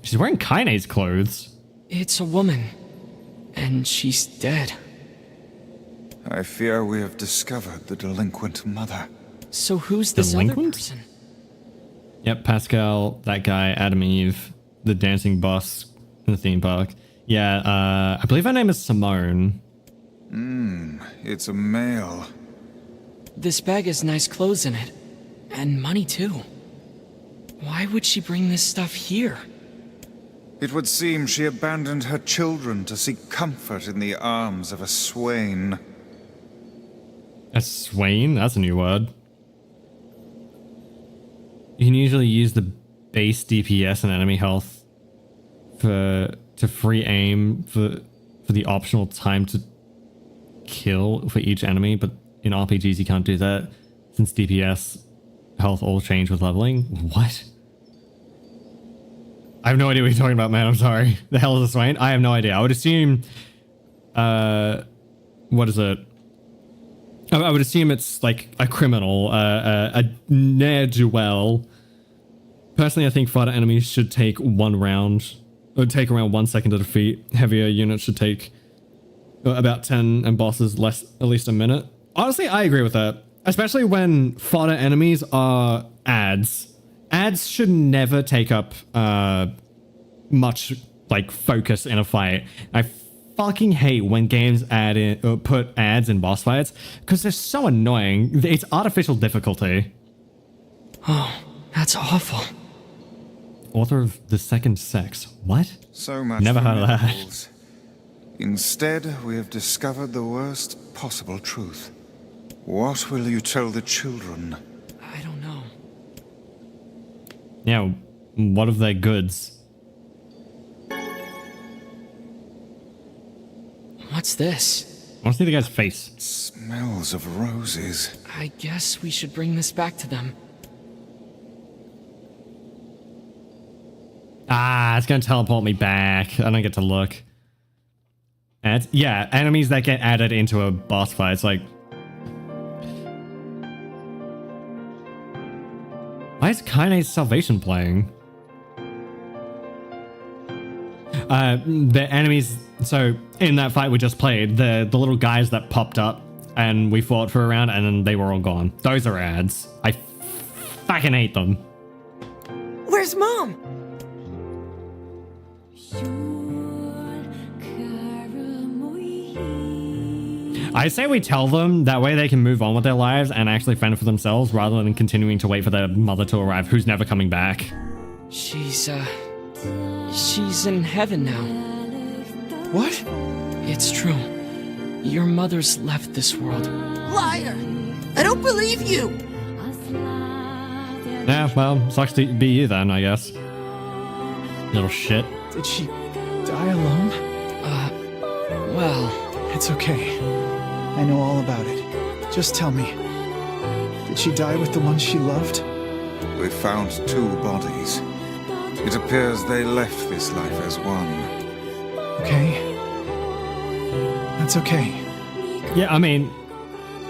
She's wearing Kaine's clothes. It's a woman, and she's dead. I fear we have discovered the delinquent mother. So who's this other person? Yep, Pascal, that guy, Adam Eve, the dancing boss in the theme park. Yeah, I believe her name is Simone. It's a male. This bag has nice clothes in it. And money, too. Why would she bring this stuff here? It would seem she abandoned her children to seek comfort in the arms of a swain. A swain? That's a new word. You can usually use the base DPS and enemy health to free aim for the optional time to kill for each enemy, but in RPGs you can't do that since DPS health all change with leveling. What? I have no idea what you're talking about, man. I'm sorry. The hell is a swain? I have no idea. I would assume what is it? I would assume it's like a criminal, a ne'er-do-well. Personally, I think fighter enemies should take 1 round. It would take around 1 second to defeat. Heavier units should take about 10, and bosses at least a minute. Honestly, I agree with that. Especially when fodder enemies are ads. Ads should never take up much like focus in a fight. I fucking hate when games put ads in boss fights because they're so annoying. It's artificial difficulty. Oh, that's awful. Author of The Second Sex. What? So much. Never heard of that. miracles. Instead, we have discovered the worst possible truth. What will you tell the children? I don't know. Yeah, what of their goods? What's this? I want to see the guy's face. It smells of roses. I guess we should bring this back to them. Ah, it's gonna teleport me back. I don't get to look. Ads? Yeah, enemies that get added into a boss fight. It's like... Why is Kaine's Salvation playing? The enemies... So, in that fight we just played, the little guys that popped up and we fought for a round and then they were all gone. Those are ads. I fucking hate them. Where's Mom? I say we tell them, that way they can move on with their lives and actually fend for themselves rather than continuing to wait for their mother to arrive, who's never coming back. She's in heaven now. What? It's true. Your mother's left this world. Liar! I don't believe you! Yeah, well, sucks to be you then, I guess. Little shit. Did she die alone? Well... It's okay. I know all about it. Just tell me. Did she die with the one she loved? We found 2 bodies. It appears they left this life as one. Okay. That's okay. Yeah, I mean,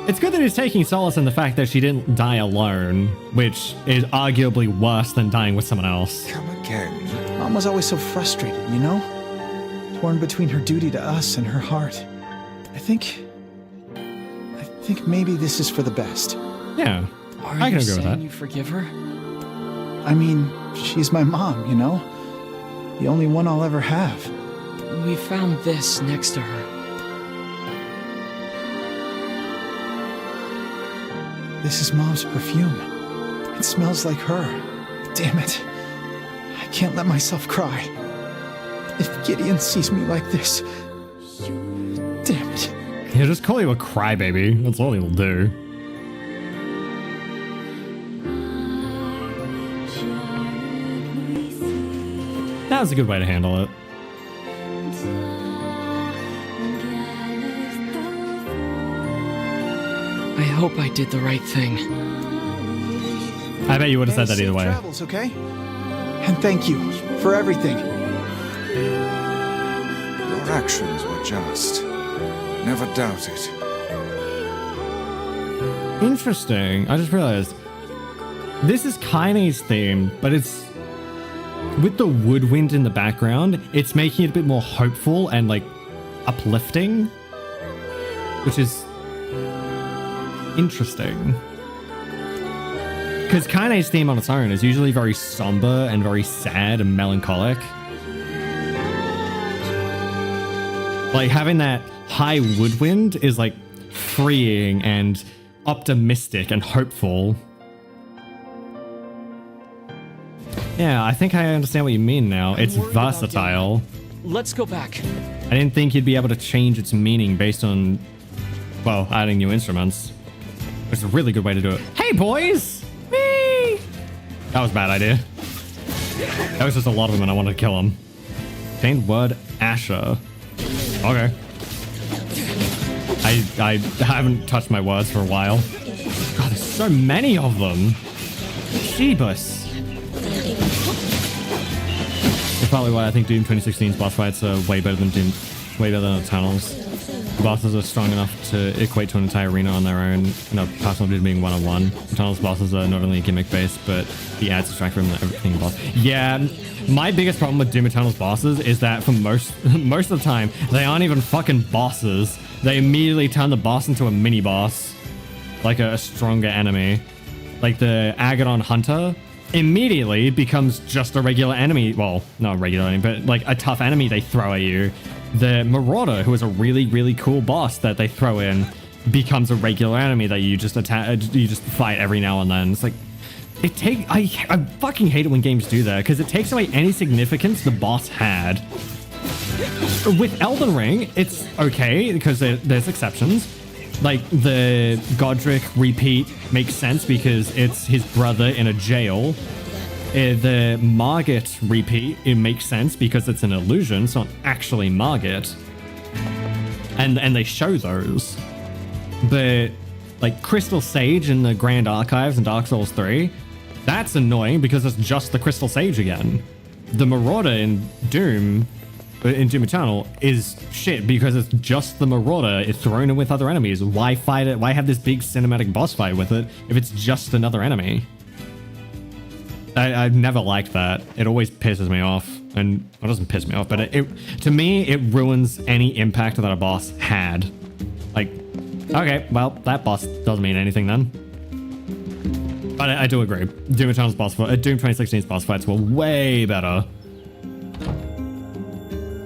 it's good that he's taking solace in the fact that she didn't die alone, which is arguably worse than dying with someone else. Come again. Mom was always so frustrated, you know? Torn between her duty to us and her heart. I think maybe this is for the best. Yeah, I can agree with that. You forgive her? I mean, she's my mom, you know? The only one I'll ever have. We found this next to her. This is Mom's perfume. It smells like her. Damn it. I can't let myself cry. If Gideon sees me like this... Damn it. He'll just call you a crybaby. That's all he'll do. That was a good way to handle it. I hope I did the right thing. I bet you would have said that either way. Travels, okay? And thank you for everything. Your actions were just. Never doubt it. Interesting. I just realized this is Kaine's theme, but it's with the woodwind in the background. It's making it a bit more hopeful and like uplifting, which is interesting. Because Kaine's theme on its own is usually very somber and very sad and melancholic. Like having that high woodwind is like freeing and optimistic and hopeful. Yeah, I think I understand what you mean now. It's versatile. Let's go back. I didn't think you'd be able to change its meaning based on, well, adding new instruments. Which is a really good way to do it. Hey, boys! Whee! That was a bad idea. That was just a lot of them and I wanted to kill them. Chained word Asher. Okay. I haven't touched my words for a while. God, there's so many of them. Jeebus. That's probably why I think Doom 2016's boss fights are way better than Eternals. The bosses are strong enough to equate to an entire arena on their own, no personal dude being one-on-one. Eternals bosses are not only gimmick-based, but the ads distract from everything boss. Yeah, my biggest problem with Doom Eternals bosses is that for most of the time, they aren't even fucking bosses. They immediately turn the boss into a mini-boss, like a stronger enemy. Like the Agadon Hunter immediately becomes just a regular enemy. Well, not a regular enemy, but like a tough enemy they throw at you. The Marauder, who is a really, really cool boss that they throw in, becomes a regular enemy that you just attack, you just fight every now and then. It's like, I fucking hate it when games do that, because it takes away any significance the boss had. With Elden Ring, it's okay, because there's exceptions. Like, the Godric repeat makes sense because it's his brother in a jail. The Margit repeat, it makes sense because it's an illusion, it's not actually Margit. And they show those. But, like, Crystal Sage in the Grand Archives in Dark Souls 3, that's annoying because it's just the Crystal Sage again. The Marauder in Doom Eternal is shit because it's just the Marauder. It's thrown in with other enemies. Why fight it? Why have this big cinematic boss fight with it if it's just another enemy? I've never liked that. It always pisses me off. And it doesn't piss me off, but to me, it ruins any impact that a boss had. Like, okay, well, that boss doesn't mean anything then. But I do agree. Doom Eternal's boss fight, Doom 2016's boss fights were way better.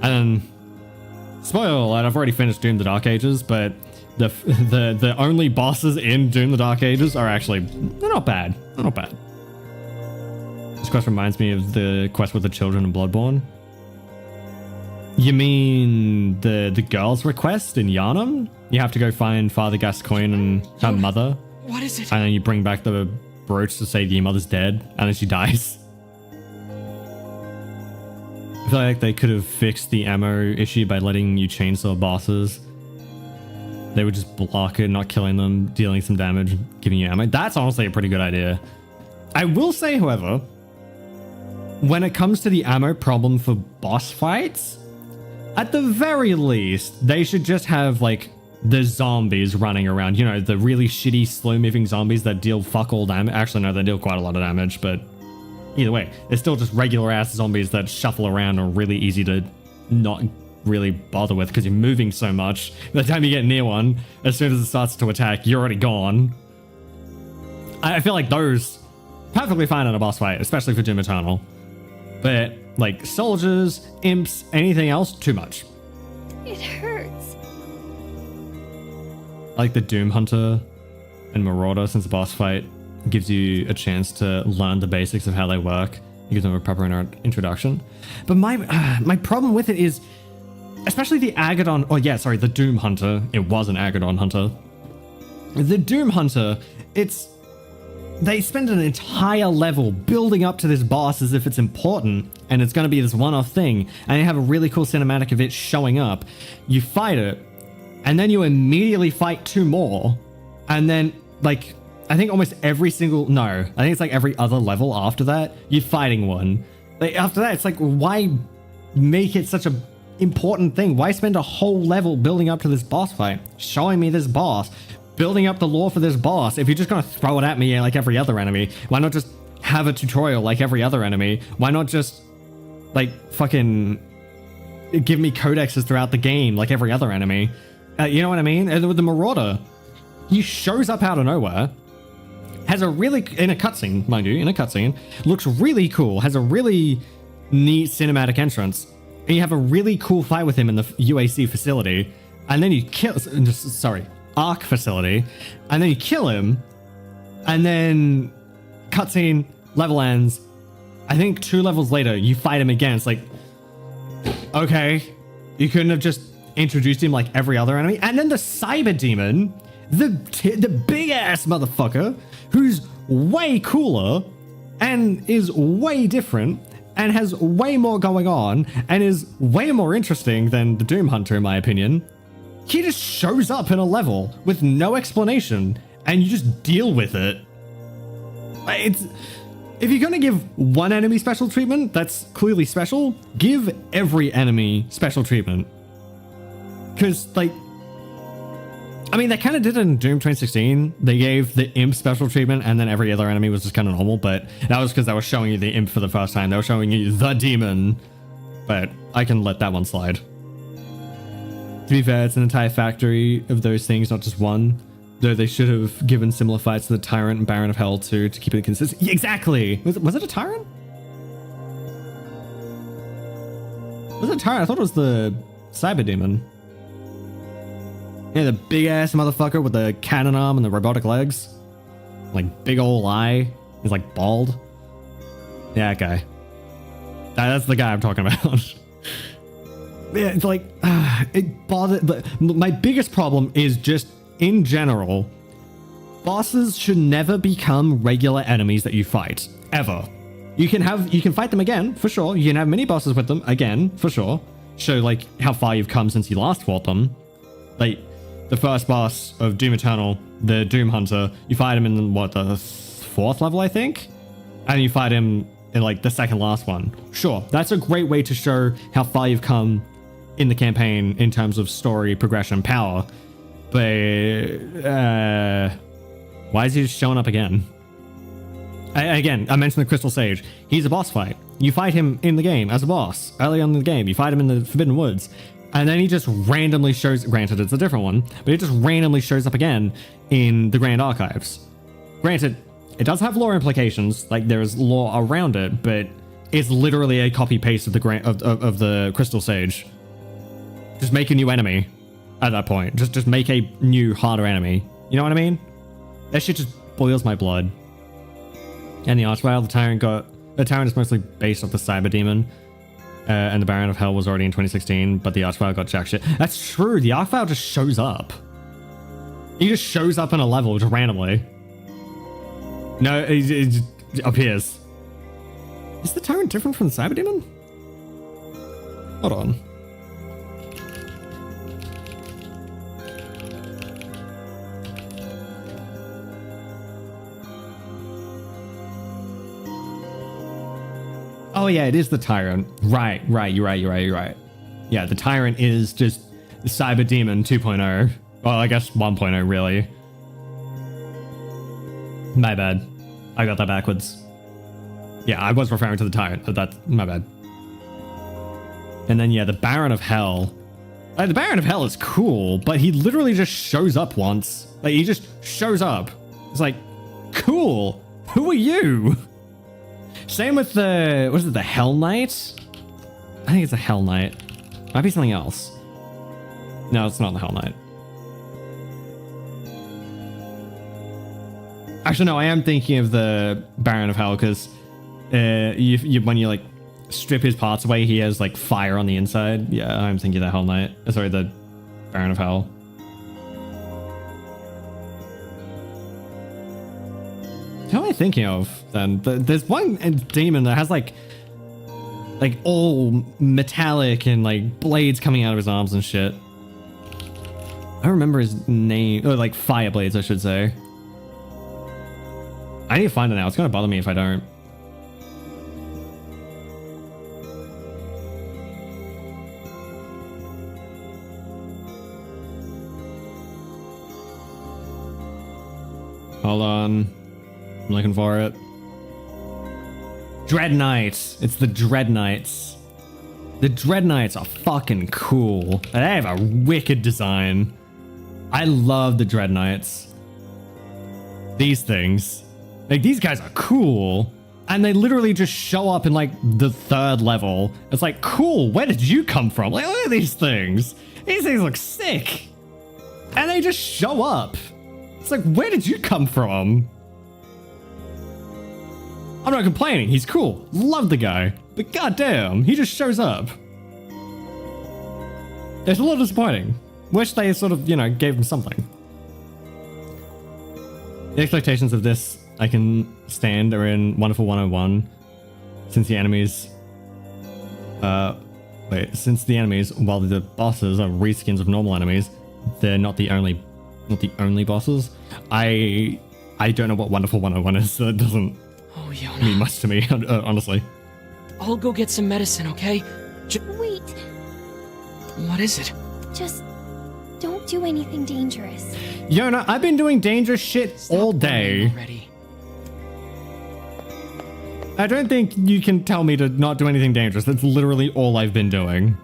And spoiler alert, I've already finished Doom the Dark Ages, but the only bosses in Doom the Dark Ages are actually, they're not bad. They're not bad. This quest reminds me of the quest with the children in Bloodborne. You mean the girl's request in Yharnam? You have to go find Father Gascoigne and her mother. What is it? And then you bring back the brooch to say your mother's dead, and then she dies. I feel like they could have fixed the ammo issue by letting you chainsaw bosses. They would just block it, not killing them, dealing some damage, giving you ammo. That's honestly a pretty good idea. I will say, however, when it comes to the ammo problem for boss fights, at the very least, they should just have, like, the zombies running around. You know, the really shitty, slow-moving zombies that deal fuck all damage. Actually, no, they deal quite a lot of damage, but either way, they're still just regular-ass zombies that shuffle around and are really easy to not really bother with because you're moving so much. By the time you get near one, as soon as it starts to attack, you're already gone. I feel like those perfectly fine in a boss fight, especially for Doom Eternal. But like soldiers, imps, anything else, too much. It hurts. I like the Doom Hunter and Marauder, since the boss fight gives you a chance to learn the basics of how they work. You give them a proper introduction. But my problem with it is, especially the Agadon, oh yeah, sorry, the Doom Hunter. It was an Agadon Hunter. The Doom Hunter, they spend an entire level building up to this boss as if it's important and it's going to be this one-off thing, and you have a really cool cinematic of it showing up. You fight it, and then you immediately fight two more, and then, like, I think almost every single, no, I think it's like every other level after that, you're fighting one. Like, after that, it's like, why make it such a important thing? Why spend a whole level building up to this boss fight, showing me this boss, building up the lore for this boss? If you're just gonna throw it at me like every other enemy, why not just have a tutorial like every other enemy? Why not just, like, fucking give me codexes throughout the game like every other enemy? You know what I mean? And with the Marauder, he shows up out of nowhere, has a really, in a cutscene, mind you, in a cutscene, looks really cool, has a really neat cinematic entrance, and you have a really cool fight with him in the UAC facility, and then you kill, sorry, Arc facility, and then you kill him, and then cutscene, level ends. I think 2 levels later, you fight him again. It's like, okay, you couldn't have just introduced him like every other enemy. And then the Cyber Demon, the big ass motherfucker, who's way cooler and is way different and has way more going on and is way more interesting than the Doom Hunter, in my opinion. He just shows up in a level with no explanation, and you just deal with it. If you're gonna give one enemy special treatment that's clearly special, give every enemy special treatment. Because, like, I mean, they kind of did it in Doom 2016. They gave the imp special treatment, and then every other enemy was just kind of normal, but that was because they were showing you the imp for the first time. They were showing you the demon, but I can let that one slide. To be fair, it's an entire factory of those things, not just one. Though they should have given similar fights to the Tyrant and Baron of Hell too, to keep it consistent. Yeah, exactly! Was it a Tyrant? Was it a Tyrant? I thought it was the Cyber Demon. Yeah, the big ass motherfucker with the cannon arm and the robotic legs. Like, big ol' eye. He's like bald. Yeah, that guy. That's the guy I'm talking about. Yeah, it's like, it bothered. But my biggest problem is just, in general, bosses should never become regular enemies that you fight, ever. You can fight them again, for sure. You can have mini bosses with them again, for sure. Show, like, how far you've come since you last fought them. Like, the first boss of Doom Eternal, the Doom Hunter, you fight him in, what, the 4th level, I think? And you fight him in, like, the second last one. Sure, that's a great way to show how far you've come in the campaign in terms of story, progression, power. But, why is he just showing up again? Again, I mentioned the Crystal Sage. He's a boss fight. You fight him in the game as a boss. Early on in the game, you fight him in the Forbidden Woods. And then he just randomly shows, granted it's a different one, but it just randomly shows up again in the Grand Archives. Granted, it does have lore implications, like there is lore around it, but it's literally a copy-paste of the Crystal Sage. Just make a new enemy at that point. Just make a new, harder enemy. You know what I mean? That shit just boils my blood. And the Archvile, the Tyrant is mostly based off the Cyber Demon. And the Baron of Hell was already in 2016, but the Archvile got jack shit. That's true, the Archvile just shows up. He just shows up in a level just randomly. No, he just appears. Is the Tyrant different from the Cyber Demon? Hold on. Oh yeah, it is the Tyrant. Right. You're right. Yeah, the Tyrant is just Cyber Demon 2.0. Well, I guess 1.0 really. My bad. I got that backwards. Yeah, I was referring to the Tyrant, but that's my bad. And then yeah, the Baron of Hell. Like, the Baron of Hell is cool, but he literally just shows up once. Like, he just shows up. It's like, cool. Who are you? Same with the, what is it, the Hell Knight? I think it's a Hell Knight. Might be something else. No, it's not the Hell Knight. Actually, no, I am thinking of the Baron of Hell because when you like strip his parts away, he has like fire on the inside. Yeah, I'm thinking of the Hell Knight. Sorry, the Baron of Hell. Who am I thinking of then? There's one demon that has like all metallic and like blades coming out of his arms and shit. I don't remember his name. Or like fire blades, I should say. I need to find it now. It's gonna bother me if I don't. Hold on. I'm looking for it. Dread Knights. It's the Dread Knights. The Dread Knights are fucking cool. They have a wicked design. I love the Dread Knights. These things. Like, these guys are cool. And they literally just show up in, like, the 3rd level. It's like, cool, where did you come from? Like, look at these things. These things look sick. And they just show up. It's like, where did you come from? I'm not complaining. He's cool. Love the guy. But goddamn, he just shows up. It's a little disappointing. Wish they sort of, you know, gave him something. The expectations of this I can stand are in Wonderful 101. Since the enemies, while the bosses are reskins of normal enemies, they're not the only bosses. I don't know what Wonderful 101 is, so it doesn't mean much to me, honestly. I'll go get some medicine, okay? Wait. What is it? Just don't do anything dangerous. Yona, I've been doing dangerous shit all day. Already. I don't think you can tell me to not do anything dangerous. That's literally all I've been doing.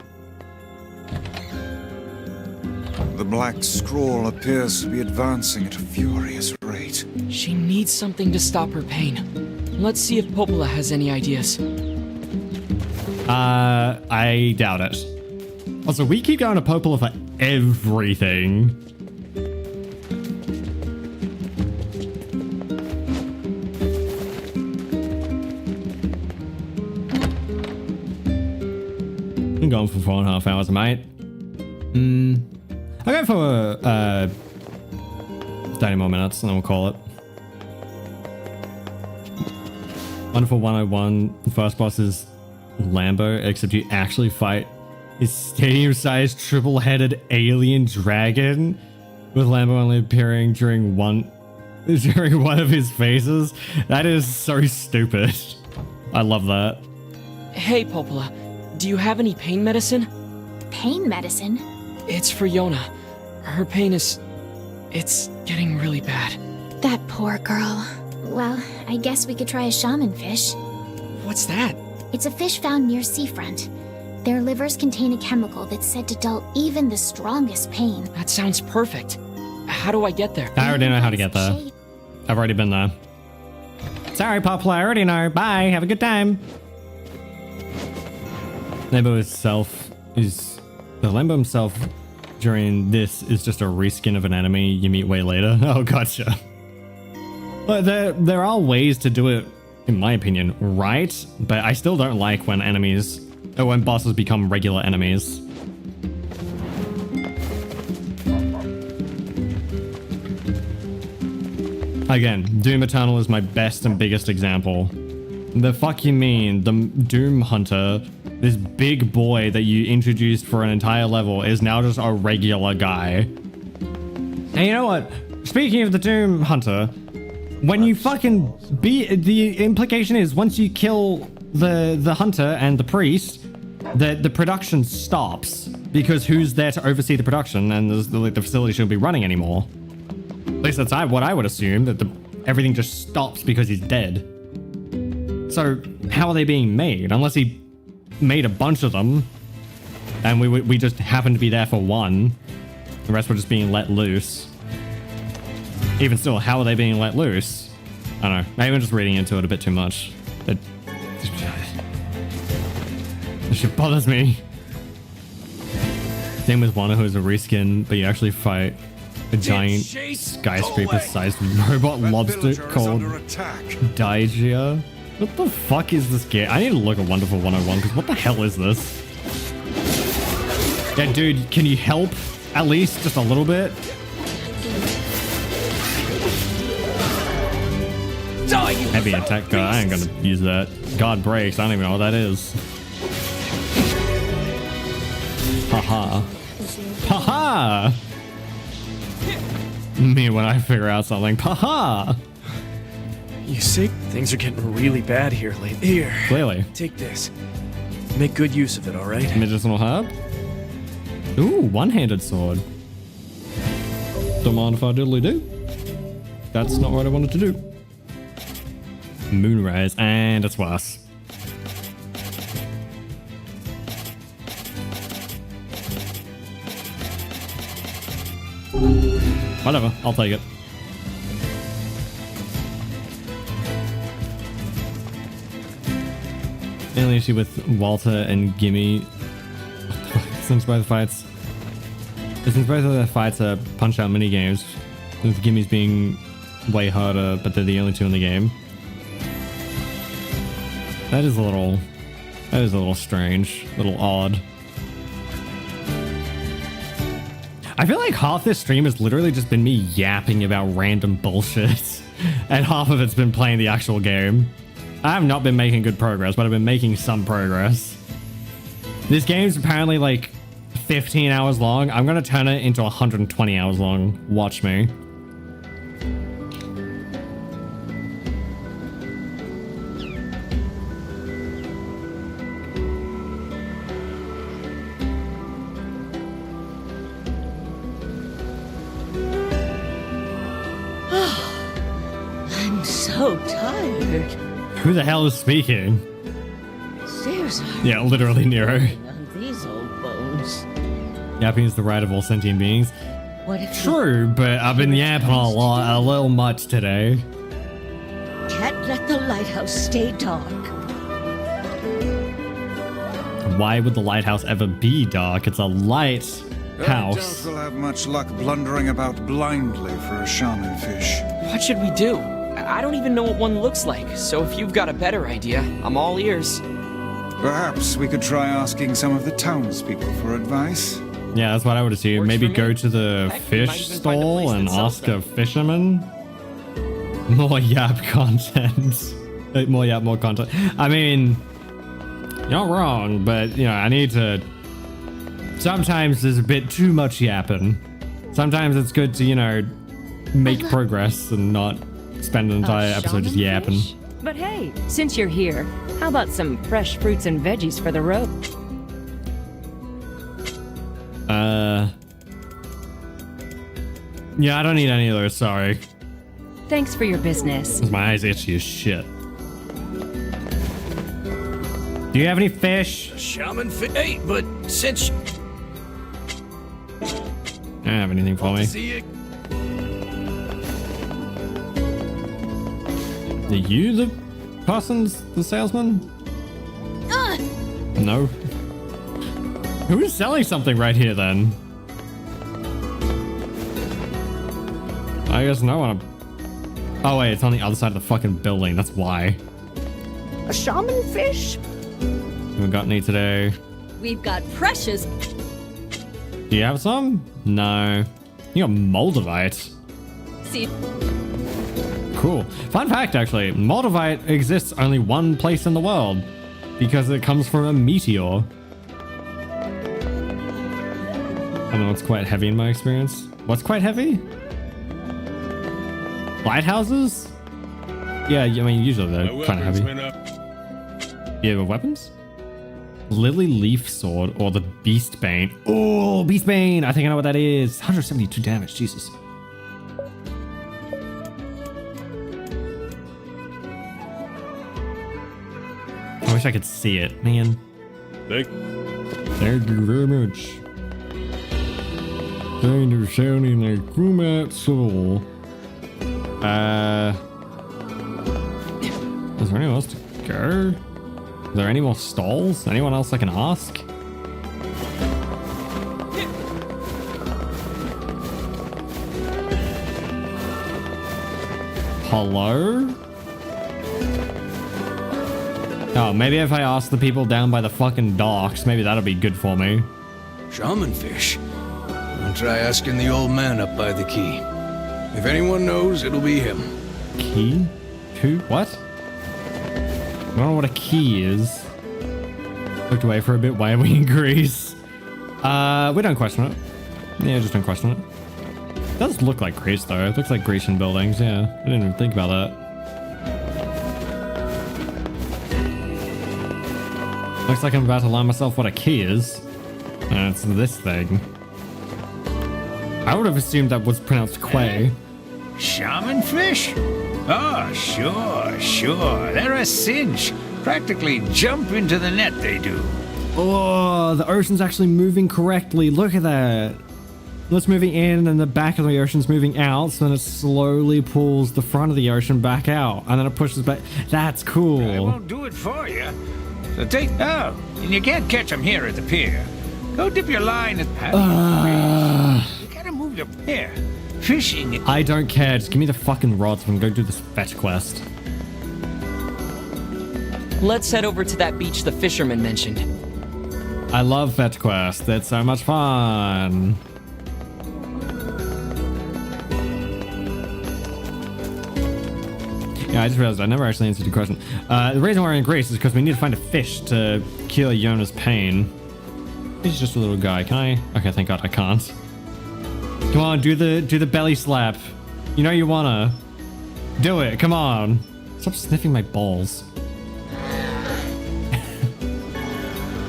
The black scroll appears to be advancing at a furious rate. She needs something to stop her pain. Let's see if Popola has any ideas. I doubt it. Also, we keep going to Popola for everything. I'm going for 4.5 hours, mate. I'll go for 30 more minutes and then we'll call it. Wonderful 101. The first boss is Lambo, except you actually fight his stadium-sized triple-headed alien dragon, with Lambo only appearing during one of his phases. That is so stupid. I love that. Hey, Popola, do you have any pain medicine? Pain medicine? It's for Yona. Her pain is... it's getting really bad. That poor girl. Well, I guess we could try a shaman fish. What's that? It's a fish found near seafront. Their livers contain a chemical that's said to dull even the strongest pain. That sounds perfect. How do I get there? I already know how to get there. I've already been there. Sorry, Popola, I already know. Bye, have a good time. Lambo itself is... The Lambo himself during this is just a reskin of an enemy you meet way later. Oh, gotcha. But there are ways to do it, in my opinion, right? But I still don't like when enemies... or when bosses become regular enemies. Again, Doom Eternal is my best and biggest example. The fuck you mean? The Doom Hunter This big boy that you introduced for an entire level is now just a regular guy. And you know what? Speaking of the Doom Hunter, when you fucking beat, the implication is once you kill the hunter and the priest, that the production stops because who's there to oversee the production, and the facility shouldn't be running anymore. At least that's what I would assume, that everything just stops because he's dead. So how are they being made? Unless he made a bunch of them and we just happened to be there for one, the rest were just being let loose. Even still, how are they being let loose? I don't know. Maybe I'm just reading into it a bit too much. This shit bothers me. Same with one who is a reskin, but you actually fight a giant skyscraper-sized robot lobster called Daigia. What the fuck is this game? I need to look at Wonderful 101 because what the hell is this? Yeah, dude, can you help at least just a little bit? Heavy attack guard. I ain't gonna use that. God breaks. I don't even know what that is. Haha. Haha! Me when I figure out something. Haha! You see? Things are getting really bad here lately. Here. Clearly. Take this. Make good use of it, alright? Medicinal herb? Ooh, one-handed sword. Don't mind if I diddly do. That's not what I wanted to do. Moonrise, and it's worse. Whatever, I'll take it. The only issue with Walter and Gimme, since both of their fights are punch-out minigames, with Gimme's being way harder, but they're the only two in the game. That is a little strange, a little odd. I feel like half this stream has literally just been me yapping about random bullshit, and half of it's been playing the actual game. I have not been making good progress, but I've been making some progress. This game's apparently like 15 hours long. I'm gonna turn it into 120 hours long. Watch me. So tired. Who the hell is speaking? Seriously. Yeah, literally Nero. On these old bones. Yapping is the right of all sentient beings. What if True, but I've been yapping a little much today. Can't let the lighthouse stay dark. Why would the lighthouse ever be dark? It's a lighthouse. I doubt we'll have much luck blundering about blindly for a shaman fish. What should we do? I don't even know what one looks like, so if you've got a better idea, I'm all ears. Perhaps we could try asking some of the townspeople for advice. Yeah, that's what I would assume. Works Maybe for go me. to the Heck, we might fish even find a place stall that and sells ask them. a fisherman. More yap content. More yap, more content. I mean, you're not wrong, but, you know, I need to... Sometimes there's a bit too much yapping. Sometimes it's good to, you know, make progress and not spend an entire episode just yapping. Fish? But hey, since you're here, how about some fresh fruits and veggies for the road? Yeah, I don't need any of those, sorry. Thanks for your business. My eyes itchy as shit. Do you have any fish? Shaman fish. Hey, but since... I don't have anything for me. See you. Are you the the salesman? No. Who is selling something right here then? I guess no one. Oh wait, it's on the other side of the fucking building. That's why. A shaman fish? Haven't got any today. We've got precious. Do you have some? No. You got Moldavite. See. Cool. Fun fact, actually, Moldavite exists only one place in the world. because it comes from a meteor. I don't know what's quite heavy in my experience. What's quite heavy? Lighthouses? Yeah, I mean, usually they're kind of heavy. Yeah, but weapons? Lily Leaf Sword or the Beast Bane. Oh, Beast Bane! I think I know what that is. 172 damage, Jesus. I wish I could see it, man. Thank you very much. Thank you, sounding like Grumat Soul. Is there anyone else to go? Are there any more stalls? Anyone else I can ask? Hello? Oh, maybe if I ask the people down by the fucking docks, maybe that'll be good for me. Shaman fish. I'll try asking the old man up by the quay. If anyone knows, it'll be him. Key? Who? What? I don't know what a key is. Looked away for a bit. Why are we in Greece? We don't question it. Yeah, just don't question it. It does look like Greece though. It looks like Grecian buildings. Yeah, I didn't even think about that. Looks like I'm about to learn myself what a key is. And it's this thing. I would have assumed that was pronounced quay. Shaman fish? Oh, sure. They're a cinch. Practically jump into the net, they do. Oh, the ocean's actually moving correctly. Look at that. It's moving in and the back of the ocean's moving out, so then it slowly pulls the front of the ocean back out, and then it pushes back. That's cool. I won't do it for you. So take... Oh, and you can't catch them here at the pier. Go dip your line at... You gotta move your... Here. Fishing. I don't care. Just give me the fucking rods and go do this fetch quest. Let's head over to that beach the fisherman mentioned. I love fetch quest. It's so much fun. Yeah, I just realized I never actually answered your question. The reason we're in Greece is because we need to find a fish to cure Yona's pain. He's just a little guy. Can I? Okay, thank God I can't. Come on, do the belly slap. You know you wanna. Do it, come on. Stop sniffing my balls.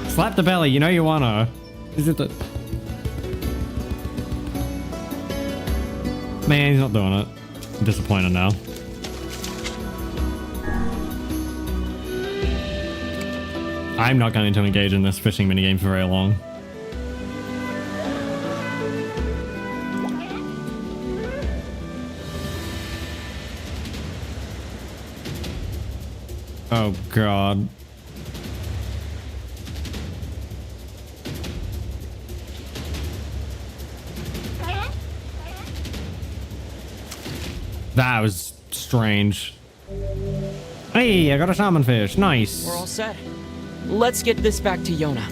Slap the belly, you know you wanna. Is it the... Man, he's not doing it. I'm disappointed now. I'm not going to engage in this fishing minigame for very long. Oh God. That was strange. Hey, I got a salmon fish. Nice. We're all set. Let's get this back to Yona.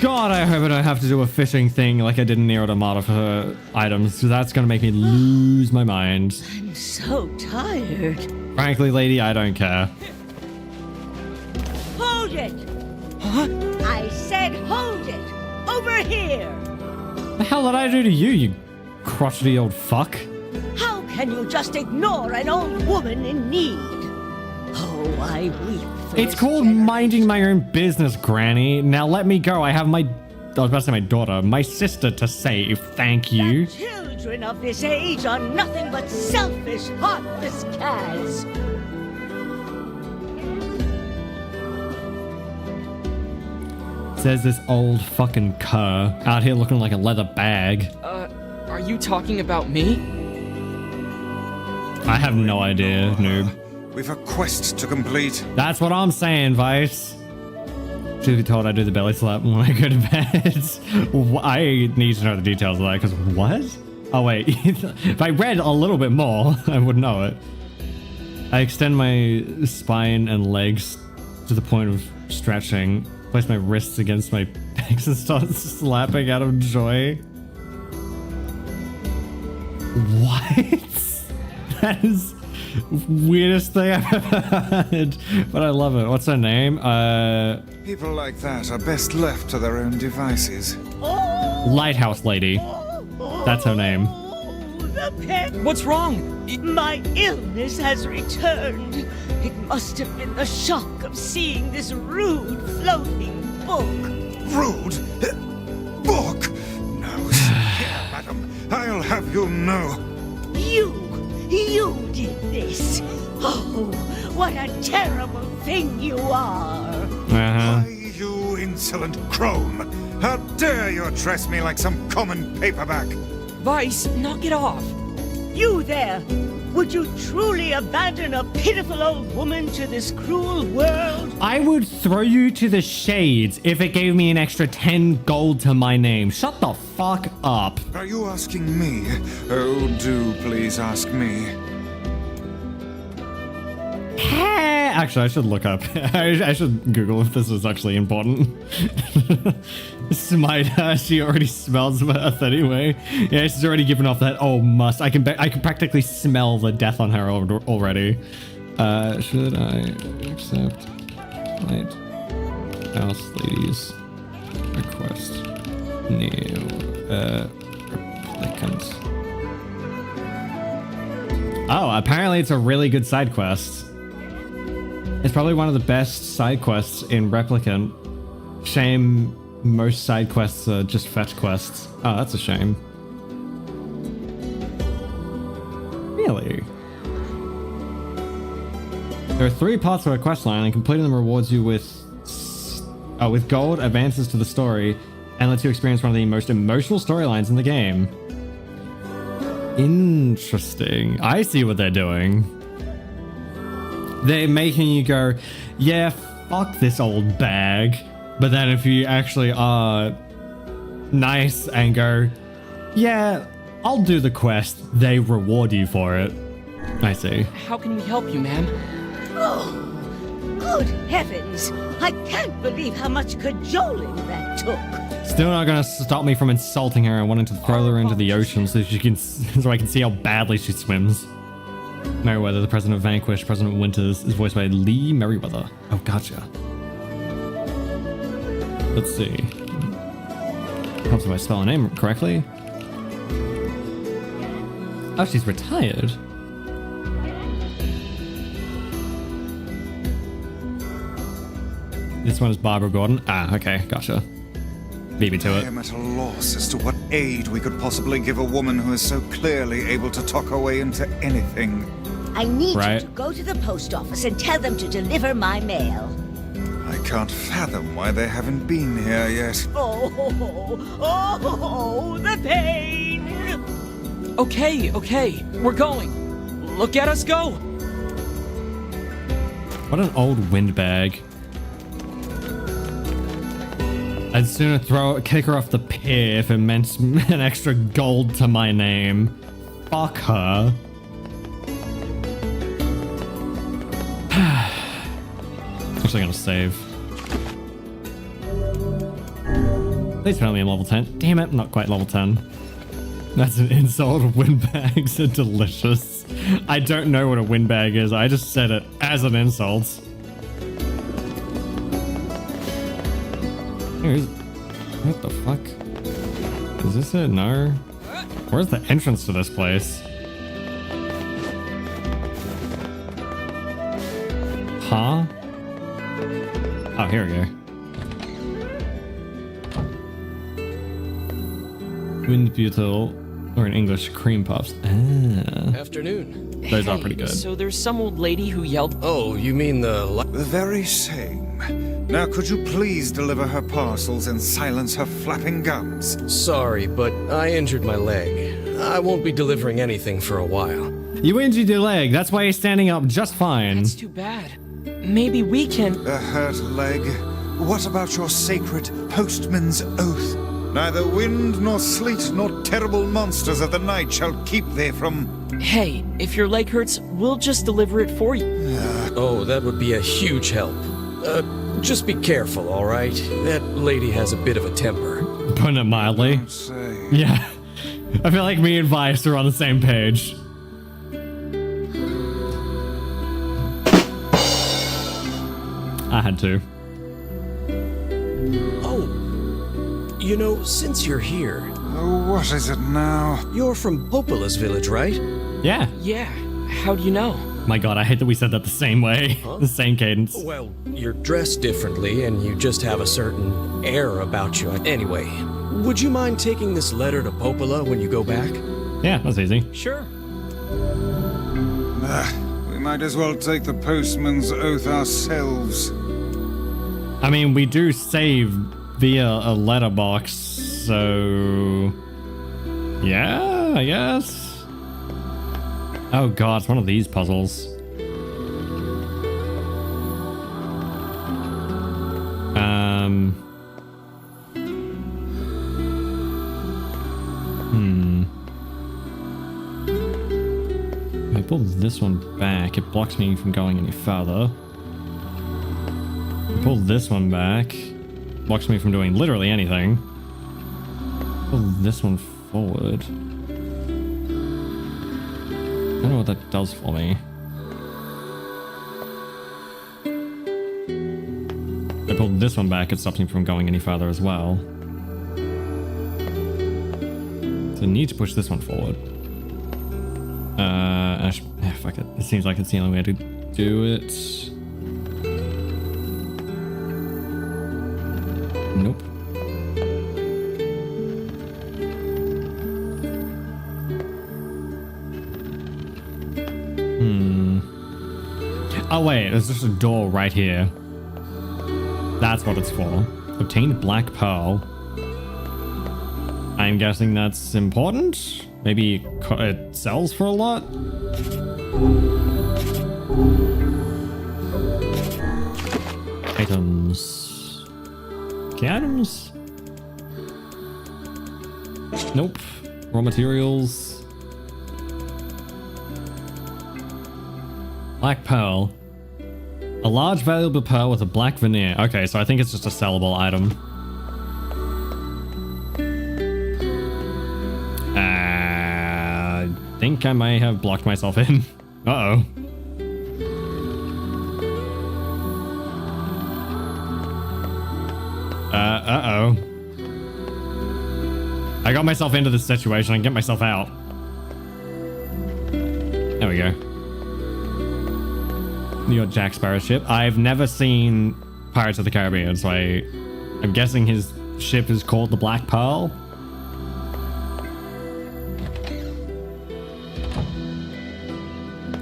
God, I hope I don't have to do a fishing thing like I did in NieR Automata for items, because that's going to make me lose my mind. I'm so tired. Frankly, lady, I don't care. Hold it! Huh? I said hold it! Over here! The hell did I do to you, you crotchety old fuck? How can you just ignore an old woman in need? Oh, I weep. It's called minding my own business, Granny. Now let me go. I have my... I was about to say my daughter. My sister to save. Thank you. The children of this age are nothing but selfish, heartless cads. Says this old fucking cur out here looking like a leather bag. Are you talking about me? I have no idea, noob. We've a quest to complete. That's what I'm saying, Vice. Should be told I do the belly slap when I go to bed. I need to know the details of that, because what? Oh, wait. If I read a little bit more, I would know it. I extend my spine and legs to the point of stretching, place my wrists against my pecs and start slapping out of joy. What? That is... weirdest thing I've ever heard, but I love it. What's her name? People like that are best left to their own devices. Lighthouse Lady. That's her name. The pet. What's wrong? My illness has returned. It must have been the shock of seeing this rude floating book. Rude? Book? No, see here, madam. I'll have you know. You did this. Oh, what a terrible thing you are. Why, you insolent crone. How dare you address me like some common paperback? Vice, knock it off. You there. Would you truly abandon a pitiful old woman to this cruel world? I would throw you to the shades if it gave me an extra 10 gold to my name. Shut the fuck up. Are you asking me? Oh, do please ask me. Actually, I should look up. I should Google if this is actually important. Smite her. She already smells Earth anyway. Yeah, she's already given off that. Oh, must. I can practically smell the death on her already. Should I accept Lighthouse Lady's request? NieR Replicant. Oh, apparently it's a really good side quest. It's probably one of the best side quests in Replicant. Shame most side quests are just fetch quests. Oh, that's a shame. Really? There are 3 parts of a quest line, and completing them rewards you with gold, advances to the story, and lets you experience one of the most emotional storylines in the game. Interesting. I see what they're doing. They're making you go, yeah, fuck this old bag. But then if you actually are nice and go, yeah, I'll do the quest, they reward you for it. I see. How can we help you, ma'am? Oh, good heavens. I can't believe how much cajoling that took. Still not gonna stop me from insulting her and wanting to throw her into the ocean so I can see how badly she swims. Merriweather, the president of Vanquish, President Winters, is voiced by Lee Merriweather. Oh, gotcha. Let's see. Helps if I spell her name correctly. Oh, she's retired. This one is Barbara Gordon. Ah, okay, gotcha. Beat me to it. I am at a loss as to what aid we could possibly give a woman who is so clearly able to talk her way into anything. I need you to go to the post office and tell them to deliver my mail. I can't fathom why they haven't been here yet. Oh, the pain! Okay, we're going. Look at us go! What an old windbag. I'd sooner kick her off the pier if it meant an extra gold to my name. Fuck her. Actually gonna save. Please tell me I'm level 10. Damn it, not quite level 10. That's an insult. Windbags are delicious. I don't know what a windbag is. I just said it as an insult. What the fuck? Is this it? No. Where's the entrance to this place? Huh? Oh, here we go. Wind butyl, or in English, cream puffs. Ah. Afternoon. Those are pretty good. So there's some old lady who yelled. Oh, you mean the very same. Now could you please deliver her parcels and silence her flapping gums? Sorry, but I injured my leg. I won't be delivering anything for a while. You injured your leg. That's why you're standing up just fine. That's too bad. Maybe we can... A hurt leg? What about your sacred postman's oath? Neither wind nor sleet nor terrible monsters of the night shall keep thee from... Hey, if your leg hurts, we'll just deliver it for you. Oh, that would be a huge help. Just be careful, all right? That lady has a bit of a temper. Putting it mildly. Yeah. I feel like me and Vice are on the same page. had to. Oh, you know, since you're here... Oh, what is it now? You're from Popola's village, right? Yeah. Yeah. How do you know? My god, I hate that we said that the same way. Huh? The same cadence. Well, you're dressed differently and you just have a certain air about you. Anyway, would you mind taking this letter to Popola when you go back? Yeah, that's easy. Sure. We might as well take the postman's oath ourselves. I mean, we do save via a letterbox, so... yeah, I guess? Oh god, it's one of these puzzles. If I pull this one back, it blocks me from going any further. If I pull this one back, blocks me from doing literally anything. Pull this one forward. I don't know what that does for me. If I pull this one back, it stops me from going any farther as well. So I need to push this one forward. Fuck it. It seems like it's the only way to do it. Nope. Oh wait, there's just a door right here. That's what it's for. Obtained black pearl. I'm guessing that's important? Maybe it sells for a lot? Items. Okay, items? Nope. Raw materials. Black pearl. A large valuable pearl with a black veneer. Okay, so I think it's just a sellable item. I think I may have blocked myself in. Uh-oh. Uh-oh. I got myself into this situation. I can get myself out. There we go. Your Jack Sparrow ship. I've never seen Pirates of the Caribbean, so I'm guessing his ship is called the Black Pearl.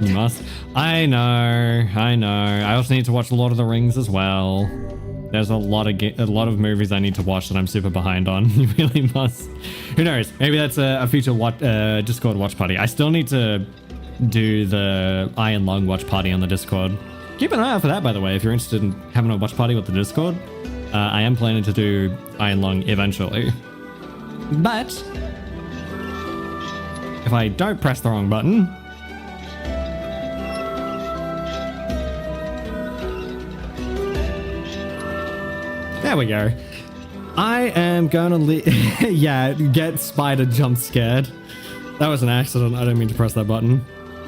You must. I know. I also need to watch Lord of the Rings as well. There's a lot of movies I need to watch that I'm super behind on. You really must. Who knows? Maybe that's a future Discord watch party. I still need to do the Iron Lung watch party on the Discord. Keep an eye out for that, by the way, if you're interested in having a watch party with the Discord. I am planning to do Iron Lung eventually. But if I don't press the wrong button, there we go. I am gonna yeah, get spider jump scared. That was an accident. I didn't mean to press that button.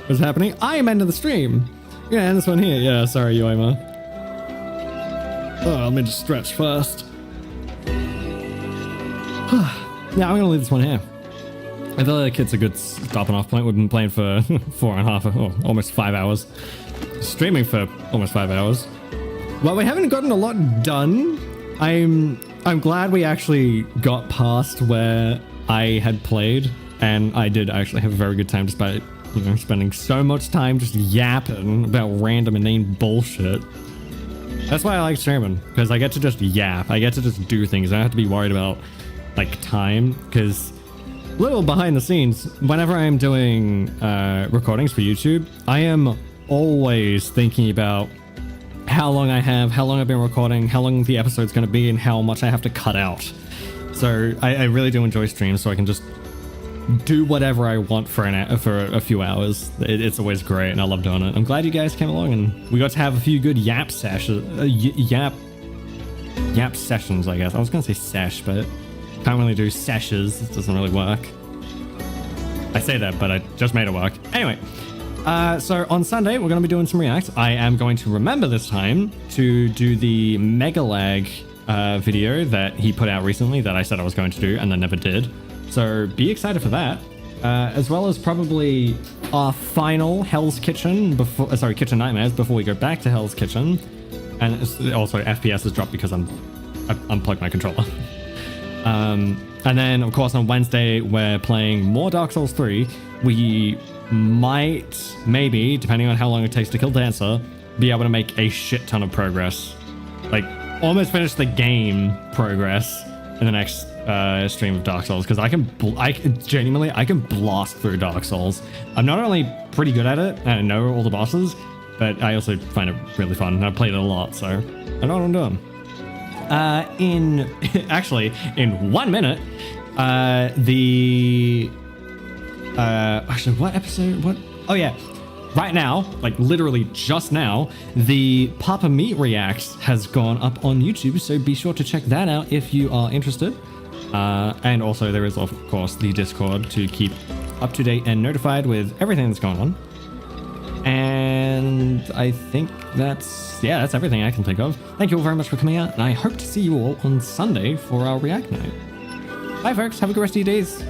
What's happening? I am ending the stream. Yeah, end this one here. Yeah, sorry, Yoima. Oh, let me just stretch first. Yeah, I'm gonna leave this one here. I feel like it's a good stopping off point. We've been playing for 4.5, almost 5 hours. Streaming for almost 5 hours. Well, we haven't gotten a lot done. I'm glad we actually got past where I had played, and I did actually have a very good time despite, you know, spending so much time just yapping about random inane bullshit. That's why I like streaming, because I get to just yap. I get to just do things. I don't have to be worried about, like, time, because little behind the scenes, whenever I'm doing recordings for YouTube, I am always thinking about how long I have, how long I've been recording, how long the episode's going to be, and how much I have to cut out. So I really do enjoy streams, so I can just do whatever I want for a few hours. It's always great, and I love doing it. I'm glad you guys came along, and we got to have a few good yap sessions. Yap sessions, I guess. I was going to say sesh, but can't really do seshes. It doesn't really work. I say that, but I just made it work. Anyway, So on Sunday, we're going to be doing some reacts. I am going to remember this time to do the Mega Lag video that he put out recently that I said I was going to do and then never did. So be excited for that. As well as probably our final Hell's Kitchen before, Kitchen Nightmares before we go back to Hell's Kitchen. And also FPS has dropped because I unplugged my controller. And then of course on Wednesday we're playing more Dark Souls 3. We might, maybe, depending on how long it takes to kill Dancer, be able to make a shit ton of progress. Like almost finish the game progress in the next stream of Dark Souls, because I can blast through Dark Souls. I'm not only pretty good at it and I know all the bosses, but I also find it really fun and I've played it a lot, so I know what I'm doing. In 1 minute, actually, what episode? What? Oh yeah, right now, like literally just now, the Papa Meat Reacts has gone up on YouTube, so be sure to check that out if you are interested. And also there is, of course, the Discord to keep up to date and notified with everything that's going on. And I think that's everything I can think of. Thank you all very much for coming out, and I hope to see you all on Sunday for our React night. Bye folks, have a good rest of your days.